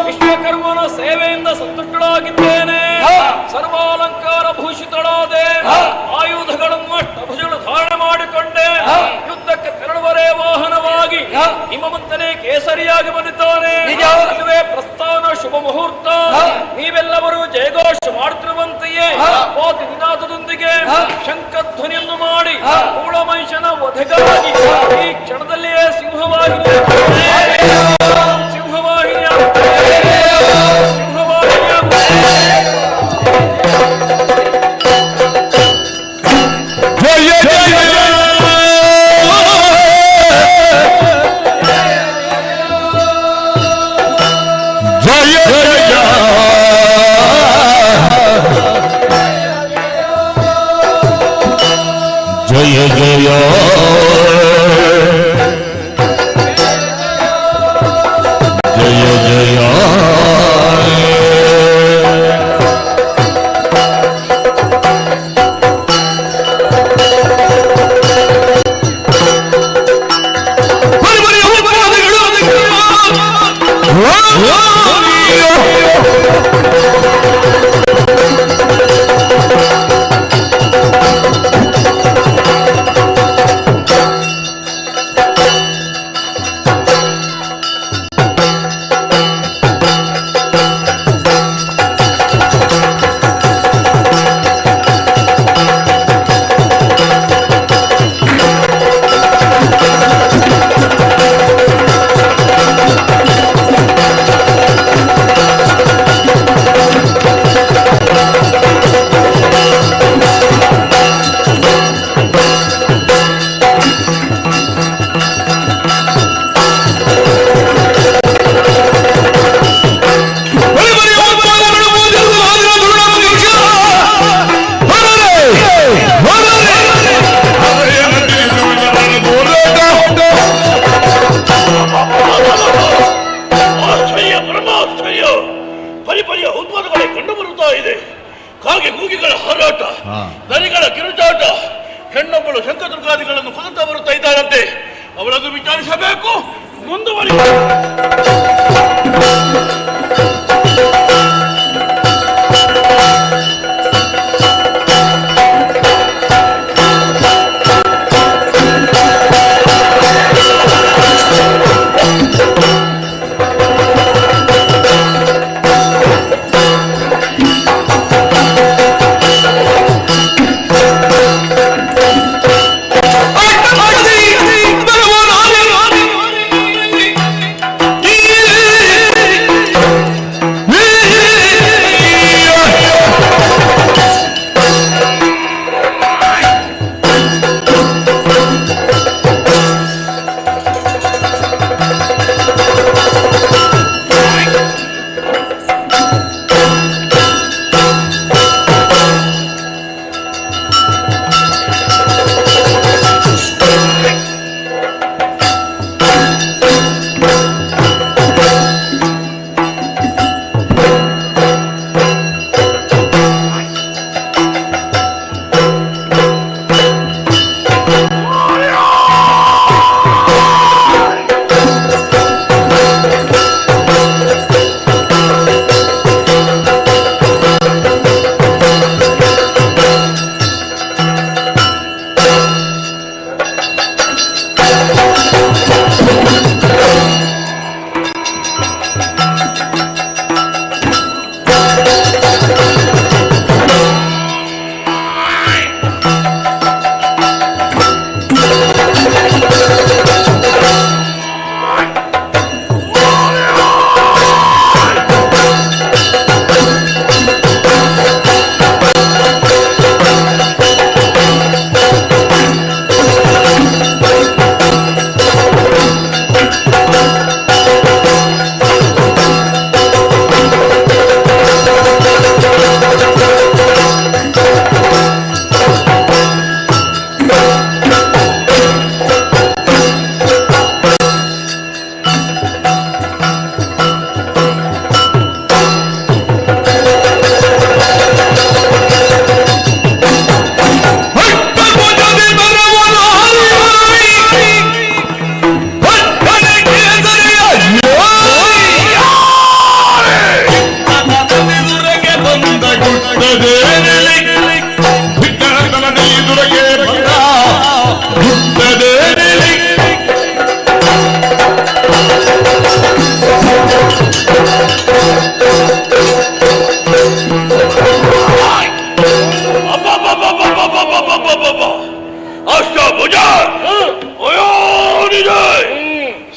ವಿಶ್ವಕರ್ಮನ ಸೇವೆಯಿಂದ ಸಂತುಷ್ಟಳಾಗಿದ್ದೇನೆ. ಸರ್ವಾಲಂಕಾರ ಭೂಷಿತಳಾದೆ. ಆಯುಧಗಳನ್ನು ಅಷ್ಟಭುಜಗಳು ಧಾರಣೆ ಮಾಡಿಕೊಂಡೆ. ಯುದ್ಧಕ್ಕೆ ತೆರಳುವರೇ ವಾಹನವಾಗಿ ಹಿಮವಂತನೇ ಕೇಸರಿಯಾಗಿ ಬಂದಿದ್ದಾನೆ. ಇದುವೇ ಪ್ರಸ್ಥಾನ ಶುಭ ಮುಹೂರ್ತ. ನೀವೆಲ್ಲರೂ ಜಯಘೋಷ ಮಾಡುತ್ತಿರುವಂತೆಯೇ ನಿನಾದದೊಂದಿಗೆ ಶಂಖಧ್ವನಿಯನ್ನು ಮಾಡಿ ಕೂಳಮಹಿಷನ ವಧೆಗಾಗಿ ಈ ಕ್ಷಣದಲ್ಲಿಯೇ ಸಿಂಹವಾಹಿನಿ ಸಿಂಹವಾಹಿನಿಯ जय जय जय जय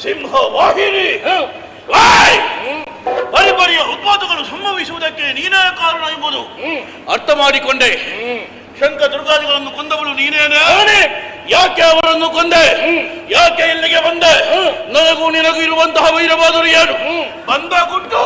ಸಿಂಹ ವಾಹಿನಿ ಪರಿಪರಿಯ ಉತ್ಪಾದಗಳು ಸಂಭವಿಸುವುದಕ್ಕೆ ನೀನೇ ಕಾರಣ ಎಂಬುದು ಅರ್ಥ ಮಾಡಿಕೊಂಡೆ. ಶಂಕ ದುರ್ಗಾದಿಗಳನ್ನು ಕೊಂದವಳು ನೀನೇನೆ. ಯಾಕೆ ಅವರನ್ನು ಕೊಂದೆ? ಯಾಕೆ ಇಲ್ಲಿಗೆ ಬಂದೆ? ನನಗೂ ನಿನಗೂ ಇರುವಂತಹ ವೈರವಾದರು ಏನು? ಬಂದ ಗುಟ್ಟು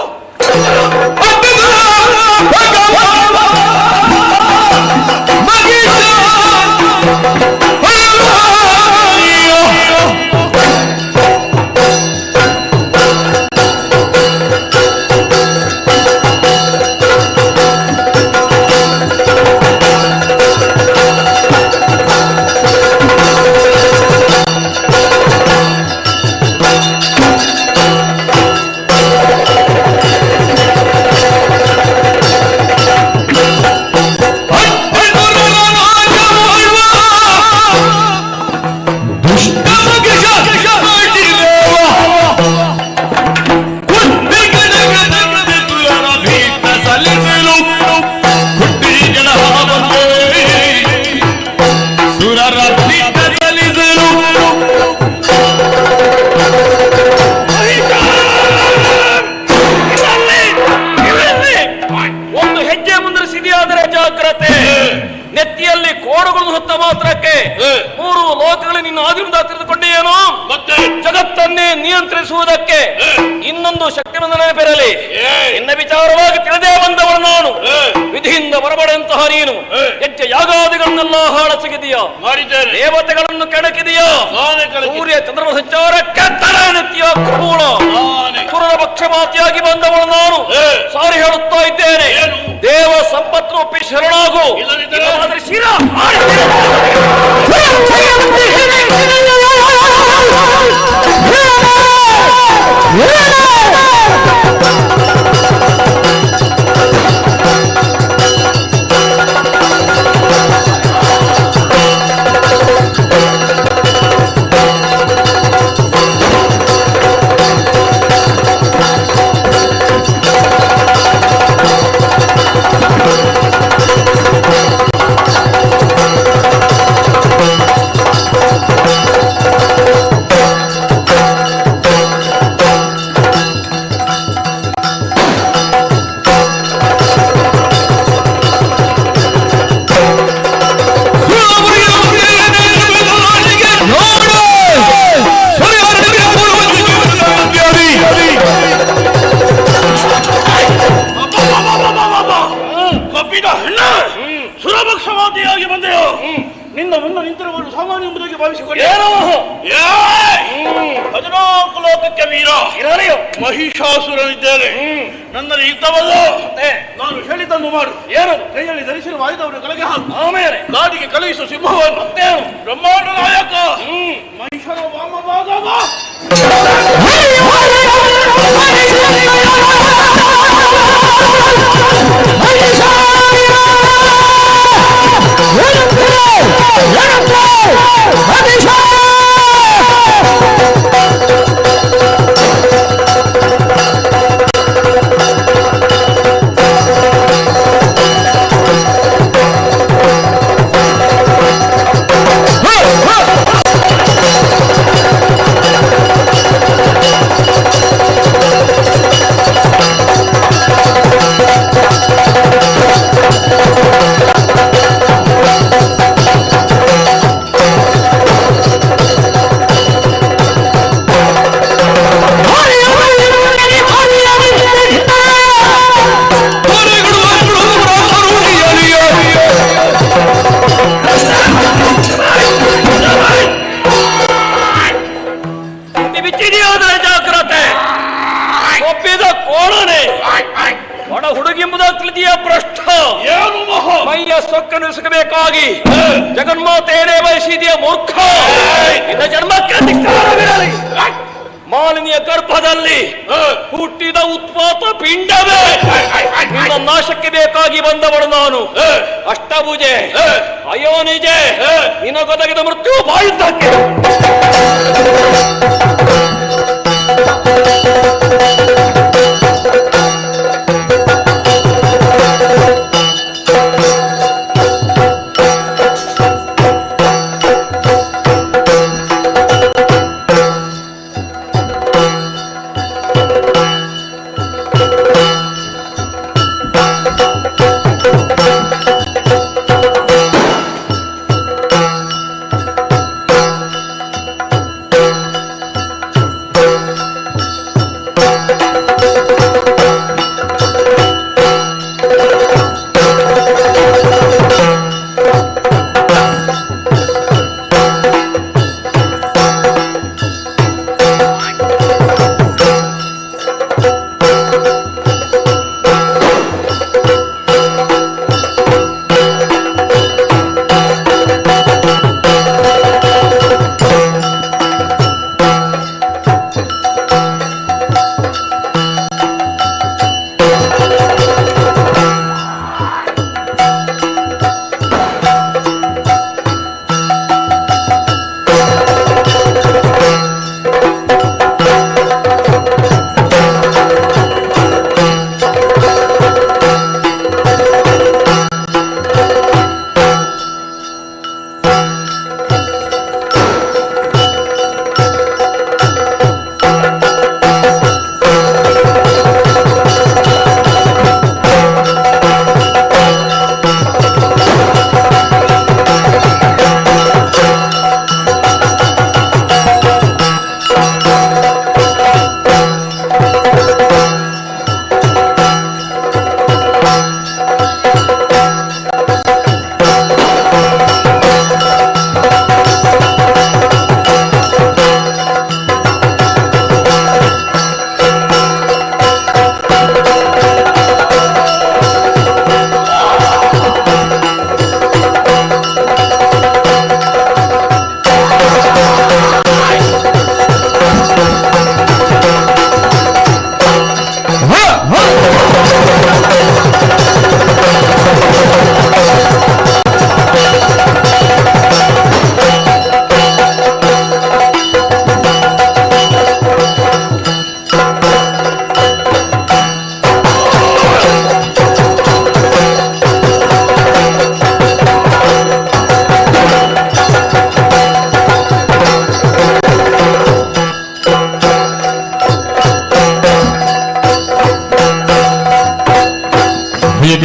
ನೆತ್ತಿಯಲ್ಲಿ ಕೋಡುಗಳನ್ನು ಹೊತ್ತ ಮಾತ್ರಕ್ಕೆ ಮೂರು ಲೋಕಗಳು ನಿನ್ನ ಆದಿರಿಂದ ತಿಳಿದುಕೊಂಡೆಯೇನು? ಮತ್ತೆ ಜಗತ್ತನ್ನೇ ನಿಯಂತ್ರಿಸುವುದಕ್ಕೆ ಇನ್ನೊಂದು ಶಕ್ತಿಯನ್ನು ನೆನಪಿರಲಿ. ನಿನ್ನ ವಿಚಾರವಾಗಿ ತಿಳಿದೇ ಬಂದವಳು ನಾನು. ವಿಧಿಯಿಂದ ಬರಬಡೆಂತಹ ನೀನು ಹೆಜ್ಜೆ ಯಾಗಾದಿಗಳನ್ನೆಲ್ಲ ಹಾಳಸಗಿದೆಯಾ? ದೇವತೆಗಳನ್ನು ಕೆಣಕಿದೆಯಾ? ಸೂರ್ಯ ಚಂದ್ರನ ಸಂಚಾರಕ್ಕೆ ತಲೆ ನೆತ್ತಿಯ ಕ್ರೂಳ ಸುರರ ಪಕ್ಷಪಾತಿಯಾಗಿ ಬಂದವಳು ನಾನು. ಸಾರಿ ಹೇಳುತ್ತಾ ಇದ್ದೇನೆ, ದೇವ ಸಂಪತ್ತು ಒಪ್ಪಿ ಶರಣಾಗು. ಶಿರ ಸುರಪಕ್ಷಪಾತಿಯಾಗಿ ಬಂದೆಯೋ? ನಿನ್ನ ಮುನ್ನ ನಿಂತಿರುವವರು ಸಾಮಾನ್ಯ ಎಂಬುದಾಗಿ ಭಾವಿಸಿಕೊಂಡೆ. 14 ಲೋಕಕ್ಕೆ ವೀರ ಮಹಿಷಾಸುರನಿದ್ದೇನೆ. ನನ್ನಲ್ಲಿ ಯುದ್ಧವಲ್ಲ, ನಾನು ಹೇಳಿದ್ದನ್ನು ಮಾಡು. ಏನು? ಕೈಯಲ್ಲಿ ಧರಿಸಿರುವ ಆಯುಧವನ್ನು ಕೆಳಗೆ ಹಾಕು. ಆಮೇಲೆ ಗಾಡಿಗೆ ಕಳುಹಿಸು ಸಿಂಹವನ್ನು. ಬ್ರಹ್ಮಾಂಡ ನಾಯಕ ಮಹಿಷನ ವಾಮಭಾಗವ ಸೊಕ್ಕನ್ನು ಸಿಗಬೇಕಾಗಿ ಜಗನ್ಮಾತೆಯೇ ಬಯಸಿದೆಯ ಮೂರ್ಖ. ನಿನ್ನ ಜನ್ಮಕ್ಕೆ ಧಿಕ್ಕಾರವಿರಲಿ. ಮಾಲಿನ್ಯ ಗರ್ಭದಲ್ಲಿ ಹುಟ್ಟಿದ ಉತ್ಪಾತ ಪಿಂಡವೇ ನಿನ್ನ ನಾಶಕ್ಕೆ ಬೇಕಾಗಿ ಬಂದವಳು ನಾನು. ಅಷ್ಟಭುಜೆ ಅಯೋನಿಜೆ ನಿನಗೊದಗಿದ ಮೃತ್ಯು ಬಾಯುತ್ತಕ್ಕೆ.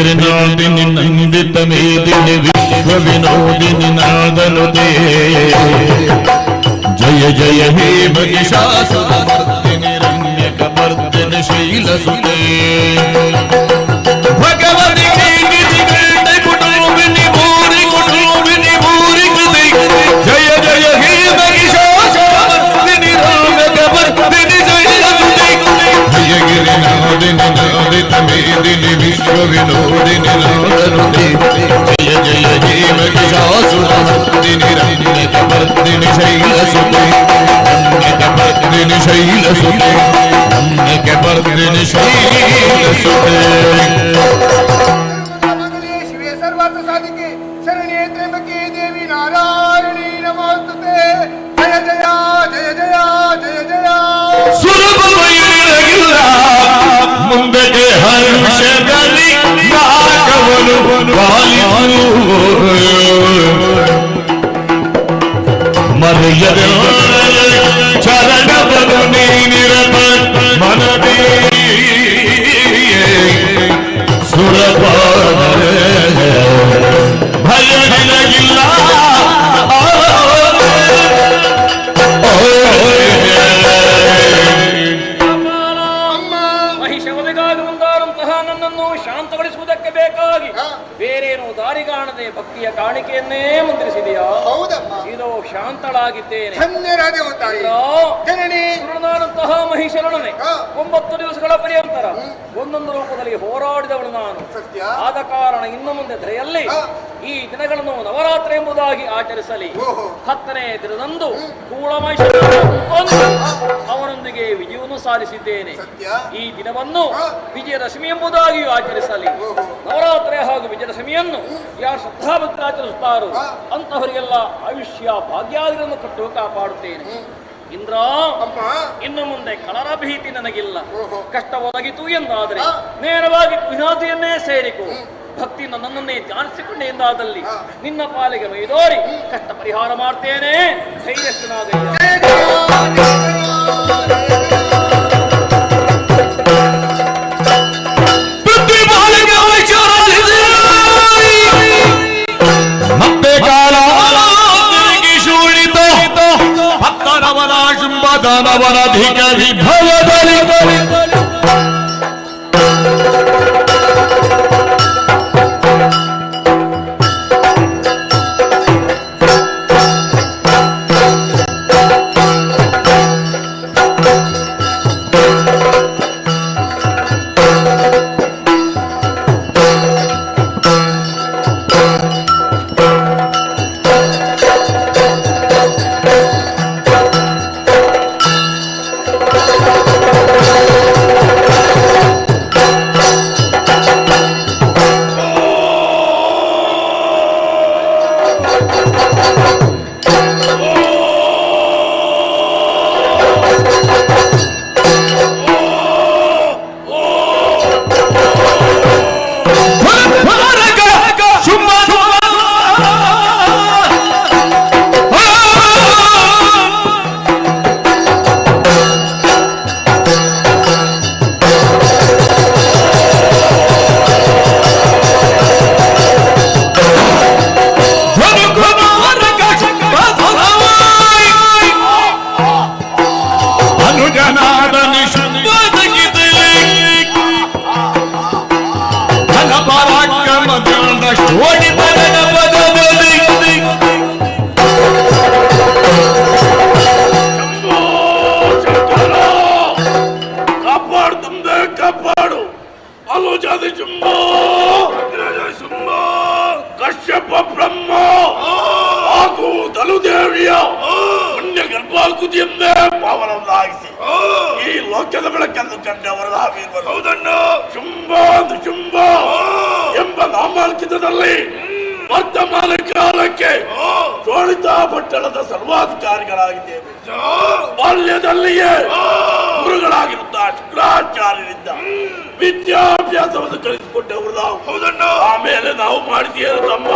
ಗಿರಿನಾದಿನಿ ನಂದಿತ ಮೇದಿನಿ ವಿಶ್ವ ವಿನೋದಿನಿ ನಾದನುದೇ ಜಯ ಜಯ ಹೇ ಮಹಿಷಾಸುರಮರ್ದಿನಿ ರಮ್ಯಕ ಮರ್ದಿನಿ ಶೈಲಸುತೆ ಭಗವತಿ ಗಿರಿಗಂಡೆ ಕುಟುಂಬಿನಿ ಭೂರಿ ಕೃತಿ ಜಯ ಜಯ ಹೇ ಮಹಿಷಾಸುರಮರ್ದಿನಿ ರಮ್ಯಕ ಮರ್ದಿನಿ ಶೈಲಸುತೆ ಜಯ ಗಿರಿನಾದಿನಿ ನಾದಿತ ಮೇದಿನಿ ವಿಶ್ವ ವಿನೋದಿನಿ ನಾದನುದೇ ಜಯ ಜಯ ಹೇ ಮಹಿಷಾಸುರಮರ್ದಿನಿ ರಮ್ಯಕ ಮರ್ದಿನಿ ಶೈಲಸುತೆ ರಮ್ಯಕ ಮರ್ದಿನಿ ಶೈಲಸುತೆ ರಮ್ಯಕ ಮರ್ದಿನಿ ಶೈಲಸುತೆ ಶಿವೇ ಸರ್ವಾರ್ಥ ಸಾಧಿಕೆ ಶರಣ್ಯೇ ತ್ರ್ಯಂಬಕೆ ದೇವಿ ನಾರಾಯಣಿ ನಮೋಸ್ತುತೆ ಜಯ ಜಯ ಜಯ ಜಯ ಜಯ ಜಯ ಸುಲಭವಾಗಿಲ್ಲ ಮುಂದಕ್ಕೆ ಹರ್ಷದಲ್ಲಿ ನಾಗವನು ಪಾಲಿಸು ಮರೆಯದ ಚರಣವನ್ನು ನೀನಿರತ ಮನದೇ ಸುರಪಾದ ಭಯ ನಿನಗಿಲ್ಲ ಮಹಿಷವನಿಗಾಗಿ ಮುಂದಾದಂತಹ ನನ್ನನ್ನು ಶಾಂತಗೊಳಿಸುವುದಕ್ಕೆ ಬೇಕಾಗಿ ಬೇರೇನು ದಾರಿ ಕಾಣದೆ ಭಕ್ತಿಯ ಕಾಣಿಕೆಯನ್ನೇ ಮುಂದಿರಿಸಿದೆಯಾ? ಹೌದಮ್ಮ, ಇದು ಶಾಂತಳಾಗಿದ್ದೇನೆ. ಜನನಿಯಾದಂತಹ ಮಹಿಷರೊಡನೆ 9 ದಿವಸಗಳ ಪರ್ಯಂತರ ಒಂದೊಂದು ರೂಪದಲ್ಲಿ ಹೋರಾಡಿದವಳು ನಾನು. ಆದ ಕಾರಣ ಇನ್ನು ಮುಂದೆ ದರೆಯಲ್ಲಿ ಈ ದಿನಗಳನ್ನು ನವರಾತ್ರಿ ಎಂಬುದಾಗಿ ಆಚರಿಸಲಿ. 10ನೇ ದಿನದಂದು ಕೂಳಮಹಿಷ ಅವನೊಂದಿಗೆ ವಿಜಯವನ್ನು ಸಾಧಿಸಿದ್ದೇನೆ. ಈ ದಿನವನ್ನು ವಿಜಯದಶಮಿ ಎಂಬುದಾಗಿಯೂ ಆಚರಿಸಲಿ. ನವರಾತ್ರಿ ಹಾಗೂ ವಿಜಯದಶಮಿಯನ್ನು ಯಾರು ಶ್ರದ್ಧಾಭಕ್ತಿ ಆಚರಿಸುತ್ತಾರೋ ಅಂತಹವರಿಗೆಲ್ಲ ಆಯುಷ್ಯ ಭಾಗ್ಯಾದಿಗಳನ್ನು ಕೊಟ್ಟು ಕಾಪಾಡುತ್ತೇನೆ. ಇಂದ್ರ, ಇನ್ನು ಮುಂದೆ ಕಳರ ಭೀತಿ ನನಗಿಲ್ಲ. ಕಷ್ಟ ಒದಗಿತು ಎಂದಾದರೆ ನೇರವಾಗಿ ವಿನಾದಿಯನ್ನೇ ಸೇರಿಕೊ. ಭಕ್ತಿಯಿಂದ ನನ್ನನ್ನೇ ಧ್ಯಾನಿಸಿಕೊಂಡೆ ಎಂದಾದಲ್ಲಿ ನಿನ್ನ ಪಾಲಿಗೆ ಮೈದೋರಿ ಕಷ್ಟ ಪರಿಹಾರ ಮಾಡ್ತೇನೆ. ಧೈರ್ಯಸ್ಥನಾಗಯ್ಯ. ಮತ್ತೆ ಕಾಲ ಶೂಳಿತ ಭಕ್ತರವನ ಶುಂಭದನವನಧಿಕ ವಿಭವದಲ್ಲಿ ಕಶ್ಯಪ ಬ್ರಹ್ಮ ಹಾಗೂ ತಲುದೇವಿಯ ಪುಣ್ಯ ಗರ್ಭಾಕೃತಿಯನ್ನೇ ಪಾವನವನ್ನಾಗಿಸಿ ಈ ಲೋಕದ ಬೆಳಕನ್ನು ಕಂಡವರ ಹೌದನ್ನು ಶುಂಭ ಶುಂಭ ಎಂಬ ನಾಮಾಂಕಿತದಲ್ಲಿ ವರ್ತಮಾನ ಕಾಲಕ್ಕೆ ಚೋಳಿತಾ ಪಟ್ಟಣದ ಸರ್ವಾಧಿಕಾರಿಗಳಾಗಿದ್ದೇವೆ. ಬಾಲ್ಯದಲ್ಲಿಯೇ ಗುರುಗಳಾಗಿರುತ್ತ ಶುಕ್ರಾಚಾರ್ಯರಿಂದ ವಿದ್ಯಾಭ್ಯಾಸವನ್ನು ಕಲಿಸಿಕೊಟ್ಟವರು ನಾವು. ಹೌದನ್ನು ಆಮೇಲೆ ನಾವು ಮಾಡಿದ್ದೇವೆ ತಮ್ಮ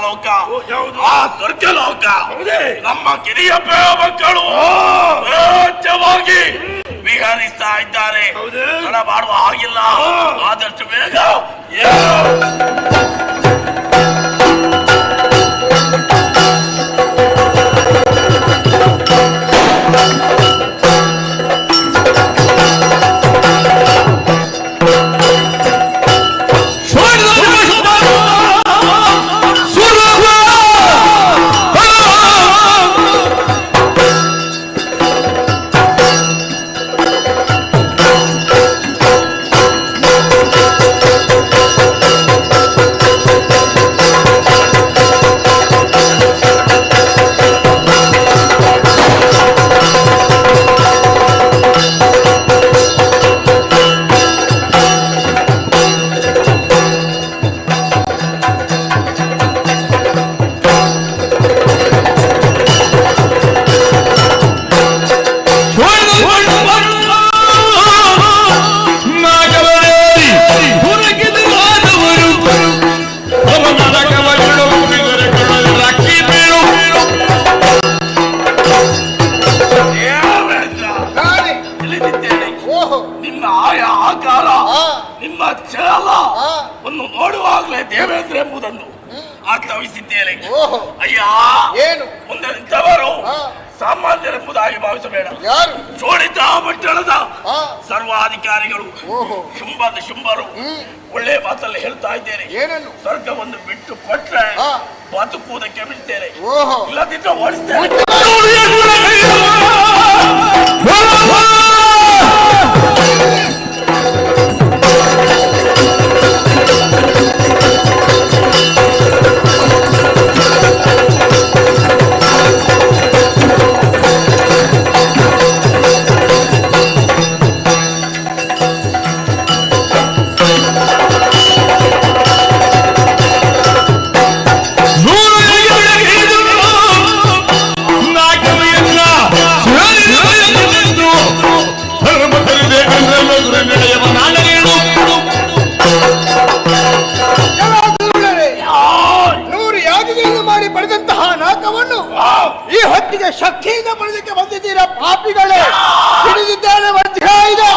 ಲೋಕ ಆ ಸ್ವರ್ಗ ಲೋಕ ನಮ್ಮ ಕಿರಿಯ ಮಕ್ಕಳು ಸ್ವಚ್ಛವಾಗಿ ವಿಹರಿಸ್ತಾ ಇದ್ದಾರೆ. ತಡ ಮಾಡುವ ಹಾಗಿಲ್ಲ, ಆದಷ್ಟು ಬೇಗ ಒಂದು ನೋಡುವಾಗಲೇ ದೇವೇಂದ್ರ ಎಂಬುದನ್ನು ಅರ್ಥವಿಸಿದ್ದೇನೆ. ಅಯ್ಯ, ಏನು ಮುಂದೆ ನಿಂತವರು ಸಾಮಾನ್ಯರೆಂಬುದಾಗಿ ಭಾವಿಸಬೇಡ. ಚೋಳಿತ ಪಟ್ಟಣದ ಸರ್ವಾಧಿಕಾರಿಗಳು ಶುಂಭರು ಒಳ್ಳೆ ಮಾತಲ್ಲಿ ಹೇಳ್ತಾ ಇದ್ದೇನೆ. ಸ್ವರ್ಗವನ್ನು ಬಿಟ್ಟು ಕೊಟ್ರೆ ಬದುಕುವುದಕ್ಕೆ ಬಿಡ್ತೇನೆ, ಇಲ್ಲದಿದ್ದರೆ ಓಡಿಸ್ತೇನೆ. ಈ ಹೊತ್ತಿಗೆ ಶಕ್ತಿಯಿಂದ ಪಡೆದಕ್ಕೆ ಬಂದಿದ್ದೀರಾ ಪಾಪಿಗಳೇ. ಹಿಡಿದಿದ್ದೇನೆ ವಜ್ರ ಇದೆ,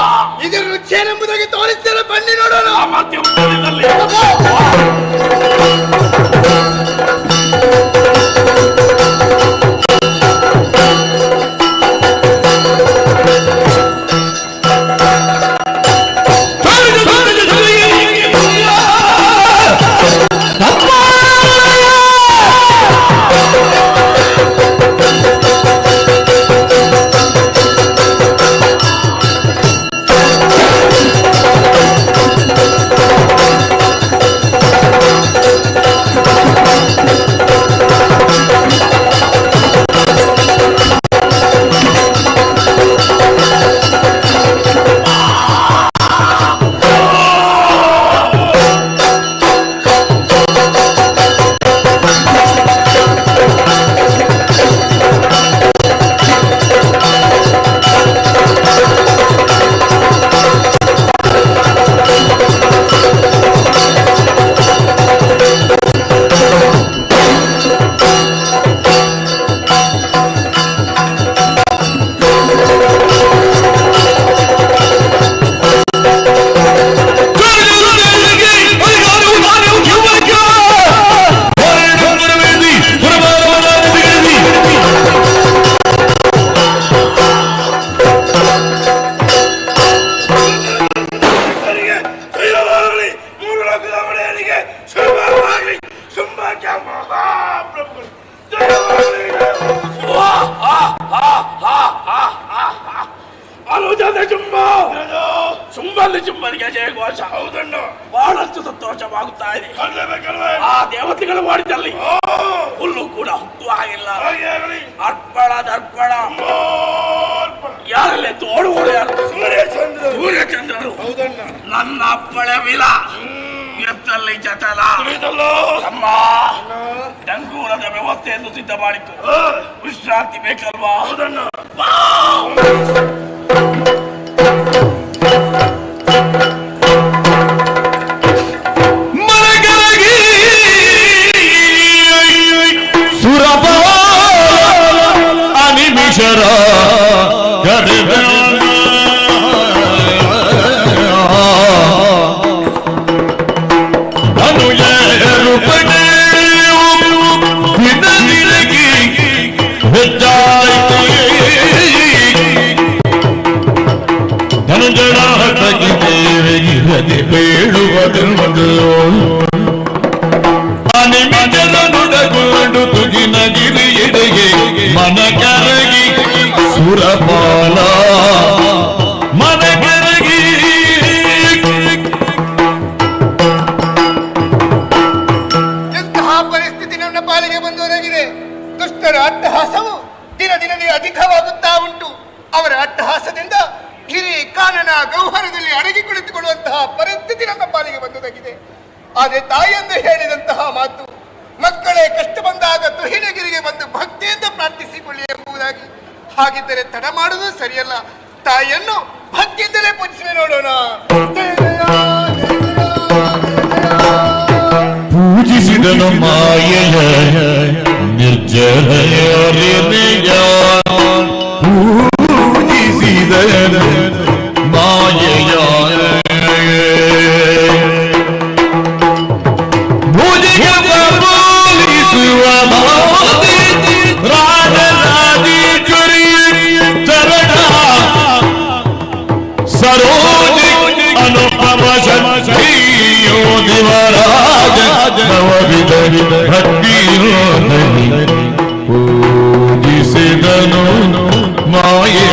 ಇದರ ರುಚಿಯೇನೆಂಬುದಾಗಿ ತೋರಿಸ್ತೇನೆ, ಬನ್ನಿ ನೋಡೋಣ. ನರಸಿಂಹನಿಗೆ ಜಯಘೋಷ. ಹೌದಣ್ಣ, ಬಹಳಷ್ಟು ಸಂತೋಷವಾಗುತ್ತಾ ಇದೆ. ಆ ದೇವತೆಗಳು ಮಾಡಿದಲ್ಲಿ ಹುಲ್ಲು ಕೂಡ ಹುಟ್ಟುವ ಹಾಗಿಲ್ಲ. ಅರ್ಪಣ ದರ್ಪಣ ಯಾರಲ್ಲೇ ತೋಡುವುದು ಯಾರು? ಸೂರ್ಯಚಂದ್ರರು. ನನ್ನ ಅಪ್ಪಳವಿಲ ಎತ್ತಲ್ಲಿ ಜಟಲ ಅಮ್ಮ ಡಂಗೂರದ ವ್ಯವಸ್ಥೆಯನ್ನು ಸಿದ್ಧ ಮಾಡಿತು. ವಿಶ್ರಾಂತಿ ಬೇಕಲ್ವಾ? ಮನಗರಗಿ ಸುರಪ ಅನಿಮಿಷರ ಕರೆದ ಅನಿಮಿಜನುಡಗೊಂಡು ತುಗಿನ ಗಿರಿಯೆಡೆಗೆ ಮನ ಕರಗಿ ಸುರಪಾಲ ಮನ ಕರಗಿ. ಎಂತಹ ಪರಿಸ್ಥಿತಿ ನನ್ನ ಪಾಲಿಗೆ ಬಂದೊದಗಿದೆ. ದುಷ್ಟರ ಅಟ್ಟಹಾಸವು ದಿನ ದಿನದೇ ಅಧಿಕವಾಗುತ್ತಾ ಉಂಟು. ಅವರ ಅಟ್ಟಹಾಸದಿಂದ ಹಿರಿ ಕಾನನ ಗೌಹರದಲ್ಲಿ ಅಡಗಿ ಕುಳಿತುಕೊಳ್ಳುವಂತಹ ಪರಿಸ್ಥಿತಿ ನನ್ನ ಪಾಲಿಗೆ ಬಂದೊದಗಿದೆ. ಆದರೆ ತಾಯಿಯಂದು ಹೇಳಿದಂತಹ ಮಾತು, ಮಕ್ಕಳೇ ಕಷ್ಟ ಬಂದಾಗ ತುಹಿನಗಿರಿಗೆ ಬಂದು ಭಕ್ತಿಯಿಂದ ಪ್ರಾರ್ಥಿಸಿಕೊಳ್ಳಿ ಎಂಬುದಾಗಿ. ಹಾಗಿದ್ದರೆ ತಡ ಮಾಡುವುದು ಸರಿಯಲ್ಲ. ತಾಯಿಯನ್ನು ಭಕ್ತಿಯಿಂದಲೇ ಪೂಜಿಸುವೆ ನೋಡೋಣ. ಪೂಜಿಸಿದನು ಮಾಯೆಯ ನಿರ್ಜನೆಯ ಪೂಜಿಸಿದನು ಮಾಯೆಯ ಭುಜಗಬೋಲಿಸುವ ರಾಜರಾಜೇಶ್ವರಿ ಚರಣ ಸರೋಜಿ ಅನುಪಮ ಶಕ್ತಿಯೋ ದಿವರಾಜ ನವವಿಧರಿ ಭಕ್ತಿಯೋಧನಿ ಪೂಜಿಸಿದನು ಮಾಯೆ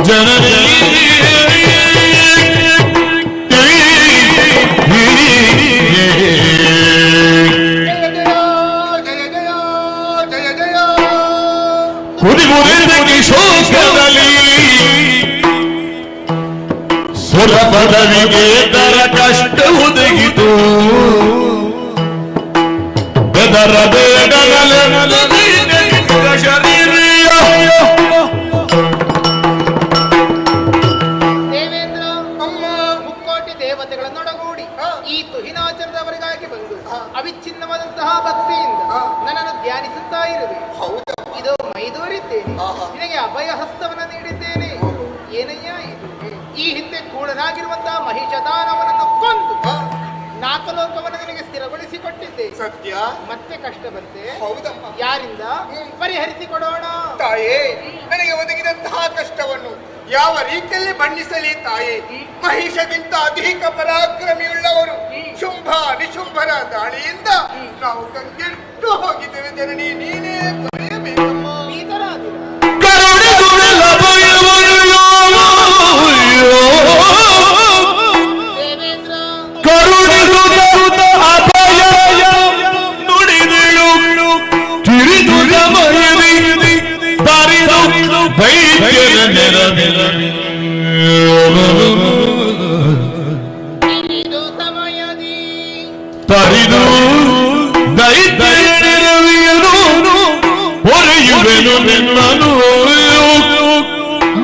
ಜನನಿ ಕುದಿಗುರಿದಗಿ ಶೋಕದಲ್ಲಿ ಸುರ ಪದವಿಗೆ ತರ ಕಷ್ಟ ಒದಗಿತು. ಬೆದರ ಬೇಡಗಲ ಶರೀರಿಯ ದೇವೇಂದ್ರ ಅಮ್ಮ ಮುಕ್ಕೋಟಿ ದೇವತೆಗಳನ್ನೊಡಗೂಡಿ ಈ ತುಹಿನಾಚರಣದವರಿಗಾಗಿ ಬಂದು ಅವಿಚ್ಛಿನ್ನವಾದಂತಹ ಭಕ್ತಿಯಿಂದ ನನ್ನನ್ನು ಧ್ಯಾನಿಸುತ್ತಾ ಇರುವೆ. ಇದು ಮೈದೂರಿದ್ದೇನೆ, ನಿನಗೆ ಅಭಯ ಹಸ್ತವನ್ನು ನೀಡಿದ್ದೇನೆ. ಏನಯ್ಯ ಇದು? ಈ ಹಿಂದೆ ಕೂಡನಾಗಿರುವಂತಹ ಮಹಿಷದಾನವನನ್ನು ಕೊಂದು 4 ಲೋಕವನ್ನು ನಿನಗೆ ಸ್ಥಿರಗೊಳಿಸಿಕೊಟ್ಟಿದ್ದೆ. ಸತ್ಯ. ಮತ್ತೆ ಕಷ್ಟ ಬಂತೆ. ಹೌದಮ್ಮ. ಯಾರಿಂದ ಪರಿಹರಿಸಿಕೊಡೋಣ? ತಾಯೇ, ನನಗೆ ಒದಗಿದಂತಹ ಕಷ್ಟವನ್ನು ಯಾವ ರೀತಿಯಲ್ಲಿ ಬಣ್ಣಿಸಲಿ ತಾಯೇ? ಮಹಿಷಗಿಂತ ಅಧಿಕ ಪರಾಕ್ರಮಿಯುಳ್ಳವರು ಶುಂಭ ನಿಶುಂಭರ ದಾಳಿಯಿಂದ ನಾವು ಕಂಗೆಟ್ಟು ಹೋಗಿದ್ದೇವೆ. ಜನನಿ ನೀನೇ ಬರೆಯಬೇಕಮ್ಮ. ಕರುಣಿಸುತ್ತ ಅಭಯ ನುಡಿದಿಳು ತಿರಿದು ಸಮಯದಿ ತರಿದು ದೈತ್ಯರ ನೆರವಿರಲಿ ತರಿದು ದೈತ್ಯರ ನೆರವಿಯನು ಹೊರೆಯುವೆನು ನಿನ್ನನು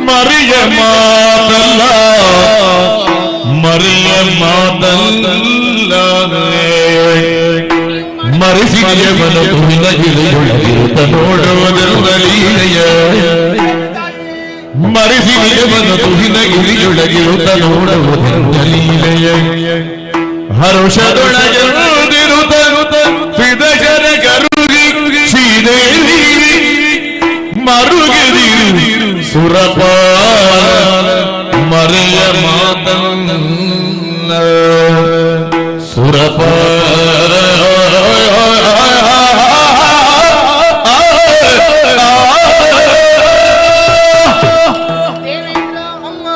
ಮರಿಯ ಮಾತಲ್ಲ ಮರಿಯ ಮಾತಲ್ಲ ಮರೆಸಿದೆಯವನ ತುಹಿನ ಗಿಳಿಯೊಳಗಿರುತ್ತ ನೋಡುವುದೆಲ್ಲ ಲೀಲೆಯ ಮರೆಸಿದೆಯವನ ತುಹಿನ ಗಿಳಿಯೊಳಗಿರುತ್ತ ನೋಡುವುದೆಲ್ಲ ಲೀಲೆಯ ಹರುಷದೊಳಗಿರುತ್ತ ಪಿದಜರ ಕರುಗಿ ಶ್ರೀದೇವಿ ಮರುಗಿದಿರು ಸುರಪ ಮರೆಯ ಮಾತನ್ನ ಸುರಪ ದೇವೇಂದ್ರ ಅಮ್ಮ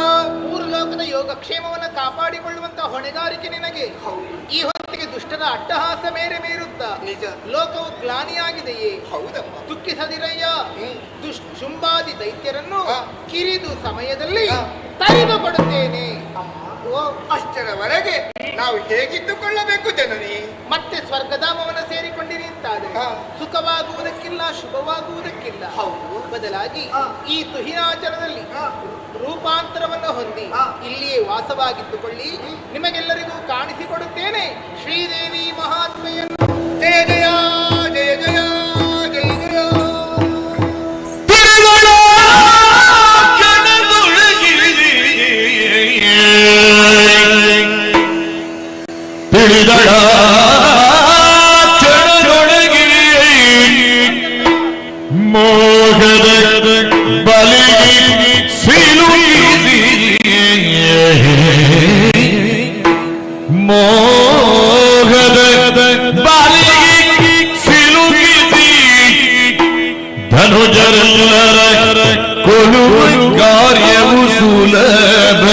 ಲೋಕವು ಗ್ಲಾನಿಯಾಗಿದೆಯೇ? ಹೌದಮ್ಮ. ದುಃಖಿಸದಿರಯ್ಯ. ಶುಂಭಾದಿ ದೈತ್ಯರನ್ನು ಕಿರಿದು ಸಮಯದಲ್ಲಿ ತೆಗೆದುಕೊಡುತ್ತೇನೆ. ಅಷ್ಟರವರೆಗೆ ನಾವು ಹೇಗಿದ್ದುಕೊಳ್ಳಬೇಕು ಜನನಿ? ಮತ್ತೆ ಸ್ವರ್ಗಧಾಮವನ್ನು ಸೇರಿಕೊಂಡಿರಿ ಅಂತಾದ್ರೆ ಸುಖವಾಗುವುದಕ್ಕಿಲ್ಲ, ಶುಭವಾಗುವುದಕ್ಕಿಲ್ಲ. ಹೌದು. ಬದಲಾಗಿ ಈ ತುಹಿನಾಚರಣದಲ್ಲಿ ರೂಪಾಂತರವನ್ನು ಹೊಂದಿ ಇಲ್ಲಿಯೇ ವಾಸವಾಗಿದ್ದುಕೊಳ್ಳಿ. ನಿಮಗೆಲ್ಲರಿಗೂ ಕಾಣಿಸಿಕೊಡುತ್ತೇನೆ ಶ್ರೀದೇವಿ ಮಹಾತ್ಮೆಯನ್ನು. ಜಯ ಜಯ ಜಯ ಜಯ ಜಯ ಜಯ. ತಿಳಿದಳ ಮೋಗದ ಬಲಿಗೆ ಸಿಲುಕಿಸಿ, ಮೋಗದ ಬಲಿಗೆ ಸಿಲುಕಿಸಿ ಧನುಜರೆಲ್ಲರ ಕೊಲುವ ಕಾರ್ಯವು ಸುಲಭ.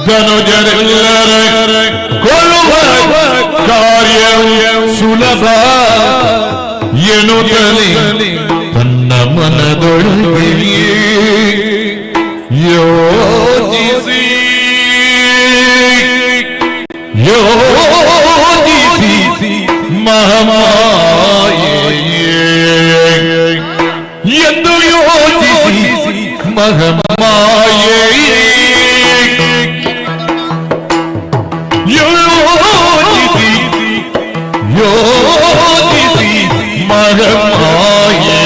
ಧನುಜರೆಲ್ಲರ ಕೊಲ್ಲುವ ಕಾರ್ಯವು ಸುಲಭ ಎನ್ನುತ್ತಲೇ ತನ್ನ ಮನದೊಳಗೆ ಯೋಚಿಸಿ ಯೋಚಿಸಿ ಮಹಾಮಾಯೆ ಎಂದು ಯೋಚಿಸಿ ಮಹಾಮಾಯೆ ಯೋಚಿಸಿ ಮಹಾಮಾಯೆ.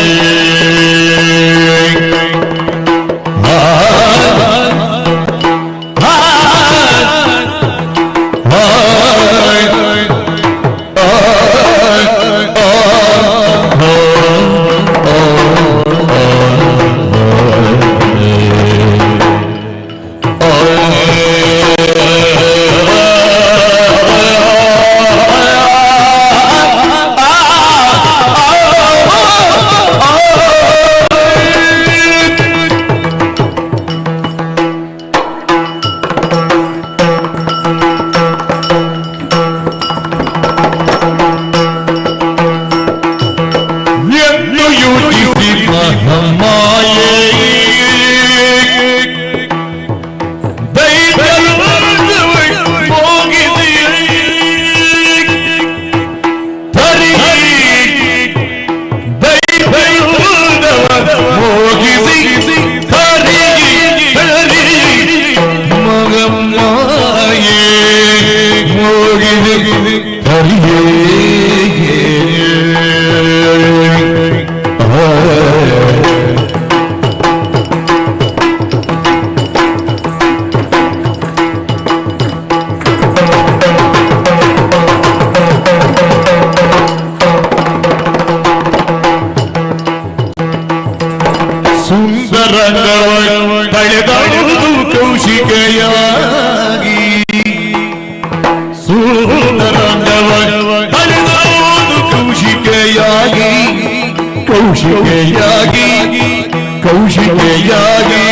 ಕೌಶಿಕೆಯಾಗಿ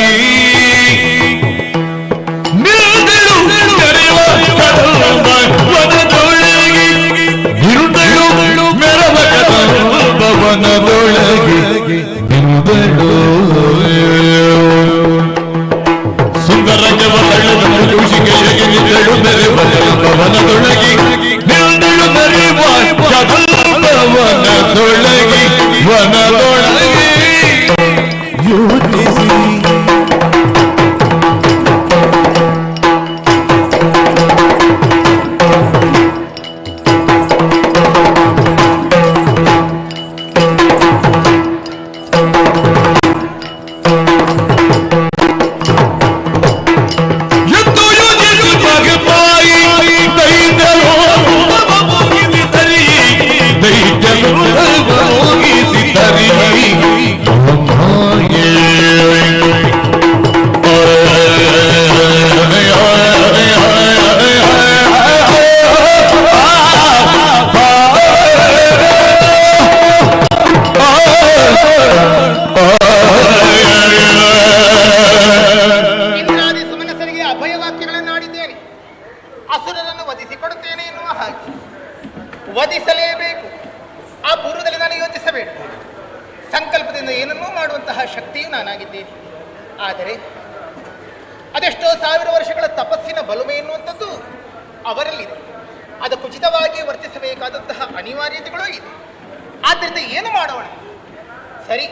ಭವನದೊಳಗೆ ಬಿರುದಳು ಸುಂದರಂಗವನದೊಳಗೆ ಭವನದೊಳಗೆ ವನದೊಳಗೆ ಯೋಚಿಸಿ ಮಾಡಲೇಬೇಕು. ಆ ಪೂರ್ವದಲ್ಲಿ ನಾನು ಯೋಚಿಸಬೇಡ. ಸಂಕಲ್ಪದಿಂದ ಏನನ್ನೂ ಮಾಡುವಂತಹ ಶಕ್ತಿಯು ನಾನಾಗಿದ್ದೇನೆ. ಆದರೆ ಅದೆಷ್ಟೋ ಸಾವಿರ ವರ್ಷಗಳ ತಪಸ್ಸಿನ ಬಲುಮೆ ಎನ್ನುವಂಥದ್ದು ಅವರಲ್ಲಿದೆ. ಅದಕ್ಕುಚಿತವಾಗಿ ವರ್ತಿಸಬೇಕಾದಂತಹ ಅನಿವಾರ್ಯತೆಗಳೂ ಇದೆ. ಆದ್ದರಿಂದ ಏನು ಮಾಡೋಣ? ಸರಿ,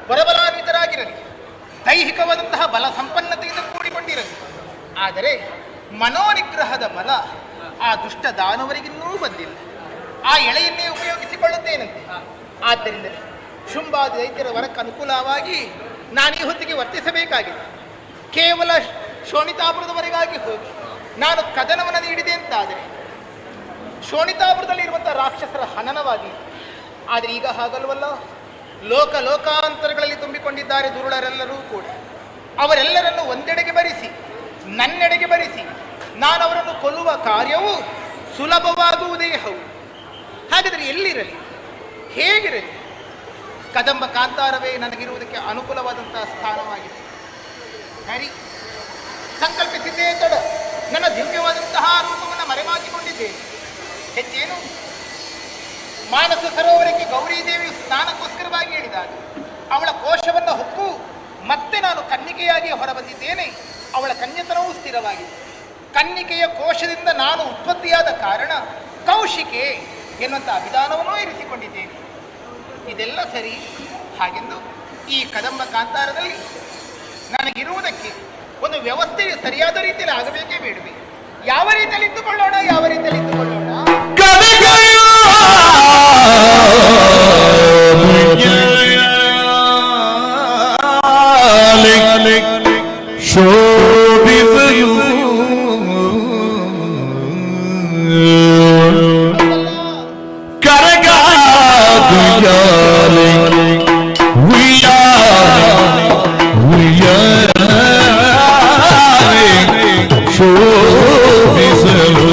ಬಲಬಲಾನ್ವಿತರಾಗಿರಲಿ, ದೈಹಿಕವಾದಂತಹ ಬಲ ಸಂಪನ್ನತೆಯಿಂದ ಕೂಡಿಕೊಂಡಿರಲಿ. ಆದರೆ ಮನೋನಿಗ್ರಹದ ಬಲ ಆ ದುಷ್ಟ ದಾನವರಿಗಿನ್ನೂ ಬಂದಿಲ್ಲ. ಆ ಎಳೆಯನ್ನೇ ಉಪಯೋಗಿಸಿಕೊಳ್ಳುತ್ತೇನಂತೆ. ಆದ್ದರಿಂದಲೇ ಶುಂಭಾದಿ ದೈತ್ಯರ ವರಕ್ಕೆ ಅನುಕೂಲವಾಗಿ ನಾನು ಈ ಹೊತ್ತಿಗೆ ವರ್ತಿಸಬೇಕಾಗಿದೆ. ಕೇವಲ ಶೋಣಿತಾಪುರದವರೆಗಾಗಿ ಹೋಗಿ ನಾನು ಕದನವನ್ನು ನೀಡಿದೆ ಅಂತಾದರೆ ಶೋಣಿತಾಪುರದಲ್ಲಿರುವಂಥ ರಾಕ್ಷಸರ ಹನನವಾಗಿ. ಆದರೆ ಈಗ ಹಾಗಲ್ವಲ್ಲ, ಲೋಕಾಂತರಗಳಲ್ಲಿ ತುಂಬಿಕೊಂಡಿದ್ದಾರೆ ದುರುಳರೆಲ್ಲರೂ ಕೂಡ. ಅವರೆಲ್ಲರನ್ನು ಒಂದೆಡೆಗೆ ಬರಿಸಿ ನನ್ನೆಡೆಗೆ ಬರಿಸಿ ನಾನು ಅವರನ್ನು ಕೊಲ್ಲುವ ಕಾರ್ಯವು ಸುಲಭವಾಗುವುದೇ ಹೌದು. ಹಾಗಾದರೆ ಎಲ್ಲಿರಲಿ, ಹೇಗಿರಲಿ? ಕದಂಬ ಕಾಂತಾರವೇ ನನಗಿರುವುದಕ್ಕೆ ಅನುಕೂಲವಾದಂತಹ ಸ್ಥಾನವಾಗಿದೆ. ಸರಿ, ಸಂಕಲ್ಪಿಸಿದ್ದೇ ತಡ ನನ್ನ ದಿವ್ಯವಾದಂತಹ ರೂಪವನ್ನು ಮರೆಮಾಚಿಕೊಂಡಿದ್ದೇನೆ. ಹೆಚ್ಚೇನು, ಮಾನಸ ಸರೋವರಕ್ಕೆ ಗೌರೀದೇವಿಯು ಸ್ನಾನಕ್ಕೋಸ್ಕರವಾಗಿ ಹೇಳಿದಾಗ ಅವಳ ಕೋಶವನ್ನು ಹೊಕ್ಕು ಮತ್ತೆ ನಾನು ಕನ್ನಿಕೆಯಾಗಿ ಹೊರಬಂದಿದ್ದೇನೆ. ಅವಳ ಕನ್ಯತನವೂ ಸ್ಥಿರವಾಗಿದೆ. ಕನ್ನಿಕೆಯ ಕೋಶದಿಂದ ನಾನು ಉತ್ಪತ್ತಿಯಾದ ಕಾರಣ ಕೌಶಿಕೆ ಎನ್ನುವಂಥ ಅಭಿಧಾನವನ್ನೂ ಇರಿಸಿಕೊಂಡಿದ್ದೇನೆ. ಇದೆಲ್ಲ ಸರಿ. ಹಾಗೆಂದು ಈ ಕದಂಬ ಕಾಂತಾರದಲ್ಲಿ ನನಗಿರುವುದಕ್ಕೆ ಒಂದು ವ್ಯವಸ್ಥೆಯು ಸರಿಯಾದ ರೀತಿಯಲ್ಲಿ ಆಗಬೇಕೇ ಬೇಡವೆ? ಯಾವ ರೀತಿಯಲ್ಲಿ ಇದ್ದುಕೊಳ್ಳೋಣ? ಶೋಭಿಸು ಕರಗಾದುಯಾಲೆ ಶೋಭಿಸಲು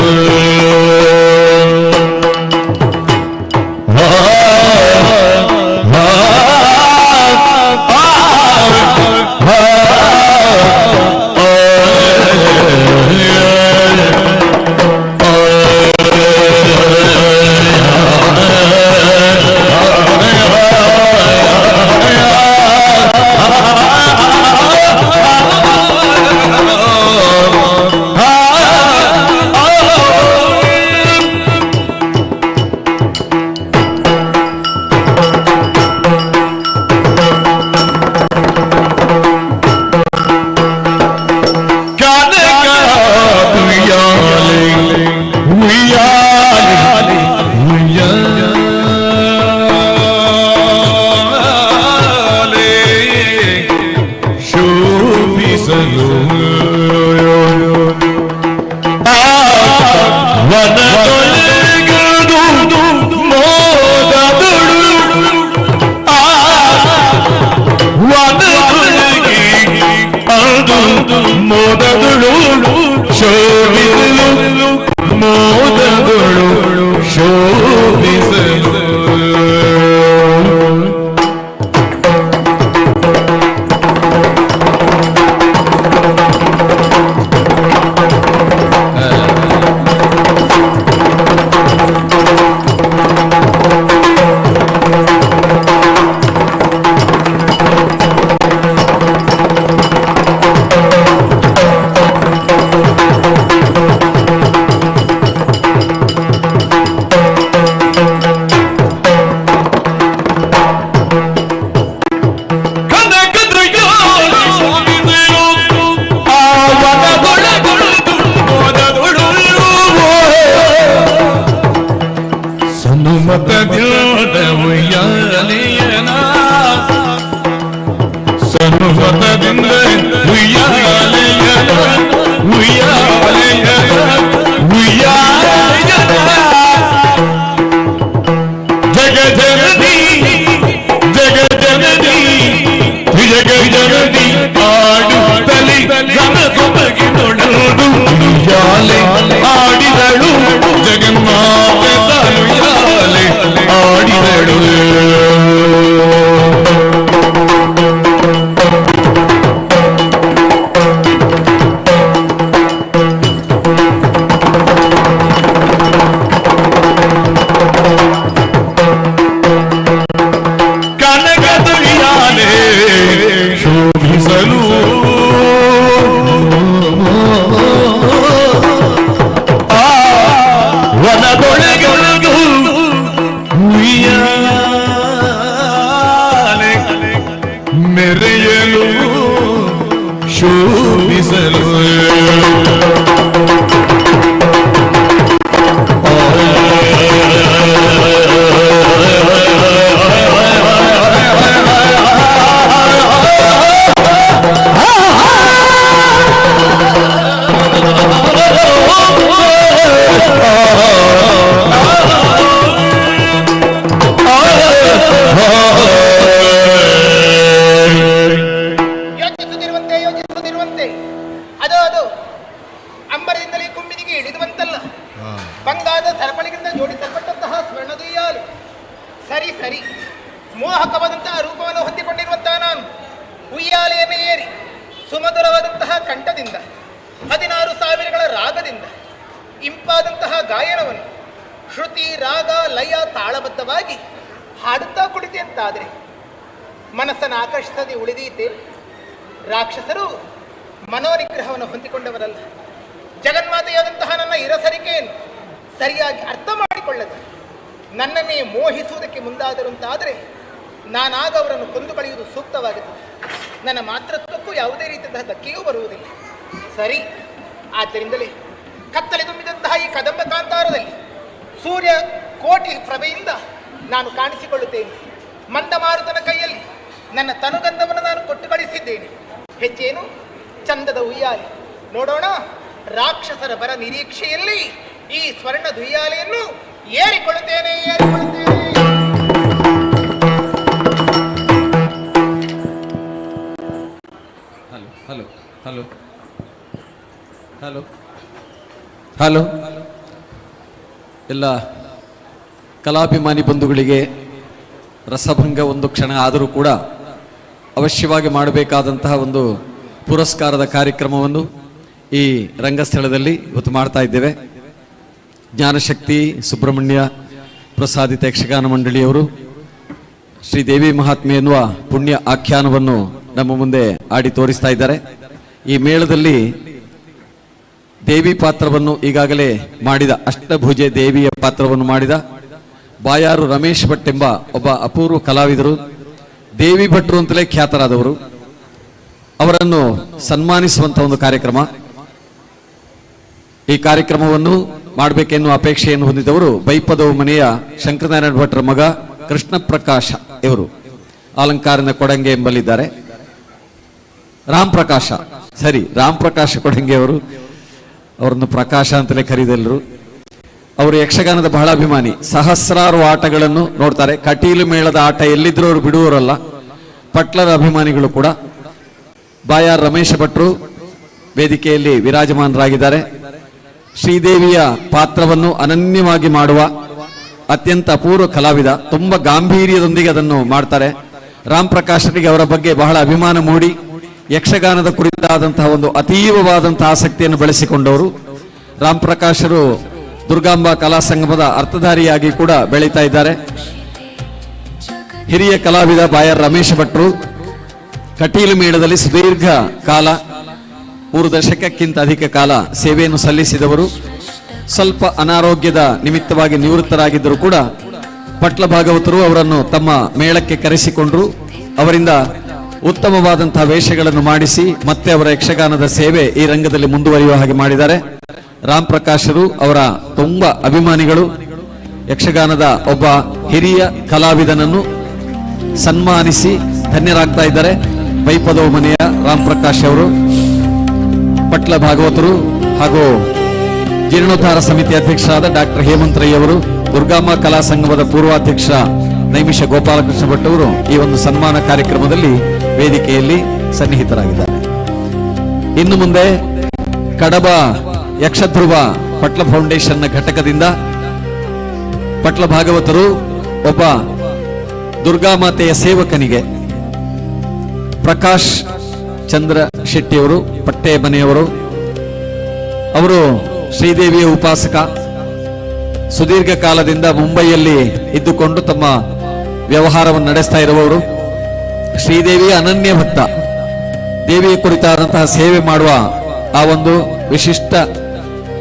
ಮೋದಗಳು ಶೋಭಿಸಲು ಮೋದಗಳು ಶೋಭಿಸಲು ಆಡಿದಳು ಜಗನ್ಮಾತೆ ತಾನು ಆಡಿದಳು ಸರಿ ಸರಿ, ಮೋಹಕವಾದಂತಹ ರೂಪವನ್ನು ಹೊಂದಿಕೊಂಡಿರುವಂತಹ ನಾನು ಉಯ್ಯಾಲೆಯನ್ನು ಏರಿ ಸುಮಧುರವಾದಂತಹ ಕಂಠದಿಂದ 16,000ಗಳ ರಾಗದಿಂದ ಇಂಪಾದಂತಹ ಗಾಯನವನ್ನು ಶ್ರುತಿ ರಾಗ ಲಯ ತಾಳಬದ್ಧವಾಗಿ ಹಾಡುತ್ತಾ ಕುಳಿತೆ ಅಂತಾದರೆ ಮನಸ್ಸನ್ನು ಆಕರ್ಷಿಸದೆ ಉಳಿದೀತೆ. ರಾಕ್ಷಸರು ಮನೋನಿಗ್ರಹವನ್ನು ಹೊಂದಿಕೊಂಡವರಲ್ಲ. ಜಗನ್ಮಾತೆಯಾದಂತಹ ನನ್ನ ಇರಸರಿಕೆಯನ್ನು ಸರಿಯಾಗಿ ಅರ್ಥ ಮಾಡಿಕೊಳ್ಳದೆ ನನ್ನನ್ನೇ ಮೋಹಿಸುವುದಕ್ಕೆ ಮುಂದಾದರಂತಾದರೆ ನಾನಾಗ ಅವರನ್ನು ಕೊಂದು ಕಳೆಯುವುದು ಸೂಕ್ತವಾಗುತ್ತದೆ. ನನ್ನ ಮಾತೃತ್ವಕ್ಕೂ ಯಾವುದೇ ರೀತಿಯಂತಹ ಧಕ್ಕೆಯೂ ಬರುವುದಿಲ್ಲ. ಸರಿ, ಆದ್ದರಿಂದಲೇ ಕತ್ತಲೆ ತುಂಬಿದಂತಹ ಈ ಕದಂಬ ಕಾಂತಾರದಲ್ಲಿ ಸೂರ್ಯ ಕೋಟಿ ಪ್ರಭೆಯಿಂದ ನಾನು ಕಾಣಿಸಿಕೊಳ್ಳುತ್ತೇನೆ. ಮಂದಮಾರುತನ ಕೈಯಲ್ಲಿ ನನ್ನ ತನುಗಂಧವನ್ನು ನಾನು ಕೊಟ್ಟು ಕಳಿಸಿದ್ದೇನೆ. ಹೆಚ್ಚೇನು ಚಂದದ ಉಯ್ಯಾಲೆ ನೋಡೋಣ. ರಾಕ್ಷಸರ ಬರ ನಿರೀಕ್ಷೆಯಲ್ಲಿ ಈ ಸ್ವರ್ಣ ದುಯ್ಯಾಲೆಯನ್ನು ಏರಿಕೊಳ್ಳುತ್ತೇನೆ. ಹಲೋ ಹಲೋ ಹಲೋ ಹಲೋ ಎಲ್ಲ ಕಲಾಭಿಮಾನಿ ಬಂಧುಗಳಿಗೆ ರಸಭಂಗ ಒಂದು ಕ್ಷಣ ಆದರೂ ಕೂಡ ಅವಶ್ಯವಾಗಿ ಮಾಡಬೇಕಾದಂತಹ ಒಂದು ಪುರಸ್ಕಾರದ ಕಾರ್ಯಕ್ರಮವನ್ನು ಈ ರಂಗಸ್ಥಳದಲ್ಲಿ ಇವತ್ತು ಮಾಡ್ತಾ ಇದ್ದೇವೆ. ಜ್ಞಾನಶಕ್ತಿ ಸುಬ್ರಹ್ಮಣ್ಯ ಪ್ರಸಾದಿತ ಯಕ್ಷಗಾನ ಮಂಡಳಿಯವರು ಶ್ರೀದೇವಿ ಮಹಾತ್ಮೆ ಎನ್ನುವ ಪುಣ್ಯ ಆಖ್ಯಾನವನ್ನು ನಮ್ಮ ಮುಂದೆ ಆಡಿ ತೋರಿಸ್ತಾ ಇದ್ದಾರೆ. ಈ ಮೇಳದಲ್ಲಿ ದೇವಿ ಪಾತ್ರವನ್ನು ಈಗಾಗಲೇ ಮಾಡಿದ, ಅಷ್ಟಭುಜೆ ದೇವಿಯ ಪಾತ್ರವನ್ನು ಮಾಡಿದ ಬಾಯಾರು ರಮೇಶ್ ಭಟ್ ಎಂಬ ಒಬ್ಬ ಅಪೂರ್ವ ಕಲಾವಿದರು, ದೇವಿ ಭಟ್ರು ಅಂತಲೇ ಖ್ಯಾತರಾದವರು, ಅವರನ್ನು ಸನ್ಮಾನಿಸುವಂತಹ ಒಂದು ಕಾರ್ಯಕ್ರಮ. ಈ ಕಾರ್ಯಕ್ರಮವನ್ನು ಮಾಡಬೇಕೆನ್ನುವ ಅಪೇಕ್ಷೆಯನ್ನು ಹೊಂದಿದವರು ಬೈಪದವ ಮನೆಯ ಶಂಕರನಾರಾಯಣ ಭಟ್ರ ಮಗ ಕೃಷ್ಣ ಪ್ರಕಾಶ ಇವರು ಅಲಂಕಾರದ ಕೊಡಂಗೆ ಎಂಬಲ್ಲಿದ್ದಾರೆ. ರಾಮ್ ಪ್ರಕಾಶ, ಸರಿ, ರಾಮ್ ಪ್ರಕಾಶ ಕೊಡಂಗೆ ಅವರು, ಅವರನ್ನು ಪ್ರಕಾಶ ಅಂತಲೇ ಕರೆದೆಲ್ಲರು. ಅವರು ಯಕ್ಷಗಾನದ ಬಹಳ ಅಭಿಮಾನಿ, ಸಹಸ್ರಾರು ಆಟಗಳನ್ನು ನೋಡ್ತಾರೆ. ಕಟೀಲು ಮೇಳದ ಆಟ ಎಲ್ಲಿದ್ರೂ ಅವರು ಬಿಡುವವರಲ್ಲ, ಪಟ್ಲರ ಅಭಿಮಾನಿಗಳು ಕೂಡ. ಬಾಯಾರ್ ರಮೇಶ ಭಟ್ರು ವೇದಿಕೆಯಲ್ಲಿ ವಿರಾಜಮಾನರಾಗಿದ್ದಾರೆ. ಶ್ರೀದೇವಿಯ ಪಾತ್ರವನ್ನು ಅನನ್ಯವಾಗಿ ಮಾಡುವ ಅತ್ಯಂತ ಅಪೂರ್ವ ಕಲಾವಿದ, ತುಂಬಾ ಗಾಂಭೀರ್ಯದೊಂದಿಗೆ ಅದನ್ನು ಮಾಡ್ತಾರೆ. ರಾಮ್ ಪ್ರಕಾಶರಿಗೆ ಅವರ ಬಗ್ಗೆ ಬಹಳ ಅಭಿಮಾನ ಮೂಡಿ ಯಕ್ಷಗಾನದ ಕುರಿತಾದಂತಹ ಒಂದು ಅತೀವವಾದಂತಹ ಆಸಕ್ತಿಯನ್ನು ಬೆಳೆಸಿಕೊಂಡವರು. ರಾಮ್ ಪ್ರಕಾಶರು ದುರ್ಗಾಂಬಾ ಕಲಾ ಸಂಗಮದ ಅರ್ಥಧಾರಿಯಾಗಿ ಕೂಡ ಬೆಳೀತಾ ಇದ್ದಾರೆ. ಹಿರಿಯ ಕಲಾವಿದ ಬಾಯಾರ್ ರಮೇಶ ಭಟ್ರು ಕಟೀಲು ಮೇಳದಲ್ಲಿ ಸುದೀರ್ಘ ಕಾಲ, 3 ದಶಕಕ್ಕಿಂತ ಅಧಿಕ ಕಾಲ ಸೇವೆಯನ್ನು ಸಲ್ಲಿಸಿದವರು. ಸ್ವಲ್ಪ ಅನಾರೋಗ್ಯದ ನಿಮಿತ್ತವಾಗಿ ನಿವೃತ್ತರಾಗಿದ್ದರೂ ಕೂಡ ಪಟ್ಲ ಭಾಗವತರು ಅವರನ್ನು ತಮ್ಮ ಮೇಳಕ್ಕೆ ಕರೆಸಿಕೊಂಡ್ರು. ಅವರಿಂದ ಉತ್ತಮವಾದಂತಹ ವೇಷಗಳನ್ನು ಮಾಡಿಸಿ ಮತ್ತೆ ಅವರ ಯಕ್ಷಗಾನದ ಸೇವೆ ಈ ರಂಗದಲ್ಲಿ ಮುಂದುವರಿಯುವ ಹಾಗೆ ಮಾಡಿದ್ದಾರೆ. ರಾಮ್ ಪ್ರಕಾಶರು ಅವರ ತುಂಬಾ ಅಭಿಮಾನಿಗಳು. ಯಕ್ಷಗಾನದ ಒಬ್ಬ ಹಿರಿಯ ಕಲಾವಿದನನ್ನು ಸನ್ಮಾನಿಸಿ ಧನ್ಯರಾಗ್ತಾ ಇದ್ದಾರೆ. ಬೈಪದವ ಮನೆಯ ರಾಮ್ ಪ್ರಕಾಶ್ ಅವರು, ಪಟ್ಲ ಭಾಗವತರು ಹಾಗೂ ಜೀರ್ಣೋದ್ಧಾರ ಸಮಿತಿ ಅಧ್ಯಕ್ಷರಾದ ಡಾಕ್ಟರ್ ಹೇಮಂತರಯ್ಯ ಅವರು, ದುರ್ಗಾಂಬಾ ಕಲಾ ಸಂಗಮದ ಪೂರ್ವಾಧ್ಯಕ್ಷ ನೈಮಿಷ ಗೋಪಾಲಕೃಷ್ಣ ಭಟ್ ಅವರು ಈ ಒಂದು ಸನ್ಮಾನ ಕಾರ್ಯಕ್ರಮದಲ್ಲಿ ವೇದಿಕೆಯಲ್ಲಿ ಸನ್ನಿಹಿತರಾಗಿದ್ದಾರೆ. ಇನ್ನು ಮುಂದೆ ಕಡಬ ಯಕ್ಷಧ್ರುವ ಪಟ್ಲ ಫೌಂಡೇಶನ್ನ ಘಟಕದಿಂದ ಪಟ್ಲ ಭಾಗವತರು ಒಬ್ಬ ದುರ್ಗಾಮಾತೆಯ ಸೇವಕನಿಗೆ ಪ್ರಕಾಶ್ ಚಂದ್ರ ಶೆಟ್ಟಿಯವರು, ಪಟ್ಟೆ ಮನೆಯವರು, ಅವರು ಶ್ರೀದೇವಿಯ ಉಪಾಸಕ, ಸುದೀರ್ಘ ಕಾಲದಿಂದ ಮುಂಬೈಯಲ್ಲಿ ಇದ್ದುಕೊಂಡು ತಮ್ಮ ವ್ಯವಹಾರವನ್ನು ನಡೆಸ್ತಾ ಇರುವವರು, ಶ್ರೀದೇವಿಯ ಅನನ್ಯ ಭಕ್ತ, ದೇವಿಯ ಕುರಿತಾದಂತಹ ಸೇವೆ ಮಾಡುವ ಆ ಒಂದು ವಿಶಿಷ್ಟ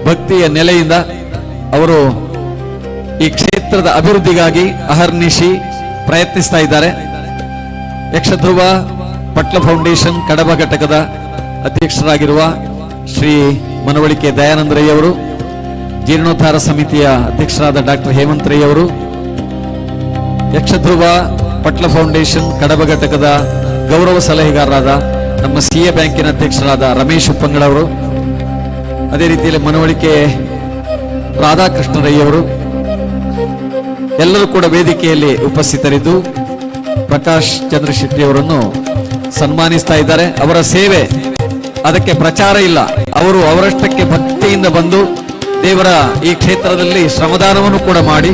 ಭಕ್ತಿಯ ನೆಲೆಯಿಂದ ಅವರು ಈ ಕ್ಷೇತ್ರದ ಅಭಿವೃದ್ಧಿಗಾಗಿ ಅಹರ್ನಿಶಿ ಪ್ರಯತ್ನಿಸ್ತಾ ಇದ್ದಾರೆ. ಯಕ್ಷಧ್ರುವ ಪಟ್ಲ ಫೌಂಡೇಶನ್ ಕಡಬ ಘಟಕದ ಅಧ್ಯಕ್ಷರಾಗಿರುವ ಶ್ರೀ ಮನವಳಿಕೆ ದಯಾನಂದರಯ್ಯವರು, ಜೀರ್ಣೋದ್ಧಾರ ಸಮಿತಿಯ ಅಧ್ಯಕ್ಷರಾದ ಡಾಕ್ಟರ್ ಹೇಮಂತರಯ್ಯವರು, ಯಕ್ಷಧ್ರುವ ಪಟ್ಲ ಫೌಂಡೇಶನ್ ಕಡಬ ಘಟಕದ ಗೌರವ ಸಲಹೆಗಾರರಾದ ನಮ್ಮ ಸಿಎ ಬ್ಯಾಂಕಿನ ಅಧ್ಯಕ್ಷರಾದ ರಮೇಶ್ ಉಪ್ಪಂಗಳವರು, ಅದೇ ರೀತಿಯಲ್ಲಿ ಮನವಳಿಕೆ ರಾಧಾಕೃಷ್ಣರಯ್ಯವರು ಎಲ್ಲರೂ ಕೂಡ ವೇದಿಕೆಯಲ್ಲಿ ಉಪಸ್ಥಿತರಿದ್ದು ಪ್ರಕಾಶ್ ಚಂದ್ರ ಶೆಟ್ಟಿ ಅವರನ್ನು ಸನ್ಮಾನಿಸ್ತಾ ಇದ್ದಾರೆ. ಅವರ ಸೇವೆ ಅದಕ್ಕೆ ಪ್ರಚಾರ ಇಲ್ಲ, ಅವರು ಅವರಷ್ಟಕ್ಕೆ ಭಕ್ತಿಯಿಂದ ಬಂದು ದೇವರ ಈ ಕ್ಷೇತ್ರದಲ್ಲಿ ಶ್ರಮದಾನವನ್ನು ಕೂಡ ಮಾಡಿ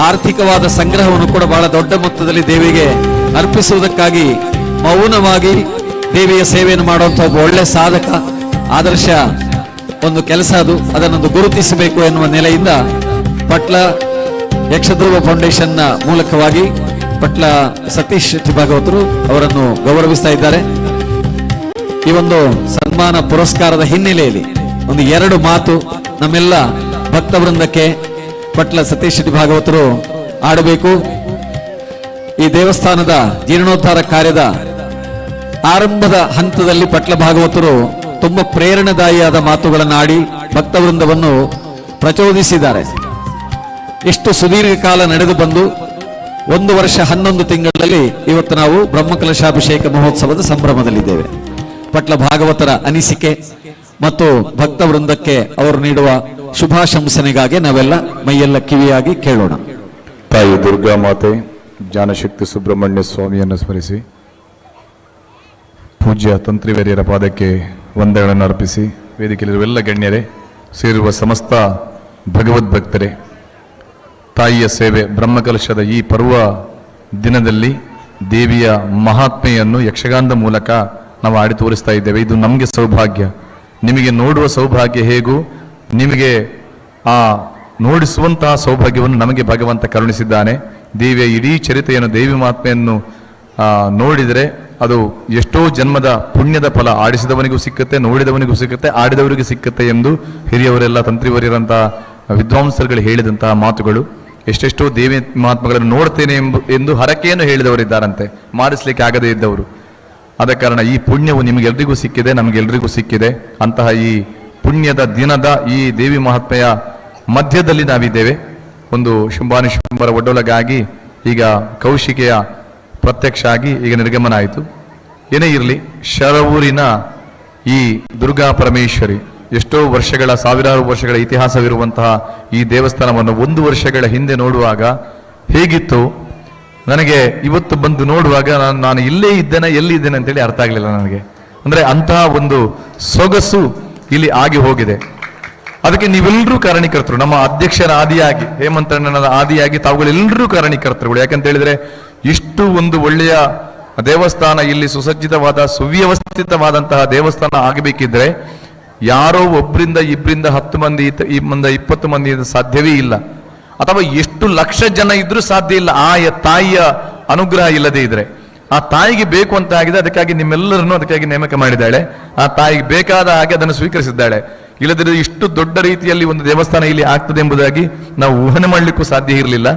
ಆರ್ಥಿಕವಾದ ಸಂಗ್ರಹವನ್ನು ಕೂಡ ಬಹಳ ದೊಡ್ಡ ಮೊತ್ತದಲ್ಲಿ ದೇವಿಗೆ ಅರ್ಪಿಸುವುದಕ್ಕಾಗಿ ಮೌನವಾಗಿ ದೇವಿಯ ಸೇವೆಯನ್ನು ಮಾಡುವಂಥ ಒಬ್ಬ ಒಳ್ಳೆ ಸಾಧಕ, ಆದರ್ಶ ಒಂದು ಕೆಲಸ ಅದನ್ನೊಂದು ಗುರುತಿಸಬೇಕು ಎನ್ನುವ ನೆಲೆಯಿಂದ ಪಟ್ಲ ಯಕ್ಷಧ್ರುವ ಫೌಂಡೇಶನ್ನ ಮೂಲಕವಾಗಿ ಪಟ್ಲ ಸತೀಶ್ ಶೆಟ್ಟಿ ಭಾಗವತರು ಅವರನ್ನು ಗೌರವಿಸ್ತಾ ಇದ್ದಾರೆ. ಈ ಒಂದು ಸನ್ಮಾನ ಪುರಸ್ಕಾರದ ಹಿನ್ನೆಲೆಯಲ್ಲಿ ಒಂದು 2 ಮಾತು ನಮ್ಮೆಲ್ಲ ಭಕ್ತವೃಂದಕ್ಕೆ ಪಟ್ಲ ಸತೀಶ್ ಶೆಟ್ಟಿ ಭಾಗವತರು ಆಡಬೇಕು. ಈ ದೇವಸ್ಥಾನದ ಜೀರ್ಣೋದ್ಧಾರ ಕಾರ್ಯದ ಆರಂಭದ ಹಂತದಲ್ಲಿ ಪಟ್ಲ ಭಾಗವತರು ತುಂಬಾ ಪ್ರೇರಣಾದಾಯಿಯಾದ ಮಾತುಗಳನ್ನು ಆಡಿ ಭಕ್ತವೃಂದವನ್ನು ಪ್ರಚೋದಿಸಿದ್ದಾರೆ. ಎಷ್ಟು ಸುದೀರ್ಘ ಕಾಲ ನಡೆದು ಬಂದು 1 ವರ್ಷ 11 ತಿಂಗಳಲ್ಲಿ ಇವತ್ತು ನಾವು ಬ್ರಹ್ಮಕಲಶಾಭಿಷೇಕ ಮಹೋತ್ಸವದ ಸಂಭ್ರಮದಲ್ಲಿದ್ದೇವೆ. ಪಟ್ಲ ಭಾಗವತರ ಅನಿಸಿಕೆ ಮತ್ತು ಭಕ್ತವೃಂದಕ್ಕೆ ಅವರು ನೀಡುವ ಶುಭಾಶಂಸನೆಗಾಗಿ ನಾವೆಲ್ಲ ಮೈಯೆಲ್ಲ ಕಿವಿಯಾಗಿ ಕೇಳೋಣ. ತಾಯಿ ದುರ್ಗಾ ಮಾತೆ ಜ್ಞಾನಶಕ್ತಿ ಸುಬ್ರಹ್ಮಣ್ಯ ಸ್ವಾಮಿಯನ್ನು ಸ್ಮರಿಸಿ ಪೂಜ್ಯ ತಂತ್ರಿವೇರಿಯರ ಪಾದಕ್ಕೆ ವಂದನೆಗಳನ್ನು ಅರ್ಪಿಸಿ ವೇದಿಕೆಯಲ್ಲಿರುವ ಎಲ್ಲ ಗಣ್ಯರೇ, ಸೇರಿರುವ ಸಮಸ್ತ ಭಗವದ್ಭಕ್ತರೇ, ತಾಯಿಯ ಸೇವೆ ಬ್ರಹ್ಮಕಲಶದ ಈ ಪರ್ವ ದಿನದಲ್ಲಿ ದೇವಿಯ ಮಹಾತ್ಮೆಯನ್ನು ಯಕ್ಷಗಾನದ ಮೂಲಕ ನಾವು ಆಡಿ ತೋರಿಸ್ತಾ ಇದ್ದೇವೆ. ಇದು ನಮಗೆ ಸೌಭಾಗ್ಯ. ನಿಮಗೆ ನೋಡುವ ಸೌಭಾಗ್ಯ ಹೇಗೂ ನಿಮಗೆ ಆ ನೋಡಿಸುವಂತಹ ಸೌಭಾಗ್ಯವನ್ನು ನಮಗೆ ಭಗವಂತ ಕರುಣಿಸಿದ್ದಾನೆ. ದೇವಿಯ ಇಡೀ ಚರಿತೆಯನ್ನು, ದೇವಿ ಮಹಾತ್ಮೆಯನ್ನು ನೋಡಿದರೆ ಅದು ಎಷ್ಟೋ ಜನ್ಮದ ಪುಣ್ಯದ ಫಲ ಆಡಿಸಿದವನಿಗೂ ಸಿಕ್ಕುತ್ತೆ, ನೋಡಿದವನಿಗೂ ಸಿಕ್ಕುತ್ತೆ, ಆಡಿದವರಿಗೂ ಸಿಕ್ಕುತ್ತೆ ಎಂದು ಹಿರಿಯವರೆಲ್ಲ ತಂತ್ರಿವರಿಯರಂತಹ ವಿದ್ವಾಂಸರುಗಳು ಹೇಳಿದಂತಹ ಮಾತುಗಳು. ಎಷ್ಟೆಷ್ಟೋ ದೇವಿ ಮಹಾತ್ಮಗಳನ್ನು ನೋಡ್ತೇನೆ ಎಂದು ಹರಕೆಯನ್ನು ಹೇಳಿದವರಿದ್ದಾರಂತೆ, ಮಾಡಿಸ್ಲಿಕ್ಕೆ ಆಗದೇ ಇದ್ದವರು. ಆದ ಕಾರಣ ಈ ಪುಣ್ಯವು ನಿಮಗೆಲ್ರಿಗೂ ಸಿಕ್ಕಿದೆ, ನಮಗೆಲ್ರಿಗೂ ಸಿಕ್ಕಿದೆ. ಅಂತಹ ಈ ಪುಣ್ಯದ ದಿನದ ಈ ದೇವಿ ಮಹಾತ್ಮೆಯ ಮಧ್ಯದಲ್ಲಿ ನಾವಿದ್ದೇವೆ. ಒಂದು ಶುಂಭಾನುಶುಂಭರ ಒಡ್ಡೊಲಗಾಗಿ ಈಗ ಕೌಶಿಕೆಯ ಪ್ರತ್ಯಕ್ಷ ಆಗಿ ಈಗ ನಿರ್ಗಮನ ಆಯಿತು. ಏನೇ ಇರಲಿ, ಶರವೂರಿನ ಈ ದುರ್ಗಾ ಪರಮೇಶ್ವರಿ ಎಷ್ಟೋ ವರ್ಷಗಳ, ಸಾವಿರಾರು ವರ್ಷಗಳ ಇತಿಹಾಸವಿರುವಂತಹ ಈ ದೇವಸ್ಥಾನವನ್ನು 1 ವರ್ಷಗಳ ಹಿಂದೆ ನೋಡುವಾಗ ಹೇಗಿತ್ತು ನನಗೆ ಇವತ್ತು ಬಂದು ನೋಡುವಾಗ ನಾನು ಇಲ್ಲೇ ಇದ್ದೇನೆ, ಎಲ್ಲಿದ್ದೇನೆ ಅಂತೇಳಿ ಅರ್ಥ ಆಗಲಿಲ್ಲ ನನಗೆ. ಅಂದ್ರೆ ಅಂತಹ ಒಂದು ಸೊಗಸು ಇಲ್ಲಿ ಆಗಿ ಹೋಗಿದೆ. ಅದಕ್ಕೆ ನೀವೆಲ್ಲರೂ ಕಾರಣೀಕರ್ತರು. ನಮ್ಮ ಅಧ್ಯಕ್ಷರ ಆದಿಯಾಗಿ, ಹೇಮಂತಣ್ಣನ ಆದಿಯಾಗಿ ತಾವುಗಳೆಲ್ಲರೂ ಕಾರಣೀಕರ್ತರುಗಳು. ಯಾಕಂತ ಹೇಳಿದ್ರೆ ಇಷ್ಟು ಒಂದು ಒಳ್ಳೆಯ ದೇವಸ್ಥಾನ ಇಲ್ಲಿ ಸುಸಜ್ಜಿತವಾದ, ಸುವ್ಯವಸ್ಥಿತವಾದಂತಹ ದೇವಸ್ಥಾನ ಆಗಬೇಕಿದ್ರೆ ಯಾರೋ ಒಬ್ಬರಿಂದ, ಇಬ್ಬರಿಂದ, 10 ಮಂದಿ, 20 ಮಂದಿ ಸಾಧ್ಯವೇ ಇಲ್ಲ. ಅಥವಾ ಎಷ್ಟು ಲಕ್ಷ ಜನ ಇದ್ರೂ ಸಾಧ್ಯ ಇಲ್ಲ ಆ ತಾಯಿಯ ಅನುಗ್ರಹ ಇಲ್ಲದೆ ಇದ್ರೆ. ಆ ತಾಯಿಗೆ ಬೇಕು ಅಂತ ಆಗಿದೆ, ಅದಕ್ಕಾಗಿ ನಿಮ್ಮೆಲ್ಲರನ್ನು ಅದಕ್ಕಾಗಿ ನೇಮಕ ಮಾಡಿದ್ದಾಳೆ. ಆ ತಾಯಿಗೆ ಬೇಕಾದ ಹಾಗೆ ಅದನ್ನು ಸ್ವೀಕರಿಸಿದ್ದಾಳೆ. ಇಲ್ಲದಿದ್ರೆ ಇಷ್ಟು ದೊಡ್ಡ ರೀತಿಯಲ್ಲಿ ಒಂದು ದೇವಸ್ಥಾನ ಇಲ್ಲಿ ಆಗ್ತದೆ ಎಂಬುದಾಗಿ ನಾವು ಊಹನೆ ಮಾಡಲಿಕ್ಕೂ ಸಾಧ್ಯ ಇರಲಿಲ್ಲ.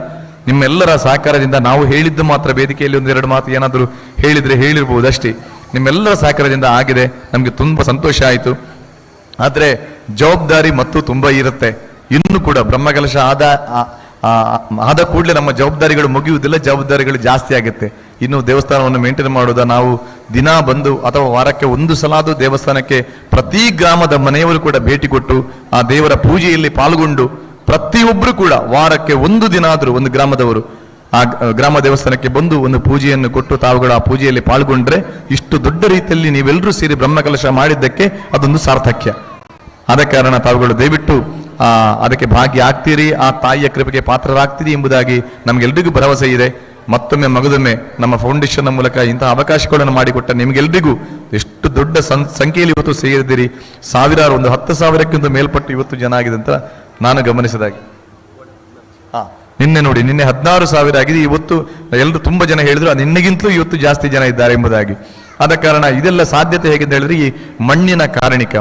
ನಿಮ್ಮೆಲ್ಲರ ಸಹಕಾರದಿಂದ ನಾವು ಹೇಳಿದ್ದು ಮಾತ್ರ, ವೇದಿಕೆಯಲ್ಲಿ 1-2 ಮಾತು ಏನಾದರೂ ಹೇಳಿದ್ರೆ ಹೇಳಿರ್ಬೋದು ಅಷ್ಟೇ. ನಿಮ್ಮೆಲ್ಲರ ಸಹಕಾರದಿಂದ ಆಗಿದೆ, ನಮಗೆ ತುಂಬಾ ಸಂತೋಷ ಆಯಿತು. ಆದರೆ ಜವಾಬ್ದಾರಿ ಮತ್ತು ತುಂಬಾ ಇರುತ್ತೆ. ಇನ್ನು ಕೂಡ ಬ್ರಹ್ಮಕಲಶ ಆದ ಕೂಡಲೇ ನಮ್ಮ ಜವಾಬ್ದಾರಿಗಳು ಮುಗಿಯುವುದಿಲ್ಲ, ಜವಾಬ್ದಾರಿಗಳು ಜಾಸ್ತಿ ಆಗುತ್ತೆ. ಇನ್ನು ದೇವಸ್ಥಾನವನ್ನು ಮೇಂಟೈನ್ ಮಾಡೋದ, ನಾವು ದಿನ ಬಂದು ಅಥವಾ ವಾರಕ್ಕೆ 1 ಸಲ ಆದರೂ ದೇವಸ್ಥಾನಕ್ಕೆ ಪ್ರತಿ ಗ್ರಾಮದ ಮನೆಯವರು ಕೂಡ ಭೇಟಿ ಕೊಟ್ಟು ಆ ದೇವರ ಪೂಜೆಯಲ್ಲಿ ಪಾಲ್ಗೊಂಡು, ಪ್ರತಿಯೊಬ್ಬರು ಕೂಡ ವಾರಕ್ಕೆ 1 ದಿನ ಆದರೂ ಒಂದು ಗ್ರಾಮದವರು ಆ ಗ್ರಾಮ ದೇವಸ್ಥಾನಕ್ಕೆ ಬಂದು ಒಂದು ಪೂಜೆಯನ್ನು ಕೊಟ್ಟು ತಾವುಗಳು ಆ ಪೂಜೆಯಲ್ಲಿ ಪಾಲ್ಗೊಂಡ್ರೆ ಇಷ್ಟು ದೊಡ್ಡ ರೀತಿಯಲ್ಲಿ ನೀವೆಲ್ಲರೂ ಸೇರಿ ಬ್ರಹ್ಮಕಲಶ ಮಾಡಿದ್ದಕ್ಕೆ ಅದೊಂದು ಸಾರ್ಥಕ್ಯ. ಆದ ಕಾರಣ ತಾವುಗಳು ದಯವಿಟ್ಟು ಅದಕ್ಕೆ ಭಾಗಿ ಆಗ್ತೀರಿ, ಆ ತಾಯಿಯ ಕೃಪೆಗೆ ಪಾತ್ರರಾಗ್ತೀರಿ ಎಂಬುದಾಗಿ ನಮಗೆಲ್ರಿಗೂ ಭರವಸೆ ಇದೆ. ಮತ್ತೊಮ್ಮೆ ಮಗದೊಮ್ಮೆ ನಮ್ಮ ಫೌಂಡೇಶನ್ ಮೂಲಕ ಇಂತಹ ಅವಕಾಶಗಳನ್ನು ಮಾಡಿಕೊಟ್ಟ ನಿಮಗೆಲ್ರಿಗೂ ಎಷ್ಟು ದೊಡ್ಡ ಸಂಖ್ಯೆಯಲ್ಲಿ ಇವತ್ತು ಸೇರಿದಿರಿ. ಸಾವಿರಾರು, ಒಂದು 10,000ಕ್ಕಿಂತ ಮೇಲ್ಪಟ್ಟು ಇವತ್ತು ಜನ ಆಗಿದೆ ಅಂತ ನಾನು ಗಮನಿಸಿದಾಗೆ. ನಿನ್ನೆ ನೋಡಿ, ನಿನ್ನೆ 16,000 ಆಗಿದೆ. ಇವತ್ತು ಎಲ್ಲರೂ ತುಂಬಾ ಜನ ಹೇಳಿದ್ರು ನಿನ್ನೆಗಿಂತಲೂ ಇವತ್ತು ಜಾಸ್ತಿ ಜನ ಇದ್ದಾರೆ ಎಂಬುದಾಗಿ. ಆದ ಕಾರಣ ಇದೆಲ್ಲ ಸಾಧ್ಯತೆ ಹೇಗೆಂತ ಹೇಳಿದ್ರೆ ಈ ಮಣ್ಣಿನ ಕಾರಣಿಕ,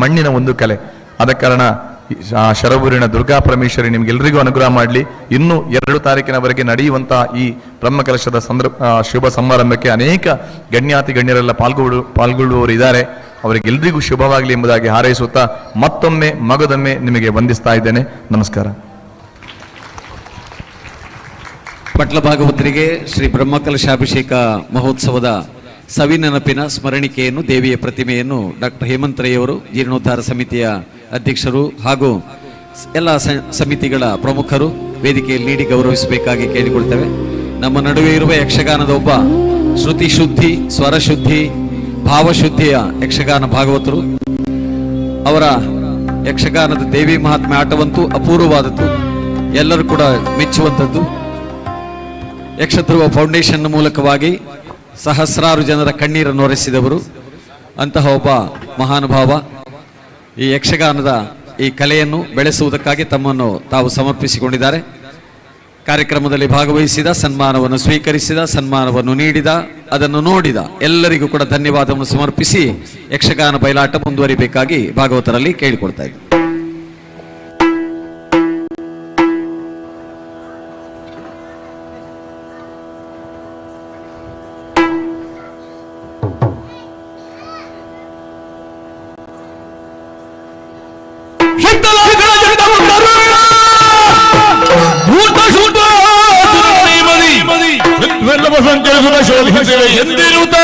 ಮಣ್ಣಿನ ಒಂದು ಕಲೆ. ಆದ ಕಾರಣ ಶರವೂರಿನ ದುರ್ಗಾ ಪರಮೇಶ್ವರಿ ನಿಮ್ಗೆಲ್ರಿಗೂ ಅನುಗ್ರಹ ಮಾಡಲಿ. ಇನ್ನು 2 ತಾರೀಕಿನವರೆಗೆ ನಡೆಯುವಂತಹ ಈ ಬ್ರಹ್ಮಕಲಶದ ಶುಭ ಸಮಾರಂಭಕ್ಕೆ ಅನೇಕ ಗಣ್ಯಾತಿ ಗಣ್ಯರೆಲ್ಲ ಪಾಲ್ಗೊಳ್ಳುವವರು ಇದ್ದಾರೆ. ಅವರಿಗೆಲ್ರಿಗೂ ಶುಭವಾಗಲಿ ಎಂಬುದಾಗಿ ಹಾರೈಸುತ್ತಾ ಮತ್ತೊಮ್ಮೆ ಮಗದೊಮ್ಮೆ ನಿಮಗೆ ವಂದಿಸ್ತಾ ಇದ್ದೇನೆ. ನಮಸ್ಕಾರ. ಪಟ್ಲ ಭಾಗವತರಿಗೆ ಶ್ರೀ ಬ್ರಹ್ಮಕಲಶಾಭಿಷೇಕ ಮಹೋತ್ಸವದ ಸವಿನೆನಪಿನ ಸ್ಮರಣಿಕೆಯನ್ನು, ದೇವಿಯ ಪ್ರತಿಮೆಯನ್ನು ಡಾಕ್ಟರ್ ಹೇಮಂತರಯ್ಯವರು, ಜೀರ್ಣೋದ್ಧಾರ ಸಮಿತಿಯ ಅಧ್ಯಕ್ಷರು ಹಾಗೂ ಎಲ್ಲ ಸಮಿತಿಗಳ ಪ್ರಮುಖರು ವೇದಿಕೆಯಲ್ಲಿ ನೀಡಿ ಗೌರವಿಸಬೇಕಾಗಿ ಕೇಳಿಕೊಳ್ತೇವೆ. ನಮ್ಮ ನಡುವೆ ಇರುವ ಯಕ್ಷಗಾನದ ಒಬ್ಬ ಶ್ರುತಿ ಶುದ್ಧಿ, ಸ್ವರ ಶುದ್ಧಿ, ಭಾವಶುದ್ಧಿಯ ಯಕ್ಷಗಾನ ಭಾಗವತರು. ಅವರ ಯಕ್ಷಗಾನದ ದೇವಿ ಮಹಾತ್ಮೆ ಆಟವಂತೂ ಅಪೂರ್ವವಾದದ್ದು. ಎಲ್ಲರೂ ಕೂಡ ಮೆಚ್ಚುವಂಥದ್ದು. ಯಕ್ಷಧ್ರುವ ಫೌಂಡೇಶನ್ ಮೂಲಕವಾಗಿ ಸಹಸ್ರಾರು ಜನರ ಕಣ್ಣೀರನ್ನು ಒರೆಸಿದವರು. ಅಂತಹ ಒಬ್ಬ ಮಹಾನುಭಾವ ಈ ಯಕ್ಷಗಾನದ ಈ ಕಲೆಯನ್ನು ಬೆಳೆಸುವುದಕ್ಕಾಗಿ ತಮ್ಮನ್ನು ತಾವು ಸಮರ್ಪಿಸಿಕೊಂಡಿದ್ದಾರೆ. ಕಾರ್ಯಕ್ರಮದಲ್ಲಿ ಭಾಗವಹಿಸಿದ, ಸನ್ಮಾನವನ್ನು ಸ್ವೀಕರಿಸಿದ, ಸನ್ಮಾನವನ್ನು ನೀಡಿದ, ಅದನ್ನು ನೋಡಿದ ಎಲ್ಲರಿಗೂ ಕೂಡ ಧನ್ಯವಾದವನ್ನು ಸಮರ್ಪಿಸಿ ಯಕ್ಷಗಾನ ಬಯಲಾಟ ಮುಂದುವರಿಬೇಕಾಗಿ ಭಾಗವತರಲ್ಲಿ ಕೇಳಿಕೊಳ್ತಾ ಇದ್ದೆ. ಸಂಚರಿಸುವ ಶೋಧಿಸುತ್ತೇವೆ ಎಂದಿರುತ್ತ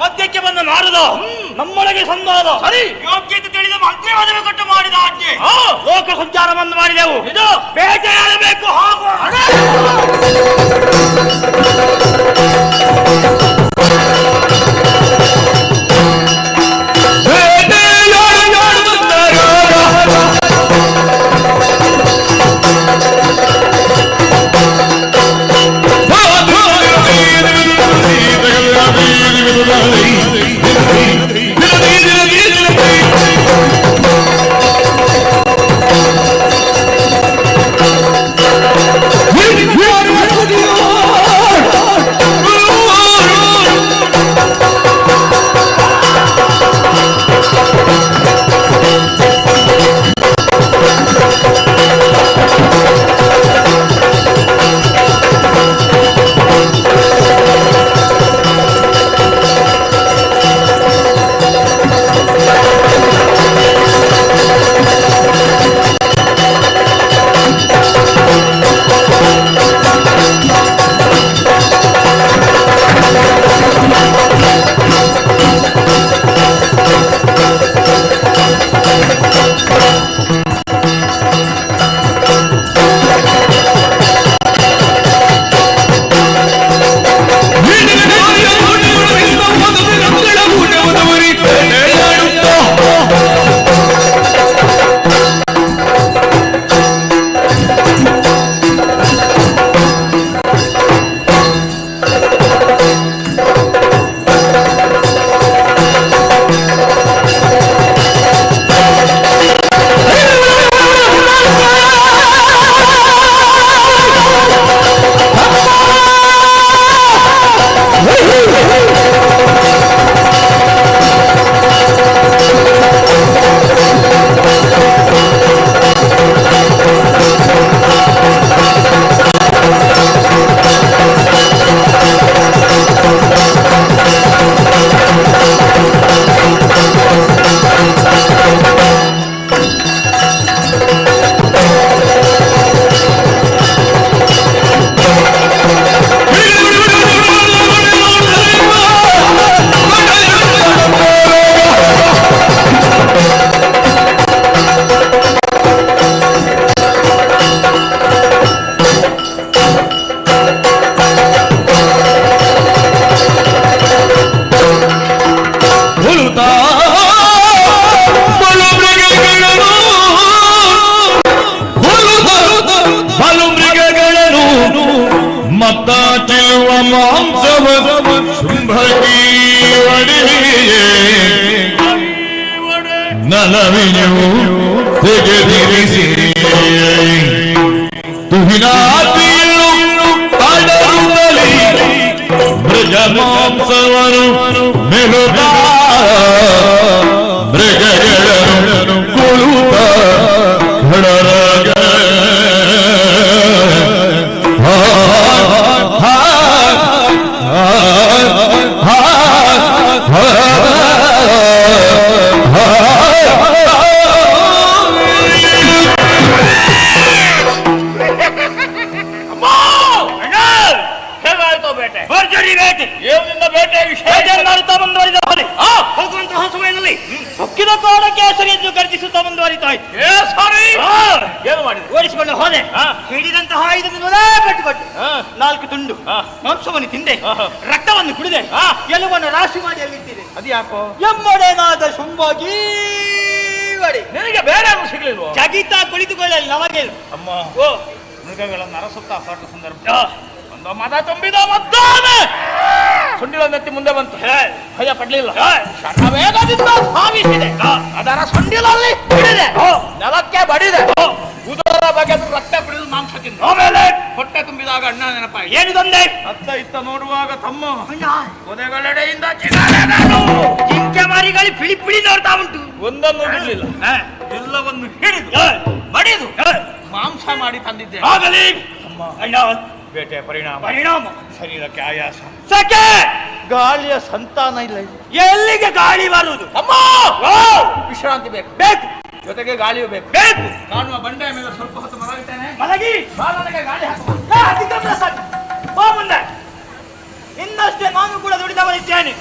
ಮಧ್ಯಕ್ಕೆ ಬಂದ ನಾರದ ನಮ್ಮೊಳಗೆ ಸಂವಾದ ಸರಿ ಯೋಗ್ಯತೆ ತಿಳಿದ ಮಂತ್ರಿ ಮದುವೆ ಕೊಟ್ಟು ಮಾಡಿದ ಆಜ್ಞೆ ಲೋಕ ಸಂಚಾರವನ್ನು ಮಾಡಿದೆವು ಇದು ಬೇಟೆಯಾಡಬೇಕು ಹಾಗೂ ಓಡಿಸಿಕೊಂಡು ಹೋದೆ ಹಿಡಿದಂತಹ ಆಯುಧವನ್ನು ಕಟ್ಟಿಕೊಟ್ಟು 4 ತುಂಡು ಮಾಂಸವನ್ನು ತಿಂದೆ ರಕ್ತವನ್ನು ಕುಡಿದೆ ಎಲುವನ್ನು ರಾಶಿ ಮಾಡಿ ಅಲ್ಲಿಟ್ಟಿದೆ. ಅದು ಯಾಕೋ ಎಮ್ಮೊಡೆನಾದ ಶುಂಭಾಗಿ ನಿನಗೆ ಬೇರೆ ಸಿಗ್ಲಿಲ್ವ? ಜಗಿತಾ ಕುಳಿತುಕೊಳ್ಳಲಿ ನಮಗೆ ಅಮ್ಮ ಓ ಮೃಗಗಳನ್ನು ಅರಸುತ್ತಾ ಹೊರಟ ಸಂದರ್ಭ ಒಂದು ಮದ ತುಂಬಿದ ಮದ್ದಾನೆ ಸೊಂಡಿಲನ್ನೆತ್ತಿ ಮುಂದೆ ಬಂತು. ಭಯ ಪಡ್ಲಿಲ್ಲ, ವೇಗದಿಂದ ಧಾವಿಸಿದೆ. ಅದರ ಸೊಂಡಿಲಲ್ಲಿ ಹಿಡಿದೆ, ನೆಲಕ್ಕೆ ಬಡಿದೆ, ಉದರ ಬಗೆದು ರಕ್ತ ಕುಡಿದು ಮಾಂಸ ತಿಂದು ಆಮೇಲೆ ಹೊಟ್ಟೆ ತುಂಬಿದಾಗ ಅಣ್ಣ ನೆನಪಾಯಿ. ಏನು ತಂದೆ? ಅತ್ತ ಇತ್ತ ನೋಡುವಾಗ ತಮ್ಮ ಕೊನೆಗಳೆಡೆಯಿಂದ ಜಿಂಕೆ ಮಾರಿಗಳು ಪಿಳಿ ಪಿಳಿ ನೋಡ್ತಾ ಉಂಟು. ಒಂದನ್ನು ಬಿಡಲಿಲ್ಲ, ಎಲ್ಲವನ್ನು ಹಿಡಿದು ಬಡಿದು ಮಾಂಸ ಮಾಡಿ ತಂದಿದ್ದೆ. ಆಗಲಿ ಅಣ್ಣ, ಬೇಟೆ ಪರಿಣಾಮ ಶರೀರಕ್ಕೆ ಆಯಾಸ, ಸಕೆ ಗಾಳಿಯ ಸಂತಾನ ಇಲ್ಲ. ಎಲ್ಲಿಗೆ ಗಾಳಿ ಬರುವುದು? ಅಮ್ಮ ವಿಶ್ರಾಂತಿ ಬೇಕು, ಜೊತೆಗೆ ಗಾಳಿಯೂ ಬೇಕು. ಕಾಣುವ ಬಂಡೆಯ ಮೇಲೆ ಸ್ವಲ್ಪ ಹೊತ್ತು ಮಲಗಿದ್ದೇನೆ. ಮಲಗಿ ನನಗೆ ಗಾಳಿ ಹಾಕುವ ಮುಂದೆ ಇನ್ನಷ್ಟೇ ನಾನು ಕೂಡ ದುಡಿದವರಿದ್ದೇನೆ.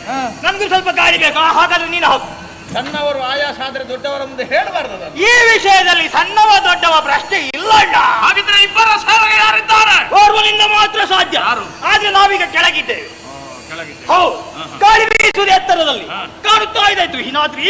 ನನ್ಗೂ ಸ್ವಲ್ಪ ಗಾಳಿ ಬೇಕು. ಹಾಗಾದ್ರೆ ನೀನು ಹೋಗು. ಸಣ್ಣವರು ಆಯಾಸ ಆದ್ರೆ ದೊಡ್ಡವರ ಮುಂದೆ ಹೇಳಬಾರ್ದು. ಈ ವಿಷಯದಲ್ಲಿ ಸಣ್ಣವ ದೊಡ್ಡವ ಪ್ರಶ್ನೆ ಇಲ್ಲ. ಹಾಗಿದ್ರೆ ಇಬ್ಬರ ಸೇವೆಗೆ ಯಾರಿದ್ದಾರೆ? ಓರ್ವನಿಂದ ಮಾತ್ರ ಸಾಧ್ಯ. ಆದ್ರೆ ನಾವೀಗ ಕೆಳಗಿದ್ದೇವೆ. ಹೌದು, ಗಾಳಿ ಬೀಸುವುದು ಎತ್ತರದಲ್ಲಿ ಕಾಣುತ್ತಾ ಇದಾಯ್ತು ಹಿನಾದ್ರಿ.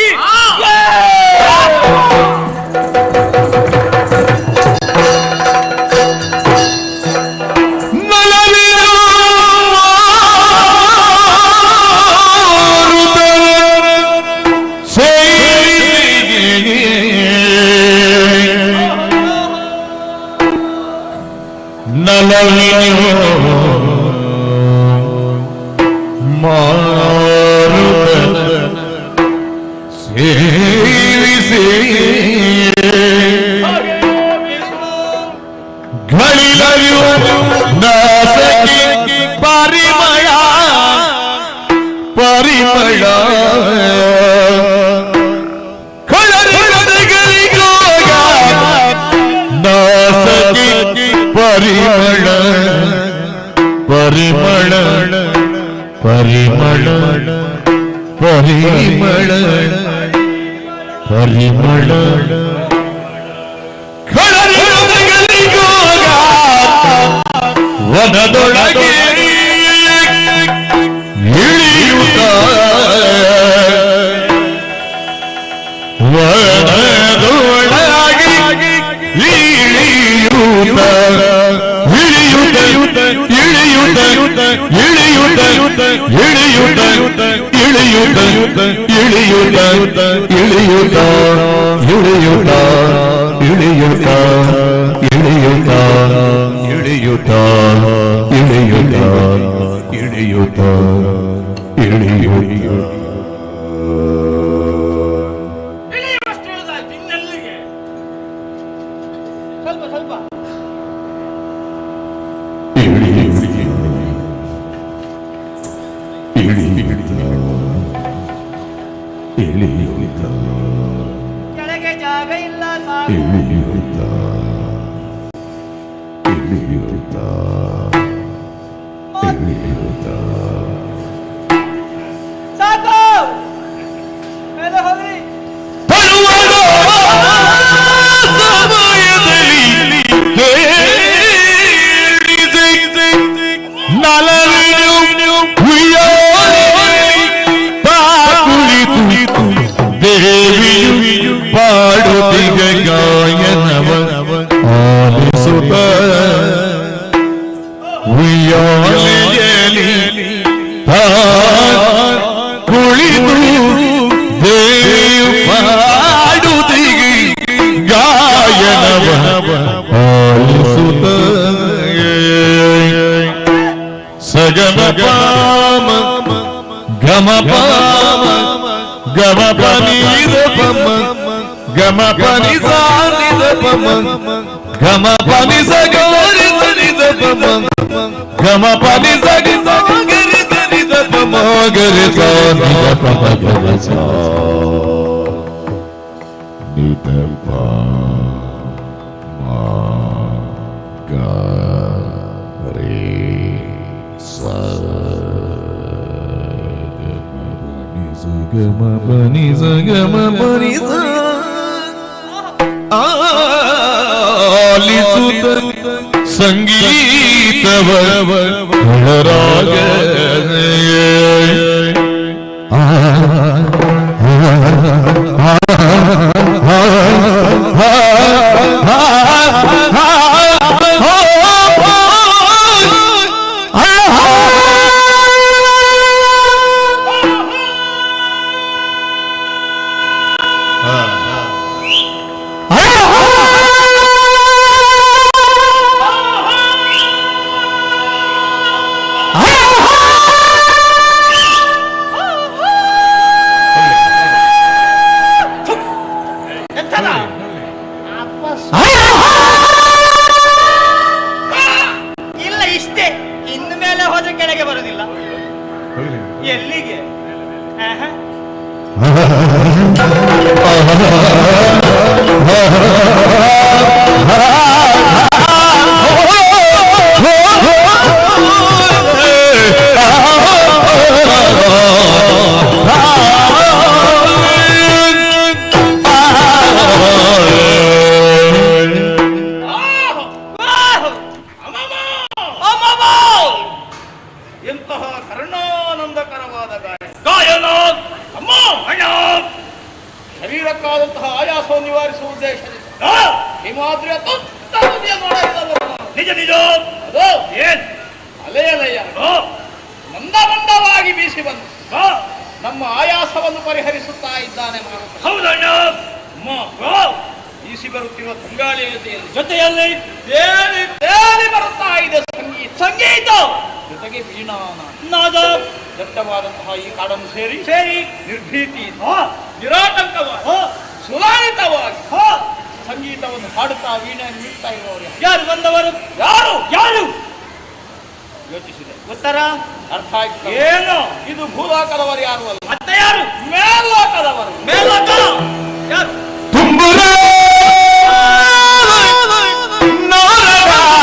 ವನದೊಳಗೆ ಇಳಿಯುತ್ತ ವನದೊಳಗೆ ಇಳಿಯುತ್ತ ಇಳಿಯುತ್ತ ಇಳಿಯುತ್ತ ಇಳಿಯುತ್ತ ಇಳಿಯುತ್ತ ಇಳಿಯುತ್ತ ಇಳಿಯುತ್ತ ಇಳಿಯುತ್ತ ಇಳಿಯುತ್ತ ಇಳಿಯುತ್ತ ಇಳಿಯುತ್ತ ಇಳಿಯುತ್ತ ಇಳಿಯುತ್ತ ಇಳಿಯುತ್ತ ಇಳಿಯುತ್ತ ಸ್ವಲ್ಪ ಸ್ವಲ್ಪ ಕೆಳಗೆ ಜಾಗ ಇಲ್ಲ ಸಾಕು. ಸಾಕು ಮೇಲೆ ಹೋಗ್ರಿ. ದೇವಿಯು ಪಾಡುತ್ತಿಗ ಗಾಯನವ ಆಲಿಸುತ್ತ ಉಯ್ಯಾಲೆಯಲ್ಲಿ ಕುಳಿತು ದೇವಿಯು ಪಾಡುತ್ತಿಗ ಗಾಯನವ ಆಲಿಸುತ್ತ ಸಗಮ ಪಾಮ ಗಮ ಪಾಮ ಗಮ ಪನಿ ಪಮ ಗಮ ಪನಿ ಸಾನಿ ಪಮ ಗಮ ಪನಿ ಸಗರಿ ಸನಿ ಪಮ ಗಮ ಪನಿ ಸಗಿ ಸಾಗರಿ ಸನಿ ಪಮ ಗರಿ ಸಾನಿ ಪಮ ಗರಿ ಸಾ ನಿ ಪ ಮ ಗ ರಿ ಸಾ ಗಮ ಪನಿ ಸಗಮ ಪನಿ ಆಲಿಸುತ್ತ ಸಂಗೀತವ ರಾಗ ಇಲ್ಲ ಇಷ್ಟೇ, ಇನ್ನು ಮೇಲೆ ಹೋದ್ರೆ ಕೆಳಗೆ ಬರುದಿಲ್ಲ. ಎಲ್ಲಿಗೆ? ತೀವ್ರಕರವಾದ ಗಾಯನ ಅಮ್ಮ ಅಣ್ಣ ಶರೀರಕ್ಕಾದಂತಹ ಆಯಾಸವನ್ನು ನಿವಾರಿಸುವ ಉದ್ದೇಶದಿಂದ ಹಿಮಾದ್ರಿಯ ನಿಜ ನಿಜ ಅದು ಏನ್ ಅಲೆಯಲೆಯ ಮಂದವಾಗಿ ಬೀಸಿ ಬಂದು ನಮ್ಮ ಆಯಾಸವನ್ನು ಪರಿಹರಿಸುತ್ತಾ ಇದ್ದಾನೆ. ಹೌದಣ್ಣ. ಬೀಸಿ ಬರುತ್ತಿರುವ ತಂಗಾಳಿಯ ಜೊತೆಯಲ್ಲಿ ತೇಲಿ ಬರುತ್ತಾ ಇದೆ ಸಂಗೀತ ಜೊತೆಗೆ ನಾದ. ದಟ್ಟವಾದಂತಹ ಈ ಕಾಡನ್ನು ಸೇರಿ ನಿರ್ಭೀತಿ ನಿರಾಟಂಕವಾಗಿ ಸುಲಾಲಿತವಾಗಿ ಸಂಗೀತವನ್ನು ಹಾಡುತ್ತಾ ವೀಣೆಯನ್ನು ನೀಡ್ತಾ ಇರುವವರು ಯಾರು ಬಂದವರು? ಯಾರು ಯೋಚಿಸಿದೆ. ಉತ್ತರ ಅರ್ಥ ಆಯ್ತು. ಏನು? ಇದು ಭೂಲೋಕದವರು ಯಾರು ಅಲ್ಲ, ಮತ್ತೆ ಯಾರು? ಮೇಲ್ಲೋಕದವರು. ಮೇಲ್ಲೋಕ ಯಾರು? ತುಂಬುರ ನಡೆದಾದು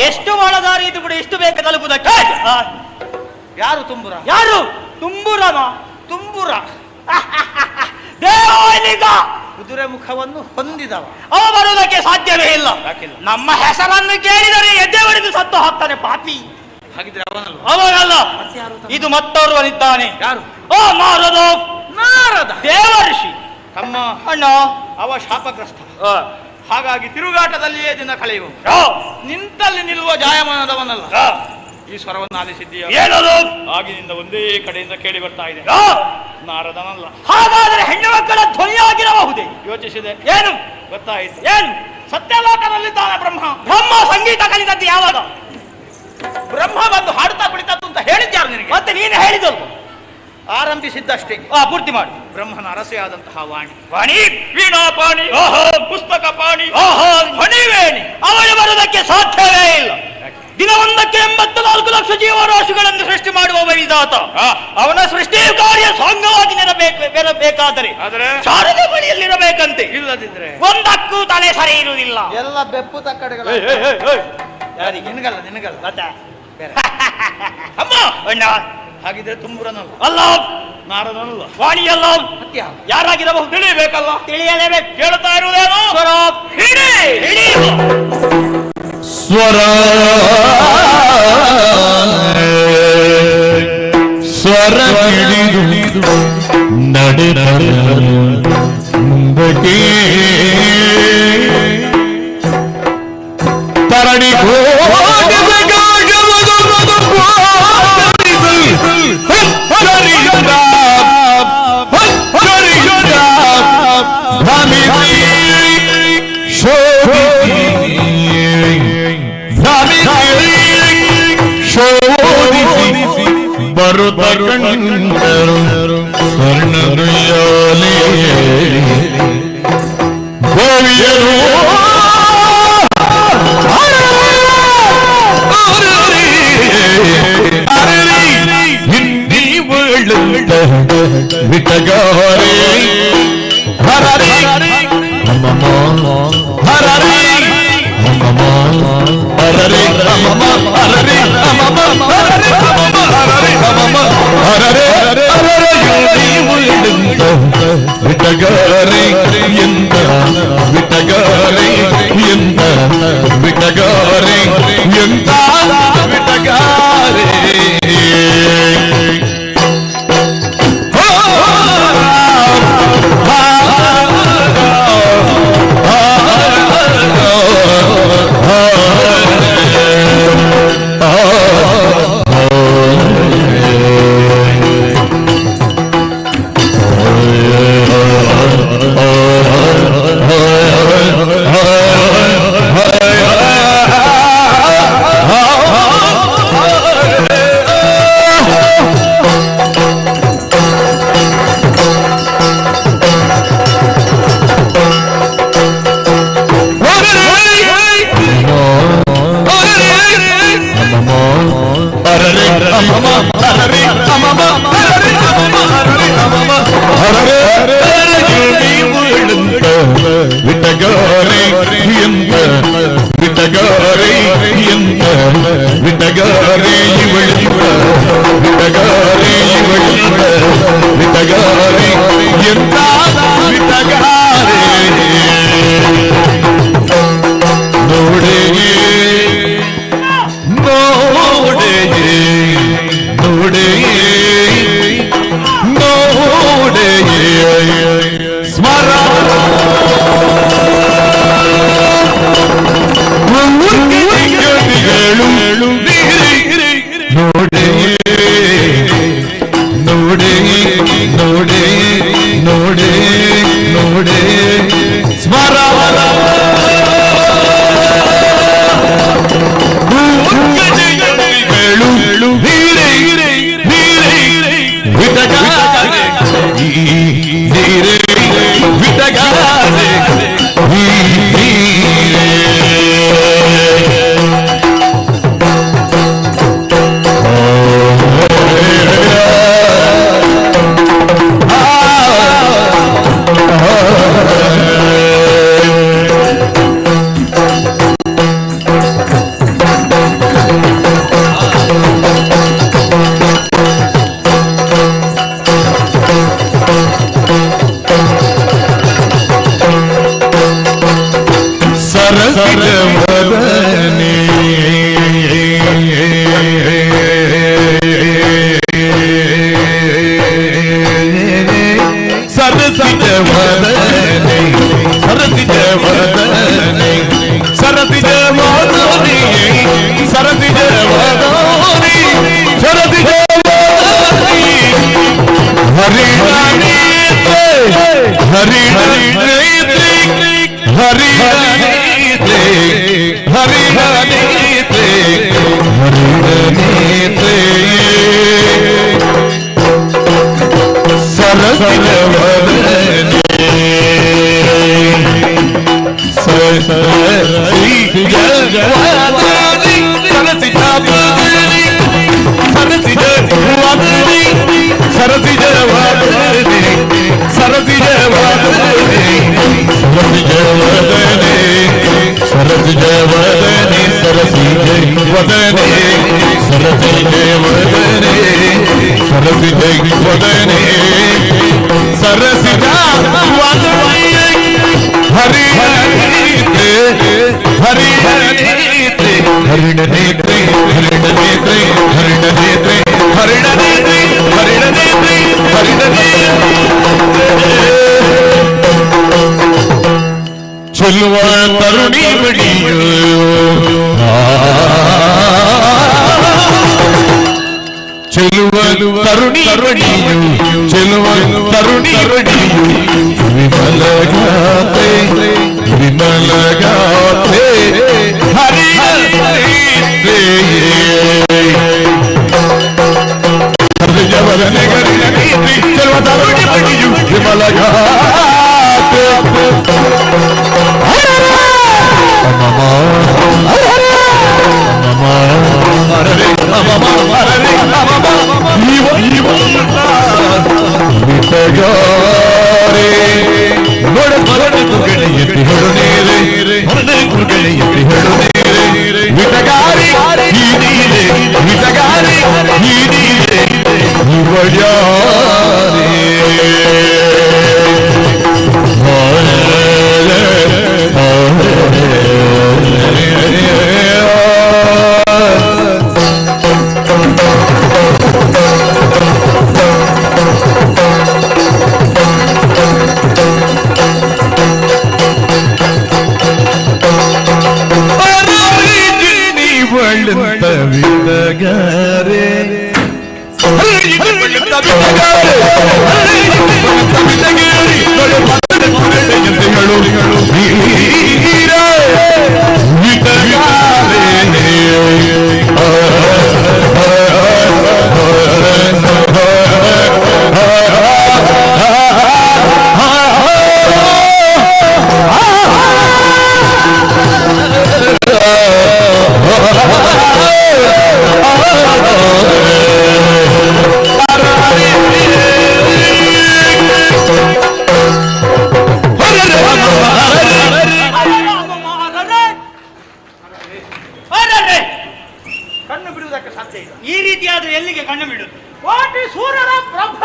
ಎಷ್ಟು ಒಳದಾರಿ ಇದು ಬಿಡು, ಎಷ್ಟು ಬೇಕ ತಲುಪುದಕ್ಕೆ. ಯಾರು ತುಂಬುರ? ಯಾರು ತುಂಬುರನ? ತುಂಬುರ ದೇವನಿಗ ಕುದುರೆ ಮುಖವನ್ನು ಹೊಂದಿದವ ಅವ ಬರುವುದಕ್ಕೆ ಸಾಧ್ಯವೇ ಇಲ್ಲ. ನಮ್ಮ ಹೆಸರನ್ನು ಕೇಳಿದರೆ ಎದ್ದೆವರೆಗೂ ಸತ್ತು ಹಾಕ್ತಾನೆ ಪಾಪಿ. ಹಾಗಿದ್ರೆ ಅವನಲ್ಲ, ಇದು ಮತ್ತೋರ್ವನಿದ್ದಾನೆ. ಯಾರು? ಓ ನಾರದ. ನಾರದ ದೇವರ್ಷಿ ತಮ್ಮ ಅಣ್ಣ. ಅವ ಶಾಪಗ್ರಸ್ತ, ಹಾಗಾಗಿ ತಿರುಗಾಟದಲ್ಲಿಯೇ ದಿನ ಕಳೆಯುವ. ನಿಂತಲ್ಲಿ ನಿಲ್ಲುವ ಜಾಯಮಾನದವನಲ್ಲ. ಈ ಸ್ವರವನ್ನು ಆಲಿಸಿದ್ದೀಯ? ಏನದು? ಆಗಿನಿಂದ ಒಂದೇ ಕಡೆಯಿಂದ ಕೇಳಿ ಬರ್ತಾ ಇದೆ. ನಾರದನಲ್ಲ. ಹಾಗಾದರೆ ಹೆಣ್ಣು ಮಕ್ಕಳ ಧ್ವನಿಯಾಗಿರಬಹುದೇ? ಯೋಚಿಸಿದೆ. ಏನು ಗೊತ್ತಾಯಿತು? ಏನು? ಸತ್ಯಲೋಕದಲ್ಲಿದ್ದಾನೆ ಬ್ರಹ್ಮ. ಬ್ರಹ್ಮ ಸಂಗೀತ ಕಲಿತದ್ದು ಯಾವಾಗ? ಬ್ರಹ್ಮ ಬಂದು ಹಾಡುತ್ತಾ ಕುಳಿತದ್ದು ಅಂತ ಹೇಳಿದ್ಯಾರು ನಿನಗೆ? ಮತ್ತೆ ನೀನು ಹೇಳಿದಲ್ವ? ಆರಂಭಿಸಿದ್ದಷ್ಟೇ. ಪೂರ್ತಿ ಮಾಡಿ. ಬ್ರಹ್ಮನ ಅರಸೆಯಾದಂತಹ ವಾಣಿ. ವಾಣಿ ವೀಣಾಪಾಣಿ, ಪುಸ್ತಕ ಪಾಣಿ, ಧ್ವನಿವೇಣಿ. ಅವನು ಬರುವುದಕ್ಕೆ ಸಾಧ್ಯವೇ ಇಲ್ಲ. ದಿನವೊಂದಕ್ಕೆ 84 ಲಕ್ಷ ಜೀವರಾಶಿಗಳನ್ನು ಸೃಷ್ಟಿ ಮಾಡುವ ವಿಧಾತ. ಅವನ ಸೃಷ್ಟಿ ಕಾರ್ಯ ಸಾಂಗವಾಗಿ ನೆರಬೇಕಾದರೆ ಶಾರದೆ ಬಳಿಯಲ್ಲಿರಬೇಕಂತೆ. ಇಲ್ಲದಿದ್ರೆ ಒಂದಕ್ಕೂ ತಲೆ ಸರಿ ಇರುವುದಿಲ್ಲ. ಎಲ್ಲ ಬೆಪ್ಪು ತಕ್ಕಡೆಗಳು. ಯಾರಿಗೆ? ನಿನಗಲ್ಲ, ನಿನಗಲ್ಲ. ಅಮ್ಮ ಅಣ್ಣ. ಹಾಗಿದ್ರೆ ತುಂಬುರನಲ್ಲ. ಅಲ್ಲ, ನಾರದನಲ್ಲ, ವಾಣಿಯಲ್ಲ. ಯಾರಾಗಿರಬಹುದು? ತಿಳಿಯಬೇಕಲ್ಲ. ತಿಳಿಯಲೇಬೇಕು. ಕೇಳ್ತಾ ಇರುವುದೇನು? ಸ್ವರ ಹಿಡಿ. ಸ್ವರ ಸ್ವರ ಹಿಡಿದು ನಡೆ ಮುಂದಕ್ಕೆ ತರಣಿ ಬರುತ್ತ ಕಂಡರು ಸ್ವರ್ಣದುಯ್ಯಾಲೆ ಗೋವಿಯರು ಹಿಂದಿ ವಿಟಗಾರೆ ಹರರಿ ಹರರಿ ವಿಟಗಾರೆ ಎಂದ ವಿಟಗಾರೆ ಎಂದ ವಿಟಗಾರೆ ಎಂದ ವಿಟಗಾರೆ Oh ಸರಸಿಜ ವದನೆ ಸರಸಿಜ ವದನೆ ಸರಸಿಜ ವದನೆ ಸರಸಿಜ ವದನೆ ಸರಸಿಜ ವದನೆ ಹರಿಣೀತೆ ಹರಿಣೀತೆ ಹರಿಣೀತೆ ಹರಿಣೀತೆ ಹರಿಣೀತೆ ಸರಸಿಜ ವದನೆ ಸರಸಿಜ ವದನೆ ಸರಸಿಜ ವದನೆ ಸರಸಿಜ ವದನೆ ಸರಸಿಜ ವದನೆ ಸರಸಿಜ ವದನೆ ಸರಸಿಜ ವದನೆ ಸರಸಿಜ ವದನೆ ಸರಸಿಜ ವದನೆ ಸರಸಿಜ ವದನೆ ಸರಸಿಜ ವದನೆ ಸರಸಿಜ ವದನೆ ಹರಿಣೀತೆ ಹರಿಣೀತೆ ಹರಿಣೀತೆ ಹರಿಣೀತೆ ಹರಿಣೀತೆ ಹರಿಣೀತೆ ಹರಿಣೀತೆ ಹರಿಣೀತೆ ಚೆಲುವ ತರುಣಿ ಬಡಿಯೋ ಚೆಲುವ ತರುಣಿ ಬಡಿಯೋ ಚೆಲುವ ತರುಣಿ ಬಡಿಯೋ ವಿಮಲ ಗಾತೆ ವಿಮಲ ಗಾತೆ ಹರಿಣೀತೆ ಸರ್ವಜವದನೆ ಗರಿಣೀತಿ ಚೆಲುವ ತರುಣಿ ಬಡಿಯೋ ವಿಮಲ ಗಾತೆ ಕಣ್ಣು ಬಿಡುವುದಕ್ಕೆ ಸಾಧ್ಯ ಇಲ್ಲ. ಈ ರೀತಿಯಾದ್ರೆ ಎಲ್ಲಿಗೆ ಕಣ್ಣು ಬಿಡುದು? ಕೋಟಿ ಸೂರ್ಯನ ಪ್ರಭ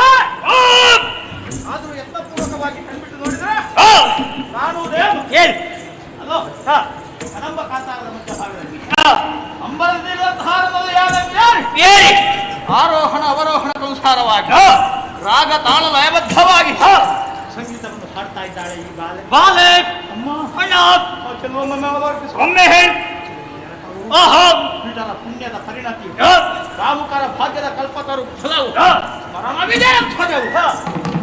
ಆದ್ರೂ ಯತ್ನಪೂರ್ವಕವಾಗಿ ಕಣ್ಬಿಟ್ಟು ನೋಡಿದ್ರೆ ನಾನು ಹೇಳಿ ಅಲೋ ಕದಂಬ ಕಾಂತಾರದ ಮಧ್ಯಭಾಗದಲ್ಲಿ ಅಂಬರದಿರುವಂತಹ ಆರೋಹಣ ಅವರೋಹಣ ಸಂಸಾರವಾಗಿ ರಾಗ ತಾಳ ಲಯಬದ್ಧವಾಗಿ ಸಂಗೀತವನ್ನು ಹಾಡ್ತಾ ಇದ್ದಾಳೆ ಈ ಬಾಲೆ ಬಾಲೆ ಅಮ್ಮ ಅಣ್ಣ ಒಮ್ಮೆ ಹೇಳಿ ಪೀಠದ ಪುಣ್ಯದ ಪರಿಣತಿ ಕಾಮುಕರ ಭಾಗ್ಯದ ಕಲ್ಪತರು ಫಲವು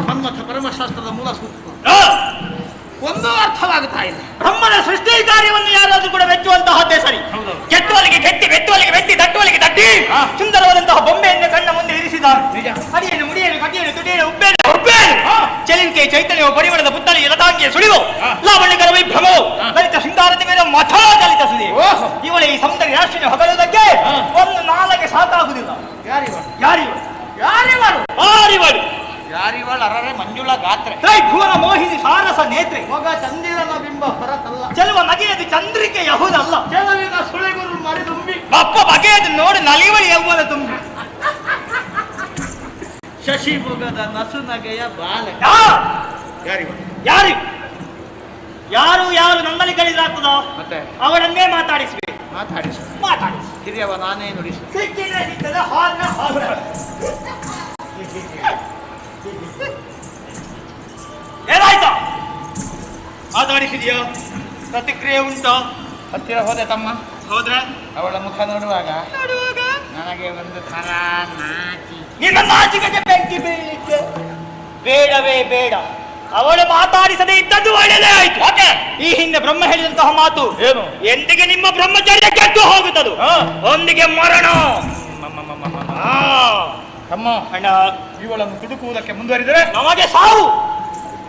ಮನ್ಮಥ ಪರಮಶಾಸ್ತ್ರದ ಮೂಲ ಸೂತ್ರ ಒಂದು ಅರ್ಥವಾಗುತ್ತಾ ಇಲ್ಲ. ಬ್ರಹ್ಮನ ಸೃಷ್ಟಿ ಕಾರ್ಯವನ್ನು ಯಾರಾದ್ರೂ ಕೂಡ ಮೆಚ್ಚುವಂತಹದ್ದೇ ಸರಿ. ಕೆಟ್ಟವಲಿಗೆ ಕೆಟ್ಟಿ ಬೆಟ್ಟವಲಿಗೆ ಬೆಟ್ಟಿ ತಟ್ಟುವಲಿಗೆ ತಟ್ಟಿ ಸುಂದರವಾದಂತಹ ಬೊಂಬೆಯನ್ನು ಕಣ್ಣ ಮುಂದೆ ಇರಿಸಿದ್ದಾರೆ. ಅಡಿಯನ್ನು ಮುಡಿಯನ್ನು ಕಟಿಯನ್ನು ತುಟಿಯನ್ನು ಉಬ್ಬೇನು ಉಬ್ಬೇನು ಚಲಿಕೆ ಚೈತನ್ಯವು ಪರಿಮಳದ ಪುತ್ತಳಿ ಲತಾಂಗಿಯ ಸುಳಿವು ಲಾವಣ್ಯಕರ ವೈಭ್ರಮವು ಲಲಿತ ಶೃಂಗಾರದ ಮೇಲೆ ಮಠ ಚಲಿತ ಸುದಿ ಇವಳ ಈ ಸೌಂದರ್ಯ ರಾಷ್ಟ್ರೀಯ ಹೊಗಳುವುದಕ್ಕೆ ಒಂದು ನಾಲಗೆ ಸಾಕಾಗುವುದಿಲ್ಲ. ಯಾರಿವಳು ಯಾರಿವಳು ಯಾರಿವಳು ಯಾರಿವಳು ಅರರೆ ಮಂಜುಳ ಗಾತ್ರೆ ತ್ರೈಭುವನ ಮೋಹಿನಿ ಸಾರಸ ನೇತ್ರೆ ಮಗ ಚಂದಿರನ ಬಿಂಬ ಹೊರತಲ್ಲ ಚೆಲುವ ನಗೆಯದು ಚಂದ್ರಿಕೆ ಯಹುದಲ್ಲ ಚೆಲುವಿನ ಸುಳೆಗುರು ಮರಿದುಂಬಿ ಅಪ್ಪ ಬಗೆಯದು ನೋಡಿ ನಲಿವಳಿ ಯವ್ವನ ತುಂಬಿ ಶಶಿ ಮೊಗದ ನಸು ನಗೆಯ ಬಾಲೆ ಯಾರಿವಳು ಯಾರಿ ಯಾರು ಯಾರು ನಮ್ಮಲ್ಲಿ ಕಳಿದಾಗ್ತದೋ ಮತ್ತೆ ಅವರನ್ನೇ ಮಾತಾಡಿಸ್ಬೇಕು. ಮಾತಾಡಿಸಿ ಹಿರಿಯವ ನಾನೇ ನುಡಿಸಿ ಸಿಕ್ಕಿದ್ರೆ ಸಿಗ್ತದೆ ಹಾಲ್ನ ಹಾಲು ಮಾತಾಡಿಸಿದ್ಯಾ? ಪ್ರತಿಕ್ರಿಯೆ ಉಂಟಾ? ಹತ್ತಿರ ಹೋದೆ ತಮ್ಮ. ಹೋದ್ರೆ ಅವಳ ಮುಖ ನೋಡುವಾಗ ನನಗೆ ಒಂದು ಥರ ನಾಚಿ. ನಿನ್ನ ನಾಚಿಕೆಗೆ ಬೆಂಕಿ ಬೀಳಲಿಕ್ಕೆ ಬೇಡವೇ ಬೇಡ. ಅವಳು ಮಾತಾಡಿಸದೆ ಇದ್ದದ್ದು ಒಳ್ಳೆಯದೇ ಆಯ್ತು. ಈ ಹಿಂದೆ ಬ್ರಹ್ಮ ಹೇಳಿದಂತಹ ಮಾತು ಏನು? ಎಂದಿಗೆ ನಿಮ್ಮ ಬ್ರಹ್ಮಚರ್ಯ ಕೆಟ್ಟು ಹೋಗುತ್ತದು, ಒಂದಿಗೆ ಮರಣ. ತಮ್ಮ ಅಣ್ಣ, ಇವಳನ್ನು ತುಡುಕುವುದಕ್ಕೆ ಮುಂದುವರಿದರೆ ನಮಗೆ ಸಾವು.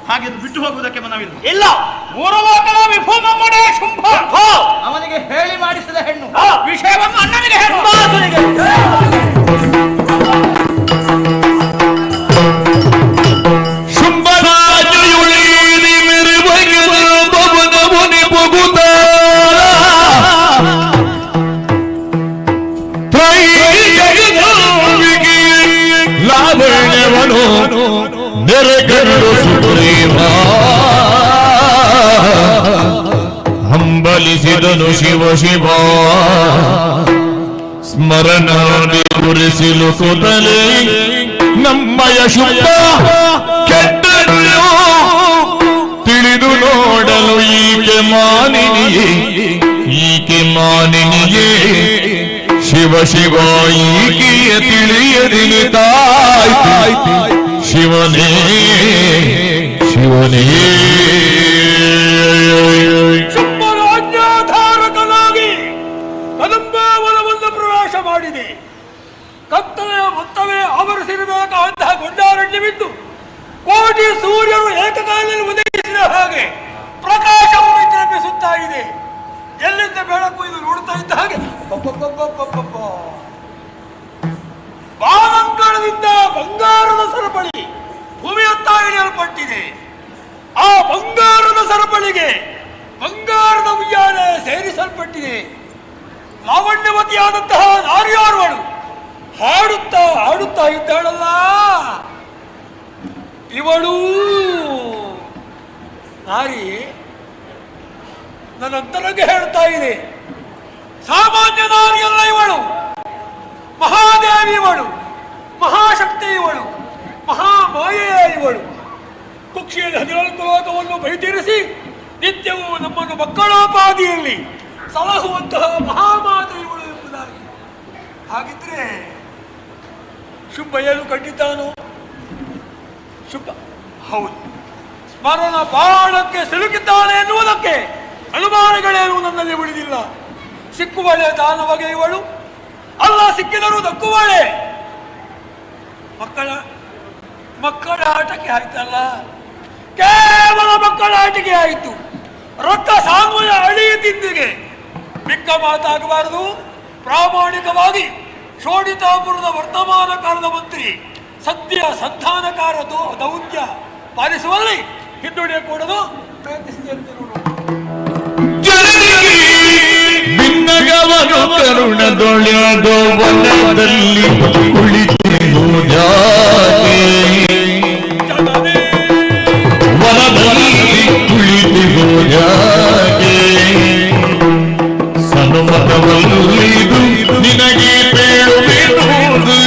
ಹಾಗೆ ಬಿಟ್ಟು ಹೋಗುವುದಕ್ಕೆ ಮನವಿಲ್ಲ. ಇಲ್ಲ, ಮೂರು ಲೋಕದ ವಿಭೂಮಮ್ಮನೇ ಶುಂಭ ಅವನಿಗೆ ಹೇಳಿ ಮಾಡಿಸಿದ ಹೆಣ್ಣು. ವಿಷಯವನ್ನು ಅಣ್ಣನಿಗೆ ಹೇಳು. ಹಂಬಲಿಸಿದನು ಶಿವ ಶಿವ ಸ್ಮರಣ ಗುರಿಸಿಲು ಸುತಲೆ ನಮ್ಮಯ ಶುಭ ಕೆಟ್ಟನ್ನು ತಿಳಿದು ನೋಡಲು ಈಕೆ ಮಾನಿನಿಯೇ ಶಿವ ಶಿವ ಈಕೆಯ ತಿಳಿಯದಿನಿ ತಾಯ್ತು ಶಿವನೇ ಶಿವನೇ. ಶುಂಭರಾಜ್ಞಾಧಾರಕನಾಗಿ ಕದಂಬಾವನವನ್ನು ಪ್ರವೇಶ ಮಾಡಿದೆ. ಕತ್ತಲೆಯ ಮೊತ್ತವೇ ಆವರಿಸಿರಬೇಕಾದಂತಹ ಗೊಂಡಾರಣ್ಯವಿದ್ದು ಕೋಟಿ ಸೂರ್ಯರು ಏಕಕಾಲದಲ್ಲಿ ಉದಯಿಸಿದ ಹಾಗೆ ಪ್ರಕಾಶವು ವಿಜೃಂಭಿಸುತ್ತಾ ಇದೆ. ಎಲ್ಲಿಂದ ಬೆಳಕು ಇದು ನೋಡ್ತಾ ಇದ್ದ ಹಾಗೆ ಬಾಲಂಕಣದಿಂದ ಬಂಗಾರದ ಸರಪಳಿ ಭೂಮಿಯತ್ತ ಇಳಿಯಲ್ಪಟ್ಟಿದೆ. ಆ ಬಂಗಾರದ ಸರಪಳಿಗೆ ಬಂಗಾರದ ಉಯ್ಯಾಲೆ ಸೇರಿಸಲ್ಪಟ್ಟಿದೆ. ಲಾವಣ್ಯವತಿಯಾದಂತಹ ನಾರಿಯೋರ್ವಳು ಹಾಡುತ್ತಾ ಹಾಡುತ್ತಾ ಇದ್ದಾಳಲ್ಲ, ಇವಳು ನಾರಿ ನನ್ನಂತರಂಗೆ ಹೇಳ್ತಾ ಇದೆ. ಸಾಮಾನ್ಯ ನಾರಿಯಲ್ಲ ಇವಳು, ಮಹಾದೇವಿ ಇವಳು, ಮಹಾಶಕ್ತಿ ಇವಳು, ಮಹಾಮಾಯೆಯ ಇವಳು. ಕುಕ್ಷಿಯಲ್ಲಿ 14 ಲೋಕವನ್ನು ಬೈತಿರಿಸಿ ನಿತ್ಯವೂ ನಮ್ಮನ್ನು ಮಕ್ಕಳೋಪಾದಿಯಲ್ಲಿ ಸಲಹುವಂತಹ ಮಹಾಮಾತೆ ಇವಳು ಎಂಬುದಾಗಿ. ಹಾಗಿದ್ರೆ ಶುಂಭ ಏನು ಕಂಡಿದ್ದಾನು? ಶುಂಭ ಹೌದು, ಸ್ಮರಣ ಬಾಣಕ್ಕೆ ಸಿಲುಕಿದ್ದಾನೆ ಎನ್ನುವುದಕ್ಕೆ ಅನುಮಾನಗಳೇನು ನನ್ನಲ್ಲಿ ಉಳಿದಿಲ್ಲ. ಸಿಕ್ಕುವಳೆ ದಾನವಗೆ ಇವಳು ಅಲ್ಲ, ಸಿಕ್ಕಿದರೂ ದಕ್ಕುವಳೆ. ಮಕ್ಕಳ ಆಟಕ್ಕೆ ಆಯ್ತಲ್ಲ, ಕೇವಲ ಮಕ್ಕಳ ಆಟಿಕೆ ಆಯಿತು. ರಕ್ತ ಸಾಂಗುಯ ಅಳಿಯ ತಿಂದಿಗೆ ಮಿಕ್ಕ ಮಾತಾಗಬಾರದು. ಪ್ರಾಮಾಣಿಕವಾಗಿ ಶೋಣಿತಾಪುರದ ವರ್ತಮಾನ ಕಾಲದ ಮಂತ್ರಿ ಸದ್ಯ ಸಂಧಾನಕಾರ ದೌತ್ಯ ಪಾಲಿಸುವಲ್ಲಿ ಹಿಂದುಳಿಯ ಕೂಡದು ಪ್ರಯತ್ನಿಸಿದೆ. ಬಿನ್ನಗವನು ಕರುಣದೊಳೆದು ವನದಲ್ಲಿ ಕುಳಿತಿರು ಜಾತಿ, ವನದಲ್ಲಿ ಕುಳಿತಿರು ಜಾತಿ. ಸನುಮತವಲ್ಲಿದು ನಿನಗೆ ಬೇಡುವೆನುವುದು,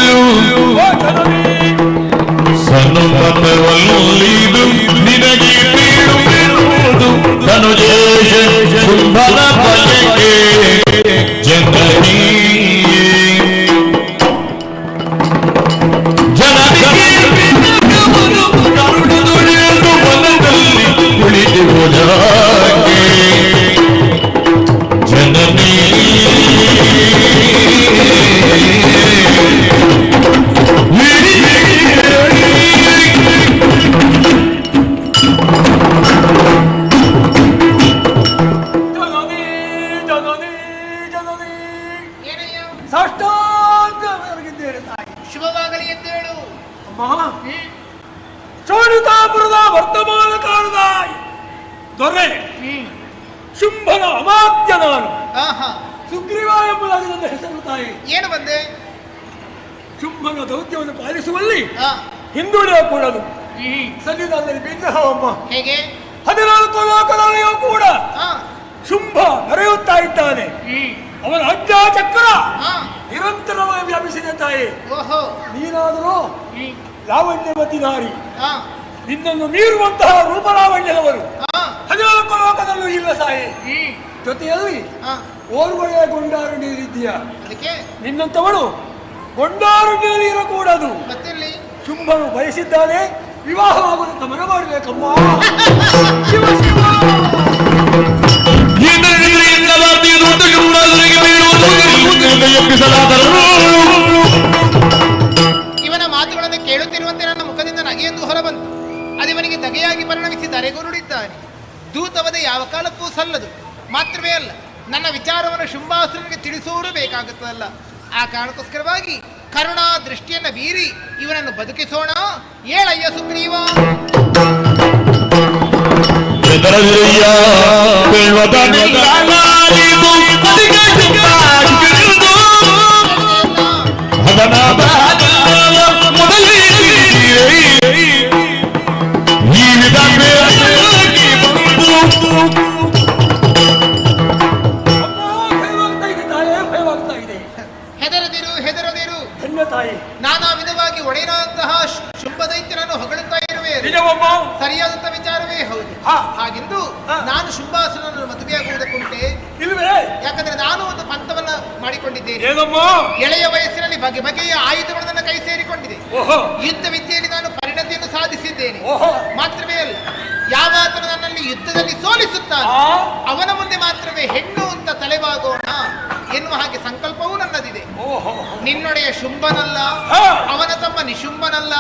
ಸನುಮತವಲ್ಲಿದು ನಿನಗೆ ಬೇಡುವೆನುವುದು ಧನುಜೇಶ ಶುಂಭನ ಬಯಕೆ ಜನನಿ. ಕರುಣದೊಳೆದು ವನದಲ್ಲಿ ಕುಳಿತಿರು ಜಾಕೆ ಜನನಿ. ಶುಭವಾಗಲಿ ಎದ್ದೇಳು. ಶೋಣಿತಾಪುರದ ವರ್ತಮಾನ ಕಾಲದ ದೊರೆ ಶುಂಭನ ಅಮಾತ್ಯ ನಾನು. ಸುಗ್ರೀವ ಎಂಬುದಾಗಿ ನನ್ನ ಹೆಸರು ತಾಯಿ. ಏನು ಬಂದೆ? ಶುಂಭನ ದೌತ್ಯವನ್ನು ಪಾಲಿಸುವಲ್ಲಿ ಹಿಂದುಳಿಯ ಕೂಡದು ಸದ್ಯದಲ್ಲಿ ಭಿನ್ನವಮ್ಮ. ಹೇಗೆ? 14 ಲೋಕದಲ್ಲಿಯೂ ಕೂಡ ಶುಂಭ ನಡೆಯುತ್ತಾ ಇದ್ದಾನೆ. ಅವನ ಅಜ್ಜ ಚಕ್ರ ನಿರಂತರವಾಗಿ ವ್ಯಾಪಿಸಿದೆ ತಾಯಿ. ನೀನಾದರೂ ಲಾವಣ್ಯವತಿ ನಾರಿ, ನಿನ್ನನ್ನು ಮೀರುವಂತಹ ರೂಪಲಾವಣ್ಯದವರು 14 ಲೋಕದಲ್ಲೂ ಇಲ್ಲ ಸಾಯಿ. ಜೊತೆಯಲ್ಲಿ ಓರ್ವಳೆಯ ಗೊಂಡಾರು ನೀರಿದ್ದೀಯ. ನಿನ್ನಂತವಳು ಗೊಂಡಾರು ನೀರಿರಕೂಡದು. ಶುಂಭನು ಬಯಸಿದ್ದಾನೆ, ವಿವಾಹವಾಗುವಂತ ಮನ ಮಾಡಬೇಕಮ್ಮ. ಶಿವ ಶಿವ ಇವನ ಮಾತುಗಳನ್ನು ಕೇಳುತ್ತಿರುವಂತೆ ನನ್ನ ಮುಖದಿಂದ ನಗೆಯೆಂದು ಹೊರಬಂತು. ಅದಿವನಿಗೆ ದಗೆಯಾಗಿ ಪರಿಣಮಿಸಿ ಧರೆಗುರುಡಿದ್ದಾನೆ. ದೂತವದೆ ಯಾವ ಕಾಲಕ್ಕೂ ಸಲ್ಲದು. ಮಾತ್ರವೇ ಅಲ್ಲ, ನನ್ನ ವಿಚಾರವನ್ನು ಶುಂಭಾಸುರನಿಗೆ ತಿಳಿಸುವುದು ಬೇಕಾಗುತ್ತದಲ್ಲ. ಆ ಕಾರಣಕ್ಕೋಸ್ಕರವಾಗಿ ಕರುಣಾ ದೃಷ್ಟಿಯನ್ನು ಬೀರಿ ಇವನನ್ನು ಬದುಕಿಸೋಣ. ಏಳಯ್ಯ ಸುಗ್ರೀವ. ಹೆದರದಿರು. ನಾನಾ ವಿಧವಾಗಿ ಒಡೆಯನಂತಹ ಶುಂಭ ದೈತ್ಯನನ್ನು ಹೊಗಳುತ್ತಾ ಇರುವೆ. ಸರಿಯಾದಂತ ವಿಚಾರವೇ ಹೌದು. ಹಾಗೆಂದು ನಾನು ಶುಂಭಾಸುರನನ್ನು ಮದುವೆಯಾಗುವುದಕ್ಕುಂಟೆ ಇಲ್ವೇ? ಯಾಕಂದ್ರೆ ನಾನು ಒಂದು ಪಂಥವನ್ನ ಮಾಡಿಕೊಂಡಿದ್ದೇನೆ. ಎಳೆಯ ವಯಸ್ಸಿನಲ್ಲಿ ಬಗೆ ಬಗೆಯ ಆಯುಧಗಳು ನನ್ನ ಕೈ ಸೇರಿಕೊಂಡಿದೆ. ಯುದ್ಧ ವಿದ್ಯೆಯಲ್ಲಿ ನಾನು ಪರಿಣತಿಯನ್ನು ಸಾಧಿಸಿದ್ದೇನೆ. ಮಾತ್ರವೇ ಅಲ್ಲ, ಯಾವಾತನು ನನ್ನಲ್ಲಿ ಯುದ್ಧದಲ್ಲಿ ಸೋಲಿಸುತ್ತಾನೆ ಅವನ ಮುಂದೆ ಮಾತ್ರವೇ ಹೆಣ್ಣು ಅಂತ ತಲೆಬಾಗೋಣ ಎನ್ನುವ ಹಾಗೆ ಸಂಕಲ್ಪವೂ ನನ್ನದಿದೆ. ನಿನ್ನೊಡೆಯ ಶುಂಭನಲ್ಲ, ಅವನ ತಮ್ಮ ನಿಶುಂಭನಲ್ಲ,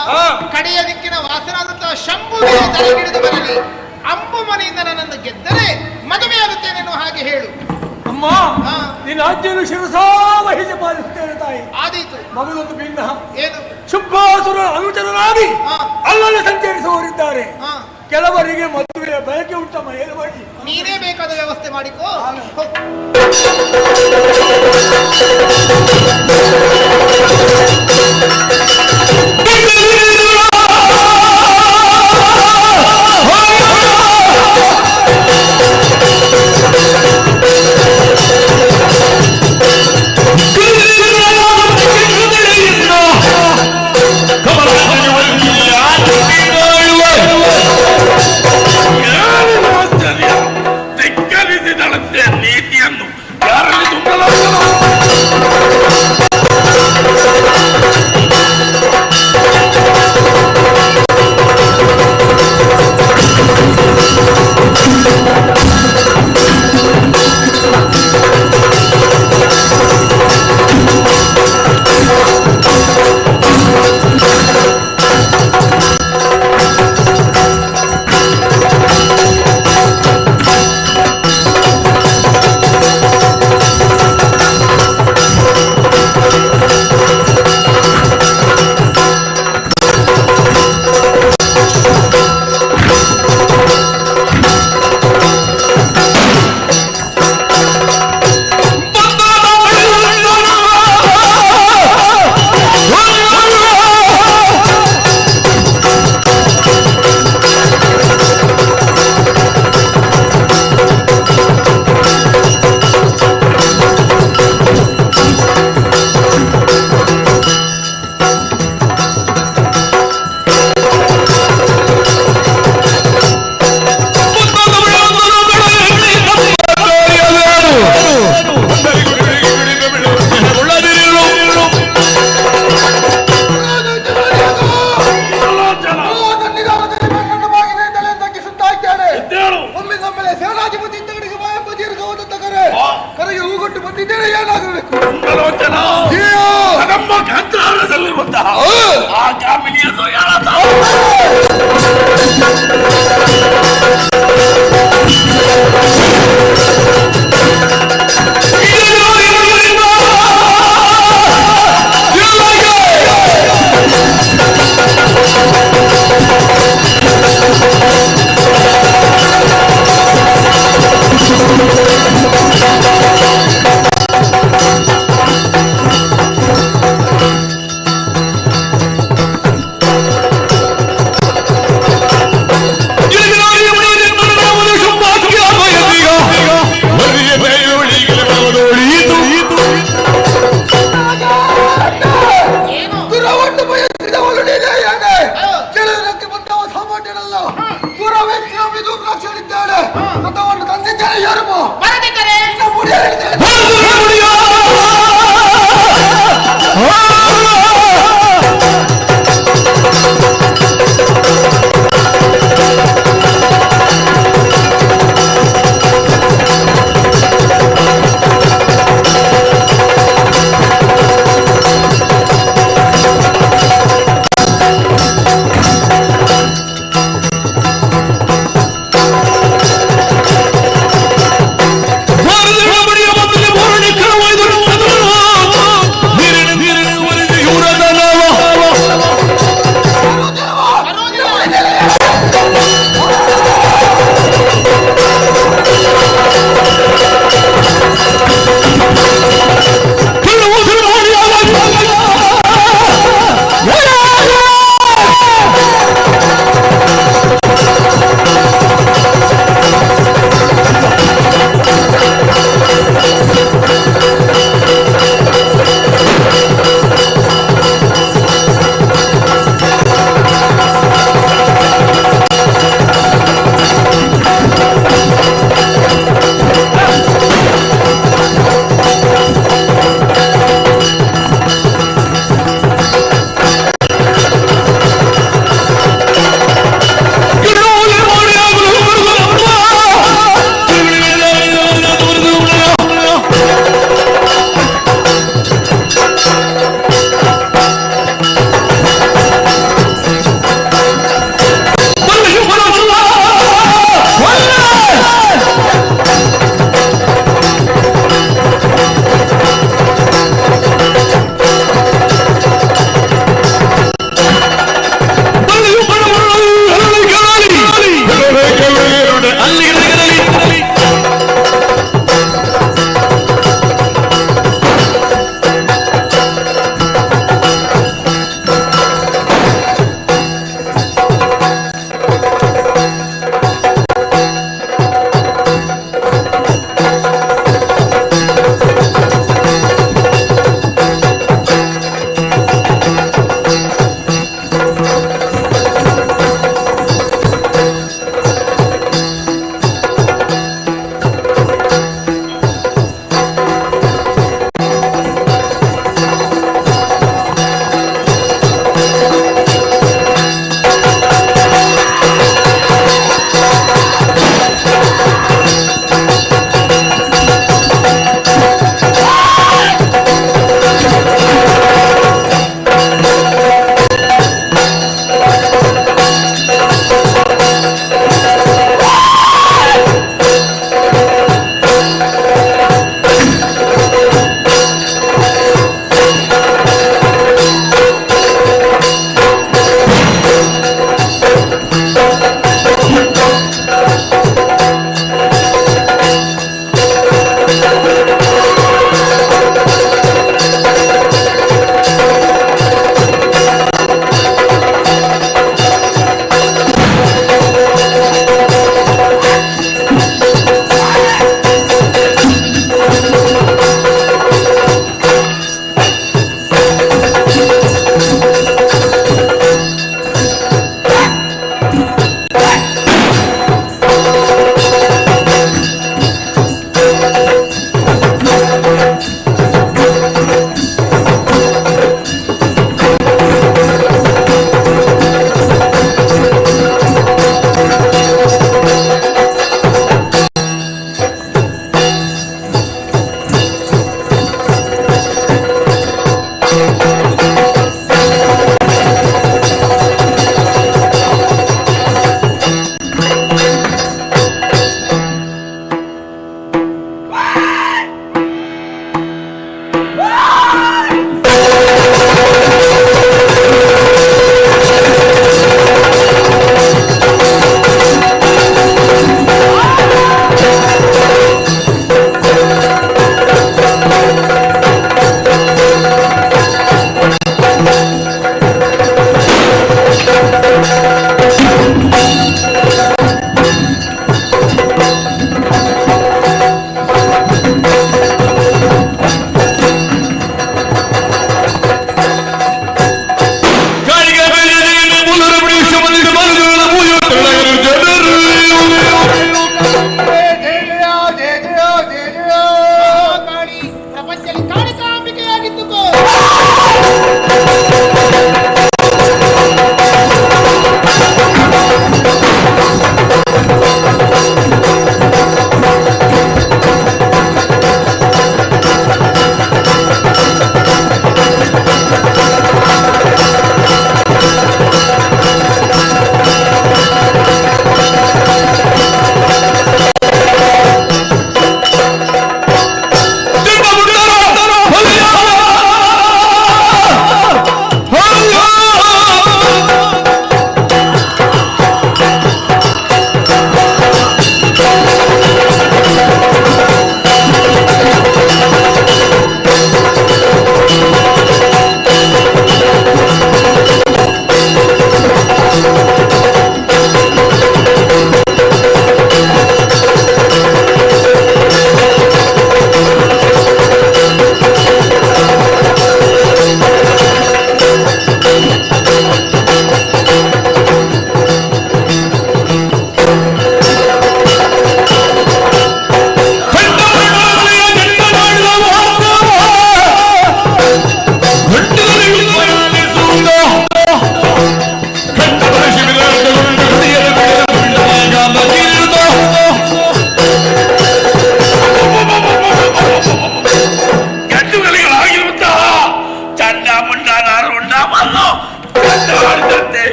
ಕಡೆಯ ದಿಕ್ಕಿನ ವಾಸನಾದಂತಹ ಶಂಭುವಿಗೆ ತಲೆಗಿಡಿದು ಬರಲಿ. ಅಂಬು ಮನೆಯಿಂದ ನನ್ನನ್ನು ಗೆದ್ದರೆ ಮದುವೆಯಾಗುತ್ತೇನೆ ಎನ್ನುವ ಹಾಗೆ ಹೇಳು. ಅಮ್ಮ, ನಿನ್ನ ಆಜ್ಞೆಯನ್ನು ಶಿರಸಾ ವಹಿಸಿ ಪಾಲಿಸುತ್ತೇನೆ ತಾಯಿ. ಆದೀತು. ಮಗಳೊಂದು ಭಿನ್ನ ಏನು? ಶುಂಭಾಸುರ ಅನುಚರರಾಗಿ ಅಲ್ಲಲ್ಲಿ ಸಂಚರಿಸುವವರಿದ್ದಾರೆ. ಕೆಲವರಿಗೆ ಮದುವೆಯ ಬಯಕೆ ಉಂಟಮ್ಮ. ಏನು ಮಾಡಿ? ನೀನೇ ಬೇಕಾದ ವ್ಯವಸ್ಥೆ ಮಾಡಿಕೋ. ನೀತಿಯನ್ನು ಯಾರಲ್ಲಿ ತುಂಬಲಾಗ ಸಾಕ್ಷಿ ಹೇಳಿದ್ದಾಳೆ. ರಥವನ್ನು ತಂದಿದ್ದೇನೆ ಯಾರು ಬರದಿದ್ದರೆ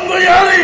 ಬಂದು ಯಾರಿ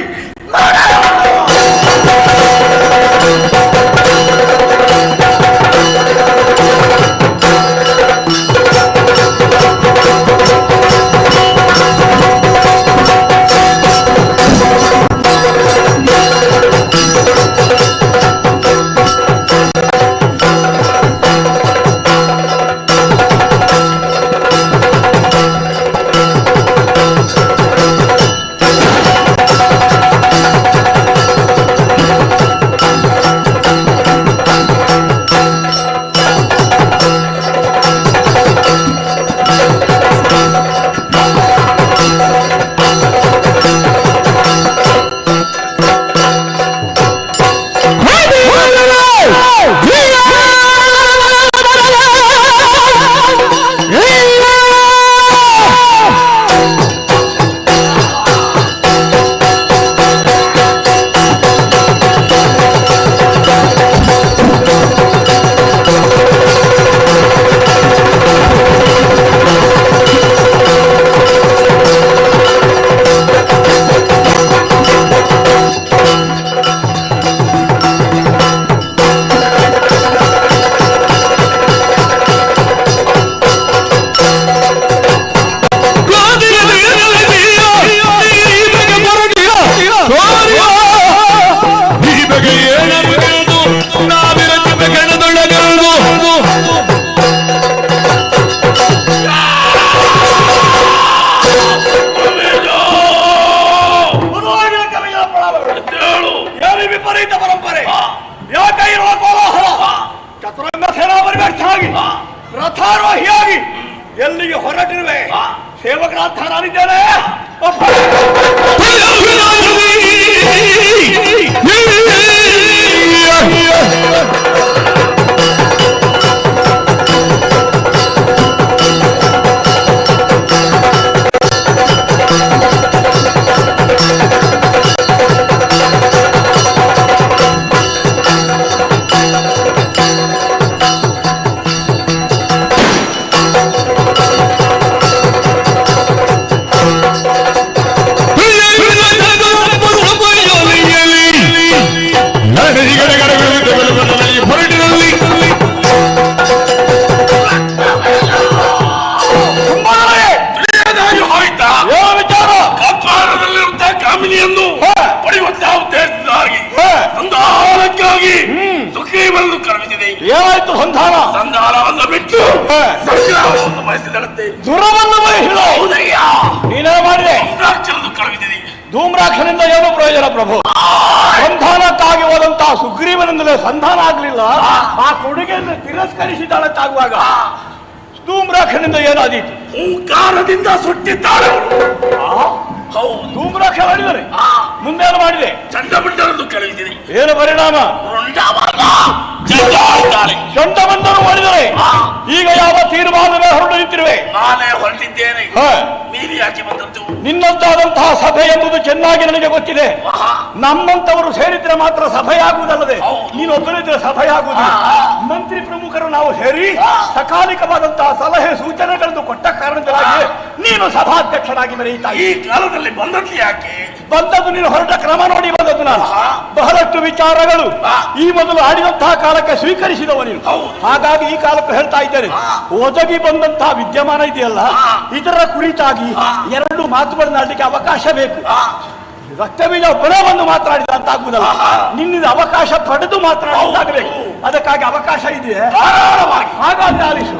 ವಿಪರೀತ ಪರಂಪರೆ ಯಾಕೆ ಇರುವ ಕೋಲಾಹಲ ಚತುರಂಗ ಸೇನಾಪರಿವೇಕ್ಷನಾಗಿ ರಥಾರೋಹಿಯಾಗಿ ಎಲ್ಲಿಗೆ ಹೊರಟಿರುವೆ ಸೇವಕರಾಂತ ನಾನಿದ್ದೇನೆ ಏನಾಯ್ತು ಸಂಧಾನ ಸಂಧಾನವನ್ನು ಬಿಟ್ಟು ಸಂಗ್ರಾಮವನ್ನು ಬಯಸಿದಳಂತೆ ದುರವನ್ನು ಬಯಸಿದ ನೀನೇ ಮಾಡಿದೆ ಧೂಮ್ರಾಕ್ಷನಿಂದ ಏನು ಪ್ರಯೋಜನ ಪ್ರಭು ಸಂಧಾನಕ್ಕಾಗಿ ಹೋದಂತಹ ಸುಗ್ರೀವನಿಂದಲೇ ಸಂಧಾನ ಆಗ್ಲಿಲ್ಲ ಆ ಕೊಡುಗೆಯನ್ನು ತಿರಸ್ಕರಿಸಿದಾಳಂತಾಗುವಾಗ ಧೂಮ್ರಾಕ್ಷನಿಂದ ಏನಾದೀತು ಹೂಂಕಾರದಿಂದ ಸುಟ್ಟಿದ್ದಾಳೆ ಧೂಮ್ರಾಕ್ಷ ಮಾಡಿದರೆ ಮುಂದೇನು ಮಾಡಿದೆ ಚಂಡಬಿಡ್ಡರನ್ನು ಕಳುಹಿಸಿದೆ ಏನು ಪರಿಣಾಮ ಚಂಡಬಂಧನ ಮಾಡಿದರೆ ಈಗ ಯಾವ ತೀರ್ಮಾನವೇ ಹೊರಟು ನಿಂತಿರುವೆ ನಾನೇ ಹೊರಟಿದ್ದೇನೆ ನೀನು ಯಾಕೆ ಬಂದದ್ದು ನಿನ್ನಂತಾದಂತಹ ಸಭೆ ಎಂಬುದು ಚೆನ್ನಾಗಿ ನನಗೆ ಗೊತ್ತಿದೆ ನಮ್ಮಂತವರು ಸೇರಿದ್ರೆ ಮಾತ್ರ ಸಭೆಯಾಗುವುದಲ್ಲದೆ ನೀನು ಒಬ್ಬರಿದ್ರೆ ಸಭೆಯಾಗುವುದಿಲ್ಲ ಮಂತ್ರಿ ಪ್ರಮುಖರು ನಾವು ಸೇರಿ ಸಕಾಲಿಕವಾದಂತಹ ಸಲಹೆ ಸೂಚನೆಗಳನ್ನು ಕೊಟ್ಟ ಕಾರಣದಿಂದಾಗಿ ನೀನು ಸಭಾಧ್ಯಕ್ಷನಾಗಿ ಮೆರೆಯುತ್ತಾ ಈ ಕಾಲದಲ್ಲಿ ಬಂದದ್ದು ಯಾಕೆ ಬಂದದ್ದು ನೀನು ಹೊರಟ ಕ್ರಮ ನೋಡಿ ಬಂದದ್ದು ನಾನು ಬಹಳಷ್ಟು ವಿಚಾರಗಳು ಈ ಮೊದಲು ಆಡಿದಂತಹ ಕಾಲಕ್ಕೆ ಸ್ವೀಕರಿಸಿದವ ನೀನು ಹಾಗಾಗಿ ಈ ಕಾಲಕ್ಕೆ ಹೇಳ್ತಾ ಇದ್ದೇನೆ ಒದಗಿ ಬಂದಂತಹ ವಿದ್ಯಮಾನ ಇದೆಯಲ್ಲ ಇದರ ಕುರಿತಾಗಿ ಎರಡು ಮಾತುಗಳನ್ನಾಡಲಿಕ್ಕೆ ಅವಕಾಶ ಬೇಕು ರಕ್ತಬೀಜ ಒಬ್ಬನೇ ಬಂದು ಮಾತನಾಡಿದ ಅಂತ ಆಗುವುದಲ್ಲ ನಿನ್ನಿಂದ ಅವಕಾಶ ಪಡೆದು ಮಾತನಾಡಬೇಕಾಗಬೇಕು ಅದಕ್ಕಾಗಿ ಅವಕಾಶ ಇದೆ ಹಾಗಾದ್ರೆ ಆಲಿಸು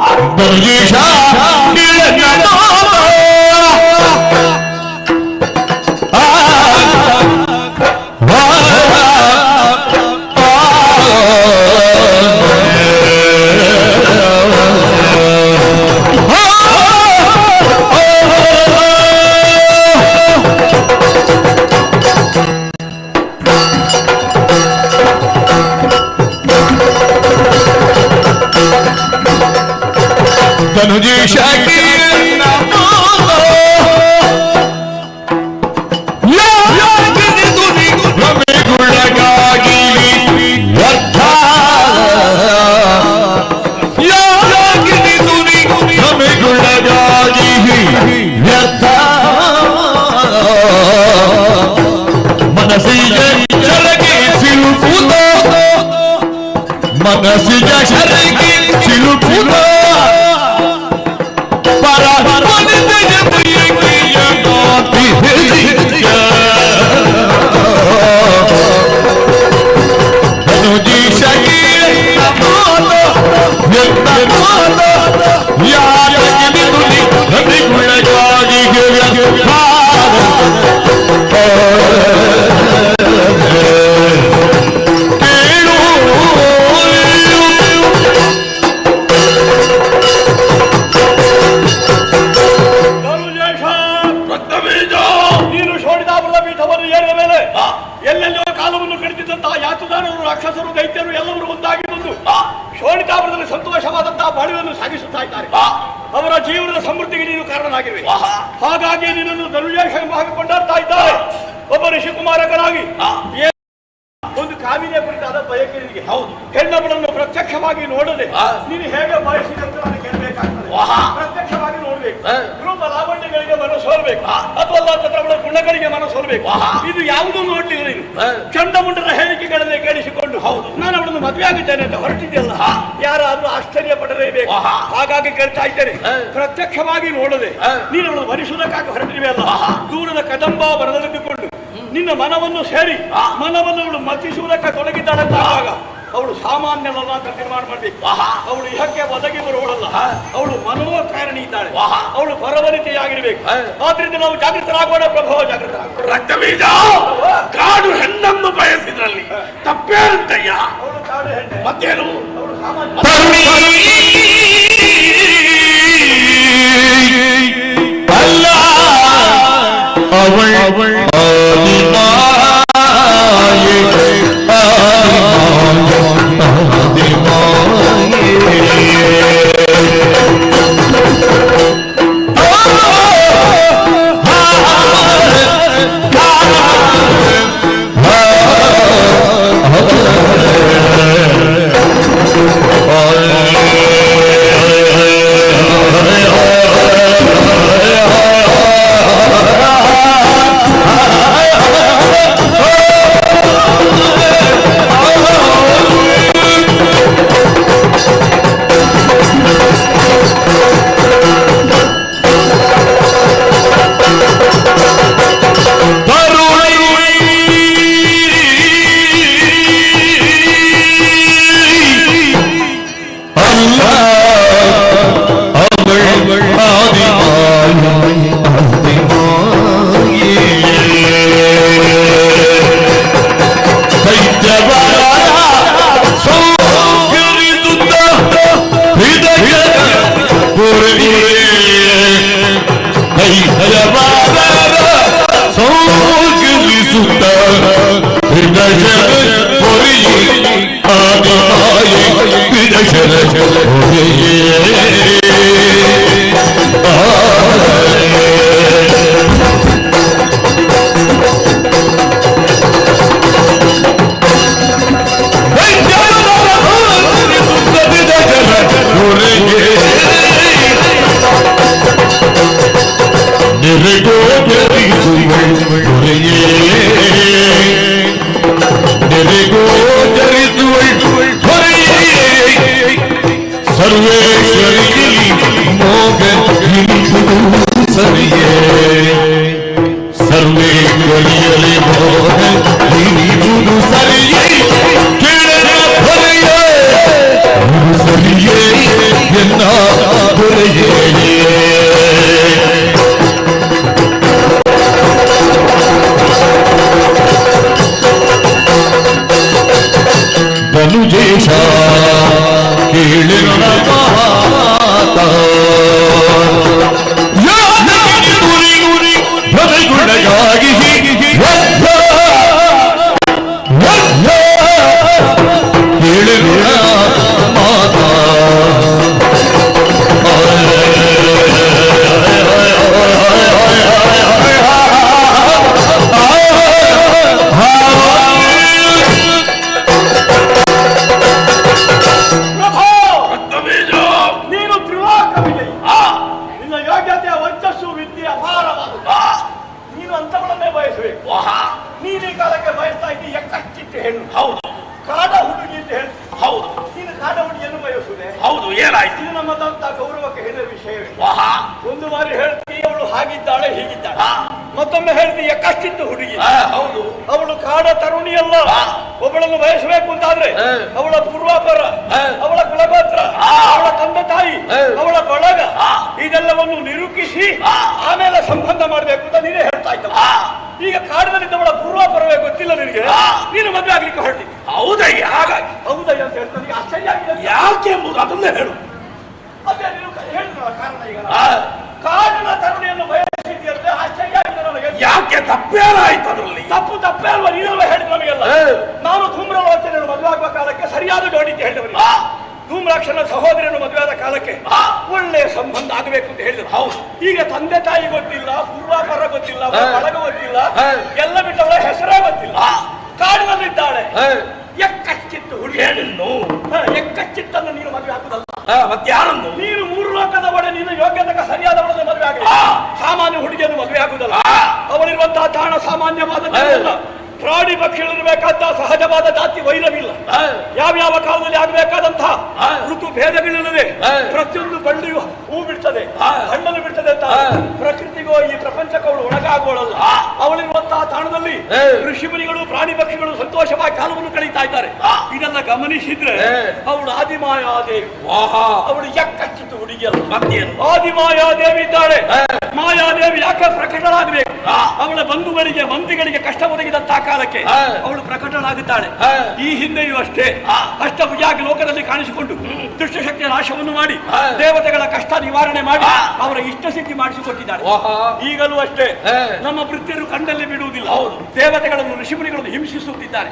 ಧನುಜೀಶ ಮನಸ್ಸಿನ ಶರಗಿ ಸಿಲುಕುವ ಪರ ಮನಸ್ಸಿನ ಬಯಕೆಯ ನಾಟಿ ಹೆಜ್ಜೆಯ ಧನುಜೀಶಗಿ ಮಾತ ಎಂತ ಮಾತ ಯಾರಿಗೆ ನುಡಿ ಹರಿಗುಣಗಾಗಿ ನೀನು ಶೋಣಿತಾಪುರದ ಪೀಠವನ್ನು ಏರಿದ ಮೇಲೆ ಎಲ್ಲೆಲ್ಲೋ ಕಾಲವನ್ನು ಕಡಿತಿದ್ದಂತಹ ಯಾತುದಾರರು ರಾಕ್ಷಸರು ದೈತ್ಯರು ಎಲ್ಲರೂ ಒಂದಾಗಿ ಬಂದು ಶೋಣಿತಾಪುರದಲ್ಲಿ ಸಂತೋಷವಾದಂತಹ ಬಾಳುವನ್ನು ಸಾಗಿಸುತ್ತಾ ಇದ್ದಾರೆ. ಅವರ ಜೀವನದ ಸಮೃದ್ಧಿಗೆ ನೀನು ಕಾರಣನಾಗಿರುವೆ. ಹಾಗಾಗಿ ನಿನ್ನನ್ನು ಧನುಜೇಶ ಎಂಬ ಹಾಗೆ ಕೊಂಡಾಡ್ತಾ ಇದ್ದಾರೆ. ಒಬ್ಬ ಋಷಿಕುಮಾರಕನಾಗಿ ಒಂದು ಕಾಮಿನಿಯ ಕುರಿತಾದ ಬಯಕೆ ನಿನಗೆ. ಹೌದು, ಹೆಣ್ಣೊಬ್ಬಳನ್ನು ಪ್ರತ್ಯಕ್ಷವಾಗಿ ನೋಡದೆ ನೀನು ಹೇಗೆ ಬಯಸಿದಂತ ನನಗೆ ಗೆಲ್ಲಬೇಕಾಗ್ತದೆ. ಪ್ರತ್ಯಕ್ಷವಾಗಿ ನೋಡ್ಬೇಕು, ರೂಪ ಲಾವಣ್ಯಗಳಿಗೆ ಮನಸ್ಸೋಲ್ಬೇಕು, ಅಥವಾ ಅವಳ ಗುಣಗಳಿಗೆ ಮನಸ್ಸೋಲ್ಬೇಕು. ಇದು ಯಾವುದೂ ನೋಡ್ಲಿಲ್ಲ ನೀನು. ಚಂಡಮುಂಡರ ಹೇಳಿಕೆಗಳನ್ನೇ ಕೇಳಿಸಿಕೊಂಡು ನಾನು ಅವಳನ್ನು ಮದುವೆ ಆಗಿದ್ದೇನೆ ಅಂತ ಹೊರಟಿದ್ದೆಲ್ಲ ಯಾರಾದ್ರೂ ಆಶ್ಚರ್ಯ ಪಡಲೇಬೇಕು. ಹಾಗಾಗಿ ಕೇಳ್ತಾ ಇದ್ದೇನೆ, ಪ್ರತ್ಯಕ್ಷವಾಗಿ ನೋಡದೆ ನೀನು ಅವಳನ್ನು ವರಿಸುವುದಕ್ಕಾಗಿ ಹೊರಟಿವೆ ಅಲ್ಲ, ದೂರದ ಕದಂಬ ಬರದಲ್ಲಿದ್ದುಕೊಂಡು ನಿನ್ನ ಮನವನ್ನು ಸೇರಿ ಮನವನ್ನು ಅವಳು ಮತಿಸುವುದಕ್ಕೆ ತೊಡಗಿದ್ದಾಳಂತಾಗ ಅವಳು ಸಾಮಾನ್ಯನಲ್ಲ ಅಂತ ತೀರ್ಮಾನ ಮಾಡ್ಬೇಕು. ಅವಳು ಇಹಕ್ಕೆ ಒದಗಿ ಬರುವಳಲ್ಲ, ಅವಳು ಮನೋಕಾರಣಿ ಇದ್ದಾಳೆ, ಅವಳು ಪರವನಿತೆಯಾಗಿರ್ಬೇಕು. ಆದ್ರಿಂದ ನಾವು ಜಾಗೃತರಾಗೋಣ ಪ್ರಭಾವ, ಜಾಗೃತರಾಗೋಣ. ರಕ್ತಬೀಜ ಕಾಡು ಹೆಣ್ಣನ್ನು ಬಯಸಿದ್ರಲ್ಲಿ ತಪ್ಪೇನಂತಯ್ಯ. ಅವಳು ಕಾಡು ಹೆಣ್ಣೆ, ಮತ್ತೇನು ಅವಳು ಸಾಮಾನ್ಯ ಅಲ್ಲ ಅವಳ ಧನುಜೇಶ ಕೇಳಿನ ಮಾತ ಗುಣಗಾಗಿ ಕೇಳಿನ ಮಾತ ನೀನು ಈ ಕಾಲಕ್ಕೆ ಬಯಸ್ತಾ ಇದ್ದಿ ಎಕ್ಕಚ್ಚಿಟ್ಟು ಹೆಣ್ಣು. ಹೌದು, ಕಾಡ ಹುಡುಗಿ ಅಂತ ಹೇಳಿ. ಹೌದು, ನೀನು ಕಾಡವಣಿಯನ್ನು ಬಯಸುವುದೇ? ಹೌದು, ಏನಾಯ್ತು? ಇದು ನಮ್ಮದಂತ ಗೌರವಕ್ಕೆ ಹೇಳಿದ ವಿಷಯವೇ. ವಾಹಾ, ಒಂದು ಬಾರಿ ಹೇಳ್ತೀವಿ ಅವಳು ಹಾಗಿದ್ದಾಳೆ ಹೀಗಿದ್ದಾಳೆ, ಮತ್ತೊಮ್ಮೆ ಹೇಳ್ತೀಯ ಕಷ್ಟಿತ್ತು ಹುಡುಗಿ. ಹೌದು, ಅವಳು ಕಾಡ ತರುಣಿಯಲ್ಲ. ಒಬ್ಬಳನ್ನು ಬಯಸಬೇಕು ಅಂತಾದ್ರೆ ಅವಳ ಪೂರ್ವಾಪರ, ಅವಳ ಕುಲಗೋತ್ರ, ಅವಳ ತಂದೆ ತಾಯಿ, ಅವಳ ಬಳಗ ಇದೆಲ್ಲವನ್ನು ನಿರೂಪಿಸಿ ಆಮೇಲೆ ಸಂಬಂಧ ಮಾಡಬೇಕು ಅಂತ ನೀನೇ ಹೇಳ್ತಾ ಇದ್ದ. ಈಗ ಕಾಡದಲ್ಲಿದ್ದವಳ ಪೂರ್ವಾಪರವೇ ಗೊತ್ತಿಲ್ಲ ನಿನಗೆ, ನೀನು ಮದುವೆ ಆಗ್ಲಿಕ್ಕೆ ಹೊರಟಿ. ಹೌದಯ್ಯ, ಹಾಗಾಗಿ ಹೌದಯ್ಯ ಅಂತ ಹೇಳ್ತಾನೆ. ಆಶ್ಚರ್ಯ ಆಗಿದೆ. ಯಾಕೆ ಎಂಬುದು ಅದನ್ನೇ ಹೇಳು. ಅದೇ ನೀನು ಹೇಳಿದ್ರಲ್ಲ ಕಾರಣ. ಈಗ ಕಾಡಿನ ತರುಣಿಯನ್ನು ಬಯಸಿದ್ಯಂತೆ. ಆಶ್ಚರ್ಯ ಆಗಿದೆ ನನಗೆ. ಯಾಕೆ ತಪ್ಪೇನಾಯ್ತು ಅದರಲ್ಲಿ? ತಪ್ಪೇ ಅಲ್ವಾ? ನೀನೆಲ್ಲ ಹೇಳಿದ್ ನಮಗೆಲ್ಲ. ನಾನು ಧೂಮ್ರಲೋಚನೆಯನ್ನು ಮದುವೆ ಆಗುವ ಕಾಲಕ್ಕೆ ಸರಿಯಾದ ಜೋಡಿ ಅಂತ ಹೇಳಿದವನಿಗೆ, ಧೂಮ್ರಾಕ್ಷನ ಸಹೋದರಿಯನ್ನು ಮದುವೆಯಾದ ಕಾಲಕ್ಕೆ ಒಳ್ಳೆಯ ಸಂಬಂಧ ಆಗಬೇಕು ಅಂತ ಹೇಳಿದ್ರು. ಹೌದು. ಈಗ ತಂದೆ ತಾಯಿ ಗೊತ್ತಿಲ್ಲ, ಪೂರ್ವಾಪರ ಗೊತ್ತಿಲ್ಲ, ಬಳಗ ಗೊತ್ತಿಲ್ಲ, ಎಲ್ಲ ಬಿಟ್ಟವಳ ಹೆಸರೇ ಗೊತ್ತಿಲ್ಲ. ಕಾಡಿನಲ್ಲಿದ್ದಾಳೆ. ಎಕ್ಕಚ್ಚಿತ್ತು ಹುಡುಗಿಯನ್ನು, ಎಕ್ಕಚ್ಚಿತ್ತನ್ನು ನೀನು ಮದುವೆ ಹಾಕುದಲ್ಲ. ಮತ್ತೆ ಯಾರನ್ನು? ನೀನು ಮೂರು ಲೋಕದ ಒಡೆ ನೀನು ಯೋಗ್ಯತಕ್ಕ ಸರಿಯಾದವಳನ್ನು ಮದುವೆ ಆಗಲಿ. ಸಾಮಾನ್ಯ ಹುಡುಗಿಯನ್ನು ಮದುವೆ ಆಗುದಲ್ಲ. ಅವಳಿರುವಂತಹ ತಾಣ ಸಾಮಾನ್ಯವಾದ ಪ್ರಾಣಿ ಪಕ್ಷಿಗಳಿರಬೇಕಾದ ಸಹಜವಾದ ಜಾತಿ ವೈರವಿಲ್ಲ. ಯಾವ್ಯಾವ ಕಾಲದಲ್ಲಿ ಆಗಬೇಕಾದಂತಹ ಋತು ಭೇದಗಳಿಲ್ಲದೆ ಪ್ರತಿಯೊಂದು ಬಳ್ಳಿಯು ಹೂ ಬಿಡ್ತದೆ, ಹಣ್ಣನ್ನು ಬಿಡ್ತದೆ ಅಂತ ಪ್ರಕೃತಿಗೂ ಈ ಪ್ರಪಂಚಕ್ಕೂ ಅವಳು ಒಳಗಾಗುವಳಲ್ಲ. ಅವಳಿರುವಂತಹ ತಾಣದಲ್ಲಿ ಋಷಿಮುನಿಗಳು ಪ್ರಾಣಿ ಪಕ್ಷಿಗಳು ಸಂತೋಷವಾಗಿ ಕಾಲವನ್ನು ಕಳೀತಾ ಇದ್ದಾರೆ. ಇದನ್ನ ಗಮನಿಸಿದ್ರೆ ಅವಳು ಆದಿಮಾಯಾದೇವಿ. ಅವಳು ಎಕ್ಕಚ್ಚಿತ್ತು ಹುಡುಗಿಯಲ್ಲ, ಮತ್ತೇನು ಆದಿಮಾಯಾದೇವಿ ಇದ್ದಾಳೆ. ಮಾಯಾದೇವಿ ಯಾಕೆ ಪ್ರಕಟಳಾಗಬೇಕು? ಅವಳ ಬಂಧುಗಳಿಗೆ ಮಂದಿಗಳಿಗೆ ಕಷ್ಟ ಒದಗಿದಂತಹ ಕಾಲಕ್ಕೆ ಅವಳು ಪ್ರಕಟಳಾಗುತ್ತಾಳೆ. ಈ ಹಿಂದೆಯೂ ಅಷ್ಟೇ ಅಷ್ಟಭುಜಾಗಿ ಲೋಕದಲ್ಲಿ ಕಾಣಿಸಿಕೊಂಡು ದುಷ್ಟಶಕ್ತಿಯ ನಾಶವನ್ನು ಮಾಡಿ ದೇವತೆಗಳ ಕಷ್ಟ ನಿವಾರಣೆ ಮಾಡಿ ಅವರ ಇಷ್ಟ ಸಿದ್ಧಿ ಮಾಡಿಸಿಕೊಟ್ಟಿದ್ದಾರೆ. ಈಗಲೂ ಅಷ್ಟೇ ನಮ್ಮ ವೃತ್ತಿಯರು ಕಂಡಲ್ಲಿ ಬಿಡುವುದಿಲ್ಲ. ದೇವತೆಗಳನ್ನು ಋಷಿಮುನಿಗಳನ್ನು ಹಿಂಸಿಸುತ್ತಿದ್ದಾರೆ.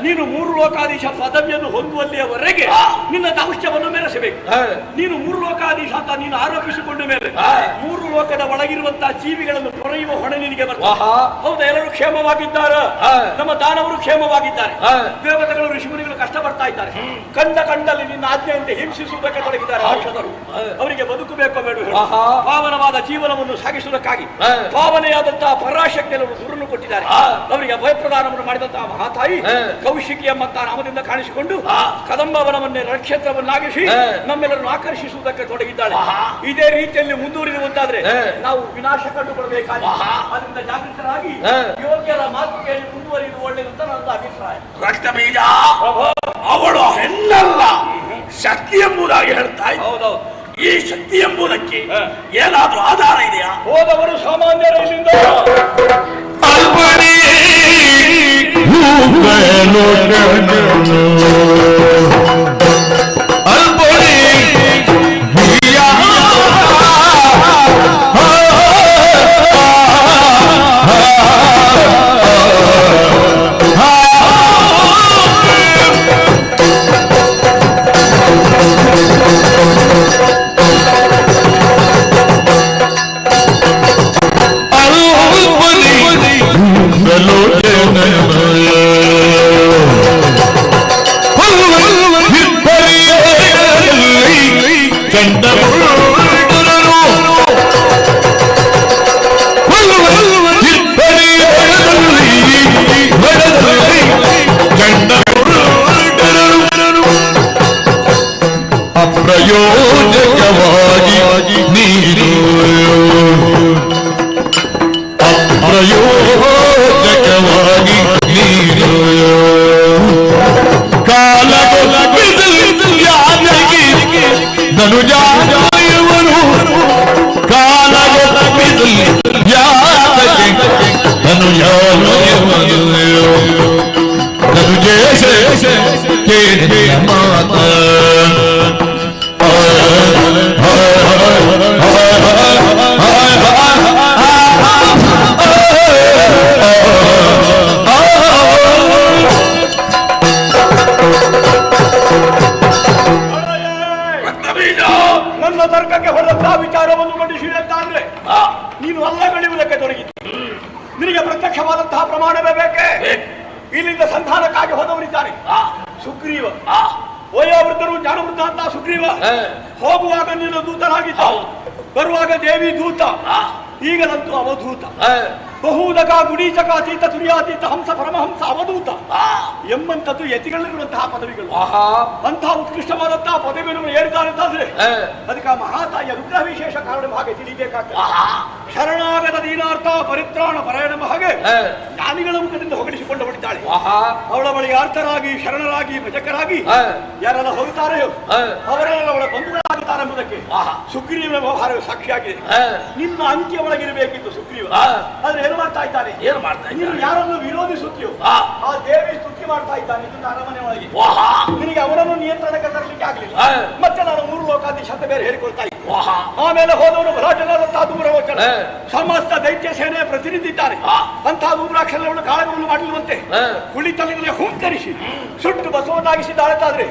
ನೀನು ಮೂರು ಲೋಕಾಧೀಶ ಪದವಿಯನ್ನು ಹೊಂದುವಲ್ಲಿಯವರೆಗೆ ನಿನ್ನ ದೌಷ್ಟ್ಯವನ್ನು ಮೆರೆಸಬೇಕು. ನೀನು ಮೂರು ಲೋಕಾಧೀಶ ಅಂತ ನೀನು ಆರೋಪಿಸಿಕೊಂಡ ಮೇಲೆ ಮೂರು ಲೋಕದ ಒಳಗಿರುವಂತಹ ಜೀವಿಗಳನ್ನು ತೊರೆಯುವ ಹೊಣೆ ನಿನಗೆ ಬರ್ತದೆ. ಹೌದಾ? ಎಲ್ಲರೂ ಕ್ಷೇಮವಾಗಿದ್ದಾರ? ನಮ್ಮ ದಾನವರು ಕ್ಷೇಮವಾಗಿದ್ದಾರೆ. ದೇವತೆಗಳು ಋಷಿಮುನಿಗಳು ಕಷ್ಟ ಬರ್ತಾ ಇದ್ದಾರೆ. ಕಂಡಲ್ಲಿ ನಿನ್ನ ಆಜ್ಞೆಯಂತೆ ಹಿಂಸಿಸುವುದಕ್ಕೆ ತೊಡಗಿದ್ದಾರೆ ಔಷಧರು. ಅವರಿಗೆ ಬದುಕಬೇಕೋ ಬೇಡ, ಪಾವನವಾದ ಜೀವನವನ್ನು ಸಾಗಿಸುವುದಕ್ಕಾಗಿ ಪಾವನೆಯಾದಂತಹ ಪರಾಶಕ್ತಿಯನ್ನು ದೂರನ್ನು ಕೊಟ್ಟಿದ್ದಾರೆ. ಅವರಿಗೆ ಭಯಪ್ರದಾನವನ್ನು ಮಾಡಿದಂತಹ ಮಹಾತಾಯಿ ಕೌಶಿಕಿ ಎಂಬಂತಹ ನಾಮದಿಂದ ಕಾಣಿಸಿಕೊಂಡು ಕದಂಬವನವನ್ನೇ ನಕ್ಷತ್ರವನ್ನಾಗಿಸಿ ನಮ್ಮೆಲ್ಲರನ್ನು ಆಕರ್ಷಿಸುವುದಕ್ಕೆ ತೊಡಗಿದ್ದಾಳೆ. ಇದೇ ರೀತಿಯಲ್ಲಿ ಮುಂದುವರಿಯುವಂತಾದ್ರೆ ನಾವು ವಿನಾಶ ಕಂಡುಕೊಳ್ಬೇಕಾಗಿ ಅದರಿಂದ ಜಾಗೃತರಾಗಿ ಯೋಗ್ಯರ ಮಾತು ಕೇಳಿ ಮುಂದುವರಿಯುವುದು ಒಳ್ಳೆಯದು ಅಂತ ನನ್ನ ಅಭಿಪ್ರಾಯ. ರಕ್ತ ಬೀಜ ಅವಳು ಹೆಣ್ಣಲ್ಲ, ಶಕ್ತಿ ಎಂಬುದಾಗಿ ಹೇಳ್ತಾ ಇದ್ದ. ಹೌದೌದು. ಈ ಶಕ್ತಿ ಎಂಬುದಕ್ಕೆ ಏನಾದ್ರೂ ಆಧಾರ ಇದೆಯಾ? ಹೋದವರು ಸಾಮಾನ್ಯರ ಇಲ್ಲಿಂದ ಅಪ್ರಯೋಜಕವಾಗಿ ನೀರು ಅಪ್ರಯೋಜಕವಾಗಿ ನೀರು ಧನುಜಾಯವರು ಕಾಲಗೊಪ್ಪಿದು ಯಾತಕ್ಕೆ ಧನುಜಾಯವರು ಧನುಜೇಶ ಕೇಳಿ ಮಾತ ನನ್ನ ತರ್ಕಕ್ಕೆ ಹೊರದಂತಹ ವಿಚಾರವನ್ನು ಮಂಡಿಸಿದೆ ಅಂತಾದ್ರೆ ನೀನು ಅಲ್ಲಗಳೆಯುವುದಕ್ಕೆ ತೊಡಗಿದ್ದೆ. ನಿನಗೆ ಪ್ರತ್ಯಕ್ಷವಾದಂತಹ ಪ್ರಮಾಣವೇ ಬೇಕೇ? ಇಲ್ಲಿಂದ ಸಂಧಾನಕ್ಕಾಗಿ ಹೋದವರಿದ್ದಾರೆ. ಸುಗ್ರೀವ ವಯೋವೃದ್ಧರು ಜ್ಞಾನವೃದ್ಧ ಅಂತ ಸುಗ್ರೀವ ಹೋಗುವಾಗ ನೀನು ದೂತನಾಗಿದ್ದ, ಬರುವಾಗ ದೇವಿ ದೂತ, ಈಗಲಂತೂ ಅವಧೂತ. ಬಹುದಕ ಗುಡೀಚಕ ಅತೀತ ತುರ್ಯಾತೀತ ಹಂಸ ಪರಮಹಂಸ ಅವಧೂತ ಎಂಬಂತದ್ದು ಯತಿಗಳಿರುವಂತಹ ಪದವಿಗಳು. ಅಂತಹ ಉತ್ಕೃಷ್ಟವಾದಂತಹ ಪದವಿಗಳನ್ನು ಏರಿದ್ದಾರಂತಾದ್ರೆ ಅದಕ್ಕೆ ಮಹಾತಾಯಿಯ ರುದ್ರ ವಿಶೇಷ ಕಾರಣ ಹಾಗೆ ತಿಳಿಬೇಕಾಗ್ತದೆ. ಶರಣಾಗತ ದೀನಾರ್ಥ ಪರಿತ್ರಾಣ ಪರಾಯಣ ಹಾಗೆ ಜ್ಞಾನಿಗಳ ಮುಖದಿಂದ ಹೊಗಳಿಸಿಕೊಂಡು ಹೊಡಿತಾಳೆ. ಅವಳ ಬಳಿ ಅರ್ಥರಾಗಿ ಶರಣರಾಗಿ ಭಜಕರಾಗಿ ಯಾರೆಲ್ಲ ಹೋಗುತ್ತಾರೆಯೋ ಅವರೆಲ್ಲ ಅವಳ ಬಂಧುಗಳಾಗುತ್ತಾರೆ ಎಂಬುದಕ್ಕೆ ಸುಗ್ರೀವನ ವ್ಯವಹಾರ ಸಾಕ್ಷಿಯಾಗಿದೆ. ನಿನ್ನ ಅಂತ್ಯ ಒಳಗಿರಬೇಕಿತ್ತು ಸುಗ್ರೀವ, ಆದ್ರೆ ಏನು ಮಾಡ್ತಾ ಇದ್ದಾನೆ? ನೀನು ಯಾರನ್ನು ವಿರೋಧಿಸುತ್ತೀಯೋ ಆ ದೇವಿ ಸ್ತುತಿ ಮಾಡ್ತಾ ಇದ್ದಾನೆ ನಿನ್ನ ಅರಮನೆ ಒಳಗೆ. ನಿನಗೆ ಅವರನ್ನು ನಿಯಂತ್ರಣಕ್ಕೆ ತರಲಿಕ್ಕೆ ಆಗಲಿಲ್ಲ. ಮತ್ತೆ ನಾನು 3 ಲೋಕಾಧೀಶ ಅಂತ ಬೇರೆ ಹೇಳಿಕೊಳ್ತಾ ಇದ್ದೆ. ಆಮೇಲೆ ಹೋದವರು ಭರಾಟನಾದಂತಹ ದೂರವೋಚನ ಸಮಸ್ತ ದೈತ್ಯ ಸೇನೆಯ ಪ್ರತಿನಿಧಿದ್ದಾರೆ. ಅಂತಹ ದೂರಾಕ್ಷರವನ್ನು ಕಾಳಗವನ್ನು ಮಾಡಲಿರುವಂತೆ ಕುಳಿತಲ್ಲಿಗೆ ಹುಂಕರಿಸಿ ಸುಟ್ಟು ಬಸವನ್ನಾಗಿಸಿದ್ದಾಳೆ.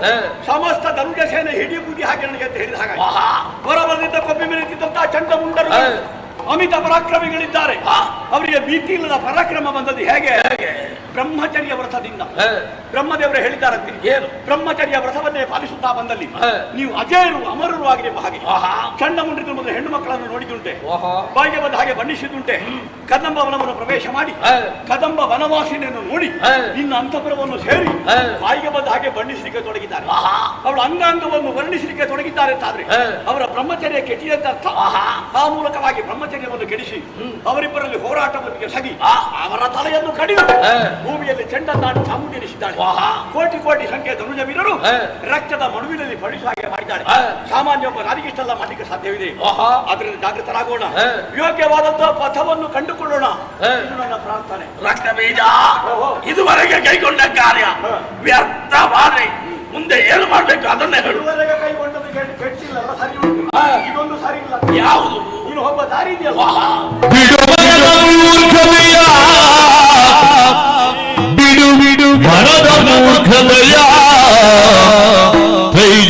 ಸಮಸ್ತ ಧನುಜ ಸೇನೆ ಹಿಡಿ ಬೂದಿ ಹಾಕಿ ನನಗೆ ಅಂತ ಹೇಳಿದ ಹಾಗೆ ಹೊರಬಂದಿದ್ದ ಕೊಬ್ಬಿ ಮೇಲಿದ್ದಂತಹ ಚಂಡಮುಂಡರು ಅಮಿತ ಪರಾಕ್ರಮಿಗಳಿದ್ದಾರೆ. ಅವರಿಗೆ ಭೀತಿ ಇಲ್ಲದ ಪರಾಕ್ರಮ ಬಂದದ್ದು ಹೇಗೆ? ಬ್ರಹ್ಮಚರ್ಯ ವ್ರತದಿಂದ. ಬ್ರಹ್ಮದೇವರು ಹೇಳಿದ್ದಾರಂತೆ, ಏನು ಬ್ರಹ್ಮಚರ್ಯ ವ್ರತವನ್ನೇ ಪಾಲಿಸುತ್ತಾ ಬಂದಲ್ಲಿ ನೀವು ಅಜೇರು ಅಮರರು ಆಗಿರುವ ಹಾಗೆ. ಚಂಡಮುಂಡಿದ ಮೊದಲು ಹೆಣ್ಣು ಮಕ್ಕಳನ್ನು ನೋಡಿದುಂಟೆ, ಬಾಯಿಗೆ ಬಂದ ಹಾಗೆ ಬಣ್ಣಿಸಿದುಂಟೆ. ಕದಂಬ ವನವನ್ನು ಪ್ರವೇಶ ಮಾಡಿ ಕದಂಬ ವನವಾಸಿನಿಯನ್ನು ನೋಡಿ ನಿನ್ನ ಅಂತಃಪುರವನ್ನು ಸೇರಿ ಬಾಯಿಗೆ ಬಂದ ಹಾಗೆ ಬಣ್ಣಿಸಲಿಕ್ಕೆ ತೊಡಗಿದ್ದಾರೆ. ಅವಳ ಅಂಗಾಂಗವನ್ನು ವರ್ಣಿಸಲಿಕ್ಕೆ ತೊಡಗಿದ್ದಾರೆ ಅಂತಾದ್ರೆ ಅವರ ಬ್ರಹ್ಮಚರ್ಯ ಕೆಟ್ಟಿದಂತ ಅರ್ಥ. ಆ ಮೂಲಕವಾಗಿ ಬ್ರಹ್ಮಚರ್ಯವನ್ನು ಕೆಡಿಸಿ ಅವರಿಬ್ಬರಲ್ಲಿ ಹೋರಾಟವನ್ನು ಎಸಗಿ ಅವರ ತಲೆಯನ್ನು ಕಡಿದು ಭೂಮಿಯಲ್ಲಿ ಚೆಂಡನ್ನಾಡಿ ಚಾಮುಂಡಿ ಎನಿಸಿದ್ದಾಳೆ. ಕೋಟಿ ಕೋಟಿ ಸಂಖ್ಯೆಯ ಧನುಜ ವೀರರು ರಕ್ತದ ಮಡುವಿನಲ್ಲಿ ಪಡಿಸುವ ಹಾಗೆ ಮಾಡಿದ್ದಾಳೆ. ಸಾಮಾನ್ಯ ಒಬ್ಬ ನಾರಿಗಿಷ್ಟೆಲ್ಲ ಮಾಡಲಿಕ್ಕೆ ಸಾಧ್ಯವಿದೆ. ಅದರಿಂದ ಜಾಗೃತರಾಗೋಣ, ಯೋಗ್ಯವಾದಂತಹ ಪಥವನ್ನು ಕಂಡುಕೊಳ್ಳೋಣ. ಇದು ನನ್ನ ಪ್ರಾರ್ಥನೆ. ರಕ್ತ ಬೀಜ ಇದುವರೆಗೆ ಕೈಗೊಂಡ ಕಾರ್ಯ ವ್ಯರ್ಥವಾದ್ರೆ ಮುಂದೆ ಏನು ಮಾಡ್ಬೇಕು ಅದನ್ನೇ ಹೇಳು. ಇದುವರೆಗೆ ಕೈಗೊಂಡದ್ದು ಕೆಟ್ಟಿಲ್ಲ, ಸರಿ ಉಂಟು. ಇದೊಂದು ಸರಿ ಇಲ್ಲ. ಯಾವುದು? ನೀನು ಒಬ್ಬ ದಾರಿ ಇದೆಯಲ್ಲ. ಬಿಡು ಬಿಡು ಮನದ ಮೂರ್ಖತೆಯ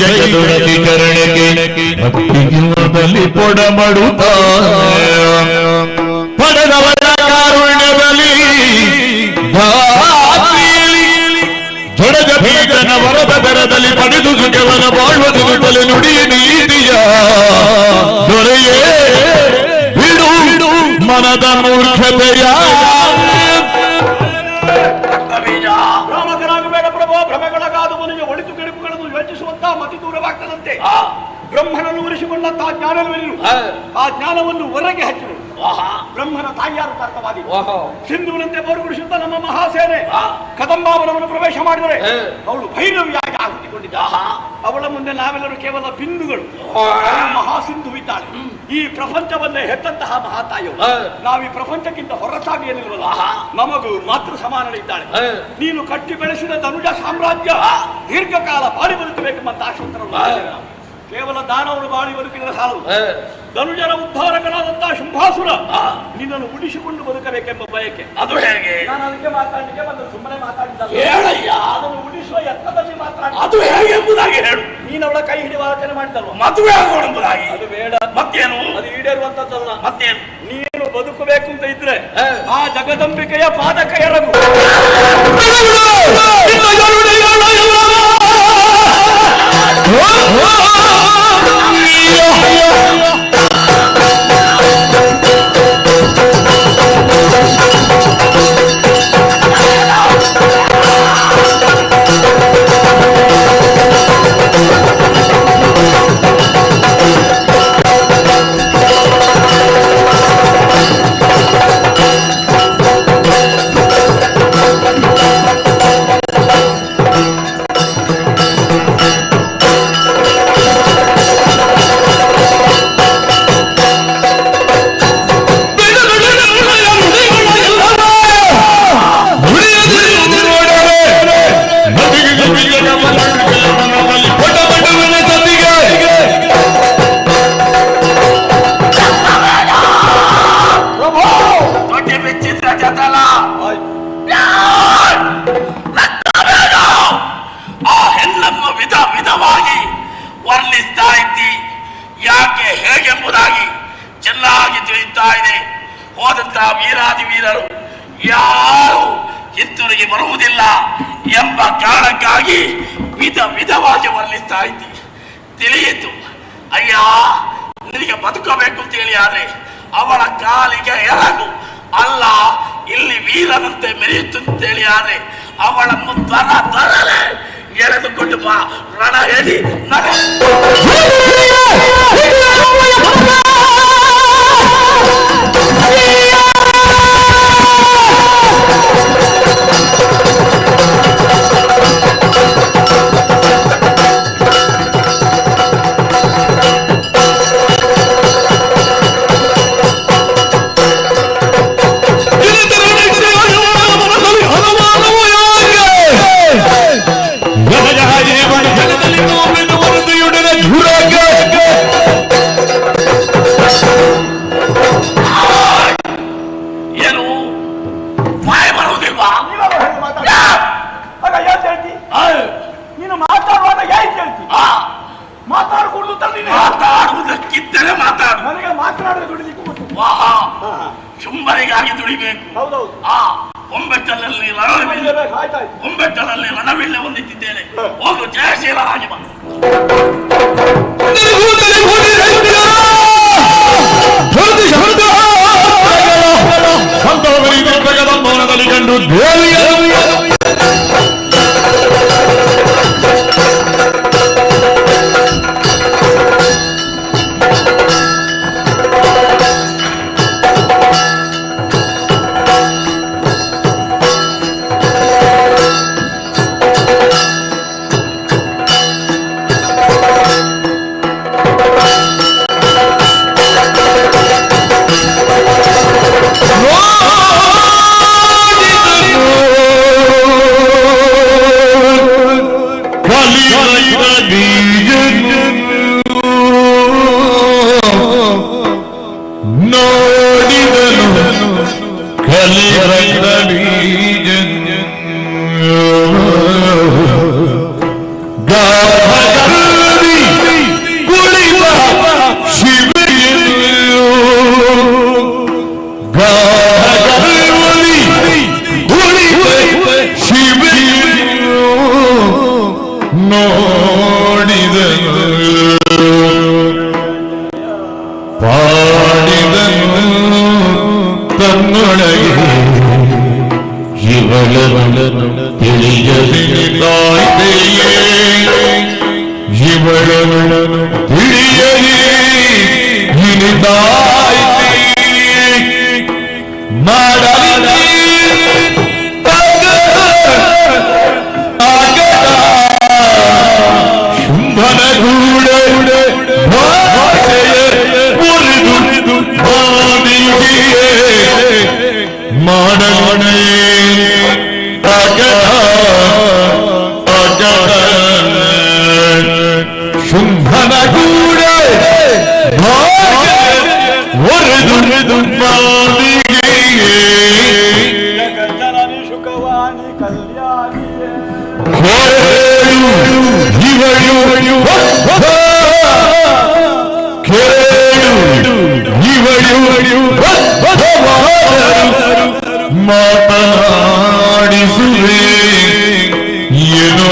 ಜಗದೊಳಗಿಕರಣಕ್ಕೆ ಭಕ್ತಿಗಿಲ್ಲದಲ್ಲಿ ಪೊಡ ಮಾಡುತ್ತಾರೆ. ಪಡೆದವರ ಕಾರುಣ್ಯದಲ್ಲಿ ಜೊಡಗ ಭೀತನ ವರದ ದರದಲ್ಲಿ ಪಡೆದು ಸುಖವನ ಬಾಳುವುದಿರುತ್ತಲೇ ನುಡಿಯ ನೀತಿಯ ದೊರೆಯೇ ಬಿಡು ಬಿಡು ಮನದ ಮೂರ್ಖತೆಯ. ಭ್ರಮಕರಾಗಬೇಡ ಪ್ರಭು, ಭ್ರಮೆಗೊಳಗಾದವನಿಗೆ ಒಳಿತು ಕೆಡುಕುಗಳನ್ನು ಯೋಚಿಸುವಂತಹ ಮತಿ ದೂರವಾಗ್ತದಂತೆ. ಬ್ರಹ್ಮನನ್ನು ಉರಿಸಿಕೊಂಡಂತಹ ಜ್ಞಾನವನ್ನು ಆ ಜ್ಞಾನವನ್ನು ಹೊರಗೆ ಹಚ್ಚಲು ಬ್ರಹ್ಮನ ತಾಯಿಯಾರು ತರ್ಕವಾದಿ ಸಿಂಧುವಿನಂತೆ ಬೋರುಗುಡಿಸುತ್ತ ನಮ್ಮ ಮಹಾಸೇನೆ ಕದಂಬಾವನವನ್ನು ಪ್ರವೇಶ ಮಾಡಿದರೆ ಅವಳು ಭೈರವಿಯಾಗಿ ಆಹುತಿಕೊಂಡಿದ್ದ. ಅವಳ ಮುಂದೆ ನಾವೆಲ್ಲರೂ ಕೇವಲ ಬಿಂದುಗಳು. ಮಹಾಸಿಂಧು ಇದ್ದಾಳೆ. ಈ ಪ್ರಪಂಚವನ್ನೇ ಹೆತ್ತಂತಹ ಮಹಾತಾಯಿಯು. ನಾವು ಈ ಪ್ರಪಂಚಕ್ಕಿಂತ ಹೊರತಾಗಿ ಏನಿಲ್ವಲ್ಲ, ನಮಗೂ ಮಾತೃ ಸಮಾನಳಿದ್ದಾಳೆ. ನೀನು ಕಟ್ಟಿ ಬೆಳೆಸಿದ ಧನುಜ ಸಾಮ್ರಾಜ್ಯ ದೀರ್ಘಕಾಲ ಬಾಳಿ ಬದುಕಬೇಕೆಂಬಂತ ಆಶೋತ್ತರವನ್ನು ಕೇವಲ ದಾನವರು ಬಾಳಿ ಬದುಕಿದರೆ ಸಾಲದು. ಧನುಜರ ಉದ್ಧಾರಕನಾದಂತಹ ಶುಂಭಾಸುರ ನಿನ್ನನ್ನು ಉಳಿಸಿಕೊಂಡು ಬದುಕಬೇಕೆಂಬ ಬಯಕೆ. ಅದು ಹೇಗೆ? ನಾನು ಅದಕ್ಕೆ ಮಾತಾಡಲಿಕ್ಕೆ ಬಂದು ಸುಮ್ಮನೆ ಮಾತಾಡಿದ್ದಲ್ಲ. ಹೇಳಯ್ಯ. ಅದನ್ನು ಉಳಿಸುವ ಯತ್ನದಲ್ಲಿ ಮಾತಾಡಿ. ಅದು ಹೇಗೆ ಎಂಬುದಾಗಿ ಹೇಳು. ನೀನು ಅವಳ ಕೈ ಹಿಡಿಯುವ ಆಲೋಚನೆ ಮಾಡಿದಲ್ವ? ಮದುವೆ ಆಗೋಣ ಎಂಬುದಾಗಿ. ಅದು ಬೇಡ. ಮತ್ತೇನು? ಅದು ಈಡೇರುವಂತದ್ದಲ್ಲ. ಮತ್ತೇನು? ನೀನು ಬದುಕಬೇಕು ಅಂತ ಇದ್ರೆ ಆ ಜಗದಂಬಿಕೆಯ ಪಾದಕ ಎರಗು. ಬರುವುದಿಲ್ಲ ಎಂಬ ಕಾರಣಕ್ಕಾಗಿ ವಿಧ ವಿಧವಾಗಿ ವರ್ಣಿಸ್ತಾ ಇದ್ದಿ. ತಿಳಿಯಿತು ಅಯ್ಯ, ನಿನಗೆ ಬದುಕಬೇಕು ಅಂತ ಹೇಳಿ ಆದ್ರೆ ಅವಳ ಕಾಲಿಗೆ ಎರಗು. ಅಲ್ಲ, ಇಲ್ಲಿ ವೀರನಂತೆ ಮೆರೆಯುತ್ತಂತೇಳಿ ಆದ್ರೆ ಅವಳನ್ನು ತರಲೆ ಎಳೆದುಕೊಂಡು ಬಾ, ರಣ ಹೇಳಿ ನಡೆ. ಏನು ಭಯ ಬರುವುದಿಲ್ವಾ? ನೀನು ಮಾತಾಡುವಾಗ ಯಾಕೆ ಹೇಳ್ತಿ? ಮಾತಾಡ್ಕೊಂಡು ಮಾತಾಡುವುದಕ್ಕಿದ್ದರೆ ಮಾತಾಡು. ನನಗೆ ಮಾತನಾಡಲು ದುಡಿಲಿಕ್ಕೆ ಶುಂಭರಿಗಾಗಿ ದುಡಿಬೇಕು. ಒಂಬೆಟ್ಟಲಲ್ಲಿ ರಣವಿಲ್ಲ ಹೊಂದಿದ್ದೇನೆ. ಹೋಗು, ಜಯಶೀಲ ರಾಜ. ಮೌನದಲ್ಲಿ ಕಂಡು ದೇವಿಯ ಮಾತನಾಡಿಸುವೆ ಏನು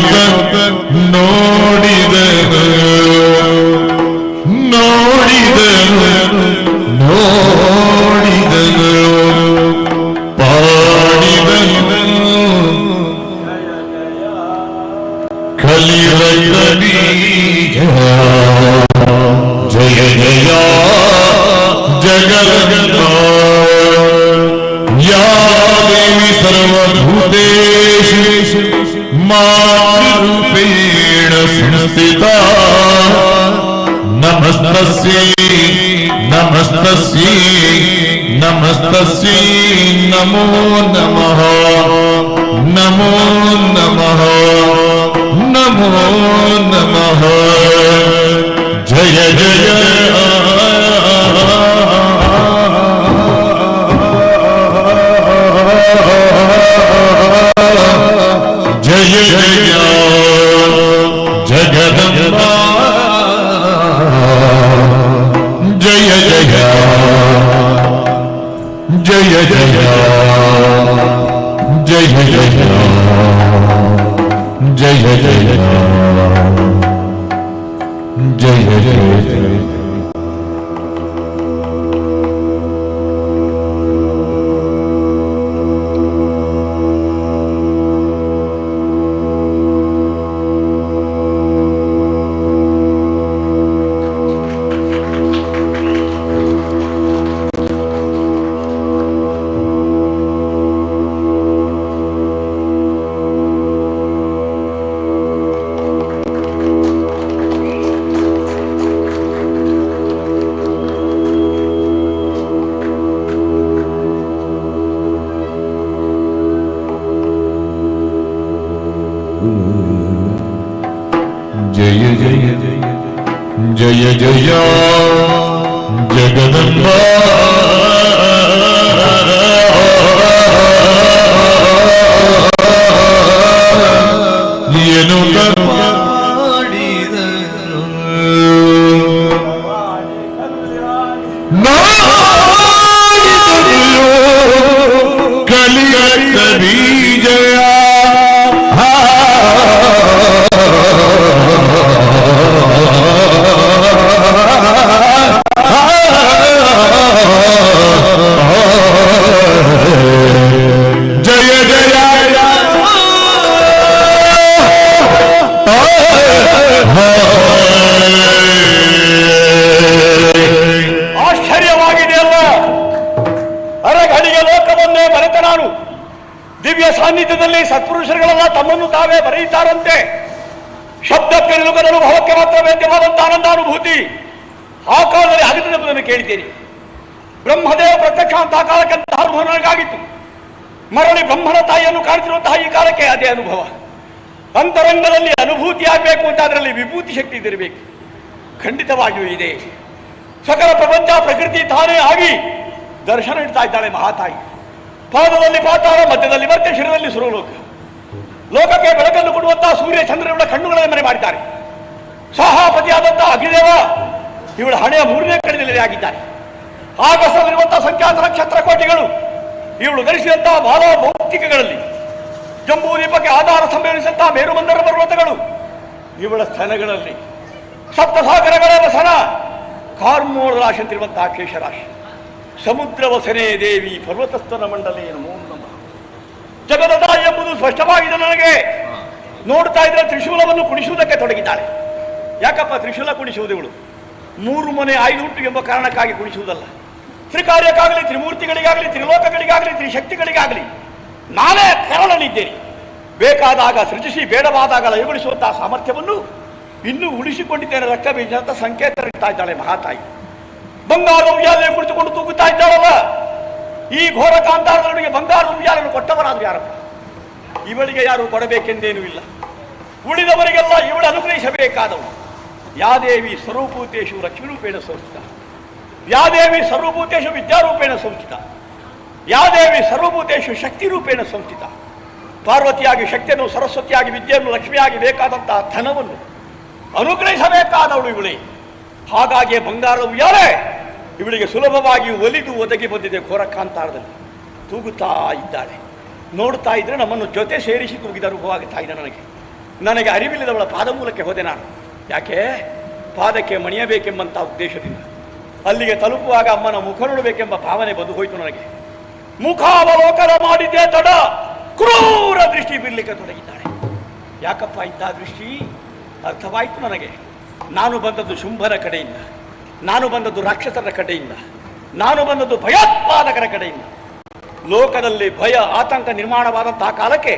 ನೋಡಿದನು ಪಾಡಿದನು ಕಲಿರಲಿ ಜಯ ಜಯ ಜಗದ या देवी सर्वभूतेषु मातृरूपेण संस्थिता नमस्तस्यै नमस्तस्यै नमस्तस्यै नमो नमः नमो नमः नमो नमः जय जय जय जय जगदम्बा जय जय जय जय जय जय जय जय जय ಜಯ ಜಯ ಜಯ ಜಯ ಜಗದಂಬಾ ಏನು ಕಲಿಯ ಬೀಜಯ ಜಯ ಜಯ ಆಶ್ಚರ್ಯವಾಗಿದೆಯಲ್ಲ, ಅರಘಡಿಗೆ ಲೋಕವನ್ನೇ ಮರೆತ ನಾನು ದಿವ್ಯ ಸಾನ್ನಿಧ್ಯದಲ್ಲಿ ಸತ್ಪುರುಷರುಗಳೆಲ್ಲ ತಮ್ಮನ್ನು ತಾವೇ ಬರೆಯುತ್ತಾರಂತೆ. ಶಬ್ದಕ್ಕೆ ನಿಲುಕದ ಅನುಭವಕ್ಕೆ ಮಾತ್ರ ವೇದ್ಯವಾದಂತ ಆನಂದಾನುಭೂತಿ ಆ ಕಾಲದಲ್ಲಿ ಆಗಿದ್ದನ್ನು ಕೇಳಿದ್ದೇನೆ. ಬ್ರಹ್ಮದೇವ ಪ್ರತ್ಯಕ್ಷ ಅಂತ ಕಾಲಕ್ಕೆ ಅಂತಹ ಅನುಭವ ನನಗಾಗಿತ್ತು. ಮರಳಿ ಬ್ರಹ್ಮನ ತಾಯಿಯನ್ನು ಕಾಣ್ತಿರುವಂತಹ ಈ ಕಾಲಕ್ಕೆ ಅದೇ ಅನುಭವ. ಅಂತರಂಗದಲ್ಲಿ ಅನುಭೂತಿ ಆಗಬೇಕು ಅಂತ ಅದರಲ್ಲಿ ವಿಭೂತಿ ಶಕ್ತಿ ಇದಿರಬೇಕು. ಖಂಡಿತವಾಗಿಯೂ ಇದೆ. ಸಕಲ ಪ್ರಪಂಚ ಪ್ರಕೃತಿ ತಾನೇ ಆಗಿ ದರ್ಶನ ಇಡ್ತಾ ಇದ್ದಾಳೆ ಮಹಾತಾಯಿ. ಪಾದದಲ್ಲಿ ಪಾತಾಳ, ಮಧ್ಯದಲ್ಲಿ ಮತ್ತೆ ಶಿರದಲ್ಲಿ ಸುರಲೋಕ. ಲೋಕಕ್ಕೆ ಬೆಳಕನ್ನು ಕೊಡುವಂತಹ ಸೂರ್ಯ ಚಂದ್ರನ ಕಣ್ಣುಗಳನ್ನು ಮನೆ ಮಾಡಿದ್ದಾರೆ. ಸಹಾಪತಿಯಾದಂತಹ ಅಗ್ನಿದೇವ ಇವಳ ಹಣೆಯ 3ನೇ ಕಡೆಯಲ್ಲಿ ಆಗಿದ್ದಾರೆ. ಆಗಸದಲ್ಲಿರುವಂತಹ ಸಂಖ್ಯಾತ ನಕ್ಷತ್ರ ಕೋಟಿಗಳು ಇವಳು ಧರಿಸಿದಂತಹ ಬಾಲ ಭೌತಿಕಗಳಲ್ಲಿ, ಜಂಬೂ ದೀಪಕ್ಕೆ ಆಧಾರ ಸಂಭವಿಸಿದಂತಹ ಮೇರುಮಂದರ ಪರ್ವತಗಳು ಇವಳ ಸ್ತನಗಳಲ್ಲಿ, ಸಪ್ತಸಾಗರಗಳ ವಸನ ಕಾರ್ಮೋಳ ರಾಶಿ ಅಂತಿರುವಂತಹ ಕೇಶರಾಶಿ, ಸಮುದ್ರ ವಸನೆ ದೇವಿ ಪರ್ವತಸ್ಥನ ಮಂಡಲೇ ನಮೋ ನಮಃ. ಜಗದ ತಾಯಿ ಎಂಬುದು ಸ್ಪಷ್ಟವಾಗಿದೆ ನನಗೆ. ನೋಡ್ತಾ ಇದ್ರೆ ತ್ರಿಶೂಲವನ್ನು ಕುಣಿಸುವುದಕ್ಕೆ ತೊಡಗಿದ್ದಾಳೆ. ಯಾಕಪ್ಪ ತ್ರಿಶೂಲ ಕುಣಿಸುವುದು? ಇವಳು 3 ಮನೆ 5 ಉಂಟು ಎಂಬ ಕಾರಣಕ್ಕಾಗಿ ಕುಣಿಸುವುದಲ್ಲ. ತ್ರಿಕಾರ್ಯಕ್ಕಾಗಲಿ, ತ್ರಿಮೂರ್ತಿಗಳಿಗಾಗಲಿ, ತ್ರಿಲೋಕಗಳಿಗಾಗಲಿ, ತ್ರಿಶಕ್ತಿಗಳಿಗಾಗಲಿ ನಾನೇ ಕರಳನಿದ್ದೇನೆ. ಬೇಕಾದಾಗ ಸೃಜಿಸಿ ಬೇಡವಾದಾಗ ಲಯಗೊಳಿಸುವಂತಹ ಸಾಮರ್ಥ್ಯವನ್ನು ಇನ್ನೂ ಉಳಿಸಿಕೊಂಡಿದ್ದೇನೆ. ರಕ್ತ ಬೀಜ ಅಂತ ಸಂಕೇತ ಇಡ್ತಾ ಇದ್ದಾಳೆ ಮಹಾತಾಯಿ. ಬಂಗಾರದ ಉಯ್ಯಾಲೆ ಕುಳಿತುಕೊಂಡು ತೂಗುತ್ತಾ ಇದ್ದಾಳಲ್ಲ. ಈ ಘೋರ ಕಾಂತಾರದವರಿಗೆ ಬಂಗಾರದ ಉಯ್ಯಾಲೆಯನ್ನು ಕೊಟ್ಟವರಾದ್ರು ಯಾರಪ್ಪ? ಇವಳಿಗೆ ಯಾರು ಕೊಡಬೇಕೆಂದೇನೂ ಇಲ್ಲ. ಉಳಿದವರಿಗೆಲ್ಲ ಇವಳು ಅನುಗ್ರಹಿಸಬೇಕಾದವಳು. ಯಾದೇವಿ ಸ್ವರೂಪೂತೇಶು ಲಕ್ಷ್ಮೀರೂಪೇಣ ಸಂಸ್ಥಿತ, ಯಾದೇವಿ ಸರ್ವಭೂತೇಶು ವಿದ್ಯಾರೂಪೇಣ ಸಂಸ್ಥಿತ, ಯಾದೇವಿ ಸರ್ವಭೂತೇಶು ಶಕ್ತಿರೂಪೇಣ ಸಂಸ್ಥಿತ. ಪಾರ್ವತಿಯಾಗಿ ಶಕ್ತಿಯನ್ನು, ಸರಸ್ವತಿಯಾಗಿ ವಿದ್ಯೆಯನ್ನು, ಲಕ್ಷ್ಮಿಯಾಗಿ ಬೇಕಾದಂತಹ ಧನವನ್ನು ಅನುಗ್ರಹಿಸಬೇಕಾದವಳು ಇವಳೇ. ಹಾಗಾಗಿ ಬಂಗಾರದ ಉಯ್ಯಾಲೆ ಇವಳಿಗೆ ಸುಲಭವಾಗಿ ಒಲಿದು ಒದಗಿ ಬಂದಿದೆ. ಘೋರಕಾಂತಾರದಲ್ಲಿ ತೂಗುತ್ತಾ ಇದ್ದಾಳೆ. ನೋಡ್ತಾ ಇದ್ರೆ ನಮ್ಮನ್ನು ಜೊತೆ ಸೇರಿಸಿ ತೂಗಿದ ಅನುಭವವಾಗುತ್ತಾ ಇದೆ ನನಗೆ ಅರಿವಿಲ್ಲದವಳ ಪಾದ ಮೂಲಕ್ಕೆ ಹೋದೆ ನಾನು. ಯಾಕೆ? ಪಾದಕ್ಕೆ ಮಣಿಯಬೇಕೆಂಬಂಥ ಉದ್ದೇಶದಿಂದ. ಅಲ್ಲಿಗೆ ತಲುಪುವಾಗ ಅಮ್ಮನ ಮುಖ ನೋಡಬೇಕೆಂಬ ಭಾವನೆ ಬಂದು ಹೋಯಿತು ನನಗೆ. ಮುಖಾವಲೋಕನ ಮಾಡಿದ್ದೇ ತಡ ಕ್ರೂರ ದೃಷ್ಟಿ ಬೀರ್ಲಿಕ್ಕೆ ತೊಡಗಿದ್ದಾಳೆ. ಯಾಕಪ್ಪ ಇಂಥ ದೃಷ್ಟಿ? ಅರ್ಥವಾಯಿತು ನನಗೆ. ನಾನು ಬಂದದ್ದು ಶುಂಭನ ಕಡೆಯಿಂದ, ನಾನು ಬಂದದ್ದು ರಾಕ್ಷಸರ ಕಡೆಯಿಂದ, ನಾನು ಬಂದದ್ದು ಭಯೋತ್ಪಾದಕರ ಕಡೆಯಿಂದ. ಲೋಕದಲ್ಲಿ ಭಯ ಆತಂಕ ನಿರ್ಮಾಣವಾದಂತಹ ಕಾಲಕ್ಕೆ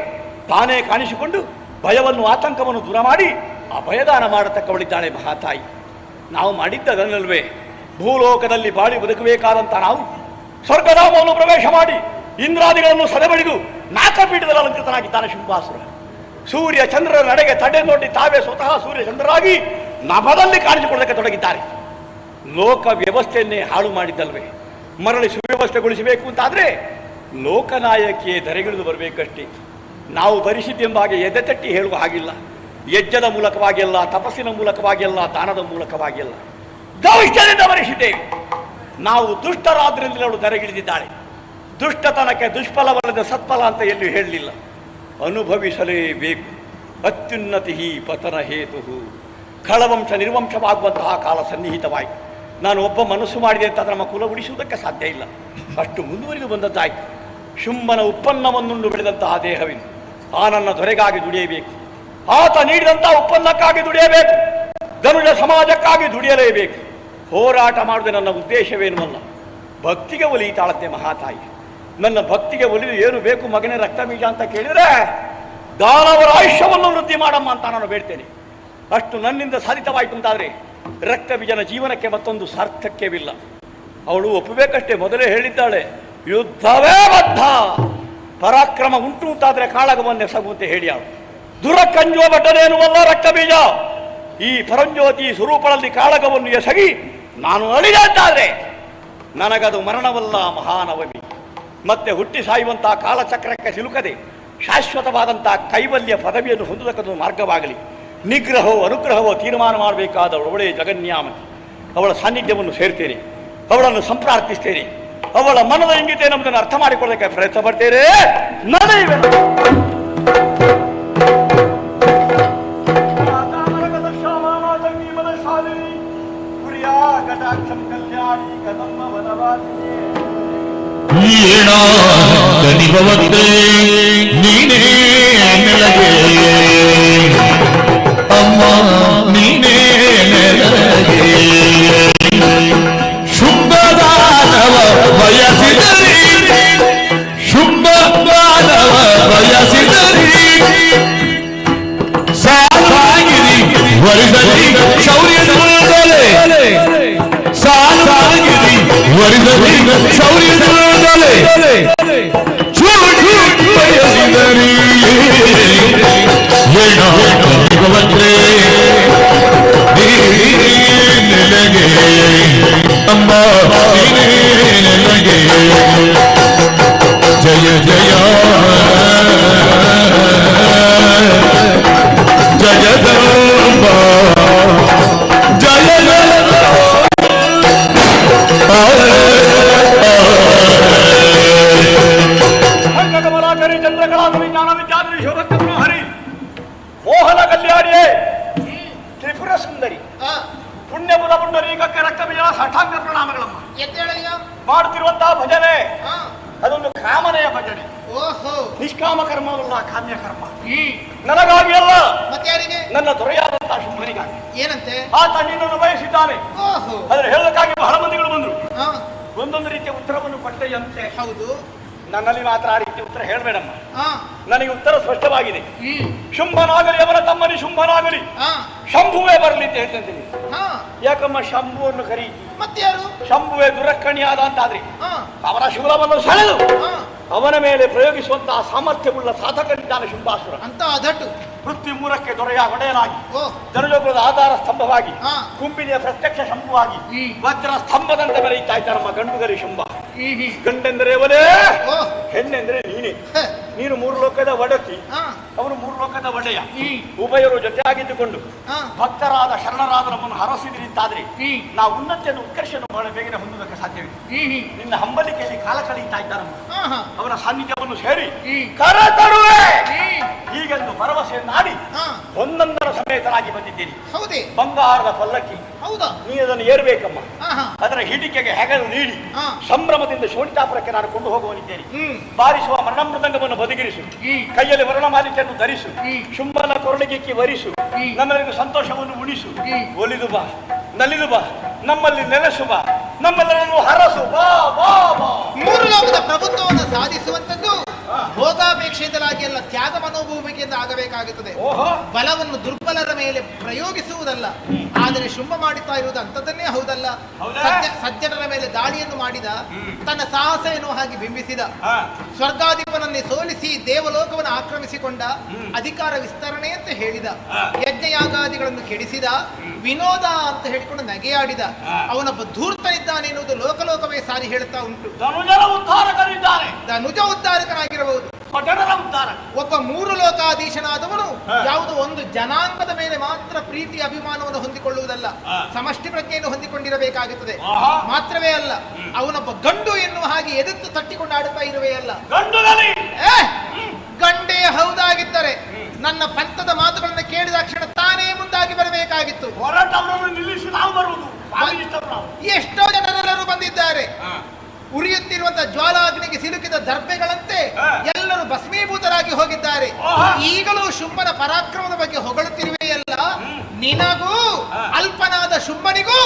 ತಾನೇ ಕಾಣಿಸಿಕೊಂಡು ಭಯವನ್ನು ಆತಂಕವನ್ನು ದೂರ ಮಾಡಿ ಆ ಭಯದಾನ ಮಾಡತಕ್ಕವಳಿದ್ದಾಳೆ ಮಹಾತಾಯಿ. ನಾವು ಮಾಡಿದ್ದದನ್ನಲ್ವೇ? ಭೂಲೋಕದಲ್ಲಿ ಬಾಳಿ ಬದುಕಬೇಕಾದಂಥ ನಾವು ಸ್ವರ್ಗಧಾಮವನ್ನು ಪ್ರವೇಶ ಮಾಡಿ ಇಂದ್ರಾದಿಗಳನ್ನು ಸದೆಬಡಿದು ನಾಕಪೀಠದಲ್ಲಿ ಅಲಂಕೃತನಾಗಿದ್ದಾನೆ ಶುಂಭಾಸುರ. ಸೂರ್ಯ ಚಂದ್ರರ ನಡೆಗೆ ತಡೆ ನೋಡಿ ತಾವೇ ಸ್ವತಃ ಸೂರ್ಯ ಚಂದ್ರರಾಗಿ ನಭದಲ್ಲಿ ಕಾಣಿಸಿಕೊಳ್ಳಕ್ಕೆ ತೊಡಗಿದ್ದಾರೆ. ಲೋಕ ವ್ಯವಸ್ಥೆಯನ್ನೇ ಹಾಳು ಮಾಡಿದ್ದಲ್ವೇ? ಮರಳಿ ಸುವ್ಯವಸ್ಥೆಗೊಳಿಸಬೇಕು ಅಂತಾದರೆ ಲೋಕನಾಯಕಿಯೇ ಧರೆಗಿಳಿದು ಬರಬೇಕಷ್ಟೇ. ನಾವು ಭರಿಸಿದ್ದೆಂಬ ಹಾಗೆ ಎದೆ ತಟ್ಟಿ ಹೇಳುವ ಹಾಗಿಲ್ಲ. ಯಜ್ಞದ ಮೂಲಕವಾಗಿ ಅಲ್ಲ, ತಪಸ್ಸಿನ ಮೂಲಕವಾಗಿ ಅಲ್ಲ, ದಾನದ ಮೂಲಕವಾಗಿ ಅಲ್ಲ, ಗೌಷ್ಠದಿಂದ ಭರಿಸಿದ್ದೇವೆ. ನಾವು ದುಷ್ಟರಾದ್ರಿಂದ ಅವಳು ಧರೆಗಿಳಿದಿದ್ದಾಳೆ. ದುಷ್ಟತನಕ್ಕೆ ದುಷ್ಫಲವಲ್ಲದ ಸತ್ಫಲ ಅಂತ ಎಲ್ಲಿ ಹೇಳಲಿಲ್ಲ. ಅನುಭವಿಸಲೇಬೇಕು. ಅತ್ಯುನ್ನತಿ ಪತನ ಹೇತು. ಖಳವಂಶ ನಿರ್ವಂಶವಾಗುವಂತಹ ಕಾಲ ಸನ್ನಿಹಿತವಾಯಿತು. ನಾನು ಒಬ್ಬ ಮನಸ್ಸು ಮಾಡಿದೆ ಅಂತ ನಮ್ಮ ಕುಲ ಉಳಿಸುವುದಕ್ಕೆ ಸಾಧ್ಯ ಇಲ್ಲ. ಅಷ್ಟು ಮುಂದುವರಿದು ಬಂದದ್ದಾಯಿತು. ಶುಂಭನ ಉತ್ಪನ್ನವನ್ನುಂಡು ಬೆಳೆದಂತಹ ದೇಹವಿನ ಆ ನನ್ನ ದೊರೆಗಾಗಿ ದುಡಿಯಬೇಕು. ಆತ ನೀಡಿದಂತಹ ಉತ್ಪನ್ನಕ್ಕಾಗಿ ದುಡಿಯಬೇಕು. ಧನುಜ ಸಮಾಜಕ್ಕಾಗಿ ದುಡಿಯಲೇಬೇಕು. ಹೋರಾಟ ಮಾಡುವುದು ನನ್ನ ಉದ್ದೇಶವೇನುವಲ್ಲ. ಭಕ್ತಿಗೆ ಒಲಿತಾಳಂತೆ ಮಹಾತಾಯಿ. ನನ್ನ ಭಕ್ತಿಗೆ ಒಲಿದು ಏನು ಬೇಕು ಮಗನೇ ರಕ್ತ ಬೀಜ ಅಂತ ಕೇಳಿದರೆ ದಾನವರ ಆಯುಷ್ಯವನ್ನು ವೃದ್ಧಿ ಮಾಡಮ್ಮ ಅಂತ ನಾನು ಬೇಡ್ತೇನೆ. ಅಷ್ಟು ನನ್ನಿಂದ ಸಾಧಿತವಾಯಿತು ಅಂತಾದರೆ ರಕ್ತ ಬೀಜನ ಜೀವನಕ್ಕೆ ಮತ್ತೊಂದು ಸಾರ್ಥಕ್ಯವಿಲ್ಲ. ಅವಳು ಒಪ್ಪಬೇಕಷ್ಟೇ. ಮೊದಲೇ ಹೇಳಿದ್ದಾಳೆ, ಯುದ್ಧವೇ ಬದ್ಧ, ಪರಾಕ್ರಮ ಉಂಟು ಅಂತಾದರೆ ಕಾಳಗವನ್ನೆಸಗುವಂತೆ ಹೇಳಿ ಅವಳು. ದುರಕ್ಕಂಜುವ ಭಟ್ಟನೇನುವಲ್ಲ ರಕ್ತ ಬೀಜ. ಈ ಪರಂಜ್ಯೋತಿ ಸ್ವರೂಪದಲ್ಲಿ ಕಾಳಗವನ್ನು ಎಸಗಿ ನಾನು ಅಳಿದಂತಾದ್ರೆ ನನಗದು ಮರಣವಲ್ಲ ಮಹಾನವಮಿ. ಮತ್ತೆ ಹುಟ್ಟಿ ಸಾಯುವಂತಹ ಕಾಲಚಕ್ರಕ್ಕೆ ಸಿಲುಕದೆ ಶಾಶ್ವತವಾದಂತಹ ಕೈವಲ್ಯ ಪದವಿಯನ್ನು ಹೊಂದುವುದಕ್ಕದು ಮಾರ್ಗವಾಗಲಿ. ನಿಗ್ರಹವೋ ಅನುಗ್ರಹವೋ ತೀರ್ಮಾನ ಮಾಡಬೇಕಾದ ಅವಳೇ ಜಗನ್ಯಾಮತಿ. ಅವಳ ಸಾನ್ನಿಧ್ಯವನ್ನು ಸೇರ್ತೇನೆ, ಅವಳನ್ನು ಸಂಪ್ರಾರ್ಥಿಸ್ತೇನೆ, ಅವಳ ಮನದ ಇಂಗಿತೆ ನಮ್ಮದನ್ನು ಅರ್ಥ ಮಾಡಿಕೊಳ್ಳೋದಕ್ಕೆ ಪ್ರಯತ್ನ ಪಡ್ತೇನೆ. ನೀನೇ ನೆಲಗೆ ಅಮ್ಮ, ನೀನೇ ನೆಲಗೆ ಶುಭದಾನವ ಬಯಸಿದರಿ, ಶುಭದಾನವ ಬಯಸಿದರಿ ಸಾಗಿರಿ ವರಿಸಲಿ ಶೌರ್ಯದೊಲೆ, ಸಾಗಿರಿ ವರಿಸಲಿ ಶೌರ್ಯದೊಲೆ ಬಯಸಿದರಿ ಭಗವಂತೇ ನೆಲಗೆ ಅಮ್ಮ, ನೆಲಗೆ ಜಯ ಜಯ ಜಗದಂಬ ಜಯ ಕಮಲಾಕರಿ ಚಂದ್ರಕಲಾಕರಿ ಜ್ಞಾನ ವಿದ್ಯಾಧರಿ ಶೋಭಕ್ಕ ಮನೋಹರಿ ಮೋಹನ ಕಲ್ಯಾಣಿಯೇ ತ್ರಿಪುರ ಸುಂದರಿ ಪುಣ್ಯಪುರ ಪುಂಡರೀಕಕ್ಕೆ ರಕ್ತ ಬೀಜ ಸಾಷ್ಟಾಂಗ ಪ್ರಣಾಮಗಳಮ್ಮ. ಮಾಡುತ್ತಿರುವಂತಹ ಭಜನೆ ಅದೊಂದು ಕಾಮನೆಯ ಭಜನೆ. ನಿಷ್ಕಾಮ ಕರ್ಮವಲ್ಲ, ಕಾಮ್ಯ ಕರ್ಮ. ನನಗಾಗಿ ಅಲ್ಲ, ನನ್ನ ದೊರೆಯಾದಂತಹ ಶುಂಭನಿಗಾಗಿ. ಏನಂತೆ ಆತ ನಿನ್ನನ್ನು ಬಯಸಿದ್ದಾನೆ. ಆದ್ರೆ ಹೇಳೋದಕ್ಕಾಗಿ ಬಹಳ ಮಂದಿಗಳು ಬಂದ್ರು. ಒಂದೊಂದು ರೀತಿಯ ಉತ್ತರವನ್ನು ಕೊಟ್ಟೆಯಂತೆ. ಹೌದು, ನನ್ನಲ್ಲಿ ಮಾತ್ರ ಆ ರೀತಿ ಉತ್ತರ ಹೇಳಬೇಡಮ್ಮ. ನನಗೆ ಉತ್ತರ ಸ್ಪಷ್ಟವಾಗಿದೆ. ಶುಂಭನಾಗಲಿ ಅವನ ತಮ್ಮನಿ ಶುಂಭನಾಗಲಿ ಶಂಭುವೇ ಬರಲಿ ಅಂತ ಹೇಳ್ತೇನೆ. ಯಾಕಮ್ಮ ಶಂಭುವನ್ನು ಕರೀತಿ? ಮತ್ತಾರು ಶಂಭುವೇ ದುರಕ್ಕಣಿಯಾದ ಅಂತಾದ್ರಿ ಅವರ ಶೂಲವನ್ನು ಸೆಳೆದು ಅವನ ಮೇಲೆ ಪ್ರಯೋಗಿಸುವಂತಹ ಸಾಮರ್ಥ್ಯವುಳ್ಳ ಸಾಧಕನಿದ್ದಾನೆ ಶುಂಭಾಸುರ ಅಂತ. ಅದಟ್ಟು ಪೃಥ್ವಿ ಮೂರಕ್ಕೆ ದೊರೆಯ ಒಡೆಯನಾಗಿ, ದನಜೋಗುಲದ ಆಧಾರ ಸ್ತಂಭವಾಗಿ, ಕುಂಬಿನಿಯ ಪ್ರತ್ಯಕ್ಷ ಶಂಭುವಾಗಿ ವಜ್ರ ಸ್ತಂಭದಂತೆ ಬೆಳೆಯುತ್ತಾ ಇದ್ದಾರಮ್ಮ ಗಂಡುಗರಿ ಶುಂಭ. ಗಂಡೆಂದರೆ ಅವನೇ, ಹೆಣ್ಣೆಂದರೆ ನೀನೇ. ನೀನು ಮೂರು ಲೋಕದ ಒಡತಿ, ಅವನು ಮೂರು ಲೋಕದ ಒಡೆಯ. ಉಭಯರು ಜೊತೆಯಾಗಿದ್ದುಕೊಂಡು ಭಕ್ತರಾದ ಶರಣರಾದ ನಮ್ಮನ್ನು ಹರಸಿದ್ರಿಂತಾದ್ರೆ ನಾವು ಉನ್ನತಿಯನ್ನು ಉತ್ಕರ್ಷವನ್ನು ಬಹಳ ಬೇಗನೆ ಹೊಂದುವುದಕ್ಕೆ ಸಾಧ್ಯವಿದೆ. ನಿನ್ನ ಹಂಬಲಿಕೆಯಲ್ಲಿ ಕಾಲ ಕಳೆಯುತ್ತಾ ಇದ್ದಾರಮ್ಮ. ಅವನ ಸಾನ್ನಿಧ್ಯವನ್ನು ಸೇರಿ ಕರ ತರುವೆ ಹೀಗೆಂದು ಭರವಸೆಯನ್ನಾಡಿ ಒಂದೊಂದರ ಸಮೇತರಾಗಿ ಬಂದಿದ್ದೀನಿ. ಹೌದೇ? ಬಂಗಾರದ ಪಲ್ಲಕ್ಕಿ. ಹೌದಾ? ನೀ ಅದನ್ನು ಏರ್ಬೇಕಮ್ಮ. ಅದರ ಹಿಡಿಕೆಗೆ ಹೆಗಲು ನೀಡಿ ಸಂಭ್ರಮದಿಂದ ಶೋಣಿತಾಪುರಕ್ಕೆ ನಾನು ಕೊಂಡು ಹೋಗುವನಿದ್ದೇನೆ. ಬಾರಿಸುವ ಮರಣಮೃದಂಗವನ್ನು ಬದಿಗಿರಿಸು, ಕೈಯಲ್ಲಿ ವರ್ಣಮಾಲಿಕೆಯನ್ನು ಧರಿಸು, ಶುಂಭನ ಕೊರಳಿಗೆಕ್ಕಿ ವರಿಸು, ನಮ್ಮೆಲ್ಲರಿಗೂ ಸಂತೋಷವನ್ನು ಉಣಿಸು. ಒಲಿದು ಬಾ, ನಲಿದು ಬಾ, ನಮ್ಮಲ್ಲಿ ನೆಲೆಸು ಬಾ, ನಮ್ಮೆಲ್ಲರನ್ನು ಹರಸು ಬಾ ಬಾ ಬಾ. ಮೂರು ಲೋಕದ ಪ್ರಭುತ್ವವನ್ನು ಸಾಧಿಸುವಂತದ್ದು ಭೋಗಾಪೇಕ್ಷಿತರಾಗಿ ಎಲ್ಲ ತ್ಯಾಗ ಮನೋಭೂಮಿಕೆಯಿಂದ ಆಗಬೇಕಾಗುತ್ತದೆ. ಬಲವನ್ನು ದುರ್ಬಲರ ಮೇಲೆ ಪ್ರಯೋಗಿಸುವುದಲ್ಲ. ಆದರೆ ಶುಂಭ ಮಾಡುತ್ತಾ ಇರುವುದು ಅಂಥದ್ದನ್ನೇ ಹೌದಲ್ಲ. ಸಜ್ಜನರ ಮೇಲೆ ದಾಳಿಯನ್ನು ಮಾಡಿದ, ತನ್ನ ಸಾಹಸ ಎನ್ನುವ ಹಾಗೆ ಬಿಂಬಿಸಿದ, ಸ್ವರ್ಗಾಧಿಪನನ್ನೇ ಸೋಲಿಸಿ ದೇವಲೋಕವನ್ನು ಆಕ್ರಮಿಸಿಕೊಂಡ, ಅಧಿಕಾರ ವಿಸ್ತರಣೆ ಅಂತ ಹೇಳಿದ, ಯಜ್ಞಯಾಗಾದಿಗಳನ್ನು ಕೆಡಿಸಿದ, ವಿನೋದ ಅಂತ ಹೇಳಿಕೊಂಡು ನಗೆಯಾಡಿದ ಅವನೊಬ್ಬ ಧೂರ್ತನಿದ್ದಾನೆ ಎನ್ನುವುದು ಲೋಕಲೋಕವೇ ಸಾರಿ ಹೇಳುತ್ತಾ ಉಂಟು. ಧನುಜ ಉದ್ಧಾರಕನಾಗಿರಬಹುದು, ಒಬ್ಬ ಮೂರು ಲೋಕಾಧೀಶನಾದವನು ಯಾವುದೋ ಒಂದು ಜನಾಂಗದ ಮೇಲೆ ಮಾತ್ರ ಪ್ರೀತಿ ಅಭಿಮಾನವನ್ನು ಹೊಂದಿಕೊಳ್ಳುವುದಲ್ಲ, ಸಮಷ್ಟಿ ಪ್ರಜ್ಞೆಯನ್ನು ಹೊಂದಿಕೊಂಡಿರಬೇಕಾಗುತ್ತದೆ. ಮಾತ್ರವೇ ಅಲ್ಲ, ಅವನೊಬ್ಬ ಗಂಡು ಎನ್ನುವ ಹಾಗೆ ಎದುತ್ತು ತಟ್ಟಿಕೊಂಡು ಆಡುತ್ತಾ ಇರುವೇ ಅಲ್ಲ. ಗಂಡೇ ಹೌದಾಗಿದ್ದರೆ ನನ್ನ ಪಂಥದ ಮಾತುಗಳನ್ನು ಕೇಳಿದ ಕ್ಷಣ ತಾನೇ ಮುಂದಾಗಿ ಬರಬೇಕಾಗಿತ್ತು. ನಿಲ್ಲಿಸಿ ನಾವು ಬರುವುದು. ಎಷ್ಟೋ ಜನರೆಲ್ಲರೂ ಬಂದಿದ್ದಾರೆ. ಉರಿಯುತ್ತಿರುವಂತಹ ಜ್ವಾಲಾಗ್ನಿಗೆ ಸಿಲುಕಿದ ದರ್ಬೆಗಳಂತೆ ಎಲ್ಲರೂ ಭಸ್ಮೀಭೂತರಾಗಿ ಹೋಗಿದ್ದಾರೆ. ಈಗಲೂ ಶುಂಭನ ಪರಾಕ್ರಮದ ಬಗ್ಗೆ ಹೊಗಳುತ್ತಿರುವೆಯಲ್ಲ, ನಿನಗೂ ಅಲ್ಪನಾದ ಶುಂಭನಿಗೂ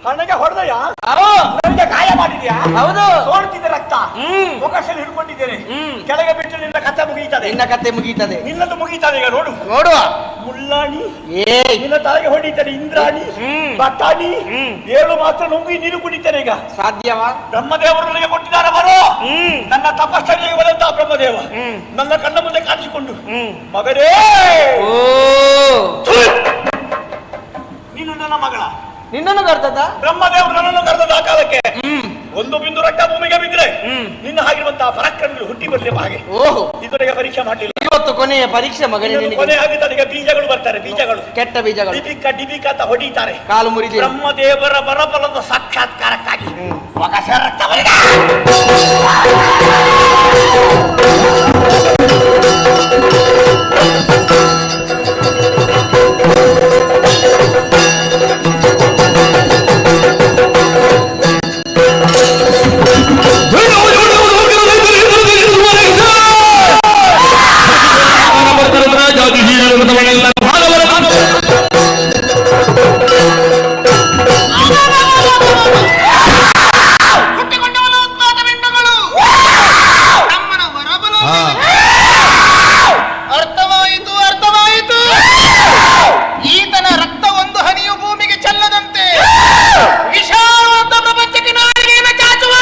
ಹಣಗೆ ಹೊಡೆದಯ್ಯ ನನಗೆ ಗಾಯ ಮಾಡಿದ್ಯಾ? ಹೌದು. ಸೋಡ್ತಿದ್ದೆ ರಕ್ತ, ಮುಖದಲ್ಲಿ ಹಿಡ್ಕೊಂಡಿದ್ದೇನೆ. ಕೆಳಗೆ ಬಿಟ್ಟು ನಿನ್ನ ಕತೆ ಮುಗೀತದೆ. ನಿನ್ನ ಕತೆ ಮುಗೀತದೆ. ನಿನ್ನದು ಮುಗೀತದೆ. ಈಗ ನೋಡು ನೋಡುವ. ಮುಳ್ಳಾಣಿ ನಿನ್ನ ತಲೆಗೆ ಹೊಡಿತಾನೆ. ಇಂದ್ರಾಣಿ, ಬಟಾಣಿ 7 ಮಾತ್ರ ನುಂಗಿ ನೀರು ಕುಡಿತೇನೆ. ಈಗ ಸಾಧ್ಯವಾ? ಬ್ರಹ್ಮದೇವರು ನನಗೆ ಕೊಟ್ಟಿದ್ದಾರೆ. ಬರೋ ನನ್ನ ತಪಶ್ಚರ್ಯೆಗೆ ಬಂದಂತ ಬ್ರಹ್ಮದೇವ ನನ್ನ ಕಣ್ಣ ಮುಂದೆ ಕಾಣಿಸಿಕೊಂಡು, ಮಗನೇ ನೀನು ನನ್ನ ಮಗಳ, ನಿನ್ನನ್ನು ಕರ್ತದ ಬ್ರಹ್ಮದೇವರು ನನ್ನನ್ನು ಕರೆದ ಆ ಕಾಲಕ್ಕೆ ಒಂದು ಬಿಂದು ರಕ್ತ ಭೂಮಿಗೆ ಬಿದ್ದರೆ ನಿನ್ನ ಹಾಗಿರುವಂತಹ ಪರಾಕ್ರಮಗಳು ಹುಟ್ಟಿ ಬರಲಿಲ್ಲ. ಹಾಗೆ ಇದುವರೆಗೆ ಪರೀಕ್ಷೆ ಮಾಡಲಿಲ್ಲ. ಇವತ್ತು ಕೊನೆಯ ಪರೀಕ್ಷೆ ಮಗನೇ. ಕೊನೆ ಆಗಿ ನನಗೆ ಬೀಜಗಳು ಬರ್ತಾರೆ. ಬೀಜಗಳು ಕೆಟ್ಟ ಬೀಜಗಳು. ಡಿಬಿಕ ಅಂತ ಹೊಡಿತಾರೆ. ಕಾಲು ಮುರಿದೆ. ಬ್ರಹ್ಮದೇವರ ಬರಬಲದ ಸಾಕ್ಷಾತ್ಕಾರಕ್ಕಾಗಿ ಅರ್ಥವಾಯಿತು, ಅರ್ಥವಾಯಿತು. ಈತನ ರಕ್ತ ಒಂದು ಹನಿಯು ಭೂಮಿಗೆ ಚೆಲ್ಲದಂತೆ ವಿಶಾಲವಾದ ಪ್ರಪಂಚಕ್ಕೆ ನಾಡಿಗೆಯನ್ನು ಚಾಚುವ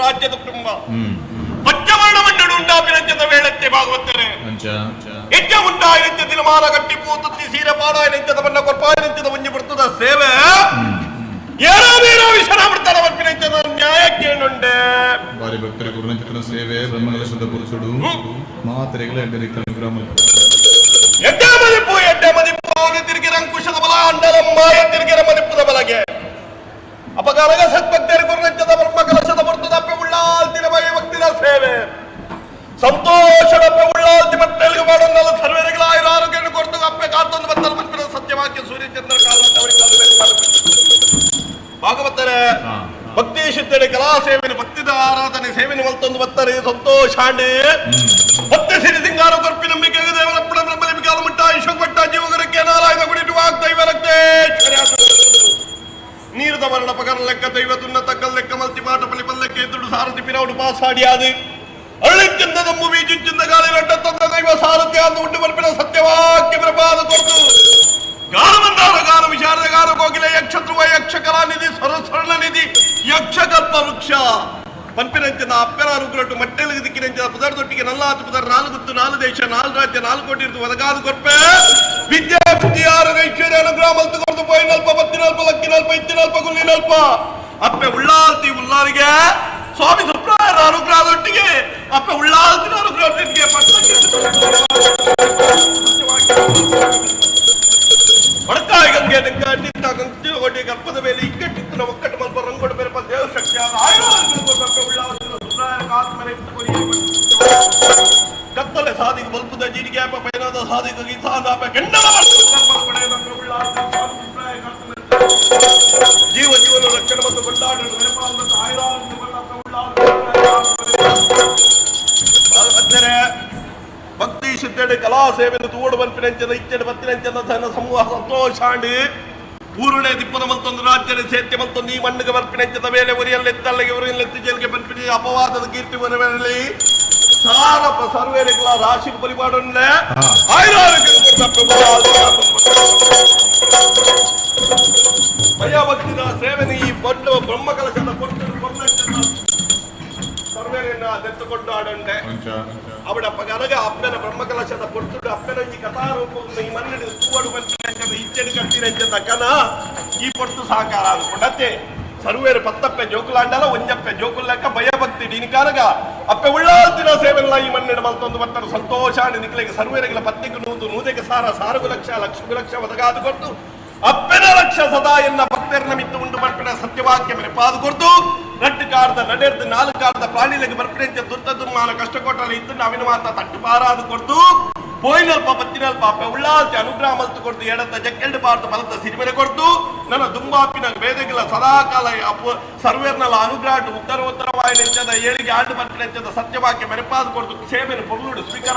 ರಾಜ್ಯದ ಕುಟುಂಬ ಪಂಚವರ್ಣ ಮಂಡಳು ಉಂಡಾಪಿನಂಚದ ವೇಳತ್ತೆ ಭಾಗವತರೆ ಹೆಜ್ಜೆ ಉಂಡಾ ನಿತ್ಯ ದಿನ ಸನ್ಮಾನ ಗಟ್ಟಿ ಪೂತುತ್ತಿ ಸೀರೆ ಪಾಡಾಯ ನಿಂತದ ಬಣ್ಣ ಕೊಪ್ಪಾಯ ನಿಂತದ ಮುಂಜಿ ಬಿಡ್ತದ ಸೇವೆ ಏನೋ ವಿಷಯ ಬಿಡ್ತಾರ ಬರ್ತೀನಿ ನ್ಯಾಯಕ್ಕೆ ಏನುಂಡೆ ಬಾರಿ ಭಕ್ತರಿಗೆ ಗುರುನಂಚಿನ ಸೇವೆ ಬ್ರಹ್ಮಕಲಶದ ಪುರುಷುಡು ಮಾತ್ರೆಗಳ ಗ್ರಾಮ ಎಡ್ಡೆ ಮದಿಪ್ಪು ತಿರುಗಿರ ಅಂಕುಶದ ಬಲ ಅಂಡಲಮ್ಮ ತಿರುಗಿರ ಮದಿಪ್ಪದ ಬಲಗೆ ಅಪಕಾಲಗ ಸತ್ಭಕ್ತರು ಗುರುನಂಚದ ಬ್ರಹ್ಮಕಲಶದ ಬರ್ತದಪ್ಪೆ ಉಳ್ಳಾಲ್ತಿನ ಬಯ ಭಕ್ತಿನ ಸೇವೆ ಸಂತೋಷಡಪ್ಪೆ ಉಳ್ಳಾಲ್ತಿ ಮಟ್ಟೆಲ್ಗೆ ಮಾಡೋನಲ್ಲ ಸರ್ವೇರಿಗಳ ಆರೋಗ್ಯವನ್ನು ಕೊಡ್ತು ಅಪ್ಪೆ ಕಾರ್ತೊಂದು ಬತ್ತಲು ಬಂದಿರೋ ಸತ್ಯವಾಕ್ಯ ಸೂರ್ಯಚಂದ್ರ ಕಾಲ ಭಾಗವತರೆ ಭಕ್ತಿ ಶಿತ್ತಡೆ ಕಲಾ ಸೇವೆನ ಭಕ್ತಿದ ಆರಾಧನೆ ಸೇವೆನ ಮಲ್ತೊಂದು ಬತ್ತರೆ ಸಂತೋಷಾಂಡೆ ಭಕ್ತಿ ಸಿರಿ ಸಿಂಗಾರ ಕೊರ್ಪಿ ನಂಬಿಕೆ ದೇವರಪ್ಪಣ ಬ್ರಹ್ಮಲಿಪಿ ಕಾಲಮಟ್ಟ ಈಶೋಕ್ ಜೀವಗರಕ್ಕೆ ನಾರಾಯಣ ಗುಡಿಟು ದೈವ ರಕ್ತೇಶ್ವರ ನೀರದ ವರ್ಣ ಪಕರ ಲೆಕ್ಕ ದೈವ ತುನ್ನ ತಕ್ಕಲ್ ಲೆಕ್ಕ ಮಲ್ತಿ ಪಾಠ ಪಲಿಪಲ್ಲಕ್ಕೆ ಎದುರು ಸಾರಥಿ ಪಿರೌಡು ಪಾಸಾಡಿಯಾದು ಅಳ್ಳಿಕ್ಕಿಂದ ನಂಬು ಬೀಜಿಂದ ಗಾಳಿ ರಟ್ಟ ತಂದ ದೈವ ಸಾರಥಿ ಆದ ಉಂಟು ಬರ್ಪಿನ ಸತ್ಯವಾಕ್ಯ ಪ್ರಪಾದ ಕೊಡ್ತು ಗಾನಮಂದಾರ ಗಾನ ವಿಚಾರದ ಗಾನ ಕೋಗಿಲೆ ಯಕ್ಷ ಧ್ರುವ ಯಕ್ಷ ಕಲಾನಿಧಿ ಸ್ವರಸ್ವರ್ಣ ನಿಧಿ ಯಕ್ಷ ಕಲ್ಪ ವೃಕ್ಷ ಪಂಪಿನಂಚಿನ ಅಪ್ಪೆರ ಅನುಗ್ರಟ್ಟು ಮಟ್ಟೆಲಿಗೆ ದಿಕ್ಕಿನಂಚಿನ ಪುದರ್ದೊಟ್ಟಿಗೆ ನಲ್ಲಾತು ಪುದರ್ ನಾಲ್ಗುತ್ತು ನಾಲ್ಕು ದೇಶ ನಾಲ್ಕು ರಾಜ್ಯ ನಾಲ್ಕು ಕೋಟಿ ಇರ್ತು ಒದಗಾದು ಕೊರ್ಪೆ ವಿದ್ಯಾ ಬುದ್ಧಿ ಆರೋಗ್ಯ ಐಶ್ವರ್ಯ ಅನುಗ್ರಹ ಮಲ್ತು ಕೊಡ್ತು ಪೊಯ್ನಲ್ಪ ಬತ್ತಿನಲ್ಪ ಲಕ್ಕಿನಲ್ಪ ಇತ್ತಿನಲ್ಪ ಗುಲ್ಲಿನಲ್ಪ ಅಪ್ಪೆ ಉಳ್ಳಾಲ್ತಿ ಉಲ್ಲಾರಿಗೆ ಸ್ವಾಮಿ ಸುಪ್ರಾಯರ ಅನುಗ್ರಹದೊಟ್ಟಿಗೆ ಅಪ್ಪೆ ಉಳ್ಳಾಲ್ತಿನ ಅನುಗ್ರಹದೊಟ್ಟಿಗೆ ಒಡಕಾಯ ಗಂಗೆ ನಿಂತ ಗಂಟಿ ಗರ್ಭದ ಮೇಲೆ ಇಕ್ಕಟ್ಟಿತ್ತು ಒಕ್ಕಟ್ಟು ಮಲ್ಪ ರಂಗೋಡು ಬೇರೆ ದೇವ ಶಕ್ತಿ ಕತ್ತಲೆ ಸಾಧಿಕ ಬಲ್ಪದ ಜೀರಿಗೆ ಪೈನಾದ ಸಾಧಿಕ ಜೀವ ಜೀವನ ರಕ್ಷಣೆ ಮತ್ತು ಕೊಂಡಾಡ ಭಕ್ತಿ ಶಿದ್ದೆಡೆ ಕಲಾ ಸೇವೆಯನ್ನು ತೂಡು ಬಂಪಿನಂಚದ ಇಚ್ಚೆಡೆ ಬತ್ತಿನಂಚದ ಧನ ಸಮೂಹ ಸಂತೋಷಾಂಡಿ ಊರುಳೆ ದಿಪ್ಪದ ಮತ್ತೊಂದು ರಾಜ್ಯದ ಸೇತ್ಯ ಮತ್ತೊಂದು ಈ ಮಣ್ಣಿಗೆ ಬರ್ಪಿನಂಚದ ಮೇಲೆ ಉರಿಯಲ್ಲೆತ್ತಲ್ಲಿಗೆ ಉರಿಯಲ್ಲೆತ್ತಿ ಜೇಲಿಗೆ ಬಂಪಿನಿ ಅಪವಾದದ ಕೀರ್ತಿ ಮನೆಯಲ್ಲಿ ಸಾರಪ ಸರ್ವೇರಿಗಳ ರಾಶಿ ಪರಿಪಾಡನ್ನೇ ಭಯ ಭಕ್ತಿನ ಸೇವೆನ ಈ ಬಂಡು ಬ್ರಹ್ಮಕಲಶದ ಕೊಟ್ಟು ಸರ್ವೇರಿಯನ್ನ ದೆತ್ತುಕೊಂಡು ಆಡಂಡೆ ಅವಡ ಪಗಲಗ ಅಪ್ಪನ ಬ್ರಹ್ಮಕಲಶದ ಕೊಟ್ಟು ಅಪ್ಪನ ಈ ಕಥಾರೂಪವನ್ನು ಈ ಮಣ್ಣಿನ ತೂವಡು ಬಂದ ಇಚ್ಚೆಡಿ ಕಟ್ಟಿನ ಕನ ಈ ಕೊಟ್ಟು ಸಹಕಾರ ಆದುಕೊಂಡತ್ತೆ ಸರ್ವೇರು ಪತ್ತಪ್ಪೆ ಜೋಕುಲಾಂಡಲ ಒಂಜಪ್ಪೆ ಜೋಕುಲ್ಲೆಕ್ಕ ಭಯಭಕ್ತಿ ಡಿನಿಕಾರಗ ಅಪ್ಪೆ ಉಳ್ಳಾಲ್ತಿನ ಸೇವೆಲ್ಲ ಈ ಮಣ್ಣಿನ ಮಲ್ತೊಂದು ಬತ್ತರು ಸಂತೋಷ ನಿಕ್ಲಿಗೆ ಸರ್ವೇರಿಗಳ ಪತ್ತಿಗೆ ನೂದೆಗೆ ಸಾರಗು ಲಕ್ಷ ಲಕ್ಷ ಲಕ್ಷ ಒದಗಾದು ಕೊಟ್ಟು ಅಪ್ಪೆನ ಲಕ್ಷ ಸದಾ ಎನ್ನ ಭಕ್ತರನ್ನ ಮಿತ್ತು ಉಂಟು ಬರ್ಪಿನ ಸತ್ಯವಾಕ್ಯ ಮೇಲೆ ಪಾದು ಕೊಡ್ತು ರಟ್ಟು ಕಾಡ್ದ ನಡೆರ್ದು ನಾಲ್ಕು ಕಾಡ್ದ ಪ್ರಾಣಿಗಳಿಗೆ ಬರ್ಪಿನ ದುರ್ತ ದುರ್ಮಾನ ಕಷ್ಟ ಕೊಟ್ಟಲ್ಲಿ ಇದ್ದು ನಾವಿನ ಮಾತ ತಟ್ಟು ಪಾರಾದು ಕೊಡ್ತು ಪೋಯಿನಲ್ಪ ಬತ್ತಿನಲ್ಪ ಅಪ್ಪೆ ಉಳ್ಳಾಲ್ತಿ ಅನುಗ್ರಹ ಮಲ್ತು ಕೊಡ್ತು ಎಡತ್ತ ಜಕ್ಕೆಂಡು ಬಾರ್ದು ಮಲತ ಸಿರಿಮೆನೆ ಕೊಡ್ತು ನನ್ನ ದುಂಬಾಪಿನ ಬೇದಗಿಲ್ಲ ಸದಾಕಾಲ ಸರ್ವೇರ್ನಲ್ಲ ಅನುಗ್ರಹ ಉತ್ತರವಾಯ ನೆಂಚದ ಏಳಿಗೆ ಆಡು ಬರ್ಪಿನ ಸತ್ಯವಾಕ್ಯ ಮೆರಪಾದು ಕೊಡ್ತು ಸೇವೆಯನ್ನು ಪೊರ್ಲುಡು ಸ್ವೀಕಾರ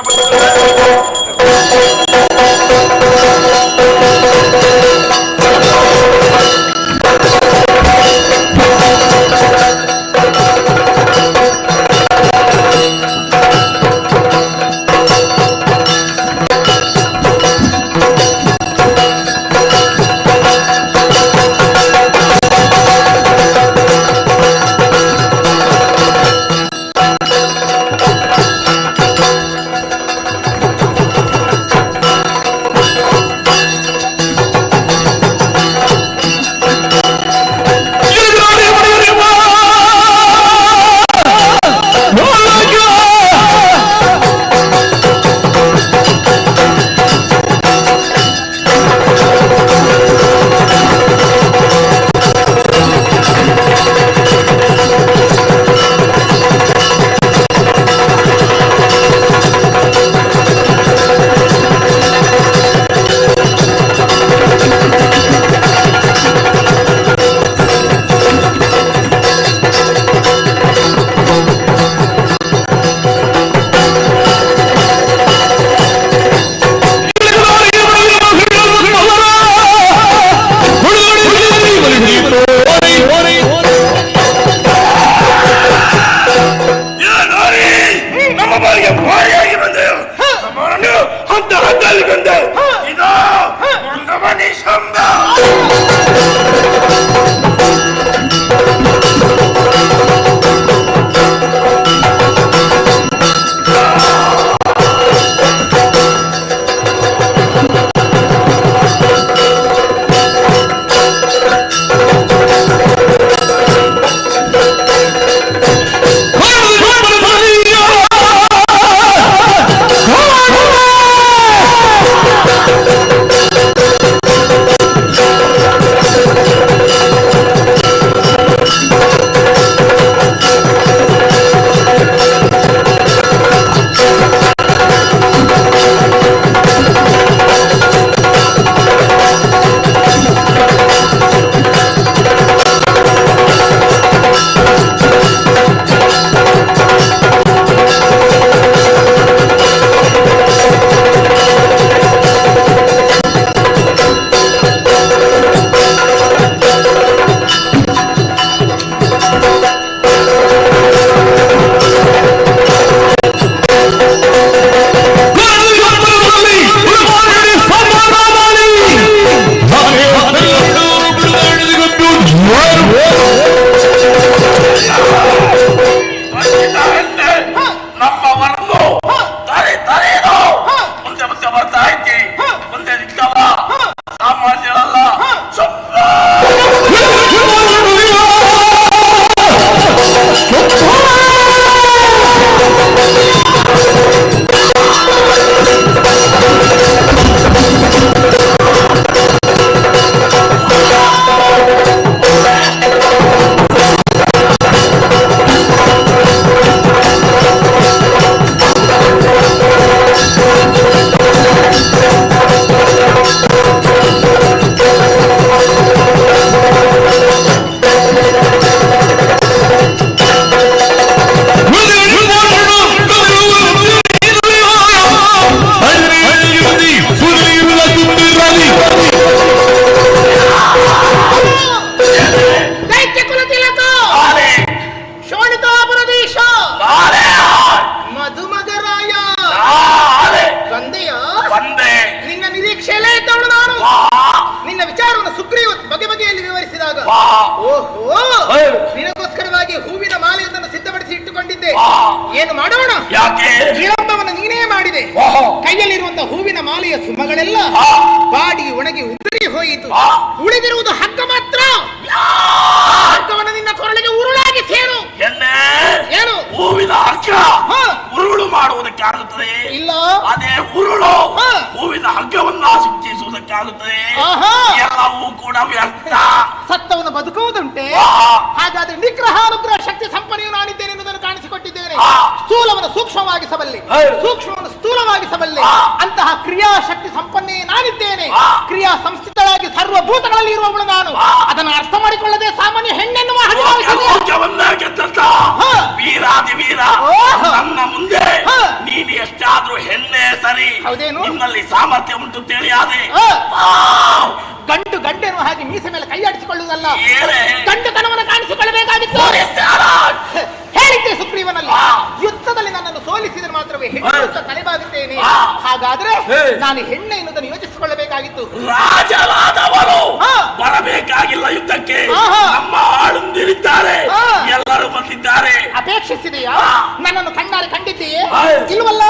ನಿರೀಕ್ಷೆಯಲ್ಲೇ ಇದ್ದವಳು ನಾನು. ನಿನ್ನ ವಿಚಾರವನ್ನು ಸುಗ್ರೀವ ಬಗೆ ಬಗೆಯಲ್ಲಿ ವಿವರಿಸಿದಾಗ ಓಹೋ ನಿನಗೋಸ್ಕರವಾಗಿ ಹೂವಿನ ಮಾಲೆಯೊಂದನ್ನು ಸಿದ್ಧಪಡಿಸಿ ಇಟ್ಟುಕೊಂಡಿದ್ದೆ. ಏನು ಮಾಡೋಣ? ವಿಳಂಬವನ್ನು ನೀನೇ ಮಾಡಿದೆ. ಕೈಯಲ್ಲಿರುವಂತಹ ಹೂವಿನ ಮಾಲೆಯ ಸುಮಗಳೆಲ್ಲ ಬಾಡಿ ಒಣಗಿ ಉದುರಿ ಹೋಯಿತು. ಉಳಿದಿರುವುದು ಹಗ್ಗ ಮಾತ್ರ. ಹಗ್ಗವನ್ನು ನಿನ್ನ ಕೊರಳಿಗೆ ಉರುಳಾಗಿ ಸೇರು. ಏನು ಹೂವಿನ ಹಗ್ಗ ಉರುಳು ಮಾಡುವುದಕ್ಕೆ ಆಗುತ್ತದೆ? ಇಲ್ಲ, ಅದೇ ಉರುಳು ಹೂವಿನ ಹಗ್ಗವನ್ನು ಸಿಕ್ಕಿಸುವುದಕ್ಕಾಗುತ್ತದೆ. ಎಲ್ಲವೂ ಕೂಡ ವ್ಯರ್ಥ. ಸತ್ತವನು ಬದುಕುವುದುಂಟೆ? ಹಾಗಾದ್ರೆ ನಿಗ್ರಹಾನುಗ್ರಹ ಶಕ್ತಿ ಸಂಪನ್ನೆಯು ನಾನಿದ್ದೇನೆ ಎನ್ನುವುದನ್ನು ಕಾಣಿಸಿಕೊಟ್ಟಿದ್ದೇನೆ. ಸ್ಥೂಲವನ್ನು ಸೂಕ್ಷ್ಮವಾಗಿಸಬಲ್ಲೆ, ಸೂಕ್ಷ್ಮವನ್ನು ಸ್ಥೂಲವಾಗಿಸಬಲ್ಲೆ. ಅಂತಹ ಕ್ರಿಯಾಶಕ್ತಿ ಸಂಪನ್ನೇ ನಾನಿದ್ದೇನೆ. ಕ್ರಿಯಾ ಸಂಸ್ಥಿತಳಾಗಿ ಸರ್ವಭೂತಗಳಲ್ಲಿ ಇರುವವಳು ನಾನು. ಅದನ್ನು ಅರ್ಥ ಮಾಡಿಕೊಳ್ಳದೆ ಸಾಮಾನ್ಯ ಹೆಣ್ಣೆನ್ನುವ ವೀರಾದಿ ವೀರ ನನ್ನ ಮುಂದೆ ನೀನು ಎಷ್ಟಾದ್ರೂ ಹೆಣ್ಣೆ ಸರಿ. ನಿಮ್ಮಲ್ಲಿ ಸಾಮರ್ಥ್ಯ ಉಂಟು ತಿಳಿಯಾದೆ. ಗಂಡು ಗಂಡೆನ್ನುವ ಹಾಗೆ ಮೀಸೆ ಮೇಲೆ ಕೈಯಾಡಿಸಿಕೊಳ್ಳುವುದಲ್ಲ, ಗಂಡುತನವನ್ನು ಕಾಣಿಸಿಕೊಳ್ಳಬೇಕಾಗಿತ್ತು. ಹೇಳಿದ್ದೆ ಸುಗ್ರೀವನಲ್ಲಿ, ಯುದ್ಧದಲ್ಲಿ ನನ್ನನ್ನು ಸೋಲಿಸಿದರೆ ಮಾತ್ರವೇ ಹೆಣ್ಣು ತಲೆಬಾಗುತ್ತೇನೆ. ಹಾಗಾದ್ರೆ ನಾನು ಹೆಣ್ಣೆ ಎನ್ನುವುದನ್ನು ಯೋಚಿಸಿಕೊಳ್ಳಬೇಕಾಗಿತ್ತು. ರಾಜರಾದವರು ಬರಬೇಕಾಗಿಲ್ಲ ಯುದ್ಧಕ್ಕೆ. ನಮ್ಮ ಆಳುಂದಿರಿದ್ದಾರೆ, ಎಲ್ಲರೂ ಬಂದಿದ್ದಾರೆ. ಅಪೇಕ್ಷಿಸಿದೆಯಾ? ನನ್ನನ್ನು ಕಣ್ಣಾರೆ ಕಂಡಿದ್ದೀಯೇ? ಇಲ್ಲವಲ್ಲ.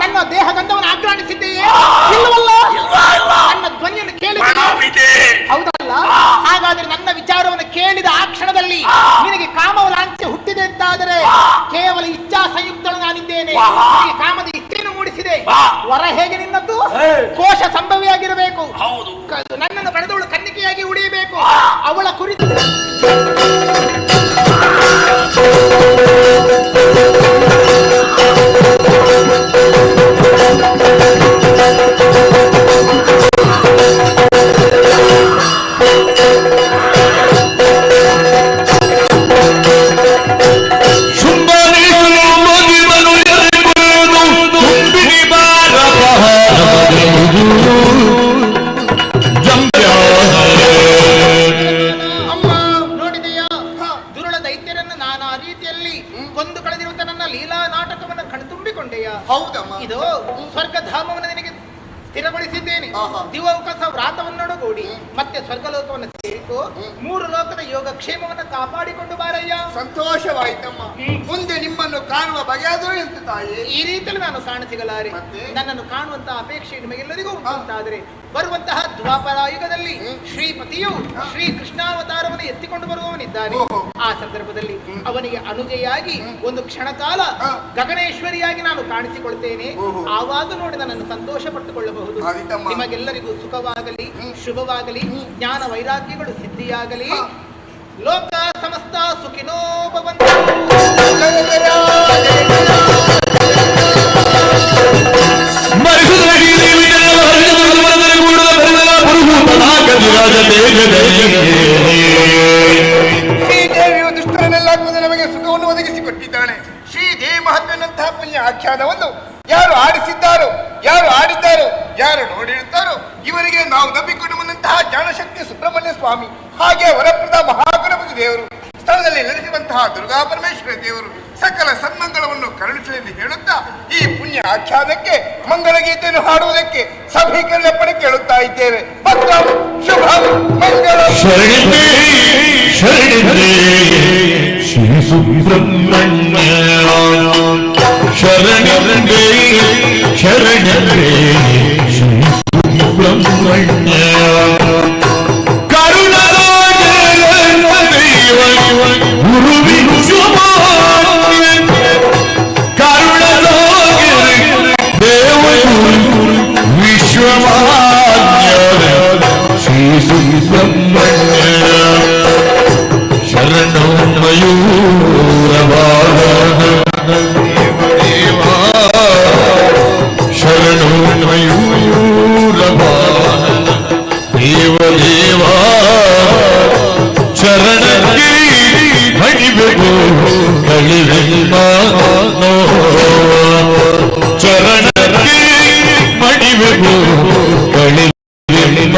ನನ್ನ ದೇಹ ಗಂಧವನ್ನು ಆಕ್ರಾಣಿಸಿದ್ದೀಯೇ? ಇಲ್ಲವಲ್ಲ. ನನ್ನ ಧ್ವನಿಯನ್ನು ಕೇಳಿದೆ? ಹೌದಲ್ಲ. ಹಾಗಾದ್ರೆ ನನ್ನ ವಿಚಾರವನ್ನು ಕೇಳಿದ ಆ ಕ್ಷಣದಲ್ಲಿ ನಿನಗೆ ಕಾಮವ ಲಾಂಛೆ ಹುಟ್ಟಿದೆ ಅಂತಾದರೆ ಕೇವಲ ಇಚ್ಛಾ ಸಂಯುಕ್ತಳು ನಾನಿದ್ದೇನೆ. ನಿನಗೆ ಕಾಮದ ಇಚ್ಛೆಯನ್ನು ಮೂಡಿಸಿದೆ. ವರ ಹೇಗೆ ನಿನ್ನದ್ದು? ಕೋಶ ಸಂಭವಿಯಾಗಿರಬೇಕು. ನನ್ನನ್ನು ಪಡೆದವಳು ಕನ್ನಿಕೆಯಾಗಿ ಉಳಿಯಬೇಕು. ಅವಳ ಕುರಿತು ನೋಡಿದೆಯಾ? ದುರುಳ ದೈತ್ಯರನ್ನು ನಾನಾ ರೀತಿಯಲ್ಲಿ ಕೊಂದು ಕಳೆದಿರುವಂತ ನನ್ನ ಲೀಲಾ ನಾಟಕವನ್ನು ಕಣ್ತುಂಬಿಕೊಂಡೆಯಾ? ಹೌದಮ್ಮ. ಇದು ಸ್ವರ್ಗಧಾಮವನ್ನು ನಿನಗೆ ಸ್ಥಿರಗೊಳಿಸಿದ್ದೇನೆ. ದಿವೌಕಸ ವ್ರಾತವನ್ನೊಡಗೂಡಿ ಮತ್ತೆ ಸ್ವರ್ಗಲೋಕವನ್ನು ಸೇರಿತು. 3 ಲೋಕದ ಯೋಗಕ್ಷೇಮವನ್ನು ಕಾಪಾಡಿಕೊಂಡು ಬಾರಯ್ಯ. ಸಂತೋಷವಾಯ್ತಮ್ಮ. ಮುಂದೆ ನಿಮ್ಮನ್ನು ಕಾಣುವ ಬಗೆಯಾದರೂ ಎಂತ ತಾಯಿ? ಈ ರೀತಿಯಲ್ಲಿ ನಾನು ಕಾಣಸಿಗಲಾರೆ. ನನ್ನನ್ನು ಕಾಣುವಂತಹ ಅಪೇಕ್ಷೆ ನಿಮಗೆಲ್ಲರಿಗೂ ಉಂಟಾದರೆ ಬರುವಂತಹ ದ್ವಾಪರಾಯುಗದಲ್ಲಿ ಶ್ರೀಪತಿಯು ಶ್ರೀ ಕೃಷ್ಣಾವತಾರವನ್ನು ಎತ್ತಿಕೊಂಡು ಬರುವವನಿದ್ದಾನೆ. ಆ ಸಂದರ್ಭದಲ್ಲಿ ಅವನಿಗೆ ಅನುಗೆಯಾಗಿ ಒಂದು ಕ್ಷಣಕಾಲ ಗಗನೇಶ್ವರಿಯಾಗಿ ನಾನು ಕಾಣಿಸಿಕೊಳ್ತೇನೆ. ಆವಾಗ ನೋಡಿ ನನ್ನನ್ನು ಸಂತೋಷ ಪಟ್ಟುಕೊಳ್ಳಬಹುದು. ನಿಮಗೆಲ್ಲರಿಗೂ ಸುಖವಾಗಲಿ, ಶುಭವಾಗಲಿ, ಜ್ಞಾನ ವೈರಾಗ್ಯಗಳು ಸಿದ್ಧಿಯಾಗಲಿ. ಲೋಕ ಸಮಸ್ತ ಸುಖಿನೋ ಭವಂತು. ಶ್ರೀದೇವಿಯು ದುಷ್ಟರನ್ನೆಲ್ಲ ಕೊಂದು ನಮಗೆ ಸುಖವನ್ನು ಒದಗಿಸಿಕೊಟ್ಟಿದ್ದಾಳೆ. ಶ್ರೀದೇವಿ ಮಹತ್ವನಂತಹ ಪುಣ್ಯ ಆಖ್ಯಾನವನ್ನು ಯಾರು ಆಡಿಸಿದ್ದಾರೋ, ಯಾರು ಆಡಿದ್ದಾರೋ, ಯಾರು ನೋಡಿರುತ್ತಾರೋ ಇವರಿಗೆ ನಾವು ನಂಬಿಕೊಂಡು ಬಂದಂತಹ ಜ್ಞಾನಶಕ್ತಿ ಸುಬ್ರಹ್ಮಣ್ಯ ಸ್ವಾಮಿ, ಹಾಗೆ ವರಪ್ರದ ಮಹಾಗಣಪತಿ ದೇವರು, ಸ್ಥಳದಲ್ಲಿ ನೆಲೆಸುವಂತಹ ದುರ್ಗಾ ಪರಮೇಶ್ವರ ದೇವರು ಸಕಲ ಸನ್ಮಂಗಳವನ್ನು ಕರುಣಿಸಲೆಂದು ಹೇಳುತ್ತಾ ಈ ಪುಣ್ಯ ಆಖ್ಯಾನಕ್ಕೆ ಮಂಗಳ ಗೀತೆಯನ್ನು ಹಾಡುವುದಕ್ಕೆ ಸಭೀಕರಣಪಡೆ ಕೇಳುತ್ತಾ ಇದ್ದೇವೆ. ಶುಭ ಮಂಗಳ ಶ್ರೀ ಸುಬ್ರಹ್ಮಣ್ಯ ಶರಣರೇ ಶರಣರೇ ಶ್ರೀ ಸುಬ್ರಹ್ಮಣ್ಯ ಶ್ರೀ ಸುಬ್ರಹ್ಮಣ್ಯ ಶರಣೋ ಮಯೂರವಾಹನ ದೇವಾ ಶರಣೋ ಮಯೂರವಾಹನ ದೇವದೇವಾ ಚರಣಕ್ಕೆ ಮಣಿವೆಗೋ ಕಳಿವೆಲ್ಲ ಚರಣಕ್ಕೆ ಮಣಿವೆಗೋ ಕಳಿವೆಲ್ಲ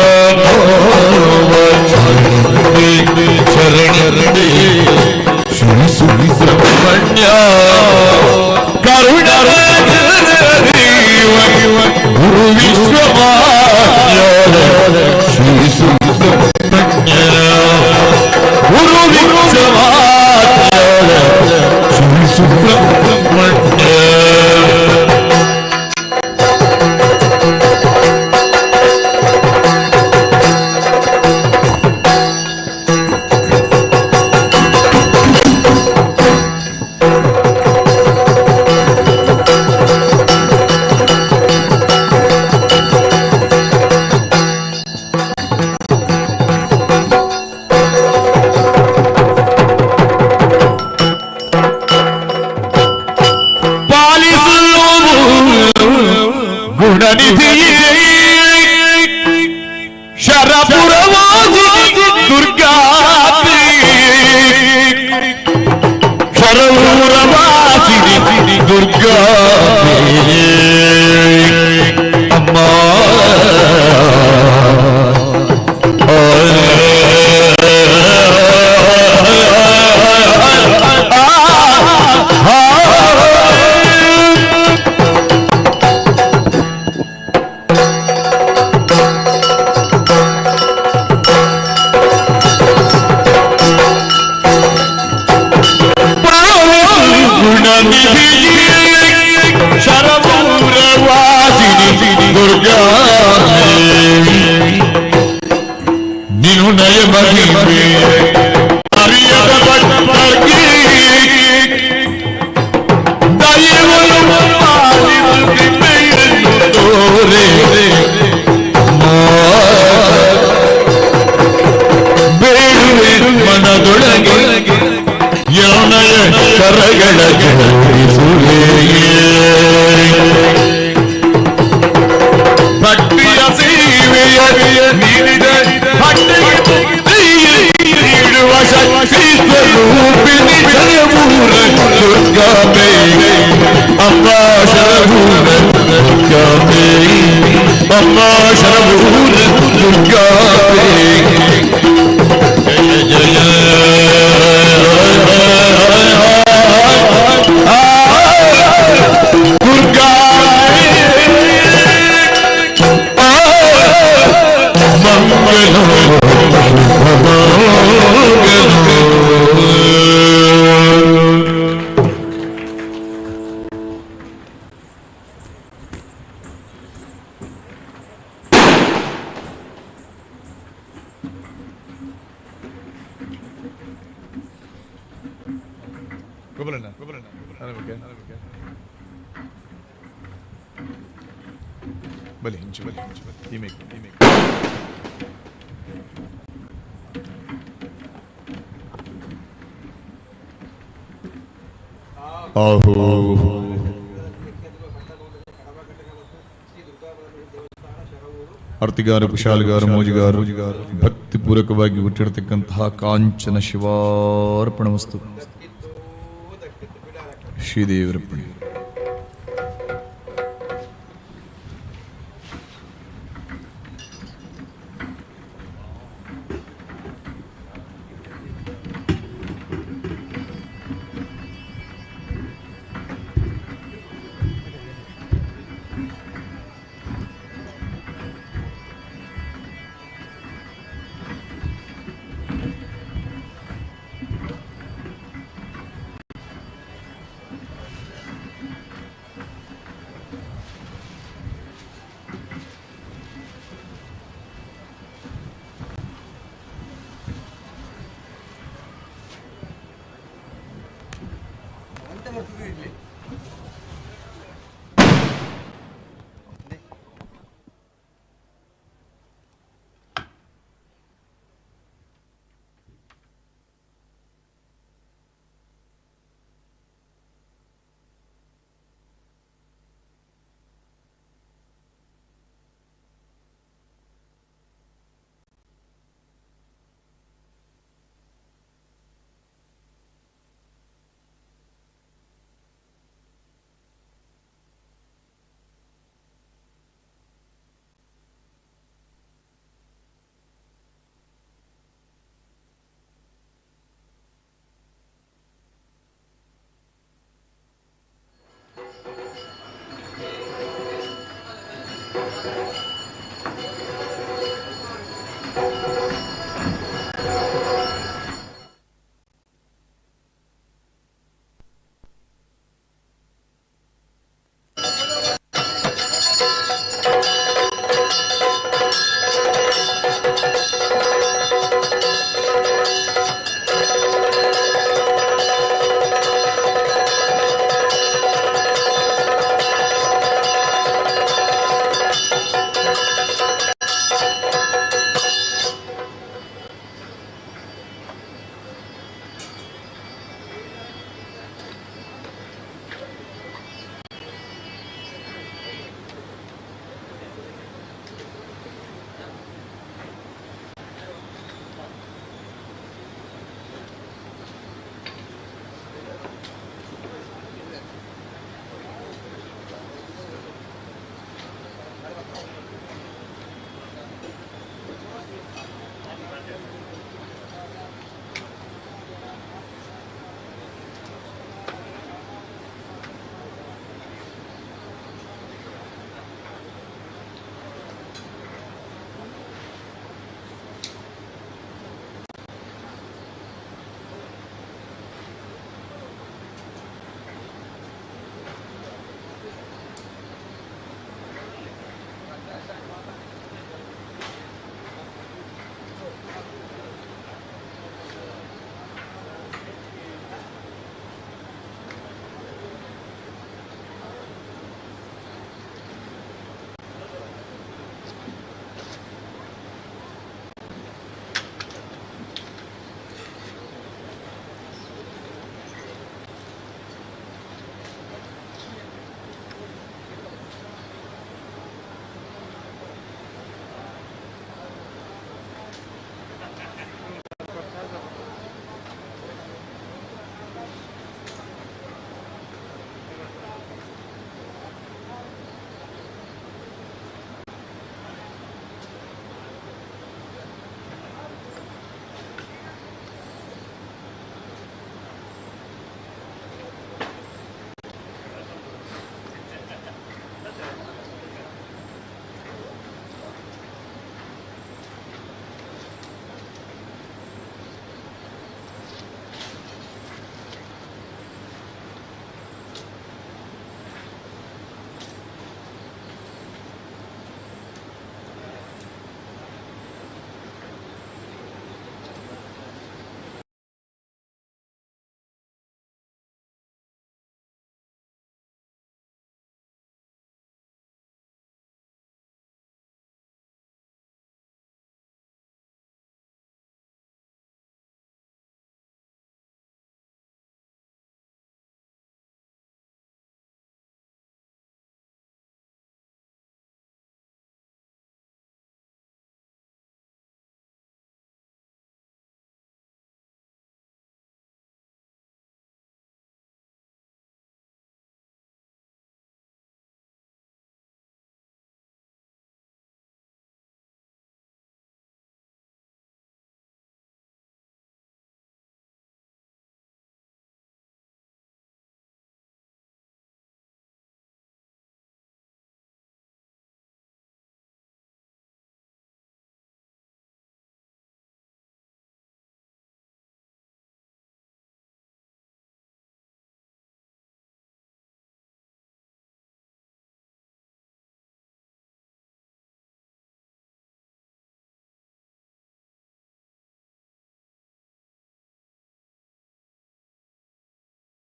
ಶರಪುರವಾಸಿನಿ ದುರ್ಗಾತ್ರಿ ಶರಪುರವಾಸಿನಿ ದುರ್ಗಾತ್ರಿ ಅಮ್ಮ ಶರಪುರವಾಸಿನಿ ದುರ್ಗಾ ನೀನು ನಯ ಮಹಿಮೆ ಅರಿಯದ ಭಕ್ತರಿಗೆ ದೈವನು ಮಾಡಿರುವುದೆಂದು ತೋರೆ ಬೇಡುವೆ ಮನದೊಳಗೆ ಯೋನಯ ಕರಗಳ ಜೋಡಿಸುವೆ ಭಕ್ತಿಯ ಸೇವೆಯ ನೀಡಿದ ನೀಡುವ ಶಕ್ತಿ ಸ್ವರೂಪಿಣಿ ಶರಪುರ ದುರ್ಗಾಂಬೆ ಅಮ್ಮ ಶರಪುರ ದುರ್ಗಾಂಬೆ ಅಮ್ಮ ಶರಪುರ ದುರ್ಗಾಂಬೆ ಜಯ ಜಯ ಬಲಿ ಹಿಂಚು ಬಲಿ ಹಿಂಚು ಬಲಿ ಹಿಮೇಕ್ ಹಿಮೇಕ್ ಆಹೋ ಆರ್ತಿಗಾರ ಕುಶಾಲಗಾರ ಮೋಜಿಗಾರ ಭಕ್ತಿಪೂರ್ವಕವಾಗಿ ಹುಟ್ಟಿರತಕ್ಕಂತಹ ಕಾಂಚನ ಶಿವಾರ್ಪಣ ವಸ್ತು ಶ್ರೀದೇವರಪ್ಪಣೆ.